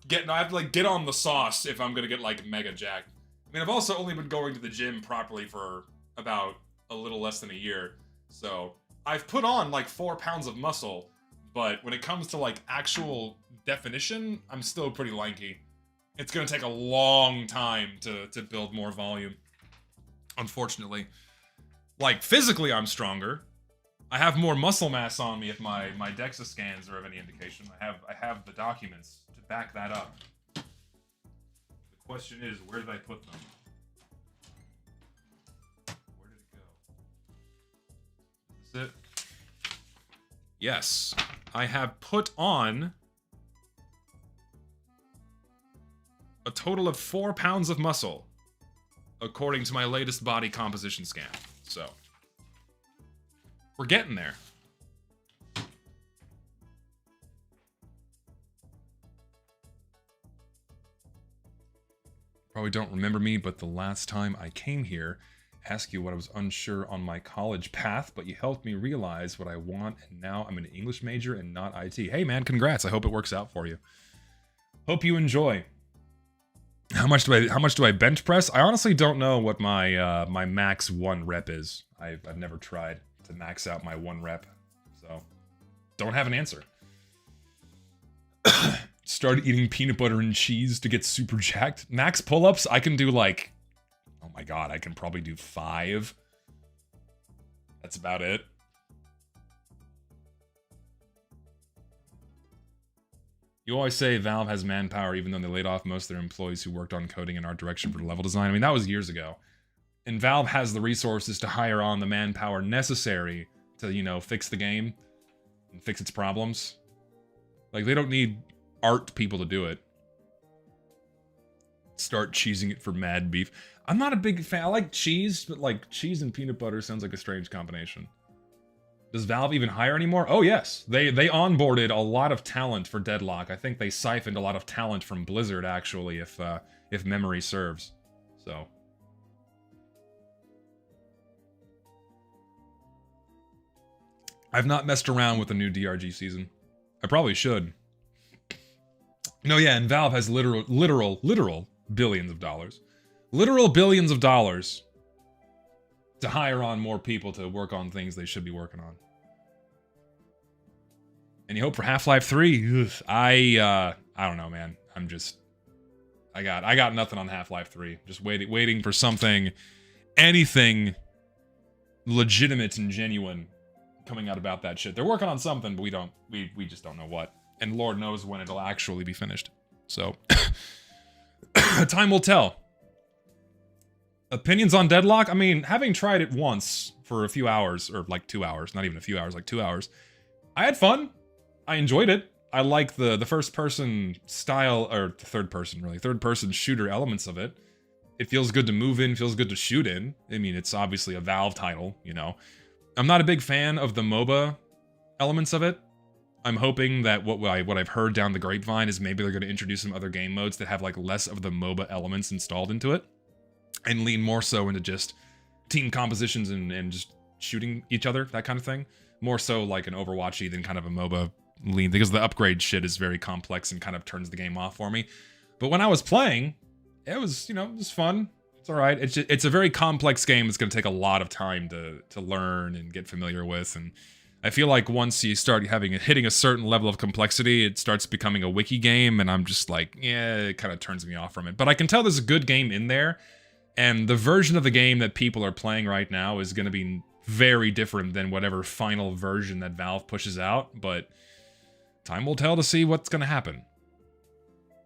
get on the sauce if I'm gonna get like mega jacked. I mean, I've also only been going to the gym properly for about a little less than a year. So I've put on like 4 pounds of muscle, but when it comes to like actual definition, I'm still pretty lanky. It's gonna take a long time to build more volume, unfortunately. Like, physically I'm stronger. I have more muscle mass on me if my DEXA scans are of any indication. I have the documents to back that up. The question is, where did I put them? Where did it go? Is it? Yes. I have put on a total of 4 pounds of muscle, according to my latest body composition scan. So, we're getting there. Probably don't remember me, but the last time I came here, asked you what I was unsure on my college path, but you helped me realize what I want, and now I'm an English major and not IT. Hey man, congrats. I hope it works out for you. Hope you enjoy. How much do I bench press? I honestly don't know what my my max 1 rep is. I've never tried to max out my 1 rep, so don't have an answer. Started eating peanut butter and cheese to get super jacked. Max pull-ups, I can do like, oh my god, I can probably do 5. That's about it. You always say Valve has manpower even though they laid off most of their employees who worked on coding and art direction for the level design. I mean, that was years ago. And Valve has the resources to hire on the manpower necessary to, you know, fix the game and fix its problems. Like, they don't need art people to do it. Start cheesing it for mad beef. I'm not a big fan. I like cheese, but like cheese and peanut butter sounds like a strange combination. Does Valve even hire anymore? Oh yes, they onboarded a lot of talent for Deadlock. I think they siphoned a lot of talent from Blizzard actually, if memory serves. So. I've not messed around with the new DRG season. I probably should. No, yeah, and Valve has literal billions of dollars. Literal billions of dollars to hire on more people to work on things they should be working on. And you hope for Half-Life 3? Ugh, I don't know, man. I got nothing on Half-Life 3. Just waiting for something, anything legitimate and genuine coming out about that shit. They're working on something, but we just don't know what. And Lord knows when it'll actually be finished. So, time will tell. Opinions on Deadlock? I mean, having tried it once for a few hours, or like 2 hours, not even a few hours, like 2 hours, I had fun. I enjoyed it. I like the first-person style, or third-person, really, third-person shooter elements of it. It feels good to move in, feels good to shoot in. I mean, it's obviously a Valve title, you know. I'm not a big fan of the MOBA elements of it. I'm hoping that what I've heard down the grapevine is maybe they're going to introduce some other game modes that have like less of the MOBA elements installed into it, and lean more so into just team compositions and just shooting each other, that kind of thing. More so like an Overwatchy than kind of a MOBA lean, because the upgrade shit is very complex and kind of turns the game off for me. But when I was playing, it was, you know, it was fun. It's all right. It's a very complex game. It's going to take a lot of time to learn and get familiar with, and I feel like once you start hitting a certain level of complexity, it starts becoming a wiki game, and I'm just like, yeah, it kind of turns me off from it. But I can tell there's a good game in there, and the version of the game that people are playing right now is going to be very different than whatever final version that Valve pushes out, but time will tell to see what's going to happen.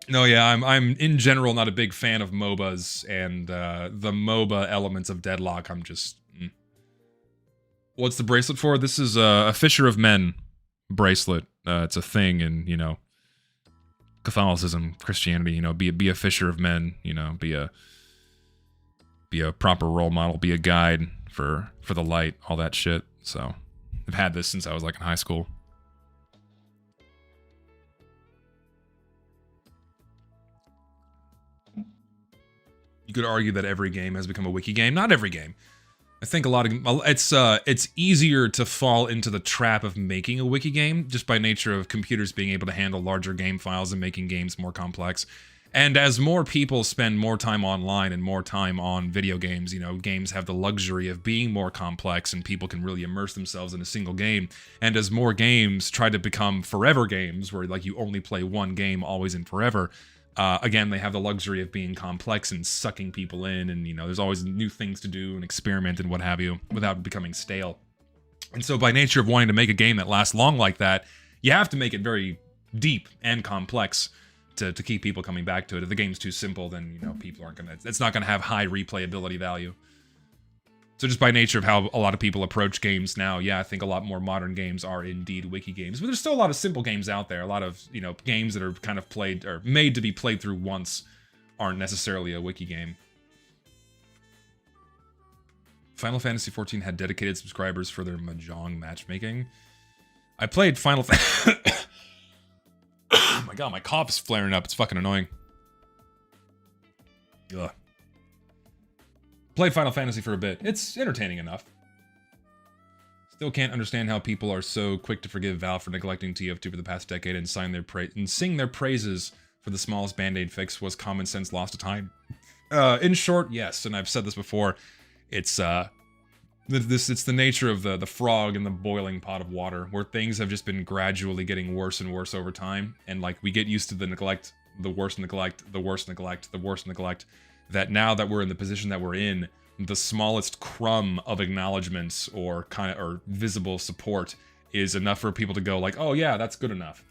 No, yeah, I'm in general not a big fan of MOBAs, and the MOBA elements of Deadlock, I'm just... What's the bracelet for? This is a Fisher of Men bracelet. It's a thing in, you know, Catholicism, Christianity, you know, be a fisher of men, you know, be a proper role model, be a guide for the light, all that shit. So I've had this since I was like in high school. You could argue that every game has become a wiki game. Not every game. I think a lot of it's easier to fall into the trap of making a wiki game just by nature of computers being able to handle larger game files and making games more complex. And as more people spend more time online and more time on video games, you know, games have the luxury of being more complex and people can really immerse themselves in a single game. And as more games try to become forever games, where like you only play one game always and forever, again, they have the luxury of being complex and sucking people in, and you know, there's always new things to do and experiment and what have you, without becoming stale. And so by nature of wanting to make a game that lasts long like that, you have to make it very deep and complex to keep people coming back to it. If the game's too simple, then, you know, people aren't gonna, it's not gonna have high replayability value. So just by nature of how a lot of people approach games now, yeah, I think a lot more modern games are indeed wiki games. But there's still a lot of simple games out there. A lot of, you know, games that are kind of played, or made to be played through once, aren't necessarily a wiki game. Final Fantasy XIV had dedicated subscribers for their Mahjong matchmaking. I played Final Fantasy... Oh my god, my cough is flaring up. It's fucking annoying. Ugh. Played Final Fantasy for a bit. It's entertaining enough. Still can't understand how people are so quick to forgive Valve for neglecting TF2 for the past decade and sing their praises for the smallest band-aid fix. Was common sense lost to time? In short, yes, and I've said this before. It's it's the nature of the frog in the boiling pot of water, where things have just been gradually getting worse and worse over time, and like we get used to the neglect, the worst neglect, the worst neglect, the worst neglect, that now that we're in the position that we're in, the smallest crumb of acknowledgments or visible support is enough for people to go like, oh yeah, that's good enough.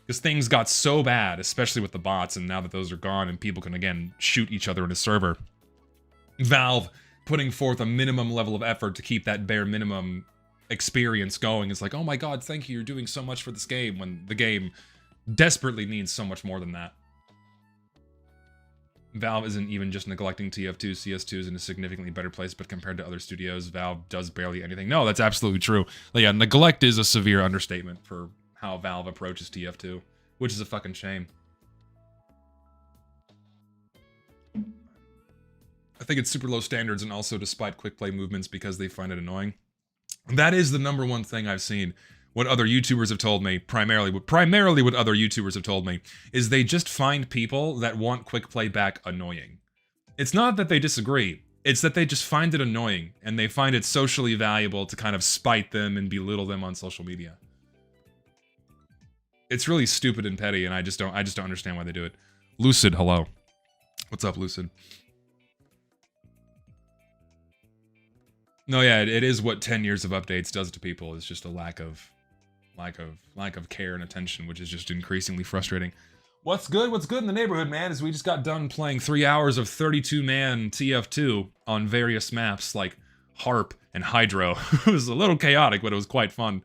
Because things got so bad, especially with the bots, and now that those are gone and people can again shoot each other in a server, Valve putting forth a minimum level of effort to keep that bare minimum experience going is like, oh my god, thank you, you're doing so much for this game, when the game desperately needs so much more than that. Valve isn't even just neglecting TF2, CS2 is in a significantly better place, but compared to other studios, Valve does barely anything. No, that's absolutely true. But yeah, neglect is a severe understatement for how Valve approaches TF2, which is a fucking shame. I think it's super low standards, and also despite Quickplay movements because they find it annoying. That is the number one thing I've seen. What other YouTubers have told me, primarily what other YouTubers have told me, is they just find people that want Quickplay back annoying. It's not that they disagree, it's that they just find it annoying, and they find it socially valuable to kind of spite them and belittle them on social media. It's really stupid and petty, and I just don't understand why they do it. Lucid, hello. What's up, Lucid? No, yeah, it is what 10 years of updates does to people. It's just a lack of care and attention, which is just increasingly frustrating. What's good in the neighborhood, man, is we just got done playing 3 hours of 32-man TF2 on various maps like Harp and Hydro. It was a little chaotic, but it was quite fun.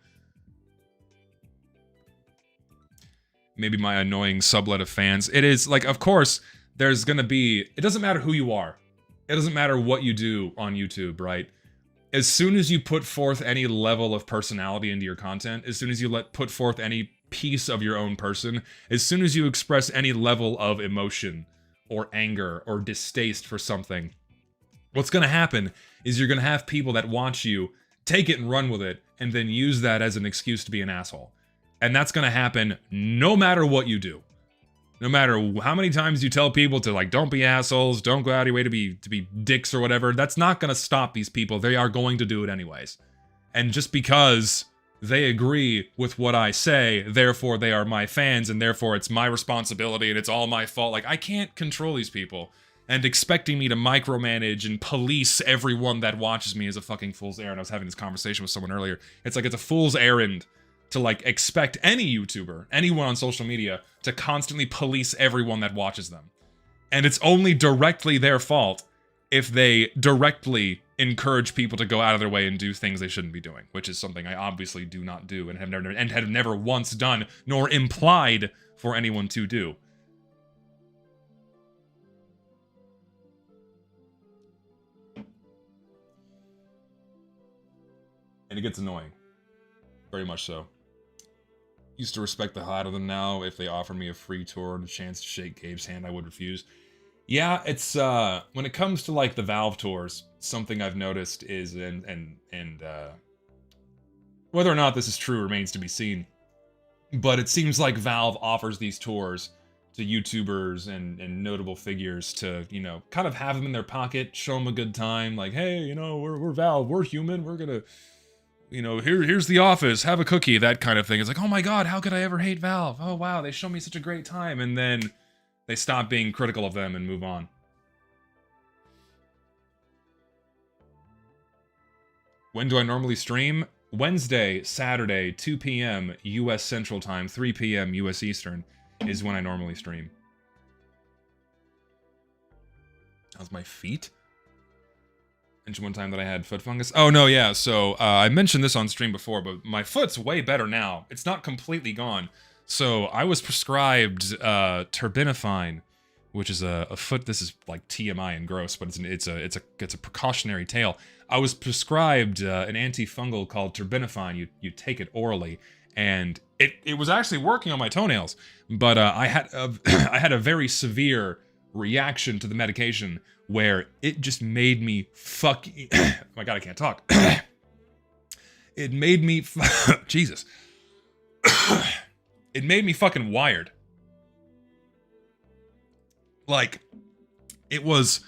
Maybe my annoying sublet of fans. It is, like, of course, there's gonna be... It doesn't matter who you are. It doesn't matter what you do on YouTube, right? As soon as you put forth any level of personality into your content, as soon as you put forth any piece of your own person, as soon as you express any level of emotion or anger or distaste for something, what's going to happen is you're going to have people that watch you take it and run with it and then use that as an excuse to be an asshole. And that's going to happen no matter what you do. No matter how many times you tell people to, like, don't be assholes, don't go out of your way to be dicks or whatever, that's not gonna stop these people. They are going to do it anyways. And just because they agree with what I say, therefore they are my fans, and therefore it's my responsibility and it's all my fault. Like, I can't control these people. And expecting me to micromanage and police everyone that watches me is a fucking fool's errand. I was having this conversation with someone earlier. It's like, it's a fool's errand to, like, expect any YouTuber, anyone on social media, to constantly police everyone that watches them. And it's only directly their fault if they directly encourage people to go out of their way and do things they shouldn't be doing, which is something I obviously do not do and have never once done, nor implied for anyone to do. And it gets annoying. Very much so. Used to respect the hell out of them now. If they offered me a free tour and a chance to shake Gabe's hand, I would refuse. Yeah, it's when it comes to like the Valve tours, something I've noticed is and whether or not this is true remains to be seen. But it seems like Valve offers these tours to YouTubers and notable figures to, you know, kind of have them in their pocket, show them a good time, like, hey, you know, we're Valve, we're human, we're gonna, you know, here's the office, have a cookie, that kind of thing. It's like, oh my god, how could I ever hate Valve? Oh wow, they show me such a great time, and then they stop being critical of them and move on. When do I normally stream? Wednesday, Saturday, 2 p.m. US Central Time, 3 p.m. US Eastern is when I normally stream. How's my feet? Mentioned one time that I had foot fungus. Oh no, yeah. So I mentioned this on stream before, but my foot's way better now. It's not completely gone. So I was prescribed terbinafine, which is a foot. This is like TMI and gross, but it's a precautionary tale. I was prescribed an antifungal called terbinafine. You take it orally, and it was actually working on my toenails. But I had I had a very severe reaction to the medication where it just made me fucking. Oh my god, I can't talk. It made me Jesus. It made me fucking wired. Like, it was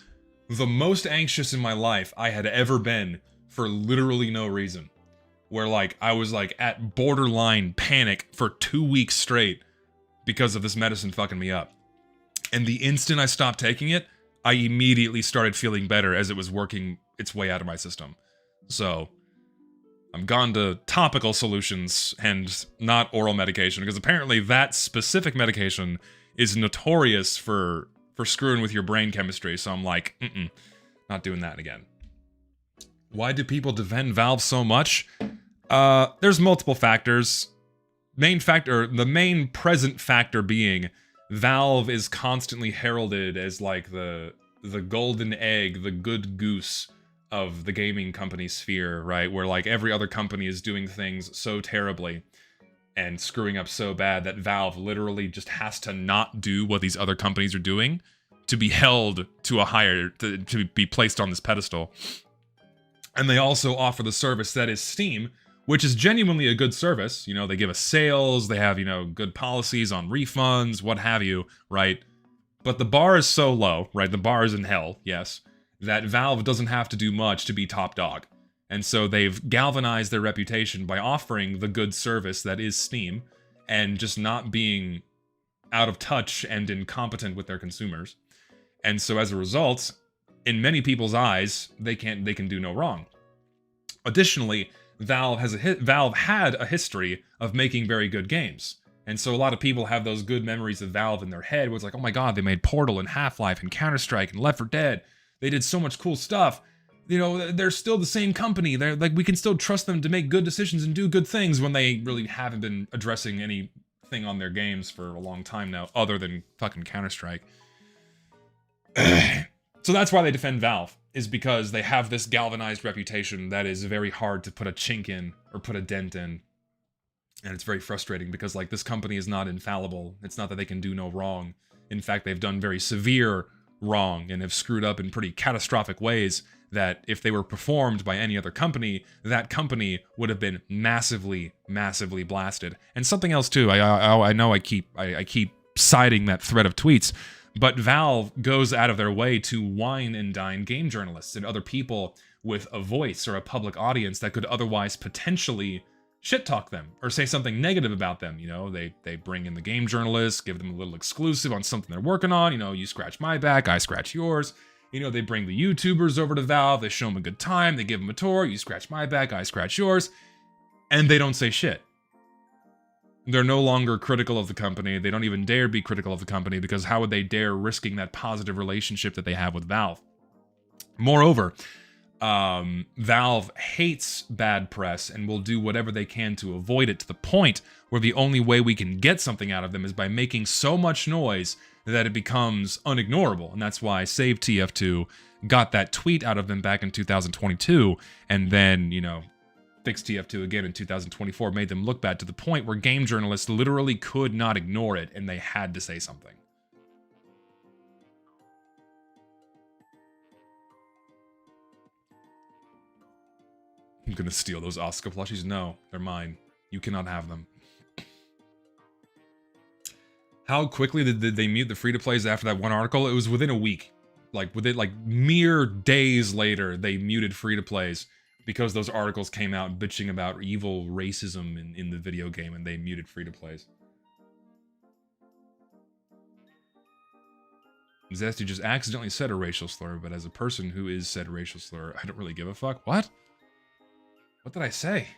the most anxious in my life I had ever been for literally no reason. Where, like, I was, like, at borderline panic for 2 weeks straight because of this medicine fucking me up. And the instant I stopped taking it, I immediately started feeling better as it was working its way out of my system. So, I'm gone to topical solutions and not oral medication, because apparently that specific medication is notorious for screwing with your brain chemistry, so I'm like, not doing that again. Why do people defend Valve so much? There's multiple factors. The main present factor being Valve is constantly heralded as like the golden egg, the good goose of the gaming company sphere, right? Where like every other company is doing things so terribly and screwing up so bad that Valve literally just has to not do what these other companies are doing to be held to a higher, to be placed on this pedestal. And they also offer the service that is Steam, which is genuinely a good service. You know, they give us sales, they have, you know, good policies on refunds, what have you, right? But the bar is so low, right? The bar is in hell, yes, that Valve doesn't have to do much to be top dog. And so they've galvanized their reputation by offering the good service that is Steam and just not being out of touch and incompetent with their consumers. And so as a result, in many people's eyes, they can do no wrong. Additionally, Valve had a history of making very good games. And so a lot of people have those good memories of Valve in their head where it's like, oh my god, they made Portal and Half-Life and Counter-Strike and Left 4 Dead. They did so much cool stuff. You know, they're still the same company. They're like, we can still trust them to make good decisions and do good things when they really haven't been addressing anything on their games for a long time now, other than fucking Counter-Strike. So that's why they defend Valve, is because they have this galvanized reputation that is very hard to put a chink in or put a dent in. And it's very frustrating because, like, this company is not infallible. It's not that they can do no wrong. In fact, they've done very severe wrong and have screwed up in pretty catastrophic ways that if they were performed by any other company, that company would have been massively, massively blasted. And something else too, I know I keep citing that thread of tweets, but Valve goes out of their way to wine and dine game journalists and other people with a voice or a public audience that could otherwise potentially shit talk them or say something negative about them. You know, they bring in the game journalists, give them a little exclusive on something they're working on. You know, you scratch my back, I scratch yours. You know, they bring the YouTubers over to Valve, they show them a good time, they give them a tour, you scratch my back, I scratch yours, and they don't say shit. They're no longer critical of the company. They don't even dare be critical of the company, because how would they dare risking that positive relationship that they have with Valve? Moreover, Valve hates bad press and will do whatever they can to avoid it, to the point where the only way we can get something out of them is by making so much noise that it becomes unignorable. And that's why Save TF2 got that tweet out of them back in 2022, and then, you know, Fix TF2 again in 2024, made them look bad to the point where game journalists literally could not ignore it and they had to say something. gonna steal those Oscar plushies. No, they're mine. You cannot have them. How quickly did they mute the free-to-plays after that one article? It was within a week. Like, within, like, mere days later, they muted free-to-plays because those articles came out bitching about evil racism in the video game, and they muted free-to-plays. Zesty just accidentally said a racial slur, but as a person who is said racial slur, I don't really give a fuck. What? What did I say?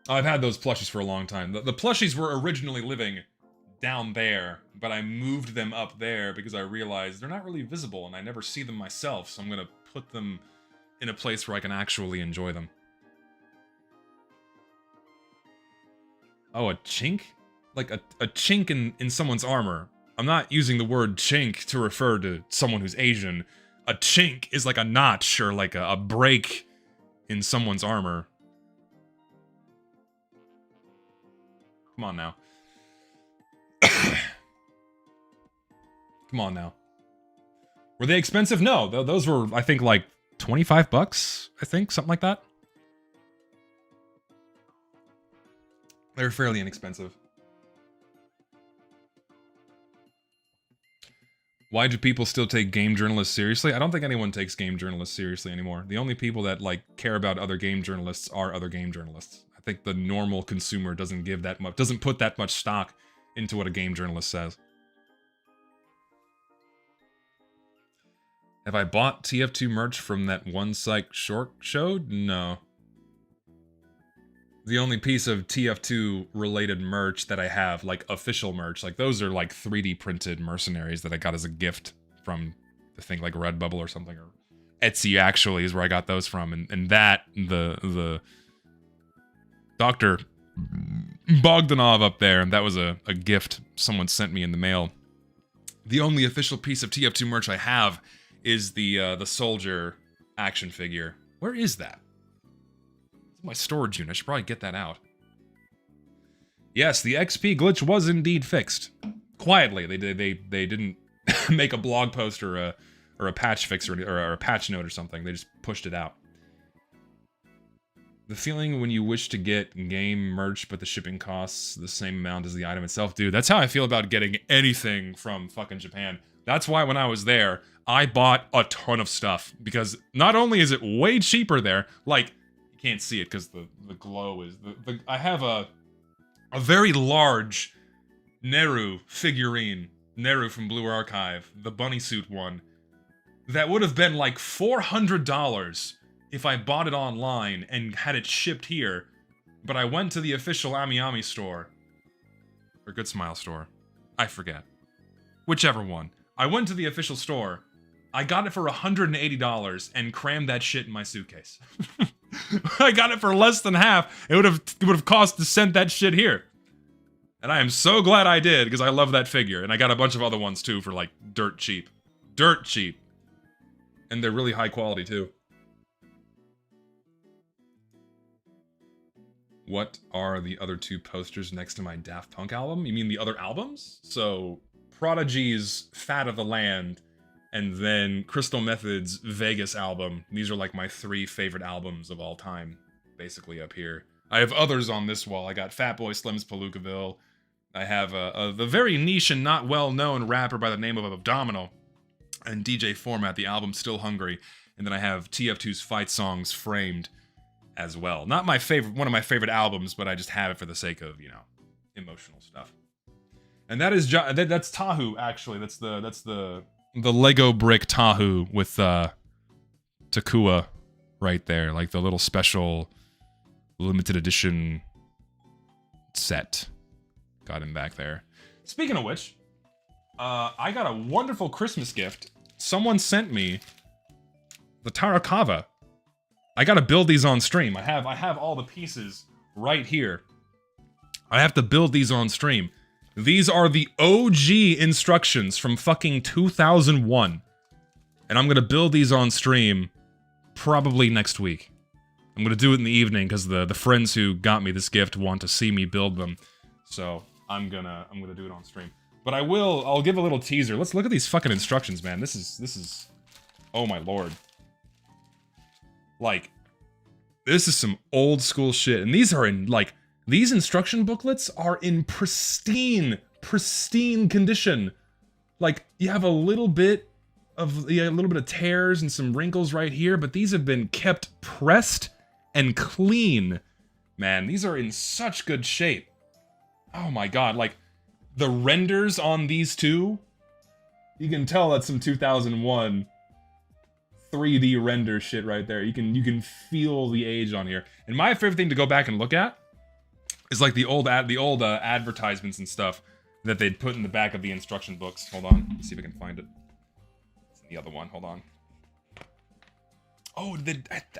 I've had those plushies for a long time. The plushies were originally living down there, but I moved them up there because I realized they're not really visible and I never see them myself, so I'm gonna put them in a place where I can actually enjoy them. Oh, a chink? Like a chink in someone's armor. I'm not using the word chink to refer to someone who's Asian. A chink is like a notch or like a break in someone's armor. Come on now. Come on now. Were they expensive? No, those were, I think, like 25 bucks, I think, something like that. They're fairly inexpensive. Why do people still take game journalists seriously? I don't think anyone takes game journalists seriously anymore. The only people that, like, care about other game journalists are other game journalists. I think the normal consumer doesn't give that much, doesn't put that much stock into what a game journalist says. Have I bought TF2 merch from that one psych short showed? No. The only piece of TF2 related merch that I have, like official merch, like those are like 3D printed mercenaries that I got as a gift from, I think, like Redbubble or something, or Etsy actually is where I got those from, and that, the Dr. Bogdanov up there, and that was a gift someone sent me in the mail. The only official piece of TF2 merch I have is the soldier action figure. Where is that? It's in my storage unit. I should probably get that out. Yes, the XP glitch was indeed fixed. Quietly, they didn't make a blog post or a patch fix or a patch note or something. They just pushed it out. The feeling when you wish to get game merch, but the shipping costs the same amount as the item itself. Dude, that's how I feel about getting anything from fucking Japan. That's why when I was there, I bought a ton of stuff. Because not only is it way cheaper there, like, you can't see it because the glow is... I have a very large Neru figurine. Neru from Blue Archive. The bunny suit one. That would have been like $400 if I bought it online and had it shipped here, but I went to the official Ami store. Or Good Smile store. I forget. Whichever one. I went to the official store, I got it for $180 and crammed that shit in my suitcase. I got it for less than half. It would have cost to send that shit here. And I am so glad I did, because I love that figure. And I got a bunch of other ones too for like dirt cheap. Dirt cheap. And they're really high quality too. What are the other two posters next to my Daft Punk album? You mean the other albums? So, Prodigy's Fat of the Land, and then Crystal Method's Vegas album. These are like my 3 favorite albums of all time, basically up here. I have others on this wall. I got Fatboy Slim's Palookaville. I have the very niche and not well-known rapper by the name of Abdominal, and DJ Format, the album Still Hungry. And then I have TF2's Fight Songs Framed as well. Not my favorite, one of my favorite albums, but I just have it for the sake of, you know, emotional stuff. And that is that's Tahu, actually. That's the Lego brick Tahu with Takua right there, like the little special limited edition set. Got him back there. Speaking of which, I got a wonderful Christmas gift. Someone sent me the Tarakava. I gotta build these on stream. I have all the pieces right here. I have to build these on stream. These are the OG instructions from fucking 2001. And I'm gonna build these on stream probably next week. I'm gonna do it in the evening because the friends who got me this gift want to see me build them. So I'm gonna do it on stream. But I'll give a little teaser. Let's look at these fucking instructions, man. This is, oh my lord. Like, this is some old school shit. And these are in, like, these instruction booklets are in pristine condition. Like, you have a little bit of tears and some wrinkles right here, but these have been kept pressed and clean. Man, these are in such good shape. Oh my god, like, the renders on these two, you can tell that's some 2001 3D render shit right there. You can feel the age on here. And my favorite thing to go back and look at is like the old advertisements and stuff that they'd put in the back of the instruction books. Hold on, let's see if I can find it. It's in the other one. Hold on. Oh,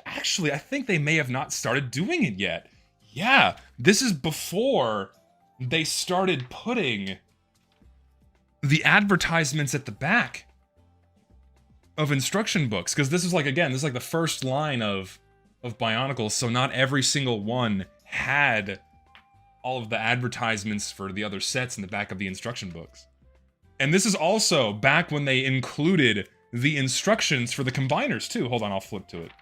actually, I think they may have not started doing it yet. Yeah, this is before they started putting the advertisements at the back of instruction books, because this is like, again, this is like the first line of Bionicles, so not every single one had all of the advertisements for the other sets in the back of the instruction books. And this is also back when they included the instructions for the combiners too. Hold on, I'll flip to it.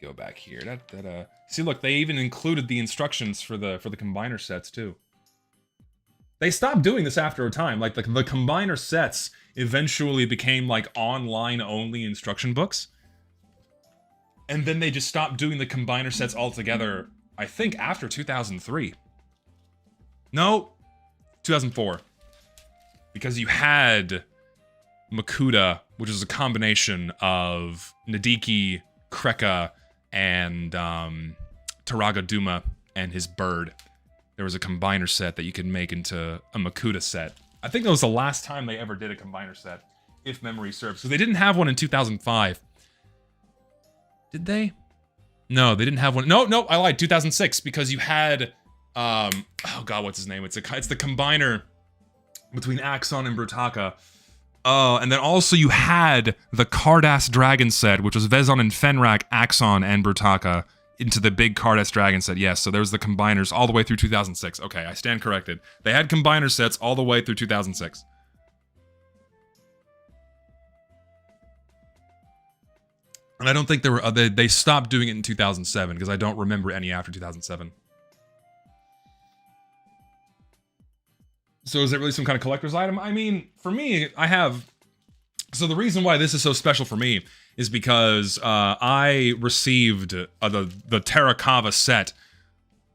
Go back here. See, look, they even included the instructions for the combiner sets too. They stopped doing this after a time. Like the combiner sets eventually became like online only instruction books. And then they just stopped doing the combiner sets altogether, I think after 2003. No, 2004. Because you had Makuta, which is a combination of Nadiki, Kreka, and Taraga Duma and his bird. There was a combiner set that you could make into a Makuta set. I think that was the last time they ever did a combiner set, if memory serves. So they didn't have one in 2005. Did they? No, they didn't have one. No, I lied. 2006, because you had, oh god, what's his name? It's the combiner between Axon and Brutaka. And then also you had the Cardass Dragon set, which was Vezon and Fenrak, Axon, and Brutaka, into the big Cardass Dragon set. Yes, so there was the combiners all the way through 2006. Okay, I stand corrected. They had combiner sets all the way through 2006. And I don't think there were they stopped doing it in 2007, because I don't remember any after 2007. So is it really some kind of collector's item? I mean, for me, I have... So the reason why this is so special for me is because I received the Terrakava set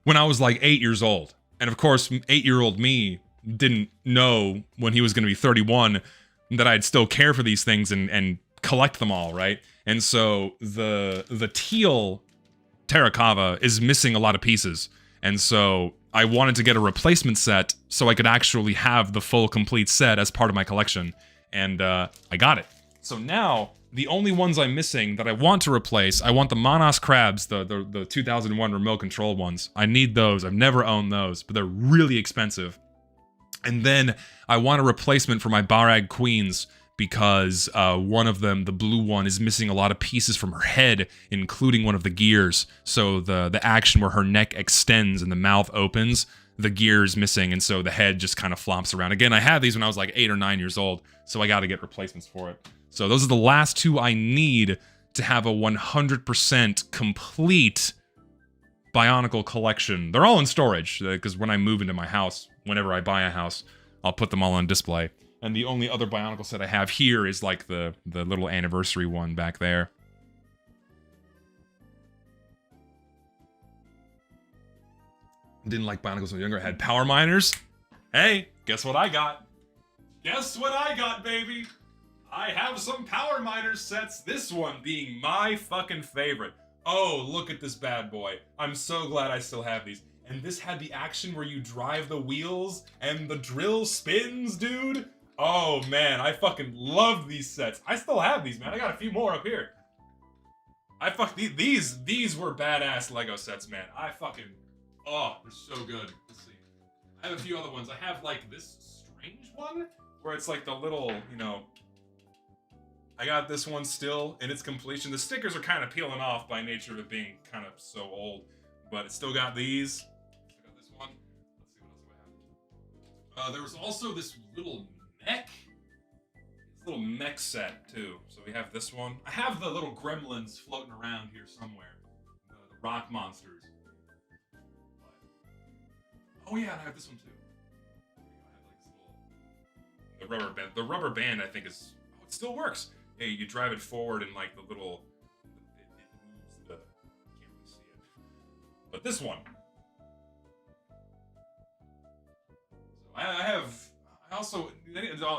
when I was like 8 years old. And of course, 8-year-old me didn't know when he was going to be 31 that I'd still care for these things and collect them all, right? And so the teal Terrakava is missing a lot of pieces. And so I wanted to get a replacement set so I could actually have the full complete set as part of my collection. And I got it. So now, the only ones I'm missing that I want to replace, I want the Monos Crabs, the 2001 remote control ones. I need those. I've never owned those, but they're really expensive. And then I want a replacement for my Barag Queens, because one of them, the blue one, is missing a lot of pieces from her head, including one of the gears. So the action where her neck extends and the mouth opens, the gear is missing, and so the head just kind of flops around. Again, I had these when I was like 8 or 9 years old, so I got to get replacements for it. So those are the last two I need to have a 100% complete Bionicle collection. They're all in storage, because when I move into my house, whenever I buy a house, I'll put them all on display. And the only other Bionicle set I have here is like the little anniversary one back there. Didn't like Bionicles when I was younger. I had Power Miners. Hey, guess what I got? Guess what I got, baby? I have some Power Miners sets, this one being my fucking favorite. Oh, look at this bad boy. I'm so glad I still have these. And this had the action where you drive the wheels and the drill spins, dude. Oh man, I fucking love these sets. I still have these, man. I got a few more up here. These were badass Lego sets, man. Oh, they're so good. Let's see. I have a few other ones. I have like this strange one where it's like the little, you know, I got this one still in its completion. The stickers are kind of peeling off by nature of it being kind of so old, but it's still got these. I got this There was also this little mech. This little mech set, too. So we have this one. I have the little gremlins floating around here somewhere. The rock monsters. Oh yeah, and I have this one too. I have like this little... The rubber band. The rubber band, I think, is... Oh, it still works. Hey, you drive it forward and like the little... It moves the... I can't really see it. But this one. So I have... I also...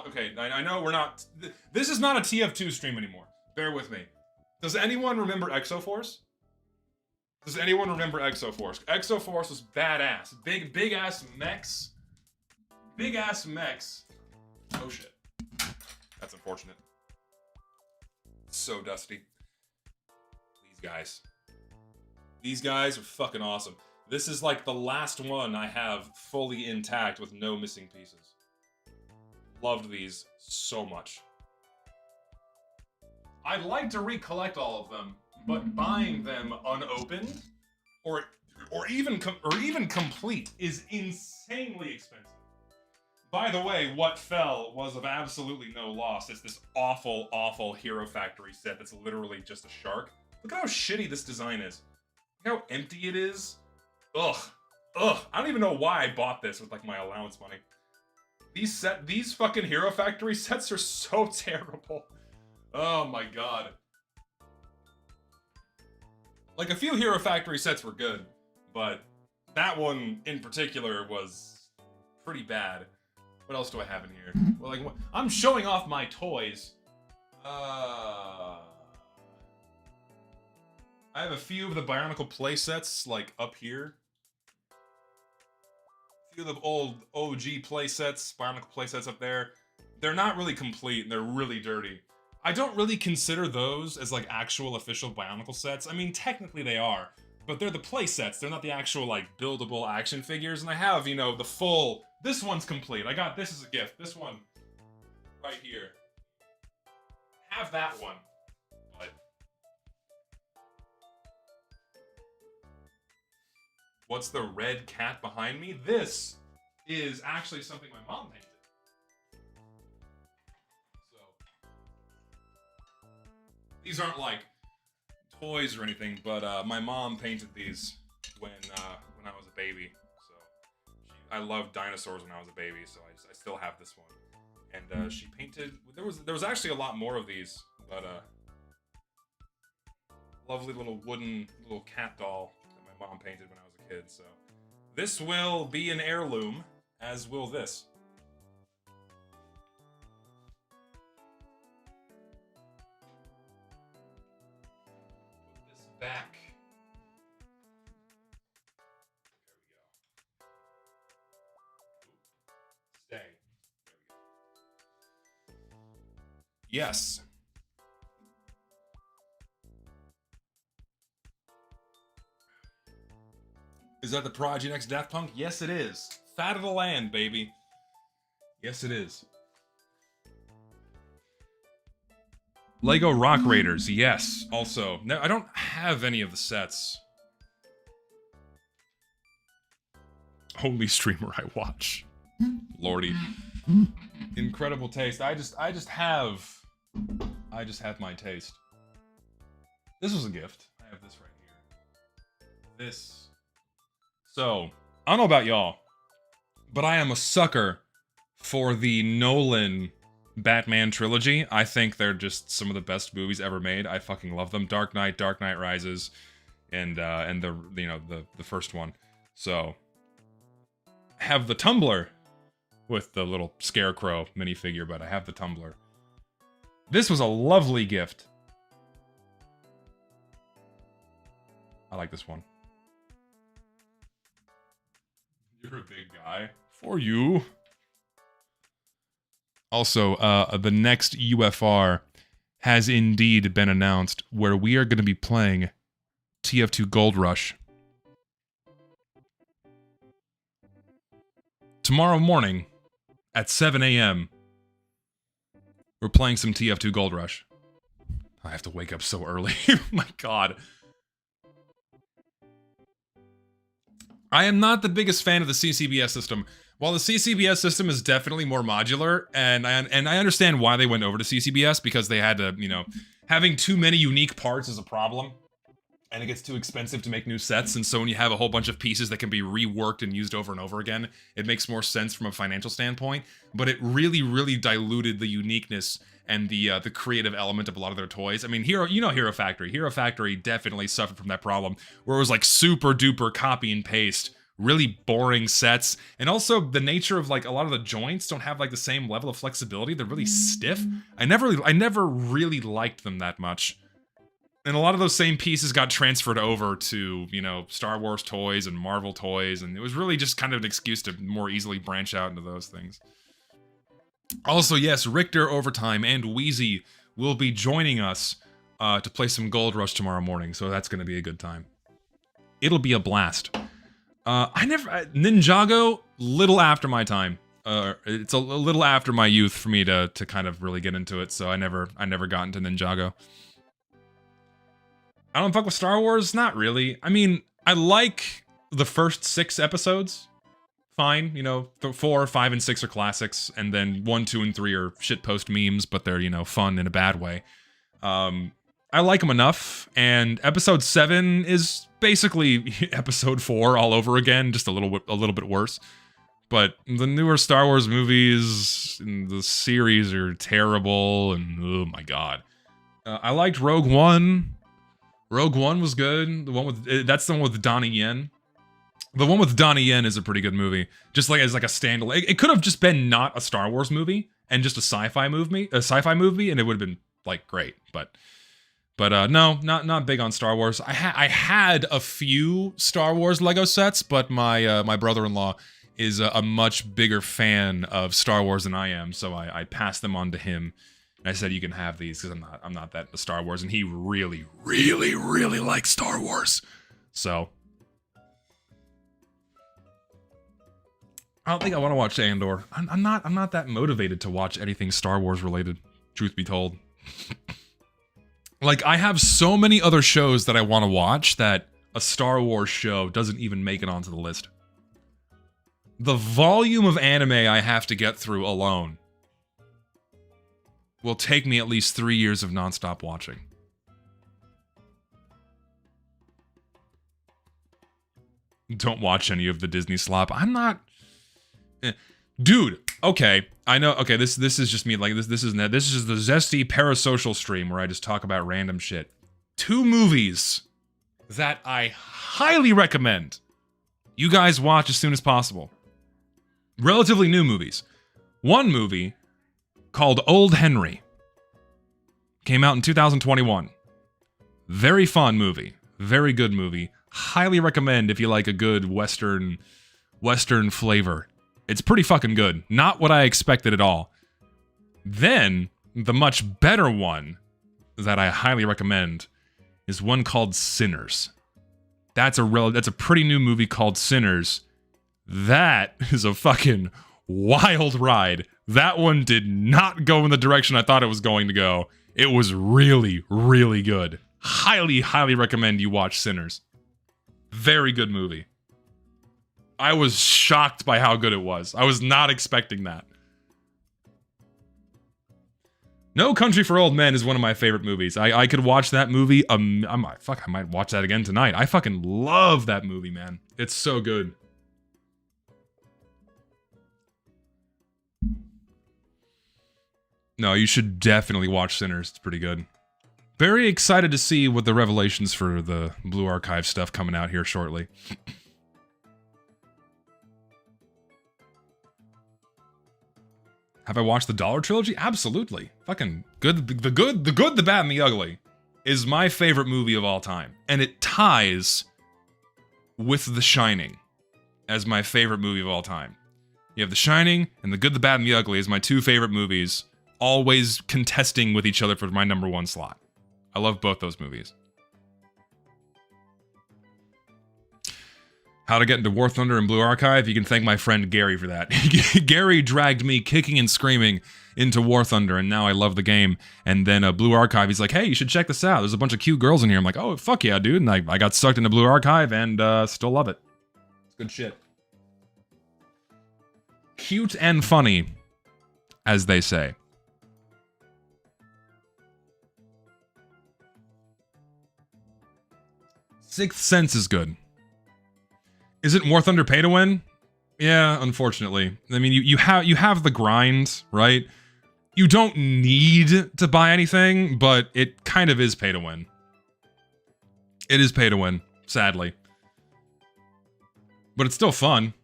Okay, I know we're not... This is not a TF2 stream anymore. Bear with me. Does anyone remember Exoforce? Does anyone remember Exoforce? Exoforce was badass. Big ass mechs. Big ass mechs. Oh shit. That's unfortunate. So dusty. These guys. These guys are fucking awesome. This is like the last one I have fully intact with no missing pieces. Loved these so much. I'd like to recollect all of them, but buying them unopened or even complete is insanely expensive. By the way, what fell was of absolutely no loss. It's this awful, awful Hero Factory set that's literally just a shark. Look at how shitty this design is. Look how empty it is. Ugh. Ugh. I don't even know why I bought this with like my allowance money. These fucking Hero Factory sets are so terrible. Oh my god. Like, a few Hero Factory sets were good, but that one in particular was pretty bad. What else do I have in here? Well, like, I'm showing off my toys. I have a few of the Bionicle play sets, like, up here. A few of the old OG play sets, Bionicle play sets up there. They're not really complete, and they're really dirty. I don't really consider those as, like, actual official Bionicle sets. I mean, technically they are, but they're the play sets. They're not the actual, like, buildable action figures, and I have, you know, the full... This one's complete. I got this as a gift. This one, right here. Have that one, but... What's the red cat behind me? This is actually something my mom painted. These aren't like toys or anything, but my mom painted these when I was a baby. So I loved dinosaurs when I was a baby, so I still have this one. And she painted. There was actually a lot more of these, but lovely little wooden little cat doll that my mom painted when I was a kid. So this will be an heirloom, as will this. Back. There we go. Stay. There we go. Yes. Is that the Prodigy next Daft Punk? Yes, it is. Fat of the land, baby. Yes, it is. Lego Rock Raiders, yes, also. No, I don't have any of the sets. Only streamer I watch. Lordy. Incredible taste. I just have my taste. This was a gift. I have this right here. This. So, I don't know about y'all, but I am a sucker for the Nolan Batman trilogy. I think they're just some of the best movies ever made. I fucking love them. Dark Knight Rises, and the first one. So, have the tumbler with the little scarecrow minifigure, but I have the tumbler. This was a lovely gift. I like this one. You're a big guy. For you. Also, the next UFR has indeed been announced, where we are going to be playing TF2 Gold Rush. Tomorrow morning, at 7 a.m., we're playing some TF2 Gold Rush. I have to wake up so early. My god. I am not the biggest fan of the CCBS system, While the CCBS system is definitely more modular, and I understand why they went over to CCBS, because they had to, you know, having too many unique parts is a problem, and it gets too expensive to make new sets, and so when you have a whole bunch of pieces that can be reworked and used over and over again, it makes more sense from a financial standpoint, but it really, really diluted the uniqueness and the creative element of a lot of their toys. I mean, Hero Factory. Hero Factory definitely suffered from that problem, where it was like super duper copy and paste, really boring sets, and also the nature of like a lot of the joints don't have like the same level of flexibility. They're really stiff. I never really liked them that much. And a lot of those same pieces got transferred over to, you know, Star Wars toys and Marvel toys, and it was really just kind of an excuse to more easily branch out into those things. Also, yes, Richter Overtime and Wheezy will be joining us to play some Gold Rush tomorrow morning, so that's going to be a good time. It'll be a blast. Ninjago, little after my time. It's a little after my youth for me to kind of really get into it, so I never got into Ninjago. I don't fuck with Star Wars, not really. I mean, I like the first 6 episodes. Fine, you know, 4, 5, and 6 are classics, and then 1, 2, and 3 are shitpost memes, but they're, you know, fun in a bad way. I like them enough, and episode 7 is basically episode 4 all over again, just a little bit worse. But the newer Star Wars movies and the series are terrible, and oh my god. I liked Rogue One. Rogue One was good. That's the one with Donnie Yen. The one with Donnie Yen is a pretty good movie. Just like as like a standalone. It could have just been not a Star Wars movie and just a sci-fi movie, and it would have been like great. But no, not big on Star Wars. I had a few Star Wars Lego sets, but my brother-in-law is a much bigger fan of Star Wars than I am, so I passed them on to him. And I said, you can have these because I'm not that into Star Wars, and he really, really, really likes Star Wars. So I don't think I want to watch Andor. I'm not that motivated to watch anything Star Wars related, truth be told. Like, I have so many other shows that I want to watch that a Star Wars show doesn't even make it onto the list. The volume of anime I have to get through alone will take me at least 3 years of nonstop watching. Don't watch any of the Disney slop. I'm not... Dude, okay, I know, okay, this is just me, like, this is the zesty parasocial stream where I just talk about random shit. 2 movies that I highly recommend you guys watch as soon as possible. Relatively new movies. One movie called Old Henry. Came out in 2021. Very fun movie. Very good movie. Highly recommend if you like a good Western flavor. It's pretty fucking good. Not what I expected at all. Then, the much better one that I highly recommend is one called Sinners. That's a pretty new movie called Sinners. That is a fucking wild ride. That one did not go in the direction I thought it was going to go. It was really, really good. Highly, highly recommend you watch Sinners. Very good movie. I was shocked by how good it was. I was not expecting that. No Country for Old Men is one of my favorite movies. I could watch that movie. I might watch that again tonight. I fucking love that movie, man. It's so good. No, you should definitely watch Sinners. It's pretty good. Very excited to see what the revelations for the Blue Archive stuff coming out here shortly. Have I watched the Dollar Trilogy? Absolutely. Fucking good. The Good, the Bad, and the Ugly is my favorite movie of all time. And it ties with The Shining as my favorite movie of all time. You have The Shining and The Good, the Bad, and the Ugly as my 2 favorite movies, always contesting with each other for my #1 slot. I love both those movies. How to get into War Thunder and Blue Archive? You can thank my friend Gary for that. Gary dragged me kicking and screaming into War Thunder, and now I love the game. And then Blue Archive, he's like, hey, you should check this out. There's a bunch of cute girls in here. I'm like, oh, fuck yeah, dude. And I got sucked into Blue Archive and still love it. It's good shit. cute and funny, as they say. Sixth Sense is good. Is it War Thunder pay to win? Yeah, unfortunately. I mean, you have the grind, right? You don't need to buy anything, but it kind of is pay to win. It is pay to win, sadly. But it's still fun.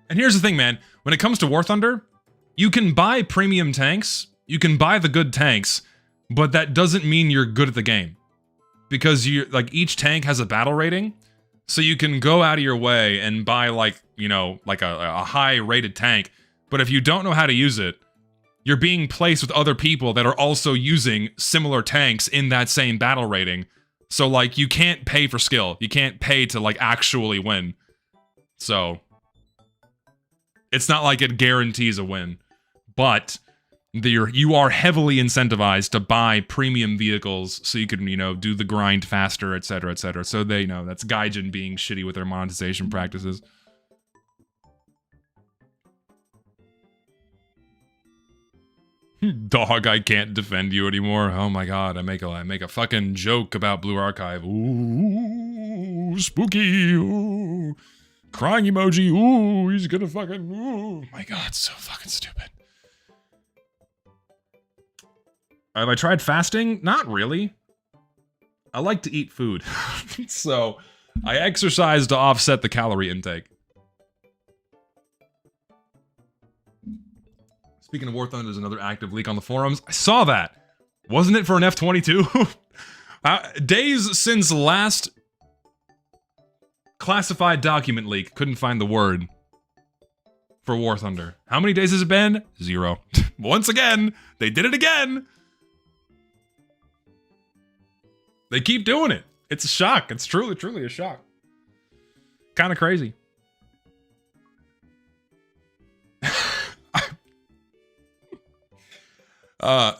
And here's the thing, man. When it comes to War Thunder, you can buy premium tanks, you can buy the good tanks, but that doesn't mean you're good at the game. Because each tank has a battle rating, so you can go out of your way and buy a high rated tank, but if you don't know how to use it, you're being placed with other people that are also using similar tanks in that same battle rating. So you can't pay for skill. You can't pay to actually win. So it's not like it guarantees a win, but you are heavily incentivized to buy premium vehicles so you can, do the grind faster, etc., etc. So they know that's Gaijin being shitty with their monetization practices. Dog, I can't defend you anymore. Oh my god, I make a fucking joke about Blue Archive. Ooh, spooky. Ooh, crying emoji. Ooh, he's gonna fucking. Ooh, my god, so fucking stupid. Have I tried fasting? Not really. I like to eat food. So, I exercise to offset the calorie intake. Speaking of War Thunder, there's another active leak on the forums. I saw that. Wasn't it for an F-22? Days since last classified document leak. Couldn't find the word for War Thunder. How many days has it been? 0. Once again, they did it again. They keep doing it. It's a shock. It's truly, truly a shock. Kind of crazy.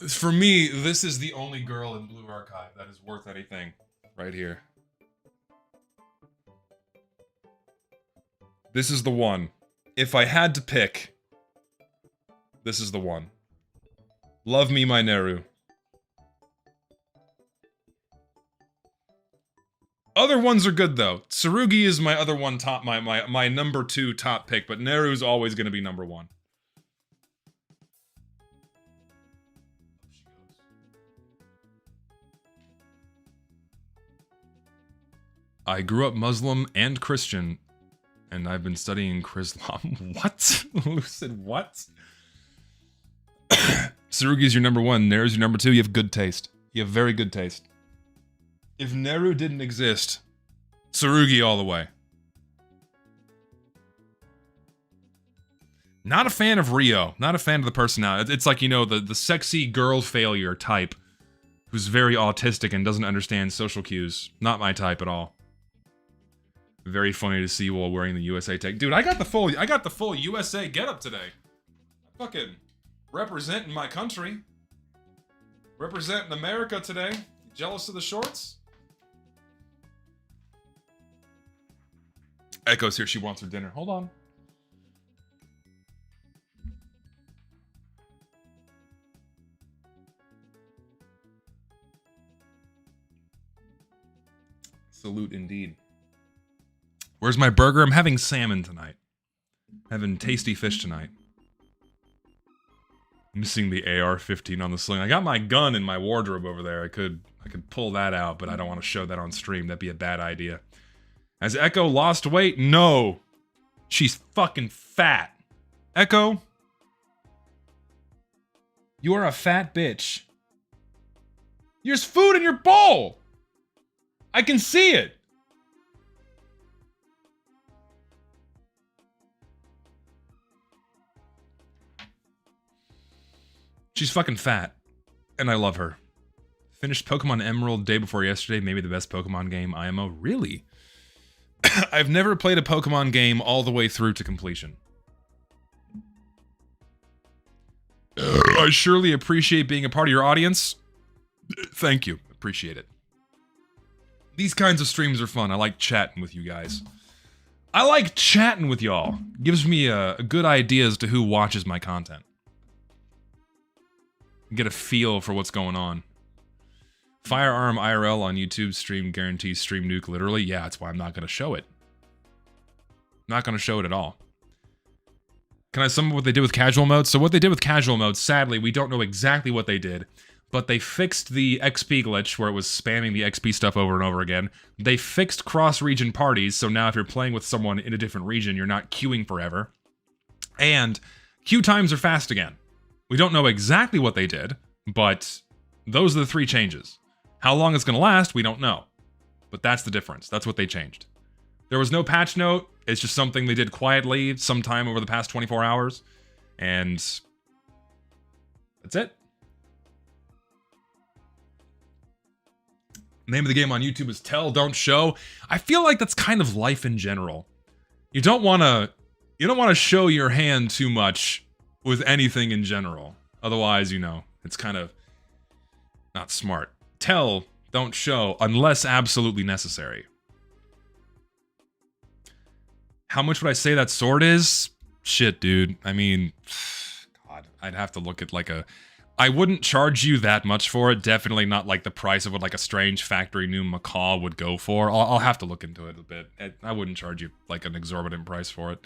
For me, this is the only girl in Blue Archive that is worth anything. Right here. This is the one. If I had to pick, this is the one. Love me, my Neru. Other ones are good though. Tsurugi is my other one top, my number 2 top pick, but Neru's always gonna be number 1. I grew up Muslim and Christian, and I've been studying Chrislam. What? Lucid, what? Tsurugi's your number 1, Neru's your number 2. You have good taste. You have very good taste. If Neru didn't exist, Tsurugi all the way. Not a fan of Rio. Not a fan of the personality. It's like, the sexy girl failure type who's very autistic and doesn't understand social cues. Not my type at all. Very funny to see while wearing the USA tag. Dude, I got the full USA getup today. Fucking representing my country. Representing America today. Jealous of the shorts? Echo's here, she wants her dinner. Hold on. Salute indeed. Where's my burger? I'm having salmon tonight. Having tasty fish tonight. Missing the AR-15 on the sling. I got my gun in my wardrobe over there. I could pull that out, but I don't want to show that on stream. That'd be a bad idea. Has Echo lost weight? No. She's fucking fat. Echo, you are a fat bitch. There's food in your bowl. I can see it. She's fucking fat. And I love her. Finished Pokemon Emerald day before yesterday. Maybe the best Pokemon game IMO. Really? I've never played a Pokemon game all the way through to completion. I surely appreciate being a part of your audience. Thank you. Appreciate it. These kinds of streams are fun. I like chatting with you guys. I like chatting with y'all. Gives me a good idea as to who watches my content. Get a feel for what's going on. Firearm IRL on YouTube stream guarantees stream nuke literally. Yeah, that's why I'm not going to show it. Not going to show it at all. Can I sum up what they did with casual mode? So what they did with casual mode, sadly, we don't know exactly what they did, but they fixed the XP glitch where it was spamming the XP stuff over and over again. They fixed cross-region parties, so now if you're playing with someone in a different region, you're not queuing forever. And queue times are fast again. We don't know exactly what they did, but those are the 3 changes. How long it's going to last, we don't know. But that's the difference. That's what they changed. There was no patch note. It's just something they did quietly sometime over the past 24 hours. And that's it. Name of the game on YouTube is Tell, Don't Show. I feel like that's kind of life in general. You don't want to show your hand too much with anything in general. Otherwise, you know, it's kind of not smart. Tell, don't show, unless absolutely necessary. How much would I say that sword is? Shit, dude. I mean, God, I'd have to look at like a... I wouldn't charge you that much for it. Definitely not like the price of what like a strange factory new macaw would go for. I'll have to look into it a bit. I wouldn't charge you like an exorbitant price for it.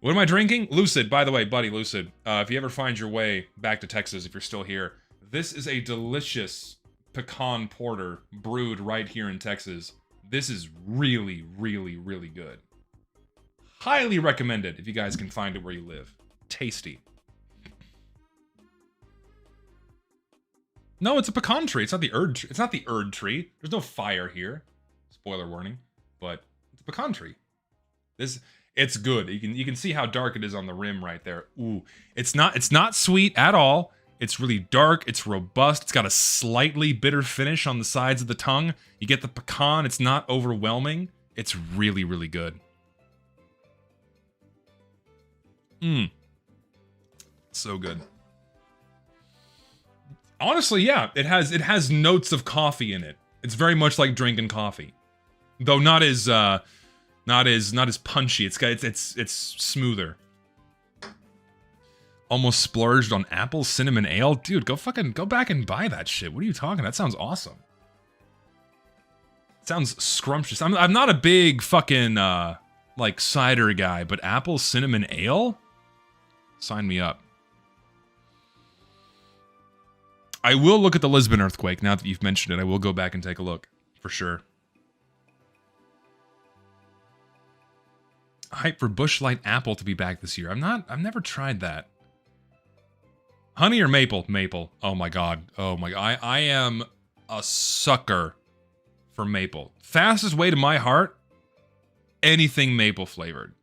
What am I drinking? Lucid, by the way, buddy, Lucid. If you ever find your way back to Texas, if you're still here, this is a delicious pecan porter brewed right here in Texas. This is really, really, really good. Highly recommended if you guys can find it where you live. Tasty. No, it's a pecan tree. It's not the Erd. It's not the Erd tree. There's no fire here. Spoiler warning. But it's a pecan tree. It's good. You can see how dark it is on the rim right there. Ooh, it's not sweet at all. It's really dark. It's robust. It's got a slightly bitter finish on the sides of the tongue. You get the pecan. It's not overwhelming. It's really, really good. So good. Honestly, yeah, it has notes of coffee in it. It's very much like drinking coffee, though not as punchy. It's smoother. Almost splurged on apple cinnamon ale, dude. Go back and buy that shit. What are you talking? That sounds awesome. It sounds scrumptious. I'm not a big fucking like cider guy, but apple cinnamon ale, sign me up. I will look at the Lisbon earthquake now that you've mentioned it. I will go back and take a look for sure. Hype for Bushlight Apple to be back this year. I've never tried that. Honey or maple? Maple. Oh my god. Oh my god. I am a sucker for maple. Fastest way to my heart, anything maple flavored.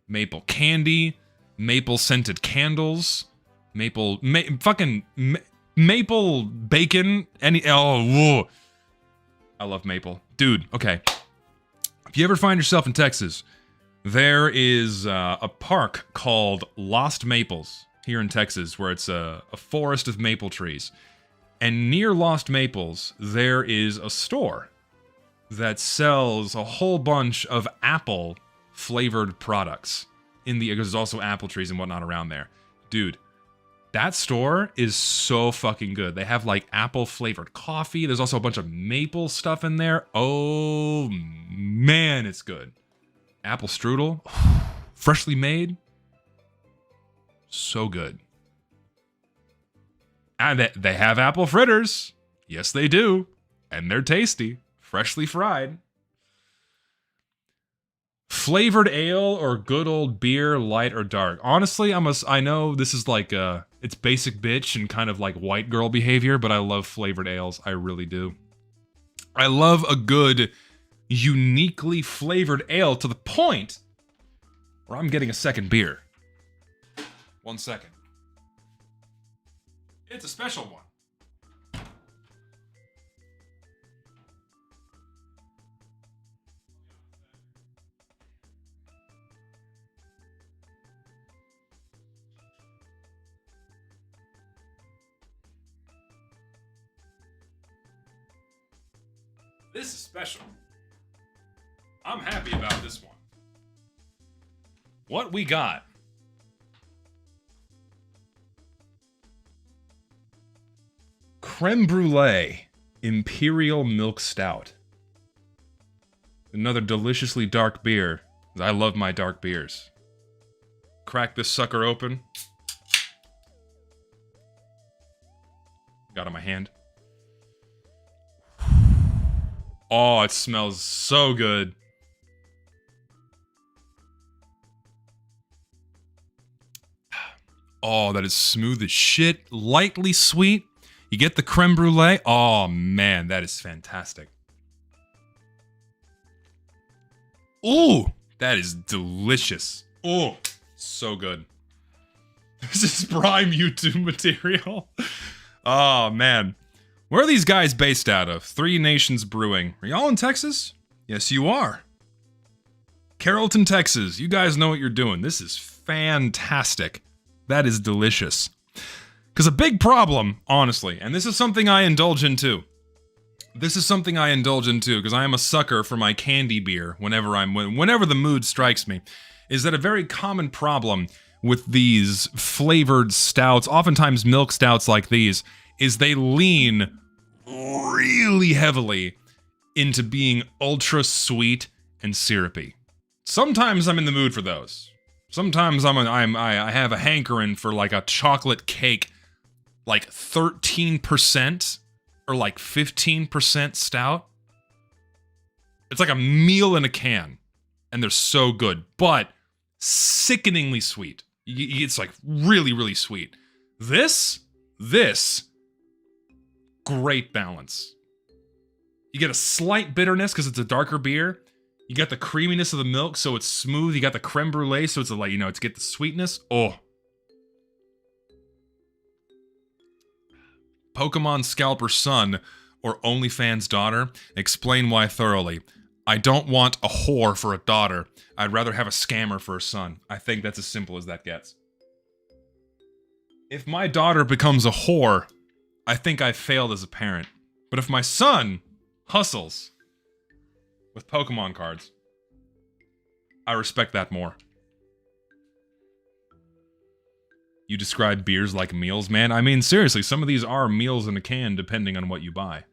Maple candy, maple scented candles, maple maple bacon, whoa. I love maple. Dude, okay. If you ever find yourself in Texas, there is a park called Lost Maples here in Texas, where it's a forest of maple trees. And near Lost Maples, there is a store that sells a whole bunch of apple-flavored products. There's also apple trees and whatnot around there. Dude, that store is so fucking good. They have, like, apple-flavored coffee. There's also a bunch of maple stuff in there. Oh, man, it's good. Apple strudel, freshly made. So good. And they have apple fritters. Yes, they do. And they're tasty. Freshly fried. Flavored ale or good old beer, light or dark? Honestly, I know this is like it's basic bitch and kind of like white girl behavior, but I love flavored ales. I really do. I love a good, uniquely flavored ale to the point where I'm getting a second beer. 1 second. It's a special one. This is special. I'm happy about this one. What we got? Creme Brulee Imperial Milk Stout. Another deliciously dark beer. I love my dark beers. Crack this sucker open. Got it in my hand. Oh, it smells so good. Oh, that is smooth as shit. Lightly sweet. You get the creme brulee. Oh, man, that is fantastic. Ooh, that is delicious. Oh, so good. This is prime YouTube material. Oh, man. Where are these guys based out of? Three Nations Brewing. Are y'all in Texas? Yes, you are. Carrollton, Texas. You guys know what you're doing. This is fantastic. That is delicious. Because a big problem, honestly, and this is something I indulge in too. This is something I indulge in too, because I am a sucker for my candy beer whenever the mood strikes me, is that a very common problem with these flavored stouts, oftentimes milk stouts like these, is they lean really heavily into being ultra sweet and syrupy. Sometimes I'm in the mood for those. Sometimes I have a hankering for like a chocolate cake, like 13% or like 15% stout. It's like a meal in a can, and they're so good, but sickeningly sweet. It's like really, really sweet. This, great balance. You get a slight bitterness because it's a darker beer. You got the creaminess of the milk, so it's smooth. You got the creme brulee, so it's like, to get the sweetness. Oh. Pokemon Scalper son or OnlyFans daughter? Explain why thoroughly. I don't want a whore for a daughter. I'd rather have a scammer for a son. I think that's as simple as that gets. If my daughter becomes a whore, I think I've failed as a parent. But if my son hustles with Pokemon cards, I respect that more. You describe beers like meals, man. I mean, seriously, some of these are meals in a can depending on what you buy.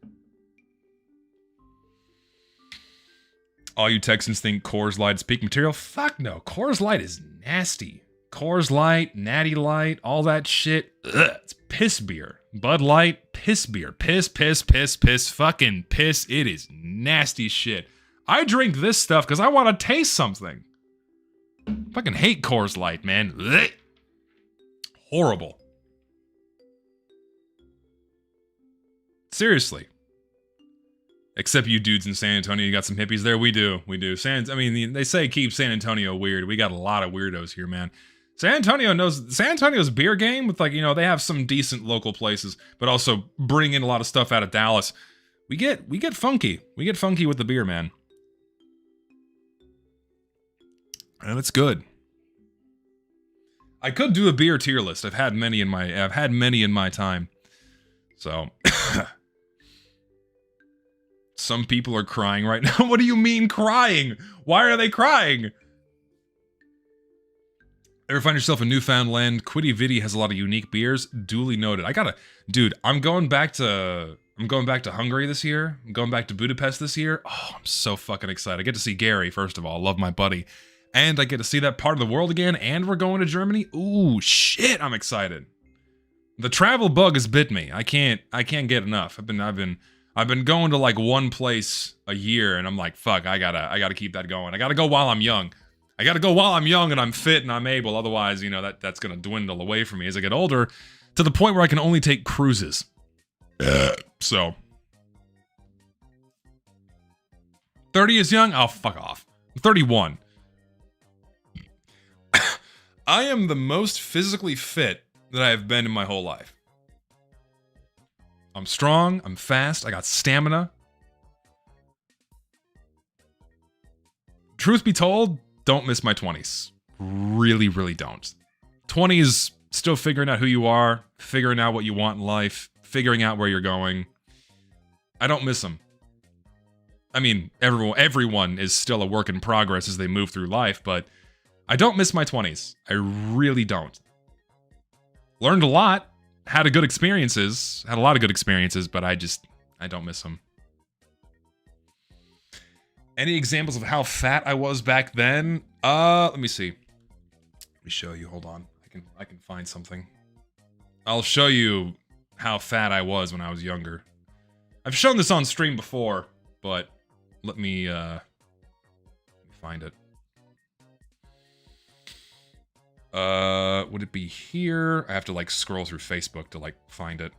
All you Texans think Coors Light is peak material? Fuck no. Coors Light is nasty. Coors Light, Natty Light, all that shit. Ugh, it's piss beer. Bud Light, piss beer. Piss, fucking piss. It is nasty shit. I drink this stuff because I want to taste something. Fucking hate Coors Light, man. Ugh. Horrible. Seriously. Except you dudes in San Antonio, you got some hippies there. We do. They say keep San Antonio weird. We got a lot of weirdos here, man. San Antonio's beer game with they have some decent local places, but also bring in a lot of stuff out of Dallas. We get funky. We get funky with the beer, man. And it's good. I could do a beer tier list. I've had many in my time. So some people are crying right now. What do you mean crying? Why are they crying? Ever find yourself in Newfoundland? Quiddy Viddy has a lot of unique beers. Duly noted. Dude, I'm going back to Hungary this year. I'm going back to Budapest this year. Oh, I'm so fucking excited. I get to see Gary, first of all. I love my buddy. And I get to see that part of the world again, and we're going to Germany. Ooh, shit, I'm excited. The travel bug has bit me. I can't get enough. I've been going to like one place a year, and I'm like, fuck, I gotta keep that going. I gotta go while I'm young. I gotta go while I'm young and I'm fit and I'm able. Otherwise, that's gonna dwindle away from me as I get older, to the point where I can only take cruises. So 30 is young? Oh, fuck off. I'm 31. I am the most physically fit that I have been in my whole life. I'm strong, I'm fast, I got stamina. Truth be told, don't miss my 20s. Really, really don't. 20s, still figuring out who you are, figuring out what you want in life, figuring out where you're going. I don't miss them. I mean, everyone is still a work in progress as they move through life, but I don't miss my 20s. I really don't. Learned a lot. Had a lot of good experiences, but I don't miss them. Any examples of how fat I was back then? Let me see. Let me show you. Hold on. I can find something. I'll show you how fat I was when I was younger. I've shown this on stream before, but let me find it. Would it be here? I have to like scroll through Facebook to like find it.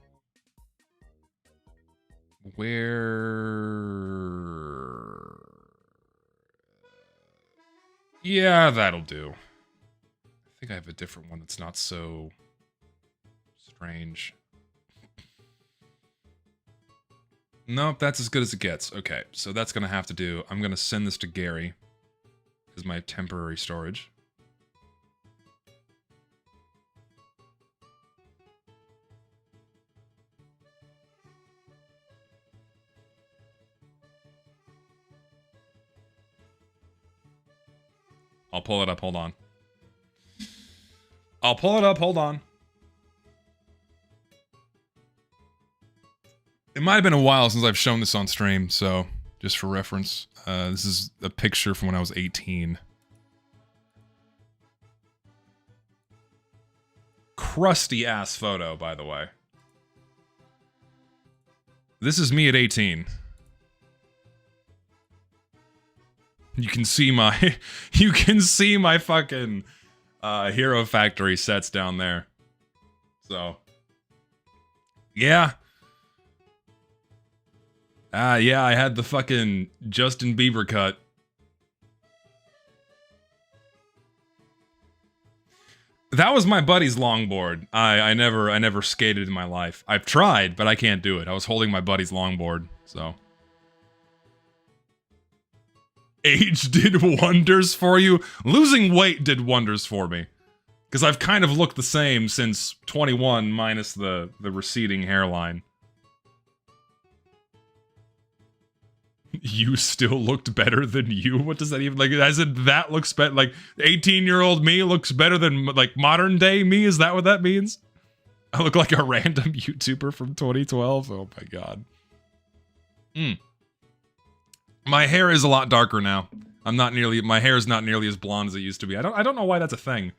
Where? Yeah, that'll do. I think I have a different one that's not so strange. Nope, that's as good as it gets. Okay, so that's gonna have to do. I'm gonna send this to Gary as my temporary storage. I'll pull it up, hold on. I'll pull it up, hold on. It might have been a while since I've shown this on stream, so just for reference, this is a picture from when I was 18. Crusty ass photo, by the way. This is me at 18. You can see my fucking Hero Factory sets down there. So yeah. Yeah, I had the fucking Justin Bieber cut. That was my buddy's longboard. I never skated in my life. I've tried, but I can't do it. I was holding my buddy's longboard, so. Age did wonders for you. Losing weight did wonders for me. Because I've kind of looked the same since 21 minus the receding hairline. You still looked better than you? What does that even, like, as in that looks better, like, 18-year-old me looks better than, like, modern day me? Is that what that means? I look like a random YouTuber from 2012? Oh my god. My hair is a lot darker now. My hair is not nearly as blonde as it used to be. I don't know why that's a thing.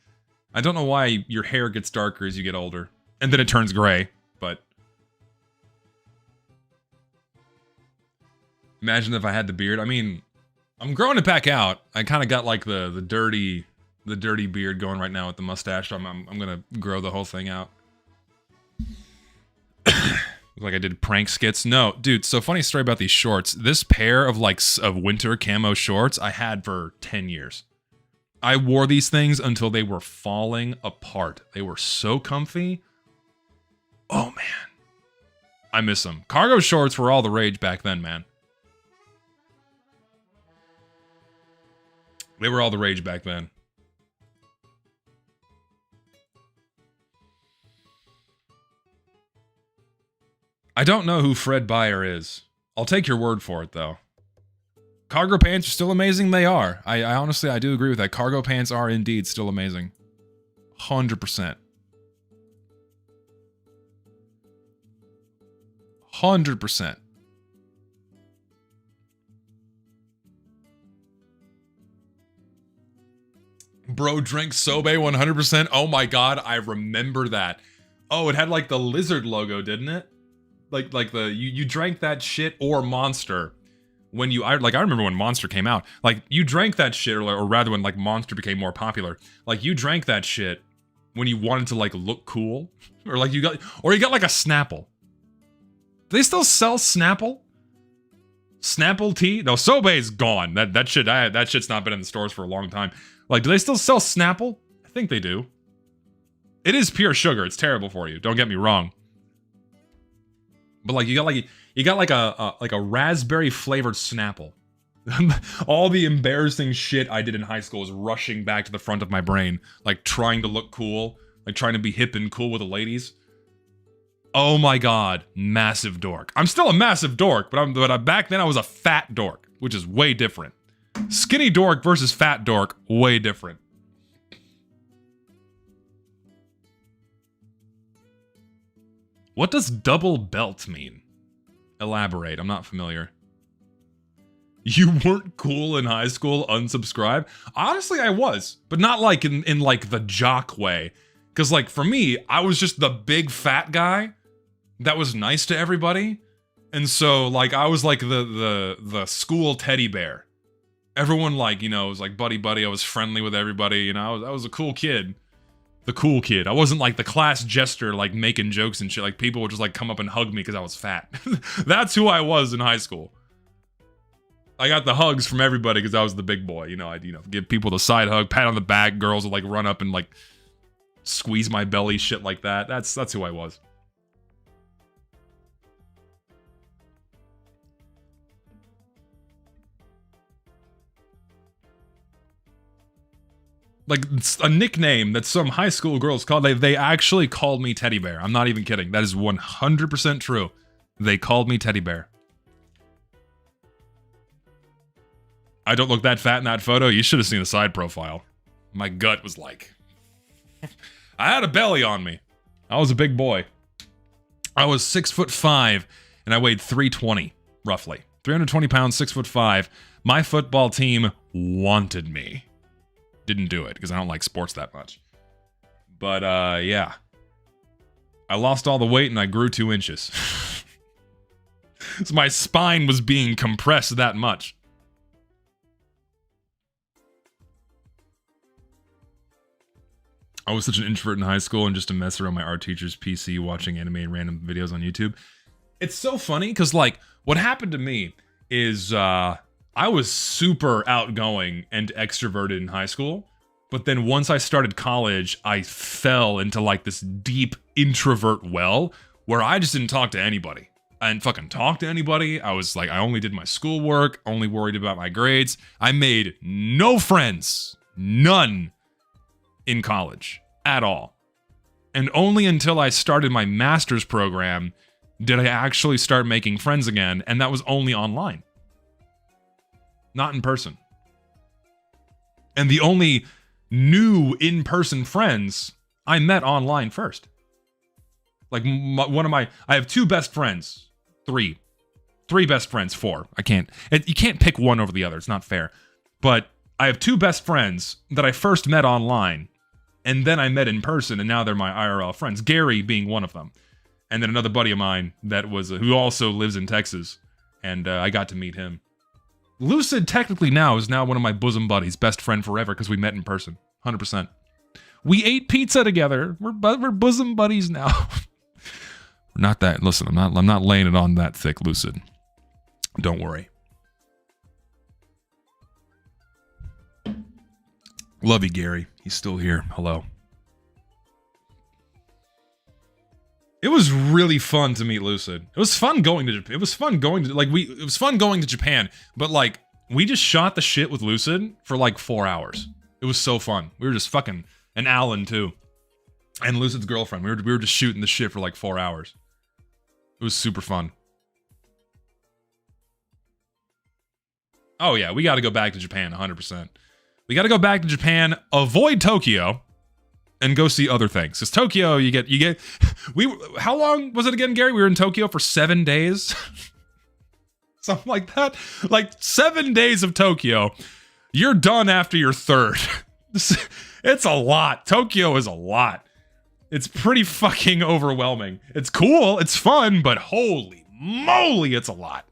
I don't know why your hair gets darker as you get older. And then it turns gray, but... Imagine if I had the beard. I mean, I'm growing it back out. I kind of got like the dirty beard going right now with the mustache. So I'm gonna grow the whole thing out. Like I did prank skits. No, dude. So funny story about these shorts. This pair of of winter camo shorts I had for 10 years. I wore these things until they were falling apart. They were so comfy. Oh man, I miss them. Cargo shorts were all the rage back then, man. They were all the rage back then. I don't know who Fred Beyer is. I'll take your word for it, though. Cargo pants are still amazing. They are. I honestly, I do agree with that. Cargo pants are indeed still amazing. 100%. 100%. Bro drank Sobe 100%. Oh my god, I remember that. Oh, it had like the lizard logo, didn't it? Like the you drank that shit or Monster when I remember when Monster came out. Like you drank that shit or rather when like Monster became more popular. Like you drank that shit when you wanted to like look cool or like you got like a Snapple. Do they still sell Snapple? Snapple tea? No, Sobe's gone. That shit's not been in the stores for a long time. Like, do they still sell Snapple? I think they do. It is pure sugar. It's terrible for you. Don't get me wrong. But like, you got like a raspberry flavored Snapple. All the embarrassing shit I did in high school is rushing back to the front of my brain, like trying to look cool, like trying to be hip and cool with the ladies. Oh my god, massive dork. I'm still a massive dork, but back then I was a fat dork, which is way different. Skinny dork versus fat dork, way different. What does double belt mean? Elaborate, I'm not familiar. You weren't cool in high school, unsubscribe? Honestly, I was, but not like in like the jock way. Cause like for me, I was just the big fat guy that was nice to everybody. And so like I was like the school teddy bear. Everyone like, you know, was like buddy buddy, I was friendly with everybody, you know, I was a cool kid. The cool kid. I wasn't like the class jester like making jokes and shit. Like people would just like come up and hug me because I was fat. That's who I was in high school. I got the hugs from everybody because I was the big boy. You know, I'd, you know, give people the side hug, pat on the back. Girls would like run up and like squeeze my belly, shit like that. That's who I was. Like a nickname that some high school girls called. They actually called me Teddy Bear. I'm not even kidding. That is 100% true. They called me Teddy Bear. I don't look that fat in that photo. You should have seen the side profile. My gut was like... I had a belly on me. I was a big boy. I was 6'5", and I weighed 320, roughly. 320 pounds, 6'5". My football team wanted me. Didn't do it, because I don't like sports that much. But, yeah. I lost all the weight, and I grew 2 inches. So my spine was being compressed that much. I was such an introvert in high school and just to mess around my art teacher's PC watching anime and random videos on YouTube. It's so funny because, like, what happened to me is I was super outgoing and extroverted in high school. But then once I started college, I fell into, like, this deep introvert well where I just didn't talk to anybody. I didn't fucking talk to anybody. I was like, I only did my schoolwork, only worried about my grades. I made no friends. None. In college at all. And only until I started my master's program did I actually start making friends again, and that was only online. Not in person. And the only new in-person friends I met online first. Like I have 2 best friends. 3 best friends, 4. You can't pick one over the other, it's not fair. But I have 2 best friends that I first met online, and then I met in person, and now they're my IRL friends. Gary being one of them, and then another buddy of mine that was who also lives in Texas, and I got to meet him. Lucid technically is now one of my bosom buddies, best friend forever, because we met in person, 100%. We ate pizza together. We're bosom buddies now. We're not that. Listen, I'm not laying it on that thick, Lucid. Don't worry. Love you, Gary. He's still here. Hello. It was really fun to meet Lucid. It was fun going to Japan. It was fun going to Japan, but like we just shot the shit with Lucid for like 4 hours. It was so fun. We were just fucking, and Alan too. And Lucid's girlfriend. We were just shooting the shit for like 4 hours. It was super fun. Oh yeah, we got to go back to Japan 100%. We got to go back to Japan, avoid Tokyo, and go see other things. Because Tokyo, you get. How long was it again, Gary? We were in Tokyo for 7 days, something like that. Like 7 days of Tokyo. You're done after your 3rd. It's a lot. Tokyo is a lot. It's pretty fucking overwhelming. It's cool. It's fun, but holy moly, it's a lot.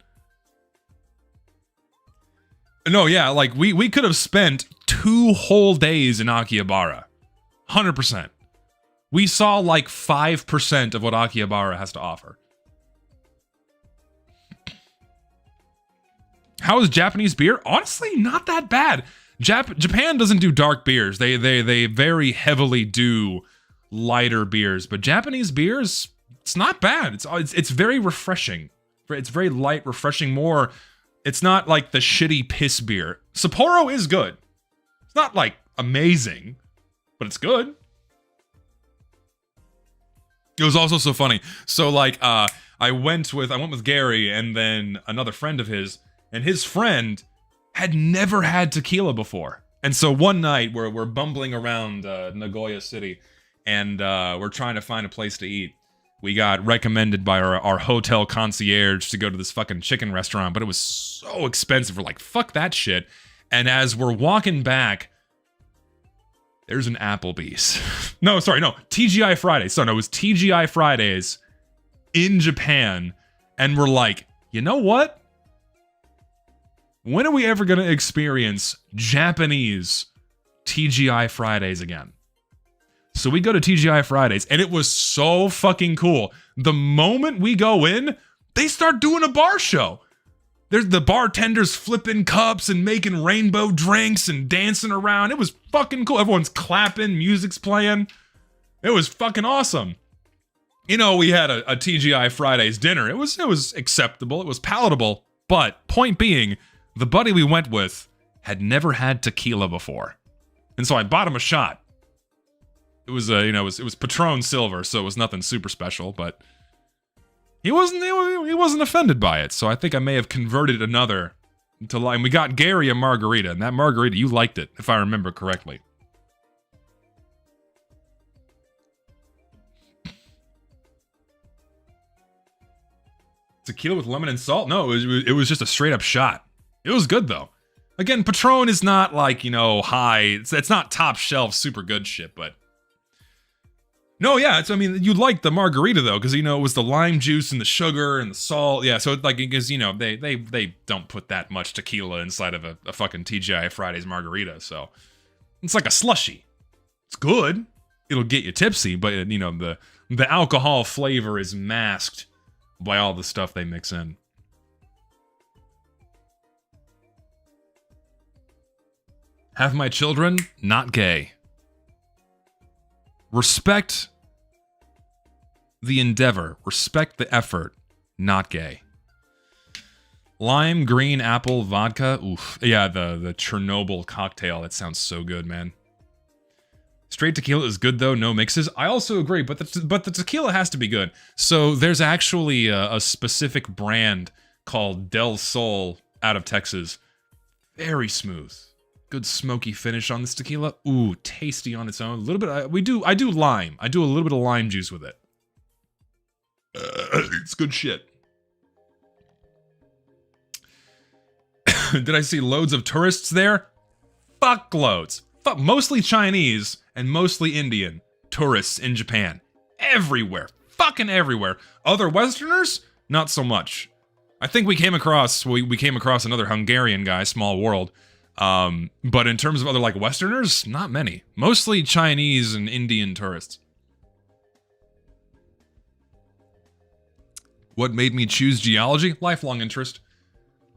No, yeah, like we could have spent 2 whole days in Akihabara. 100%. We saw like 5% of what Akihabara has to offer. How is Japanese beer? Honestly, not that bad. Japan doesn't do dark beers. They very heavily do lighter beers, but Japanese beers, it's not bad. It's very refreshing. It's very light, refreshing, more. It's not like the shitty piss beer. Sapporo is good. It's not like amazing, but it's good. It was also so funny. So like I went with Gary and then another friend of his, and his friend had never had tequila before. And so one night we're bumbling around Nagoya City, and we're trying to find a place to eat. we got recommended by our hotel concierge to go to this fucking chicken restaurant, but it was so expensive. We're like, fuck that shit. And as we're walking back, there's an Applebee's. No, TGI Fridays. So no, it was TGI Fridays in Japan. And we're like, you know what? When are we ever going to experience Japanese TGI Fridays again? So we go to TGI Fridays, and it was so fucking cool. The moment we go in, they start doing a bar show. There's the bartenders flipping cups and making rainbow drinks and dancing around. It was fucking cool. Everyone's clapping, music's playing. It was fucking awesome. You know, we had a TGI Fridays dinner. It was acceptable. It was palatable. But point being, the buddy we went with had never had tequila before. And so I bought him a shot. It was it was Patron Silver, so it was nothing super special, but he wasn't offended by it. So I think I may have converted another to lime. We got Gary a margarita, and that margarita, you liked it, if I remember correctly. Tequila with lemon and salt? No, it was just a straight up shot. It was good though. Again, Patron is not like, high. It's not top shelf super good shit, but no, yeah, you like the margarita though, because it was the lime juice and the sugar and the salt. Yeah, so because they don't put that much tequila inside of a fucking TGI Fridays margarita, so it's like a slushy. It's good. It'll get you tipsy, but the alcohol flavor is masked by all the stuff they mix in. Have my children not gay. Respect the endeavor. Respect the effort. Not gay. Lime, green, apple, vodka. Oof. Yeah, the Chernobyl cocktail. That sounds so good, man. Straight tequila is good, though. No mixes. I also agree, but the tequila has to be good. So there's actually a specific brand called Del Sol out of Texas. Very smooth. Good smoky finish on this tequila. Ooh, tasty on its own. A little bit. I do lime. I do a little bit of lime juice with it. It's good shit. Did I see loads of tourists there? Fuck loads. Fuck, mostly Chinese and mostly Indian tourists in Japan. Everywhere. Fucking everywhere. Other Westerners? Not so much. I think we came across another Hungarian guy, small world. But in terms of other Westerners, not many. Mostly Chinese and Indian tourists. What made me choose geology? Lifelong interest.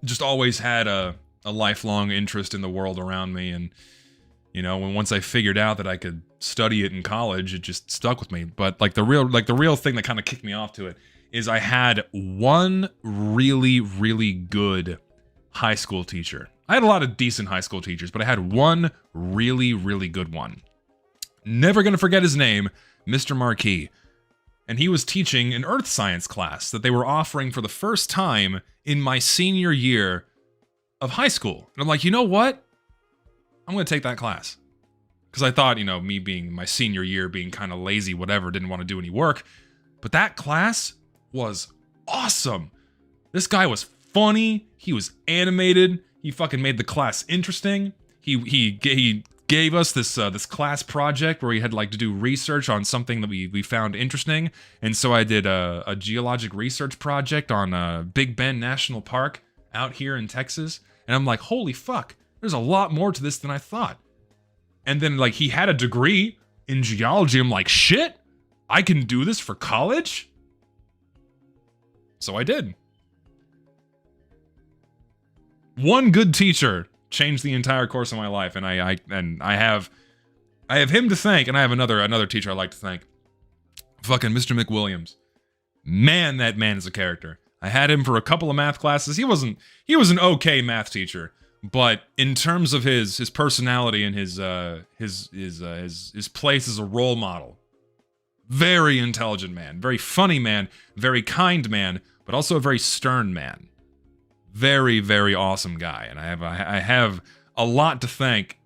Just always had a lifelong interest in the world around me, and once I figured out that I could study it in college, it just stuck with me. But the real thing that kind of kicked me off to it is I had one really, really good high school teacher. I had a lot of decent high school teachers, but I had one really, really good one. Never gonna forget his name, Mr. Marquis. And he was teaching an earth science class that they were offering for the first time in my senior year of high school. And I'm like, you know what? I'm gonna take that class. Because I thought, me being my senior year, being kind of lazy, whatever, didn't want to do any work. But that class was awesome. This guy was funny. He was animated. He fucking made the class interesting. He gave us this class project where we had to do research on something that we found interesting. And so I did a geologic research project on Big Bend National Park out here in Texas. And I'm like, holy fuck, there's a lot more to this than I thought. And then he had a degree in geology. I'm like, shit, I can do this for college? So I did. One good teacher changed the entire course of my life, and I have him to thank, and I have another teacher I like to thank. Fucking Mr. McWilliams. Man, that man is a character. I had him for a couple of math classes. He was an okay math teacher, but in terms of his personality and his place as a role model, very intelligent man, very funny man, very kind man, but also a very stern man. Very, very awesome guy, and I have a lot to thank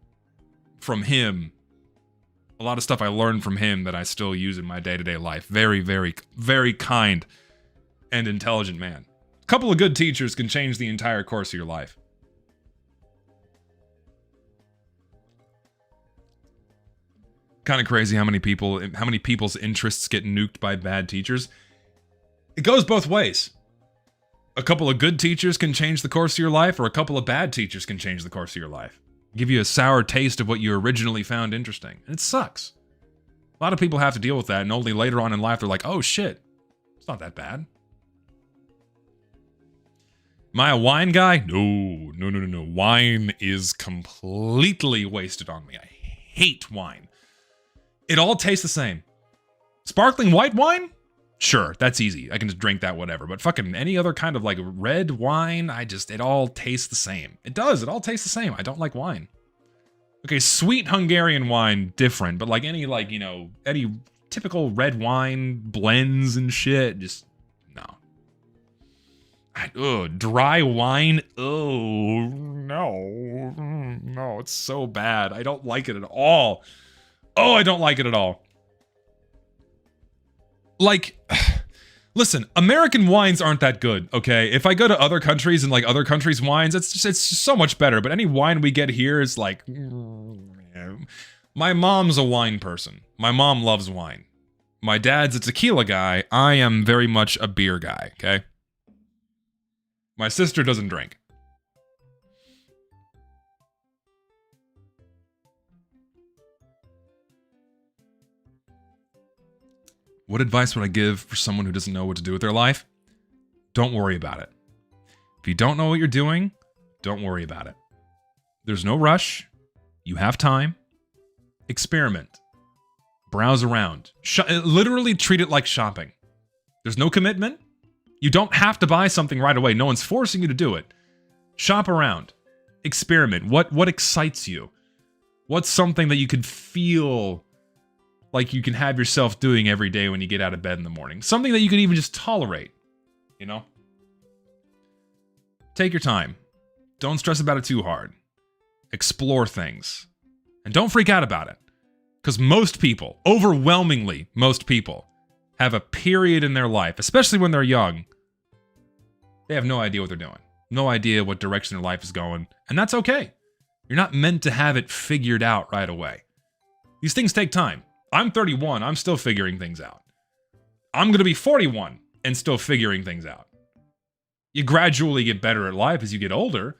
from him A lot of stuff I learned from him that I still use in my day-to-day life. Very, very, very kind and intelligent man. A couple of good teachers can change the entire course of your life. Kind of crazy how many people's interests get nuked by bad teachers. It goes both ways. A couple of good teachers can change the course of your life, or a couple of bad teachers can change the course of your life. Give you a sour taste of what you originally found interesting. And it sucks. A lot of people have to deal with that, and only later on in life they're like, oh shit, it's not that bad. Am I a wine guy? No. Wine is completely wasted on me. I hate wine. It all tastes the same. Sparkling white wine? Sure, that's easy. I can just drink that, whatever. But fucking any other kind of like red wine, it all tastes the same. It does, it all tastes the same. I don't like wine. Okay, sweet Hungarian wine, different. But like any typical red wine blends and shit, just, no. Dry wine? Oh, no. No, it's so bad. I don't like it at all. Oh, I don't like it at all. Like, listen, American wines aren't that good, okay? If I go to other countries and like other countries' wines, it's just so much better. But any wine we get here is like, my mom's a wine person. My mom loves wine. My dad's a tequila guy. I am very much a beer guy, okay? My sister doesn't drink. What advice would I give for someone who doesn't know what to do with their life? Don't worry about it. If you don't know what you're doing, don't worry about it. There's no rush. You have time. Experiment. Browse around. Literally treat it like shopping. There's no commitment. You don't have to buy something right away. No one's forcing you to do it. Shop around. Experiment. What excites you? What's something that you could feel like you can have yourself doing every day when you get out of bed in the morning? Something that you can even just tolerate, you know? Take your time. Don't stress about it too hard. Explore things. And don't freak out about it. Because most people, overwhelmingly most people, have a period in their life, especially when they're young, they have no idea what they're doing. No idea what direction their life is going. And that's okay. You're not meant to have it figured out right away. These things take time. I'm 31, I'm still figuring things out. I'm going to be 41 and still figuring things out. You gradually get better at life as you get older,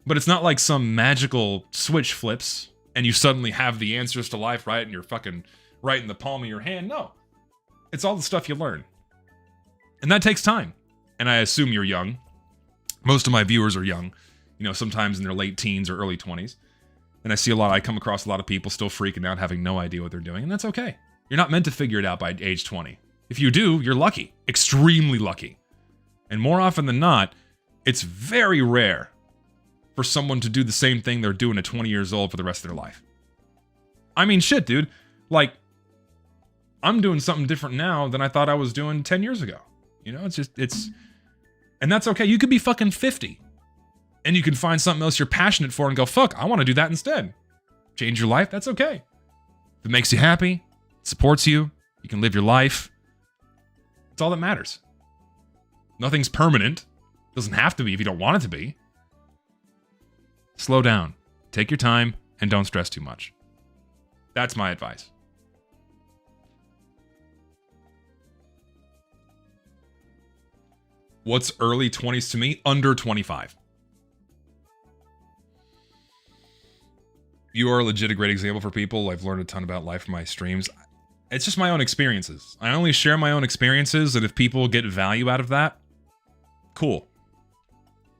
but it's not like some magical switch flips and you suddenly have the answers to life right and you're fucking right in the palm of your hand. No. It's all the stuff you learn. And that takes time. And I assume you're young. Most of my viewers are young, sometimes in their late teens or early 20s. And I come across a lot of people still freaking out, having no idea what they're doing, and that's okay. You're not meant to figure it out by age 20. If you do, you're lucky. Extremely lucky. And more often than not, it's very rare for someone to do the same thing they're doing at 20 years old for the rest of their life. I mean, shit, dude. Like, I'm doing something different now than I thought I was doing 10 years ago. And that's okay. You could be fucking 50. And you can find something else you're passionate for and go, fuck, I want to do that instead. Change your life, that's okay. If it makes you happy, supports you, you can live your life. It's all that matters. Nothing's permanent. Doesn't have to be if you don't want it to be. Slow down. Take your time and don't stress too much. That's my advice. What's early 20s to me? Under 25. You are legit a great example for people. I've learned a ton about life from my streams. It's just my own experiences. I only share my own experiences, and if people get value out of that, cool.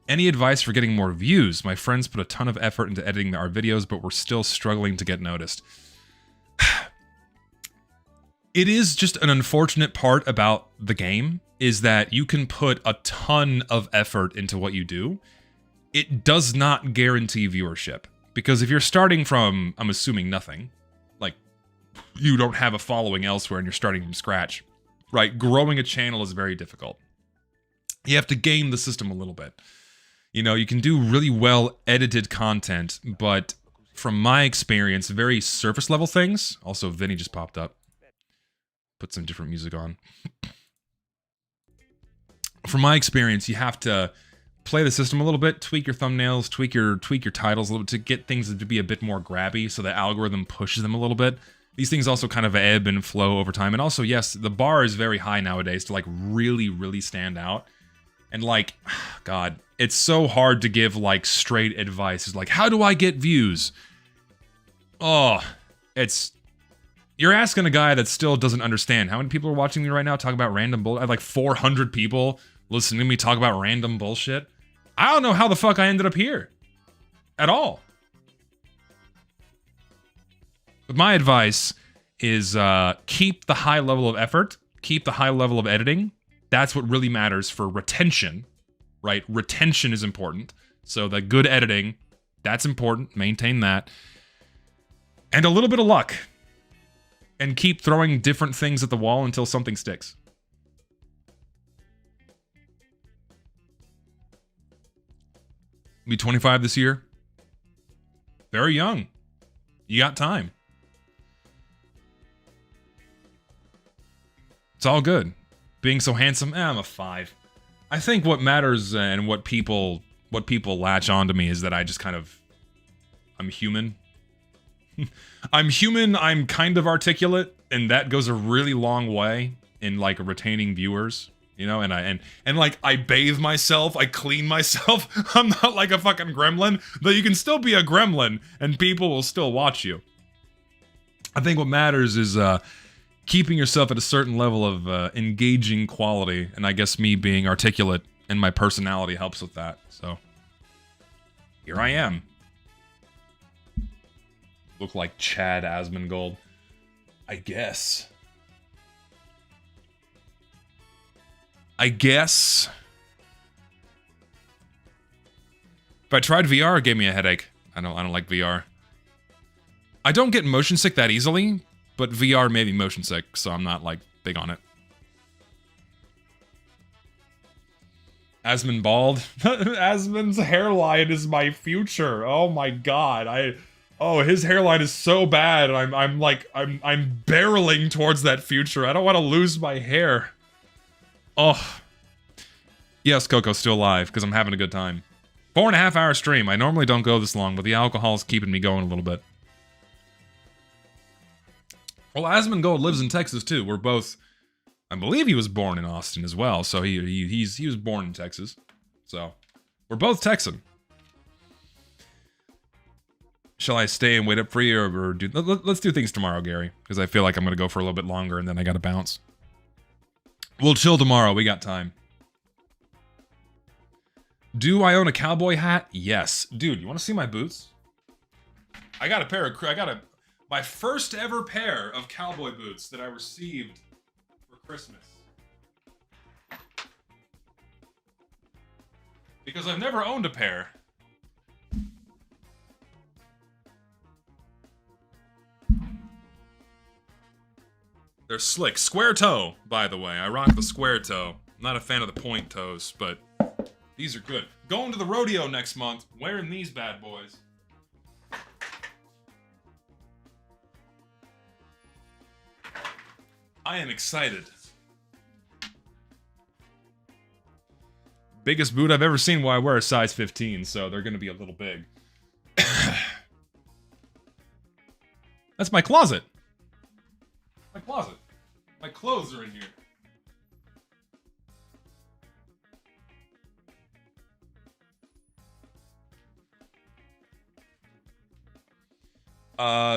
Any advice for getting more views? My friends put a ton of effort into editing our videos, but we're still struggling to get noticed. It is just an unfortunate part about the game, is that you can put a ton of effort into what you do. It does not guarantee viewership. Because if you're starting from, I'm assuming, nothing, like, you don't have a following elsewhere and you're starting from scratch, right? Growing a channel is very difficult. You have to game the system a little bit. You can do really well edited content, but from my experience, very surface level things. Also, Vinny just popped up. Put some different music on. From my experience, you have to play the system a little bit, tweak your thumbnails, tweak your titles a little bit to get things to be a bit more grabby so the algorithm pushes them a little bit. These things also kind of ebb and flow over time. And also, yes, the bar is very high nowadays to like really, really stand out. And like, God, it's so hard to give like straight advice. It's like, how do I get views? Oh, you're asking a guy that still doesn't understand. How many people are watching me right now talk about random bull? I have like 400 people listening to me talk about random bullshit. I don't know how the fuck I ended up here. At all. But my advice is keep the high level of effort. Keep the high level of editing. That's what really matters for retention, right? Retention is important. So the good editing, that's important. Maintain that. And a little bit of luck. And keep throwing different things at the wall until something sticks. Be 25 this year. Very young. You got time. It's all good. Being so handsome, I'm a 5. I think what matters and what people latch onto me is that I just kind of, I'm human. I'm human, I'm kind of articulate, and that goes a really long way in like retaining viewers, you know, and like I bathe myself, I clean myself. I'm not like a fucking gremlin, though you can still be a gremlin and people will still watch you. I think what matters is keeping yourself at a certain level of engaging quality, and I guess me being articulate and my personality helps with that. So here I am. Look like Chad Asmongold, I guess. If I tried VR, it gave me a headache. I don't like VR. I don't get motion sick that easily, but VR made me motion sick, so I'm not like big on it. Asmon bald. Asmon's hairline is my future. Oh my god. Oh, his hairline is so bad. I'm barreling towards that future. I don't want to lose my hair. Oh. Yes, Coco's still alive, because I'm having a good time. 4.5 hour stream. I normally don't go this long, but the alcohol's keeping me going a little bit. Well, Asmongold lives in Texas, too. We're both... I believe he was born in Austin as well, so he was born in Texas. So, we're both Texan. Shall I stay and wait up for you, or do... Let's do things tomorrow, Gary, because I feel like I'm going to go for a little bit longer, and then I gotta bounce. We'll chill tomorrow. We got time. Do I own a cowboy hat? Yes. Dude, you want to see my boots? I got a pair of... my first ever pair of cowboy boots that I received for Christmas. Because I've never owned a pair. They're slick. Square toe, by the way. I rock the square toe. I'm not a fan of the point toes, but these are good. Going to the rodeo next month, wearing these bad boys. I am excited. Biggest boot I've ever seen. Well, I wear a size 15, so they're gonna be a little big. That's my closet. My closet. My clothes are in here.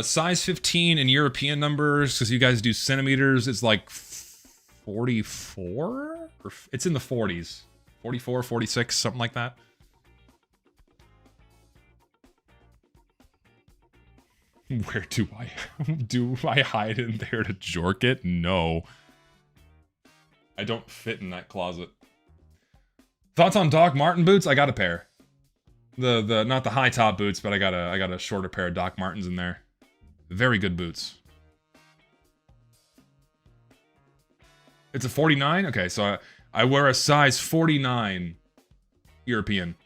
Size 15 in European numbers, because you guys do centimeters, it's like 44? Or it's in the 40s. 44, 46, something like that. Where do I hide in there to jork it? No. I don't fit in that closet. Thoughts on Doc Martin boots? I got a pair. The not the high top boots, but I got a shorter pair of Doc Martens in there. Very good boots. It's a 49? Okay, so I wear a size 49 European.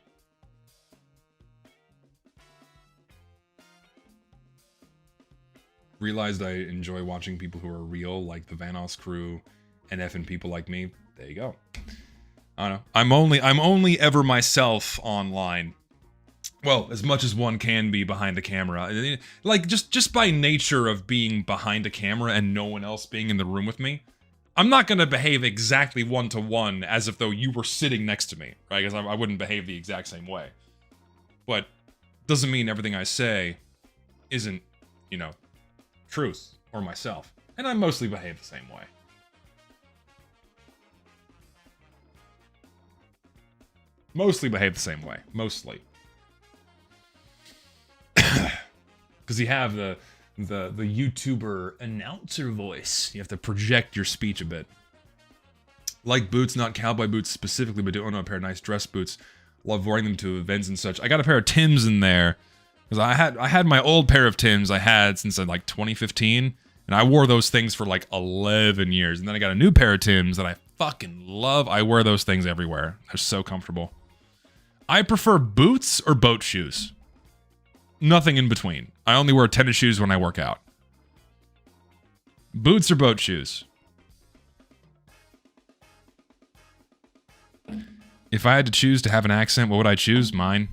realized I enjoy watching people who are real, like the Vanos crew and effing people like me. There you go. I don't know. I'm only ever myself online. Well, as much as one can be behind a camera. Like, just by nature of being behind a camera and no one else being in the room with me, I'm not gonna behave exactly one-to-one as if though you were sitting next to me, right? Because I wouldn't behave the exact same way. But doesn't mean everything I say isn't, you know, truth or myself. And I mostly behave the same way. Mostly behave the same way. Mostly. Because you have the YouTuber announcer voice. You have to project your speech a bit. Like boots, not cowboy boots specifically, but do own a pair of nice dress boots. Love wearing them to events and such. I got a pair of Tims in there. Because I had my old pair of Tims I had since like 2015. And I wore those things for like 11 years. And then I got a new pair of Tims that I fucking love. I wear those things everywhere. They're so comfortable. I prefer boots or boat shoes. Nothing in between. I only wear tennis shoes when I work out. Boots or boat shoes? If I had to choose to have an accent, what would I choose? Mine.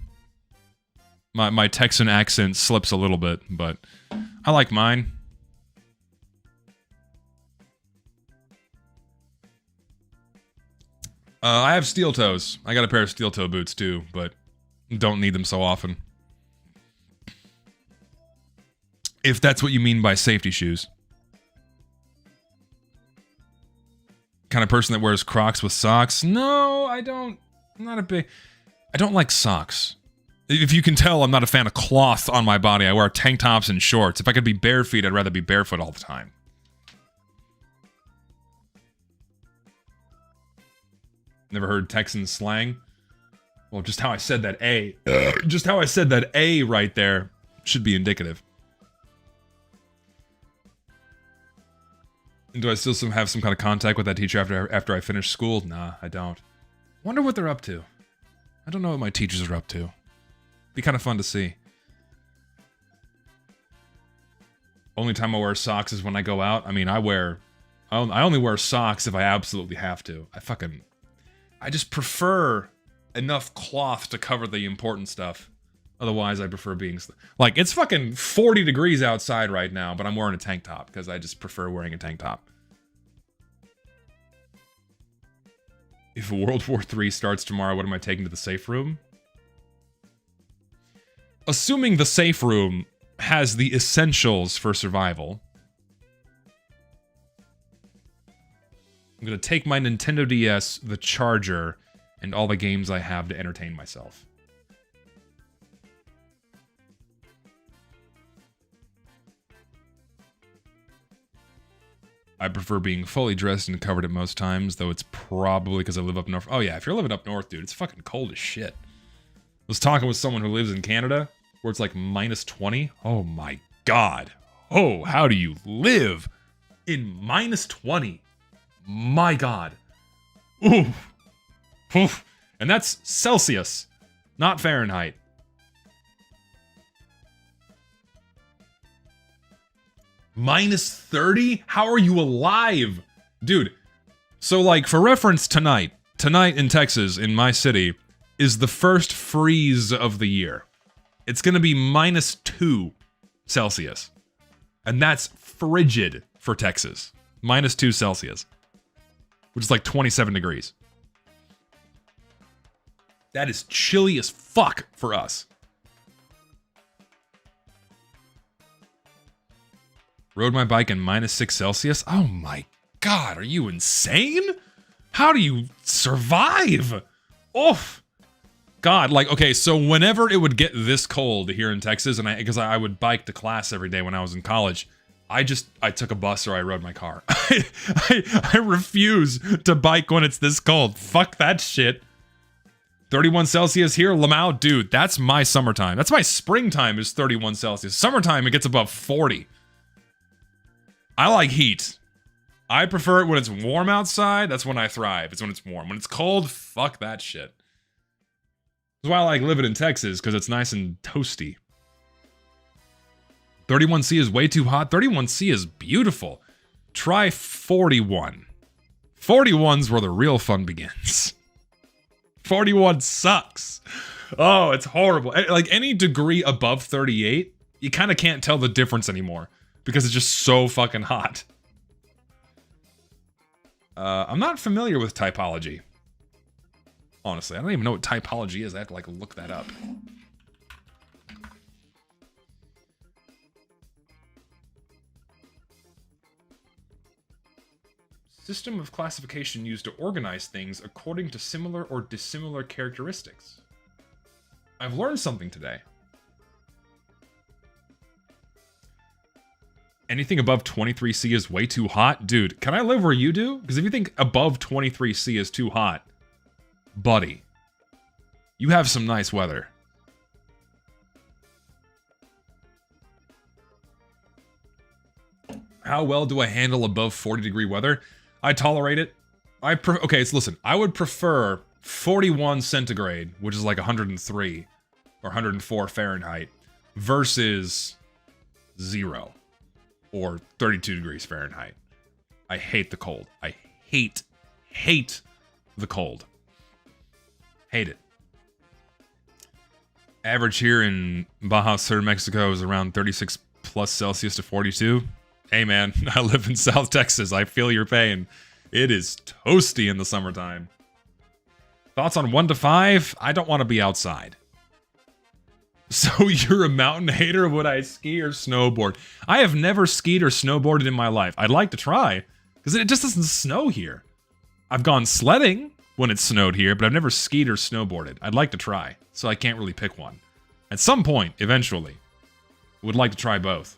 My Texan accent slips a little bit, but I like mine. I have steel toes. I got a pair of steel toe boots too, but don't need them so often. If that's what you mean by safety shoes. Kind of person that wears Crocs with socks? No, I don't. I'm not a big... I don't like socks. If you can tell, I'm not a fan of cloth on my body. I wear tank tops and shorts. If I could be bare feet, I'd rather be barefoot all the time. Never heard Texan slang? Well, just how I said that A. Just how I said that A right there should be indicative. And do I still have some kind of contact with that teacher after I finish school? Nah, I don't. Wonder what they're up to. I don't know what my teachers are up to. Be kind of fun to see. Only time I wear socks is when I go out. I mean, I only wear socks if I absolutely have to. I just prefer enough cloth to cover the important stuff. Otherwise, I prefer being... Like, it's fucking 40 degrees outside right now, but I'm wearing a tank top, because I just prefer wearing a tank top. If World War III starts tomorrow, what am I taking to the safe room? Assuming the safe room has the essentials for survival, I'm gonna take my Nintendo DS, the charger, and all the games I have to entertain myself. I prefer being fully dressed and covered at most times, though it's probably because I live up north. Oh yeah, if you're living up north, dude, it's fucking cold as shit. I was talking with someone who lives in Canada, where it's like minus 20. Oh my god. Oh, how do you live in minus 20? My god. Oof. Oof. And that's Celsius, not Fahrenheit. Minus 30? How are you alive? Dude, so like for reference tonight in Texas, in my city, is the first freeze of the year. It's gonna be minus 2 Celsius. And that's frigid for Texas. Minus 2 Celsius. Which is like 27 degrees. That is chilly as fuck for us. Rode my bike in minus 6 Celsius? Oh my god, are you insane? How do you survive? Oof. God, like, okay, so whenever it would get this cold here in Texas, and because I would bike to class every day when I was in college, I took a bus or I rode my car. I refuse to bike when it's this cold. Fuck that shit. 31 Celsius here, Lamau, dude, that's my summertime. That's my springtime is 31 Celsius. Summertime, it gets above 40. I like heat. I prefer it when it's warm outside. That's when I thrive. It's when it's warm. When it's cold, fuck that shit. That's why I like living in Texas, because it's nice and toasty. 31C is way too hot. 31C is beautiful. Try 41. 41's where the real fun begins. 41 sucks. Oh, it's horrible. Like any degree above 38, you kind of can't tell the difference anymore because it's just so fucking hot. I'm not familiar with typology. Honestly, I don't even know what typology is. I have to like look that up. System of classification used to organize things according to similar or dissimilar characteristics. I've learned something today. Anything above 23C is way too hot? Dude, can I live where you do? Because if you think above 23C is too hot, buddy, you have some nice weather. How well do I handle above 40-degree weather? I tolerate it. Okay, so listen, I would prefer 41 centigrade, which is like 103 or 104 Fahrenheit, versus 0 or 32 degrees Fahrenheit. I hate the cold. I hate the cold. Hate it. Average here in Baja Sur, Mexico is around 36 plus Celsius to 42. Hey man, I live in South Texas. I feel your pain. It is toasty in the summertime. Thoughts on 1 to 5? I don't want to be outside. So you're a mountain hater? Would I ski or snowboard? I have never skied or snowboarded in my life. I'd like to try, because it just doesn't snow here. I've gone sledding when it snowed here, but I've never skied or snowboarded. I'd like to try, so I can't really pick one. At some point, eventually, would like to try both.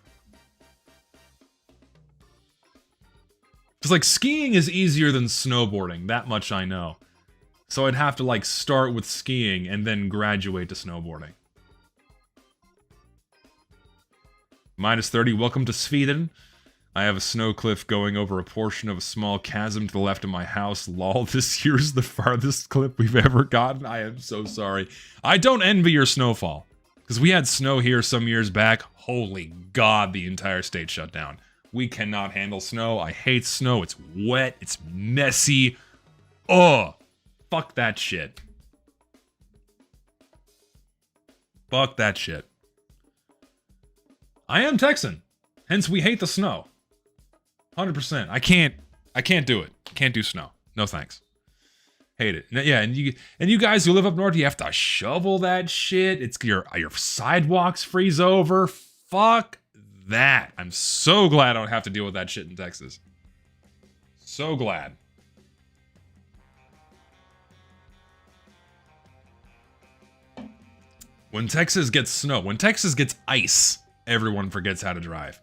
Because, like, skiing is easier than snowboarding, that much I know. So I'd have to, like, start with skiing and then graduate to snowboarding. -30, welcome to Sweden. I have a snow cliff going over a portion of a small chasm to the left of my house. Lol, this year's the farthest clip we've ever gotten. I am so sorry. I don't envy your snowfall. Because we had snow here some years back. Holy God, the entire state shut down. We cannot handle snow. I hate snow. It's wet. It's messy. Ugh. Fuck that shit. Fuck that shit. I am Texan. Hence, we hate the snow. 100%. I can't do it. Can't do snow. No thanks. Hate it. Yeah, and you guys who live up north, you have to shovel that shit. It's your sidewalks freeze over. Fuck that. I'm so glad I don't have to deal with that shit in Texas. So glad. When Texas gets snow, when Texas gets ice, everyone forgets how to drive.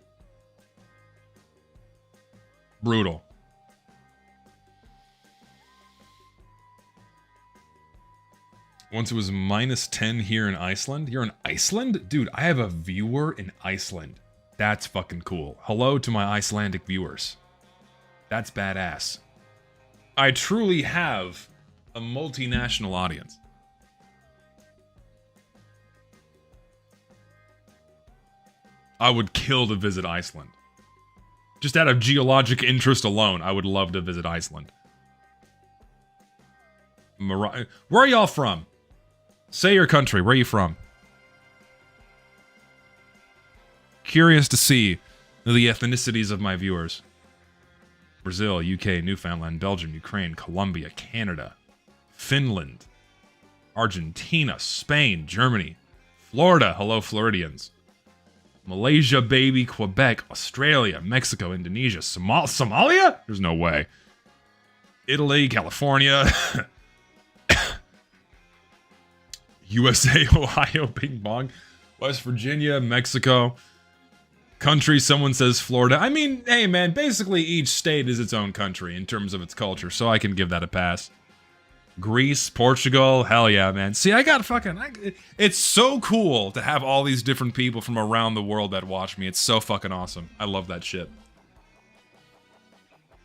Brutal. Once it was -10 here in Iceland. You're in Iceland? Dude, I have a viewer in Iceland. That's fucking cool. Hello to my Icelandic viewers. That's badass. I truly have a multinational audience. I would kill to visit Iceland. Just out of geologic interest alone, I would love to visit Iceland. Where are y'all from? Say your country. Where are you from? Curious to see the ethnicities of my viewers. Brazil, UK, Newfoundland, Belgium, Ukraine, Colombia, Canada, Finland, Argentina, Spain, Germany, Florida. Hello, Floridians. Malaysia, baby, Quebec, Australia, Mexico, Indonesia, Somalia? There's no way. Italy, California, USA, Ohio, Bing Bong, West Virginia, Mexico. Country, someone says Florida. I mean, hey man, basically each state is its own country in terms of its culture, so I can give that a pass. Greece, Portugal, hell yeah, man. See, I got fucking... it's so cool to have all these different people from around the world that watch me. It's so fucking awesome. I love that shit.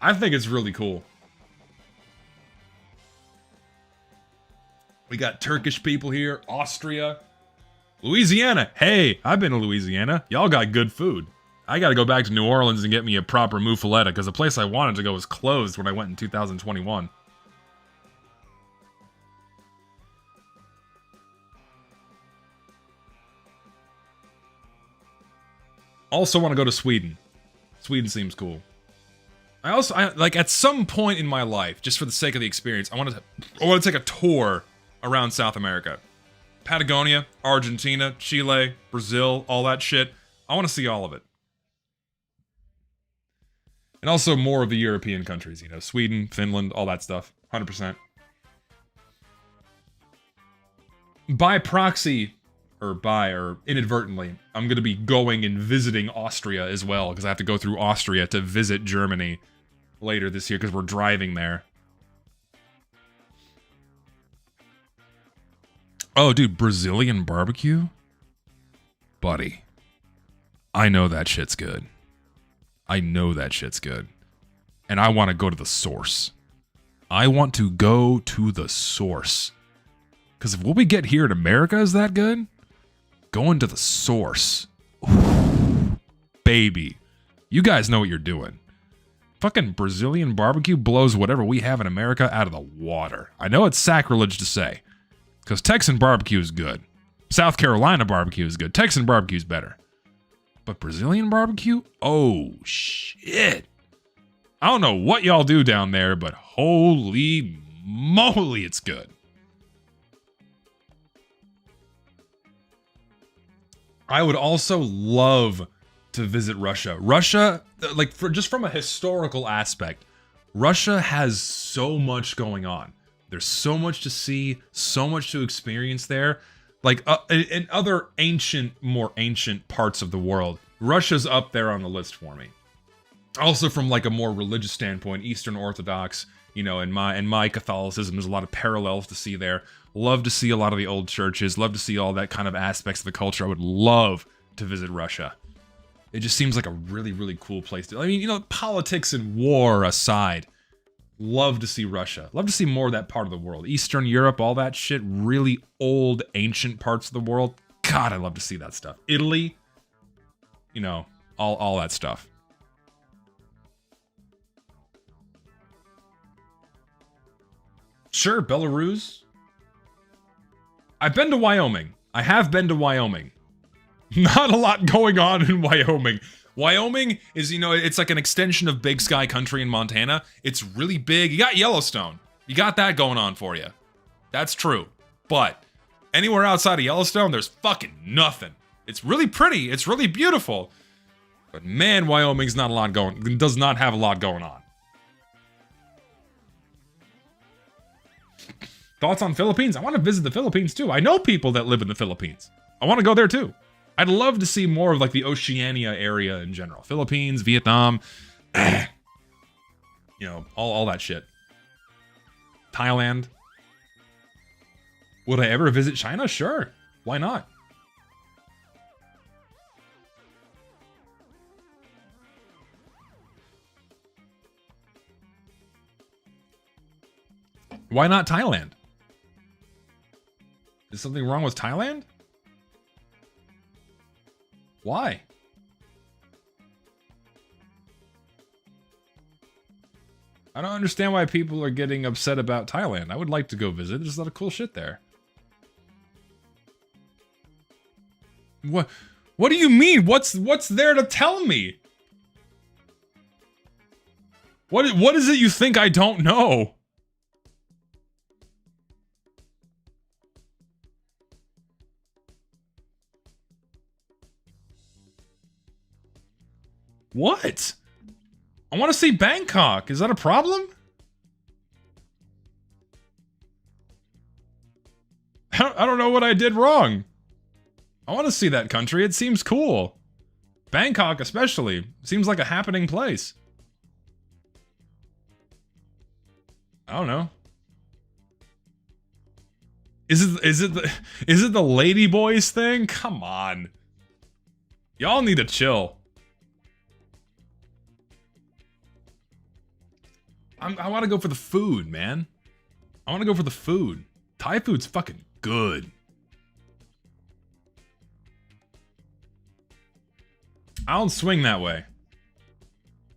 I think it's really cool. We got Turkish people here, Austria, Louisiana. Hey, I've been to Louisiana. Y'all got good food. I gotta go back to New Orleans and get me a proper muffaletta, because the place I wanted to go was closed when I went in 2021. Also want to go to Sweden. Sweden seems cool. I like at some point in my life, just for the sake of the experience, I want to take a tour around South America. Patagonia, Argentina, Chile, Brazil, all that shit. I want to see all of it. And also more of the European countries, you know, Sweden, Finland, all that stuff. 100%. By proxy, or inadvertently, I'm going to be going and visiting Austria as well, because I have to go through Austria to visit Germany later this year, because we're driving there. Oh, dude, Brazilian barbecue? Buddy. I know that shit's good. I know that shit's good. And I want to go to the source. I want to go to the source. Because if what we get here in America is that good, going to the source. Ooh, baby. You guys know what you're doing. Fucking Brazilian barbecue blows whatever we have in America out of the water. I know it's sacrilege to say. Because Texan barbecue is good. South Carolina barbecue is good. Texan barbecue is better. But Brazilian barbecue? Oh, shit. I don't know what y'all do down there, but holy moly, it's good. I would also love to visit Russia. Russia, like, just from a historical aspect, Russia has so much going on. There's so much to see, so much to experience there. Like, in other more ancient parts of the world, Russia's up there on the list for me. Also, from like a more religious standpoint, Eastern Orthodox, you know, and my Catholicism, there's a lot of parallels to see there. Love to see a lot of the old churches. Love to see all that kind of aspects of the culture. I would love to visit Russia. It just seems like a really, really cool place to. I mean, you know, politics and war aside, love to see Russia. Love to see more of that part of the world. Eastern Europe, all that shit. Really old, ancient parts of the world. God, I love to see that stuff. Italy, you know, all that stuff. Sure, Belarus. I've been to Wyoming. I have been to Wyoming. Not a lot going on in Wyoming. Wyoming is, you know, it's like an extension of Big Sky Country in Montana. It's really big. You got Yellowstone. You got that going on for you. That's true. But anywhere outside of Yellowstone, there's fucking nothing. It's really pretty. It's really beautiful. But man, Wyoming's does not have a lot going on. Thoughts on Philippines? I want to visit the Philippines too. I know people that live in the Philippines. I want to go there too. I'd love to see more of like the Oceania area in general. Philippines, Vietnam, you know, all that shit. Thailand. Would I ever visit China? Sure. Why not? Why not Thailand? Is something wrong with Thailand? Why? I don't understand why people are getting upset about Thailand. I would like to go visit. There's a lot of cool shit there. What do you mean? What's there to tell me? What is it you think I don't know? What? I want to see Bangkok. Is that a problem? I don't know what I did wrong. I want to see that country. It seems cool. Bangkok especially. Seems like a happening place. I don't know. Is it the lady boys thing? Come on. Y'all need to chill. I want to go for the food, man. I want to go for the food. Thai food's fucking good. I don't swing that way.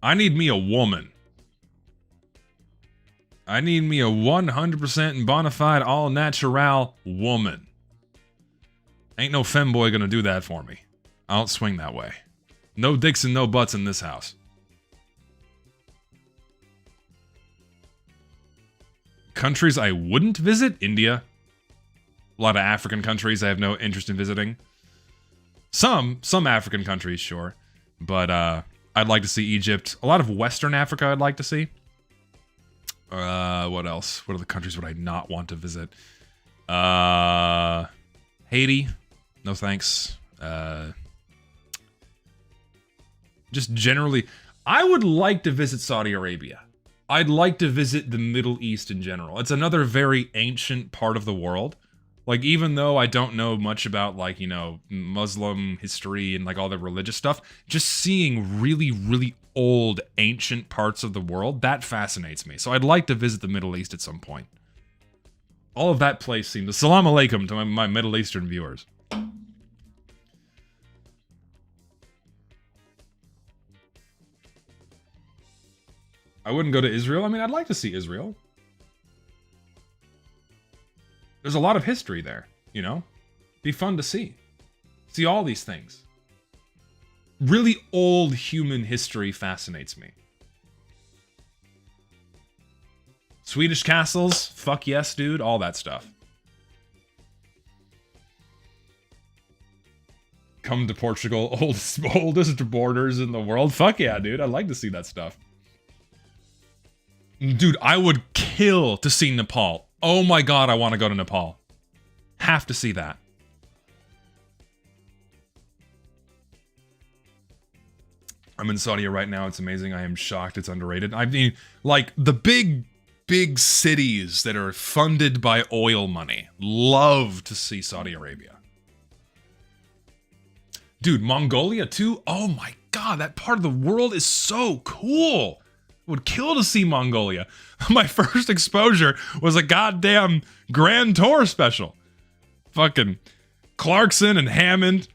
I need me a woman. I need me a 100% bona fide, all natural woman. Ain't no femboy gonna do that for me. I don't swing that way. No dicks and no butts in this house. Countries I wouldn't visit? India. A lot of African countries I have no interest in visiting. Some African countries, sure. But I'd like to see Egypt. A lot of Western Africa I'd like to see. What else? What other countries would I not want to visit? Haiti. No thanks. Just generally, I would like to visit Saudi Arabia. I'd like to visit the Middle East in general. It's another very ancient part of the world. Like, even though I don't know much about, like, you know, Muslim history and, like, all the religious stuff, just seeing really, really old, ancient parts of the world, that fascinates me. So I'd like to visit the Middle East at some point. All of that place seems... Assalamu alaikum to my Middle Eastern viewers. I wouldn't go to Israel. I mean, I'd like to see Israel. There's a lot of history there, you know? Be fun to see. See all these things. Really old human history fascinates me. Swedish castles, fuck yes, dude, all that stuff. Come to Portugal, oldest borders in the world. Fuck yeah, dude, I'd like to see that stuff. Dude, I would kill to see Nepal. Oh my god, I want to go to Nepal. Have to see that. I'm in Saudi right now. It's amazing. I am shocked it's underrated. I mean, like, the big cities that are funded by oil money. Love to see Saudi Arabia. Dude, Mongolia too? Oh my god, that part of the world is so cool. Would kill to see Mongolia. My first exposure was a goddamn Grand Tour special. Fucking Clarkson and Hammond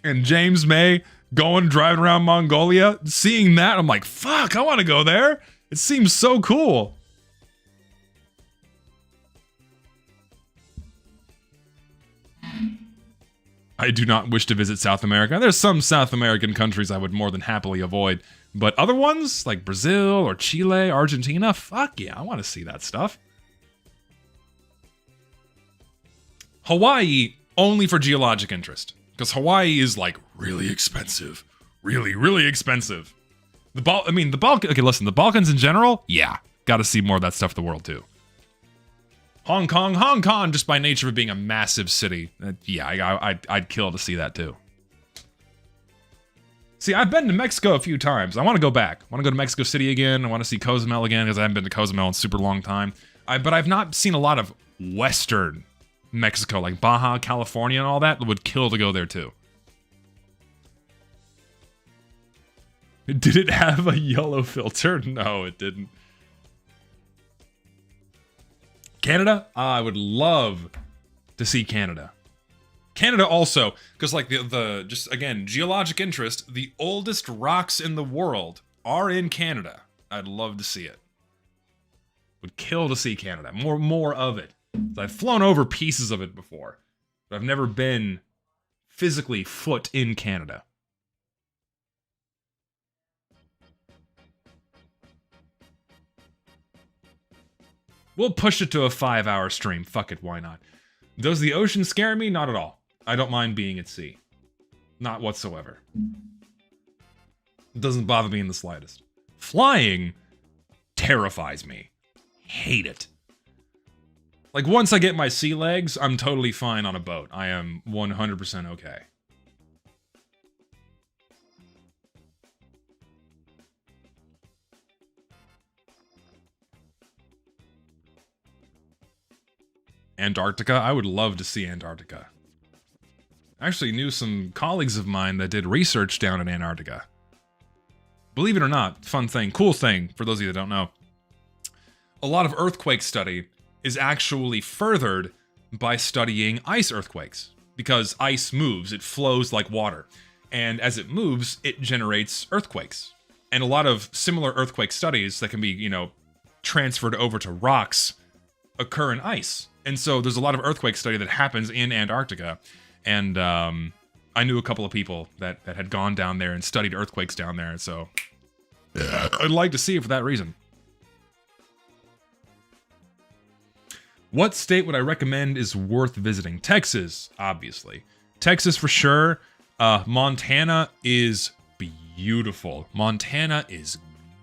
and James May driving around Mongolia. Seeing that, I'm like, fuck, I want to go there. It seems so cool. I do not wish to visit South America. There's some South American countries I would more than happily avoid. But other ones, like Brazil or Chile, Argentina, fuck yeah, I want to see that stuff. Hawaii, only for geologic interest. Because Hawaii is, like, really expensive. Really, really expensive. The Balkans, okay, listen, the Balkans in general, yeah. Gotta see more of that stuff in the world, too. Hong Kong, just by nature of being a massive city. Yeah, I'd kill to see that, too. See, I've been to Mexico a few times. I want to go back. I want to go to Mexico City again. I want to see Cozumel again because I haven't been to Cozumel in a super long time. But I've not seen a lot of Western Mexico, like Baja, California and all that. Would kill to go there too. Did it have a yellow filter? No, it didn't. Canada? I would love to see Canada. Canada also, because like the just again, geologic interest, the oldest rocks in the world are in Canada. I'd love to see it. Would kill to see Canada. More of it. I've flown over pieces of it before, but I've never been physically foot in Canada. We'll push it to a 5-hour stream. Fuck it, why not? Does the ocean scare me? Not at all. I don't mind being at sea. Not whatsoever. It doesn't bother me in the slightest. Flying terrifies me. Hate it. Like, once I get my sea legs, I'm totally fine on a boat. I am 100% okay. Antarctica? I would love to see Antarctica. I actually knew some colleagues of mine that did research down in Antarctica. Believe it or not, fun thing, cool thing, for those of you that don't know. A lot of earthquake study is actually furthered by studying ice earthquakes. Because ice moves, it flows like water. And as it moves, it generates earthquakes. And a lot of similar earthquake studies that can be, you know, transferred over to rocks occur in ice. And so there's a lot of earthquake study that happens in Antarctica. And I knew a couple of people that had gone down there and studied earthquakes down there. So I'd like to see it for that reason. What state would I recommend is worth visiting? Texas, obviously. Texas for sure. Montana is beautiful. Montana is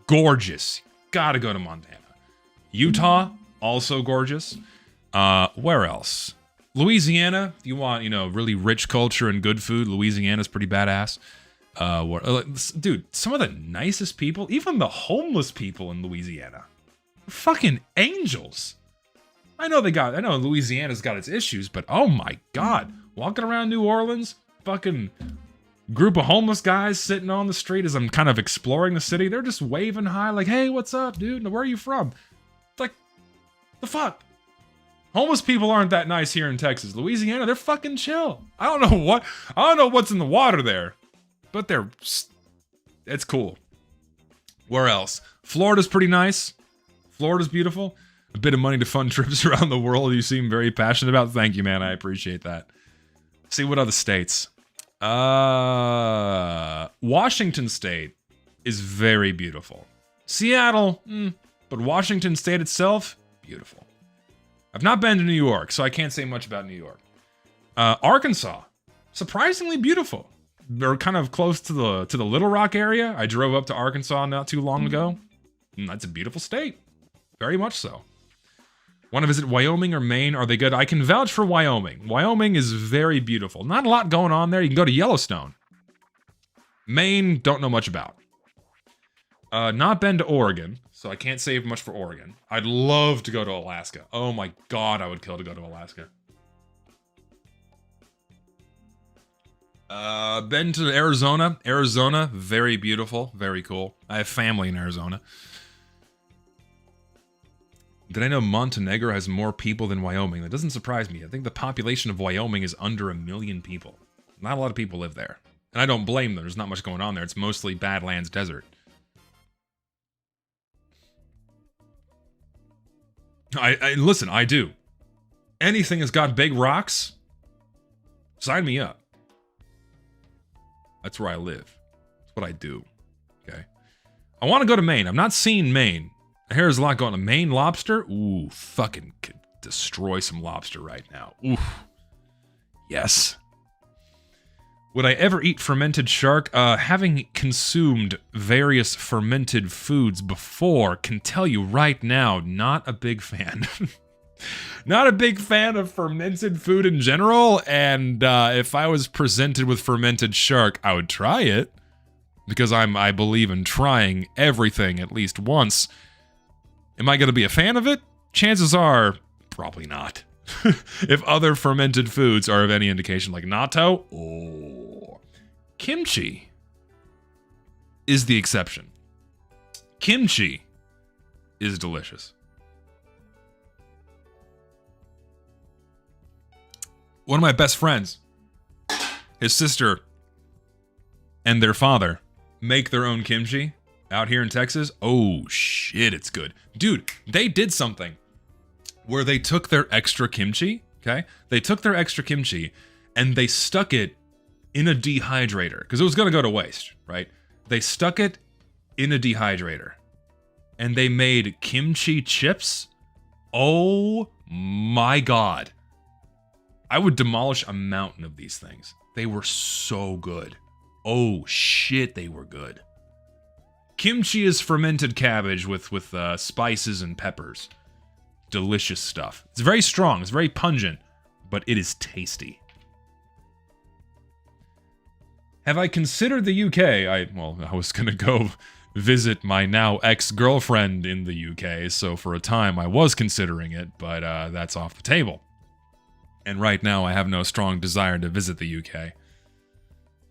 gorgeous. Gotta go to Montana. Utah, also gorgeous. Where else? Louisiana, if you want, you know, really rich culture and good food, Louisiana's pretty badass. Dude, some of the nicest people, even the homeless people in Louisiana, are fucking angels. I know Louisiana's got its issues, but oh my god, walking around New Orleans, fucking group of homeless guys sitting on the street as I'm kind of exploring the city, they're just waving high like, hey, what's up, dude? Where are you from? It's like, the fuck? Homeless people aren't that nice here in Texas. Louisiana, they're fucking chill. I don't know what's in the water there, but it's cool. Where else? Florida's pretty nice. Florida's beautiful. A bit of money to fund trips around the world you seem very passionate about. Thank you, man. I appreciate that. See, what other states? Washington State is very beautiful. Seattle, but Washington State itself, beautiful. I've not been to New York, so I can't say much about New York. Arkansas, surprisingly beautiful. They're kind of close to the Little Rock area. I drove up to Arkansas not too long ago. That's a beautiful state. Very much so. Want to visit Wyoming or Maine? Are they good? I can vouch for Wyoming. Wyoming is very beautiful. Not a lot going on there. You can go to Yellowstone. Maine, don't know much about. Not been to Oregon, so I can't say much for Oregon. I'd love to go to Alaska. Oh my god, I would kill to go to Alaska. Been to Arizona. Arizona, very beautiful, very cool. I have family in Arizona. Did I know Montenegro has more people than Wyoming? That doesn't surprise me. I think the population of Wyoming is under 1 million people. Not a lot of people live there. And I don't blame them. There's not much going on there. It's mostly Badlands Desert. Listen, I do. Anything that's got big rocks, sign me up. That's where I live. That's what I do. Okay. I want to go to Maine. I've not seen Maine. I hear there's a lot going on. Maine lobster? Ooh, fucking could destroy some lobster right now. Ooh. Yes. Would I ever eat fermented shark? Having consumed various fermented foods before, can tell you right now, not a big fan. Not a big fan of fermented food in general, and if I was presented with fermented shark, I would try it. Because I believe in trying everything at least once. Am I going to be a fan of it? Chances are, probably not. If other fermented foods are of any indication, like natto, kimchi is the exception. Kimchi is delicious. One of my best friends, his sister, and their father make their own kimchi out here in Texas. Oh shit, it's good. Dude, they did something where they took their extra kimchi, okay? They took their extra kimchi and they stuck it in a dehydrator because it was going to go to waste, right? They stuck it in a dehydrator and they made kimchi chips. Oh my god. I would demolish a mountain of these things. They were so good. Oh shit, they were good. Kimchi is fermented cabbage with spices and peppers. Delicious stuff. It's very strong, it's very pungent, but it is tasty. Have I considered the UK? I was gonna go visit my now ex-girlfriend in the UK, so for a time I was considering it, but that's off the table. And right now I have no strong desire to visit the UK.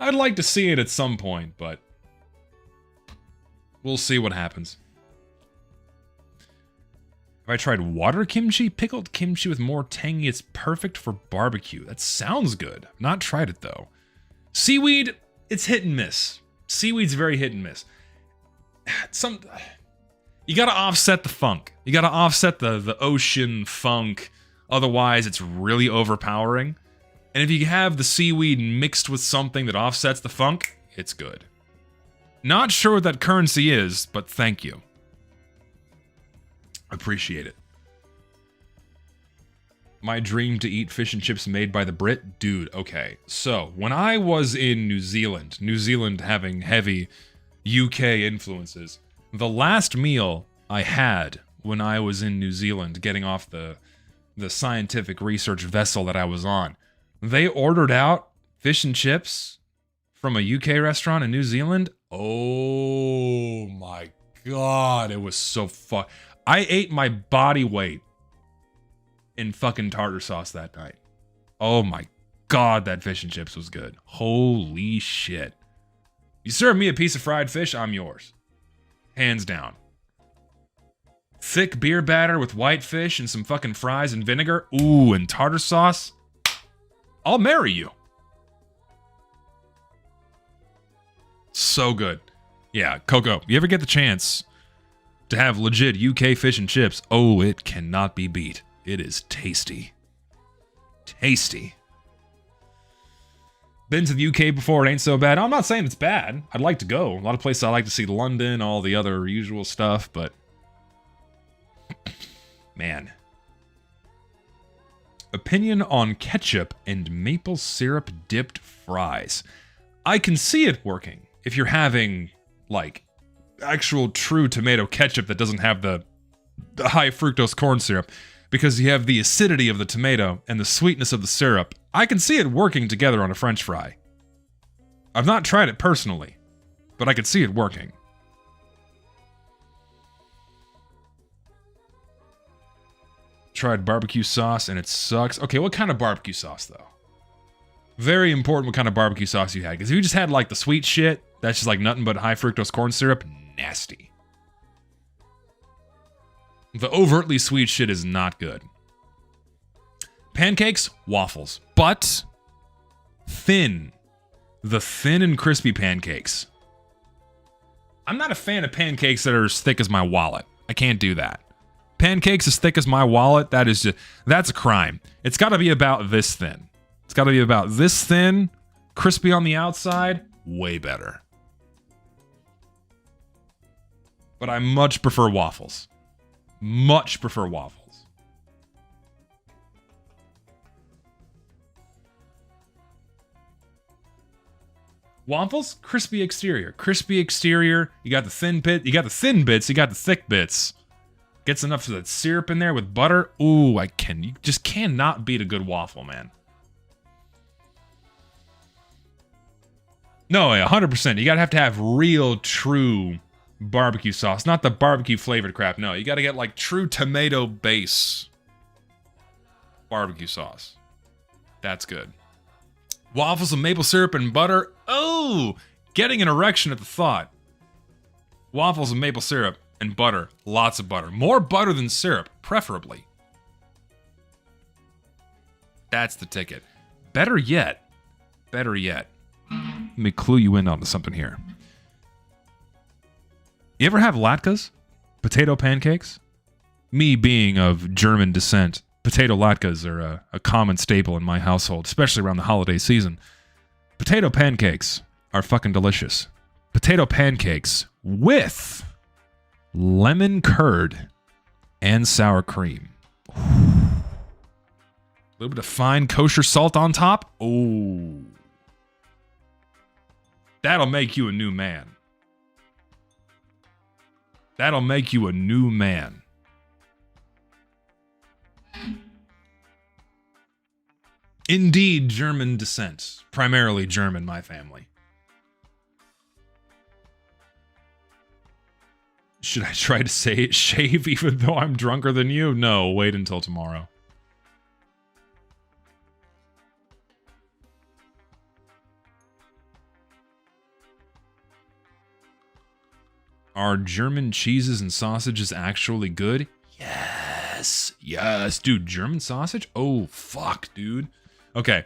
I'd like to see it at some point, but we'll see what happens. Have I tried water kimchi? Pickled kimchi with more tangy. It's perfect for barbecue. That sounds good. Not tried it though. Seaweed it's hit and miss. Seaweed's very hit and miss. You gotta offset the funk. You gotta offset the ocean funk. Otherwise, it's really overpowering. And if you have the seaweed mixed with something that offsets the funk, it's good. Not sure what that currency is, but thank you. Appreciate it. My dream to eat fish and chips made by the Brit? Dude, okay. So, when I was in New Zealand having heavy UK influences, the last meal I had when I was in New Zealand getting off the scientific research vessel that I was on, they ordered out fish and chips from a UK restaurant in New Zealand. Oh my god, it was so fun. I ate my body weight in fucking tartar sauce that night. Oh my god, that fish and chips was good. Holy shit. You serve me a piece of fried fish, I'm yours. Hands down. Thick beer batter with white fish and some fucking fries and vinegar. Ooh, and tartar sauce. I'll marry you. So good. Yeah, Coco, you ever get the chance to have legit UK fish and chips? Oh, it cannot be beat. It is tasty. Tasty. Been to the UK before, it ain't so bad. I'm not saying it's bad. I'd like to go. A lot of places I like to see. London, all the other usual stuff, but... man. Opinion on ketchup and maple syrup dipped fries. I can see it working if you're having, like, actual true tomato ketchup that doesn't have the high fructose corn syrup, because you have the acidity of the tomato and the sweetness of the syrup. I can see it working together on a French fry. I've not tried it personally, but I could see it working. Tried barbecue sauce and it sucks. Okay, what kind of barbecue sauce though? Very important what kind of barbecue sauce you had. Because if you just had like the sweet shit, that's just like nothing but high fructose corn syrup, nasty. The overtly sweet shit is not good. Pancakes, waffles, but thin. The thin and crispy pancakes. I'm not a fan of pancakes that are as thick as my wallet. I can't do that. Pancakes as thick as my wallet, that's a crime. It's got to be about this thin. It's got to be about this thin, crispy on the outside, way better. But I much prefer waffles. Much prefer waffles. Waffles, crispy exterior. Crispy exterior, you got the thin bit, you got the thin bits, you got the thick bits. Gets enough of that syrup in there with butter. Ooh, you just cannot beat a good waffle, man. No, 100%. You gotta have to have real, true barbecue sauce. Not the barbecue flavored crap. No, you gotta get like true tomato base barbecue sauce. That's good. Waffles with maple syrup and butter. Oh, getting an erection at the thought. Waffles with maple syrup and butter. Lots of butter. More butter than syrup, preferably. That's the ticket. Better yet. Let me clue you in on something here. You ever have latkes? Potato pancakes? Me being of German descent, potato latkes are a common staple in my household, especially around the holiday season. Potato pancakes are fucking delicious. Potato pancakes with lemon curd and sour cream. A little bit of fine kosher salt on top. Oh. That'll make you a new man. That'll make you a new man. Indeed, German descent. Primarily German, my family. Should I try to shave even though I'm drunker than you? No, wait until tomorrow. Are German cheeses and sausages actually good? Yes. Yes, dude, German sausage? Oh, fuck, dude. Okay.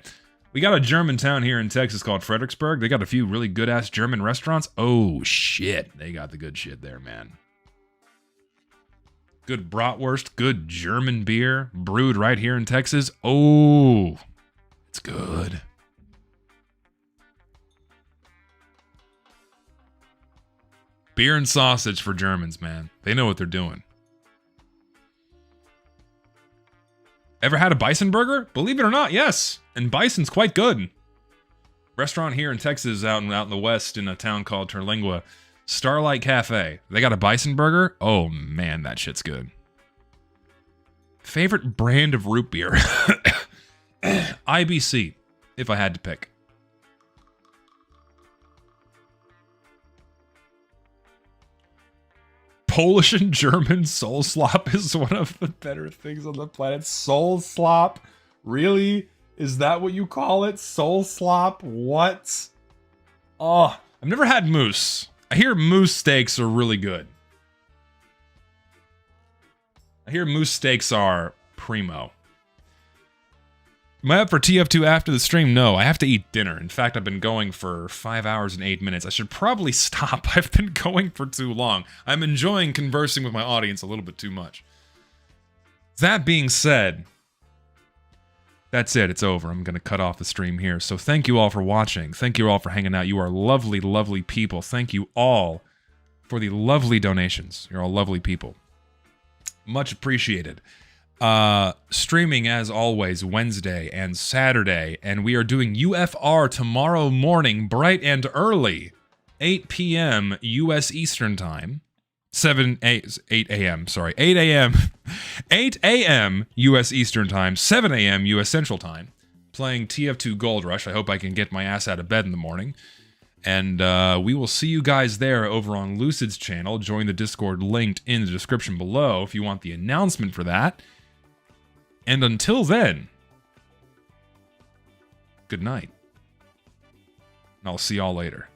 We got a German town here in Texas called Fredericksburg. They got a few really good-ass German restaurants. Oh, shit. They got the good shit there, man. Good bratwurst, good German beer, brewed right here in Texas. Oh, it's good. Beer and sausage for Germans, man. They know what they're doing. Ever had a bison burger? Believe it or not, yes. And bison's quite good. Restaurant here in Texas, out in the west, in a town called Terlingua, Starlight Cafe. They got a bison burger. Oh man, that shit's good. Favorite brand of root beer? IBC, if I had to pick. Polish and German soul slop is one of the better things on the planet. Soul slop? Really? Is that what you call it? Soul slop? What? Oh, I've never had moose. I hear moose steaks are really good. I hear moose steaks are primo. Am I up for TF2 after the stream? No, I have to eat dinner. In fact, I've been going for 5 hours and 8 minutes. I should probably stop. I've been going for too long. I'm enjoying conversing with my audience a little bit too much. That being said, that's it. It's over. I'm going to cut off the stream here. So thank you all for watching. Thank you all for hanging out. You are lovely, lovely people. Thank you all for the lovely donations. You're all lovely people. Much appreciated. Streaming as always Wednesday and Saturday, and we are doing UFR tomorrow morning, bright and early, 8 p.m. U.S. Eastern Time, 8 a.m. 8 a.m. U.S. Eastern Time, 7 a.m. U.S. Central Time, playing TF2 Gold Rush. I hope I can get my ass out of bed in the morning. And we will see you guys there over on Lucid's channel. Join the Discord linked in the description below if you want the announcement for that. And until then, good night. And I'll see y'all later.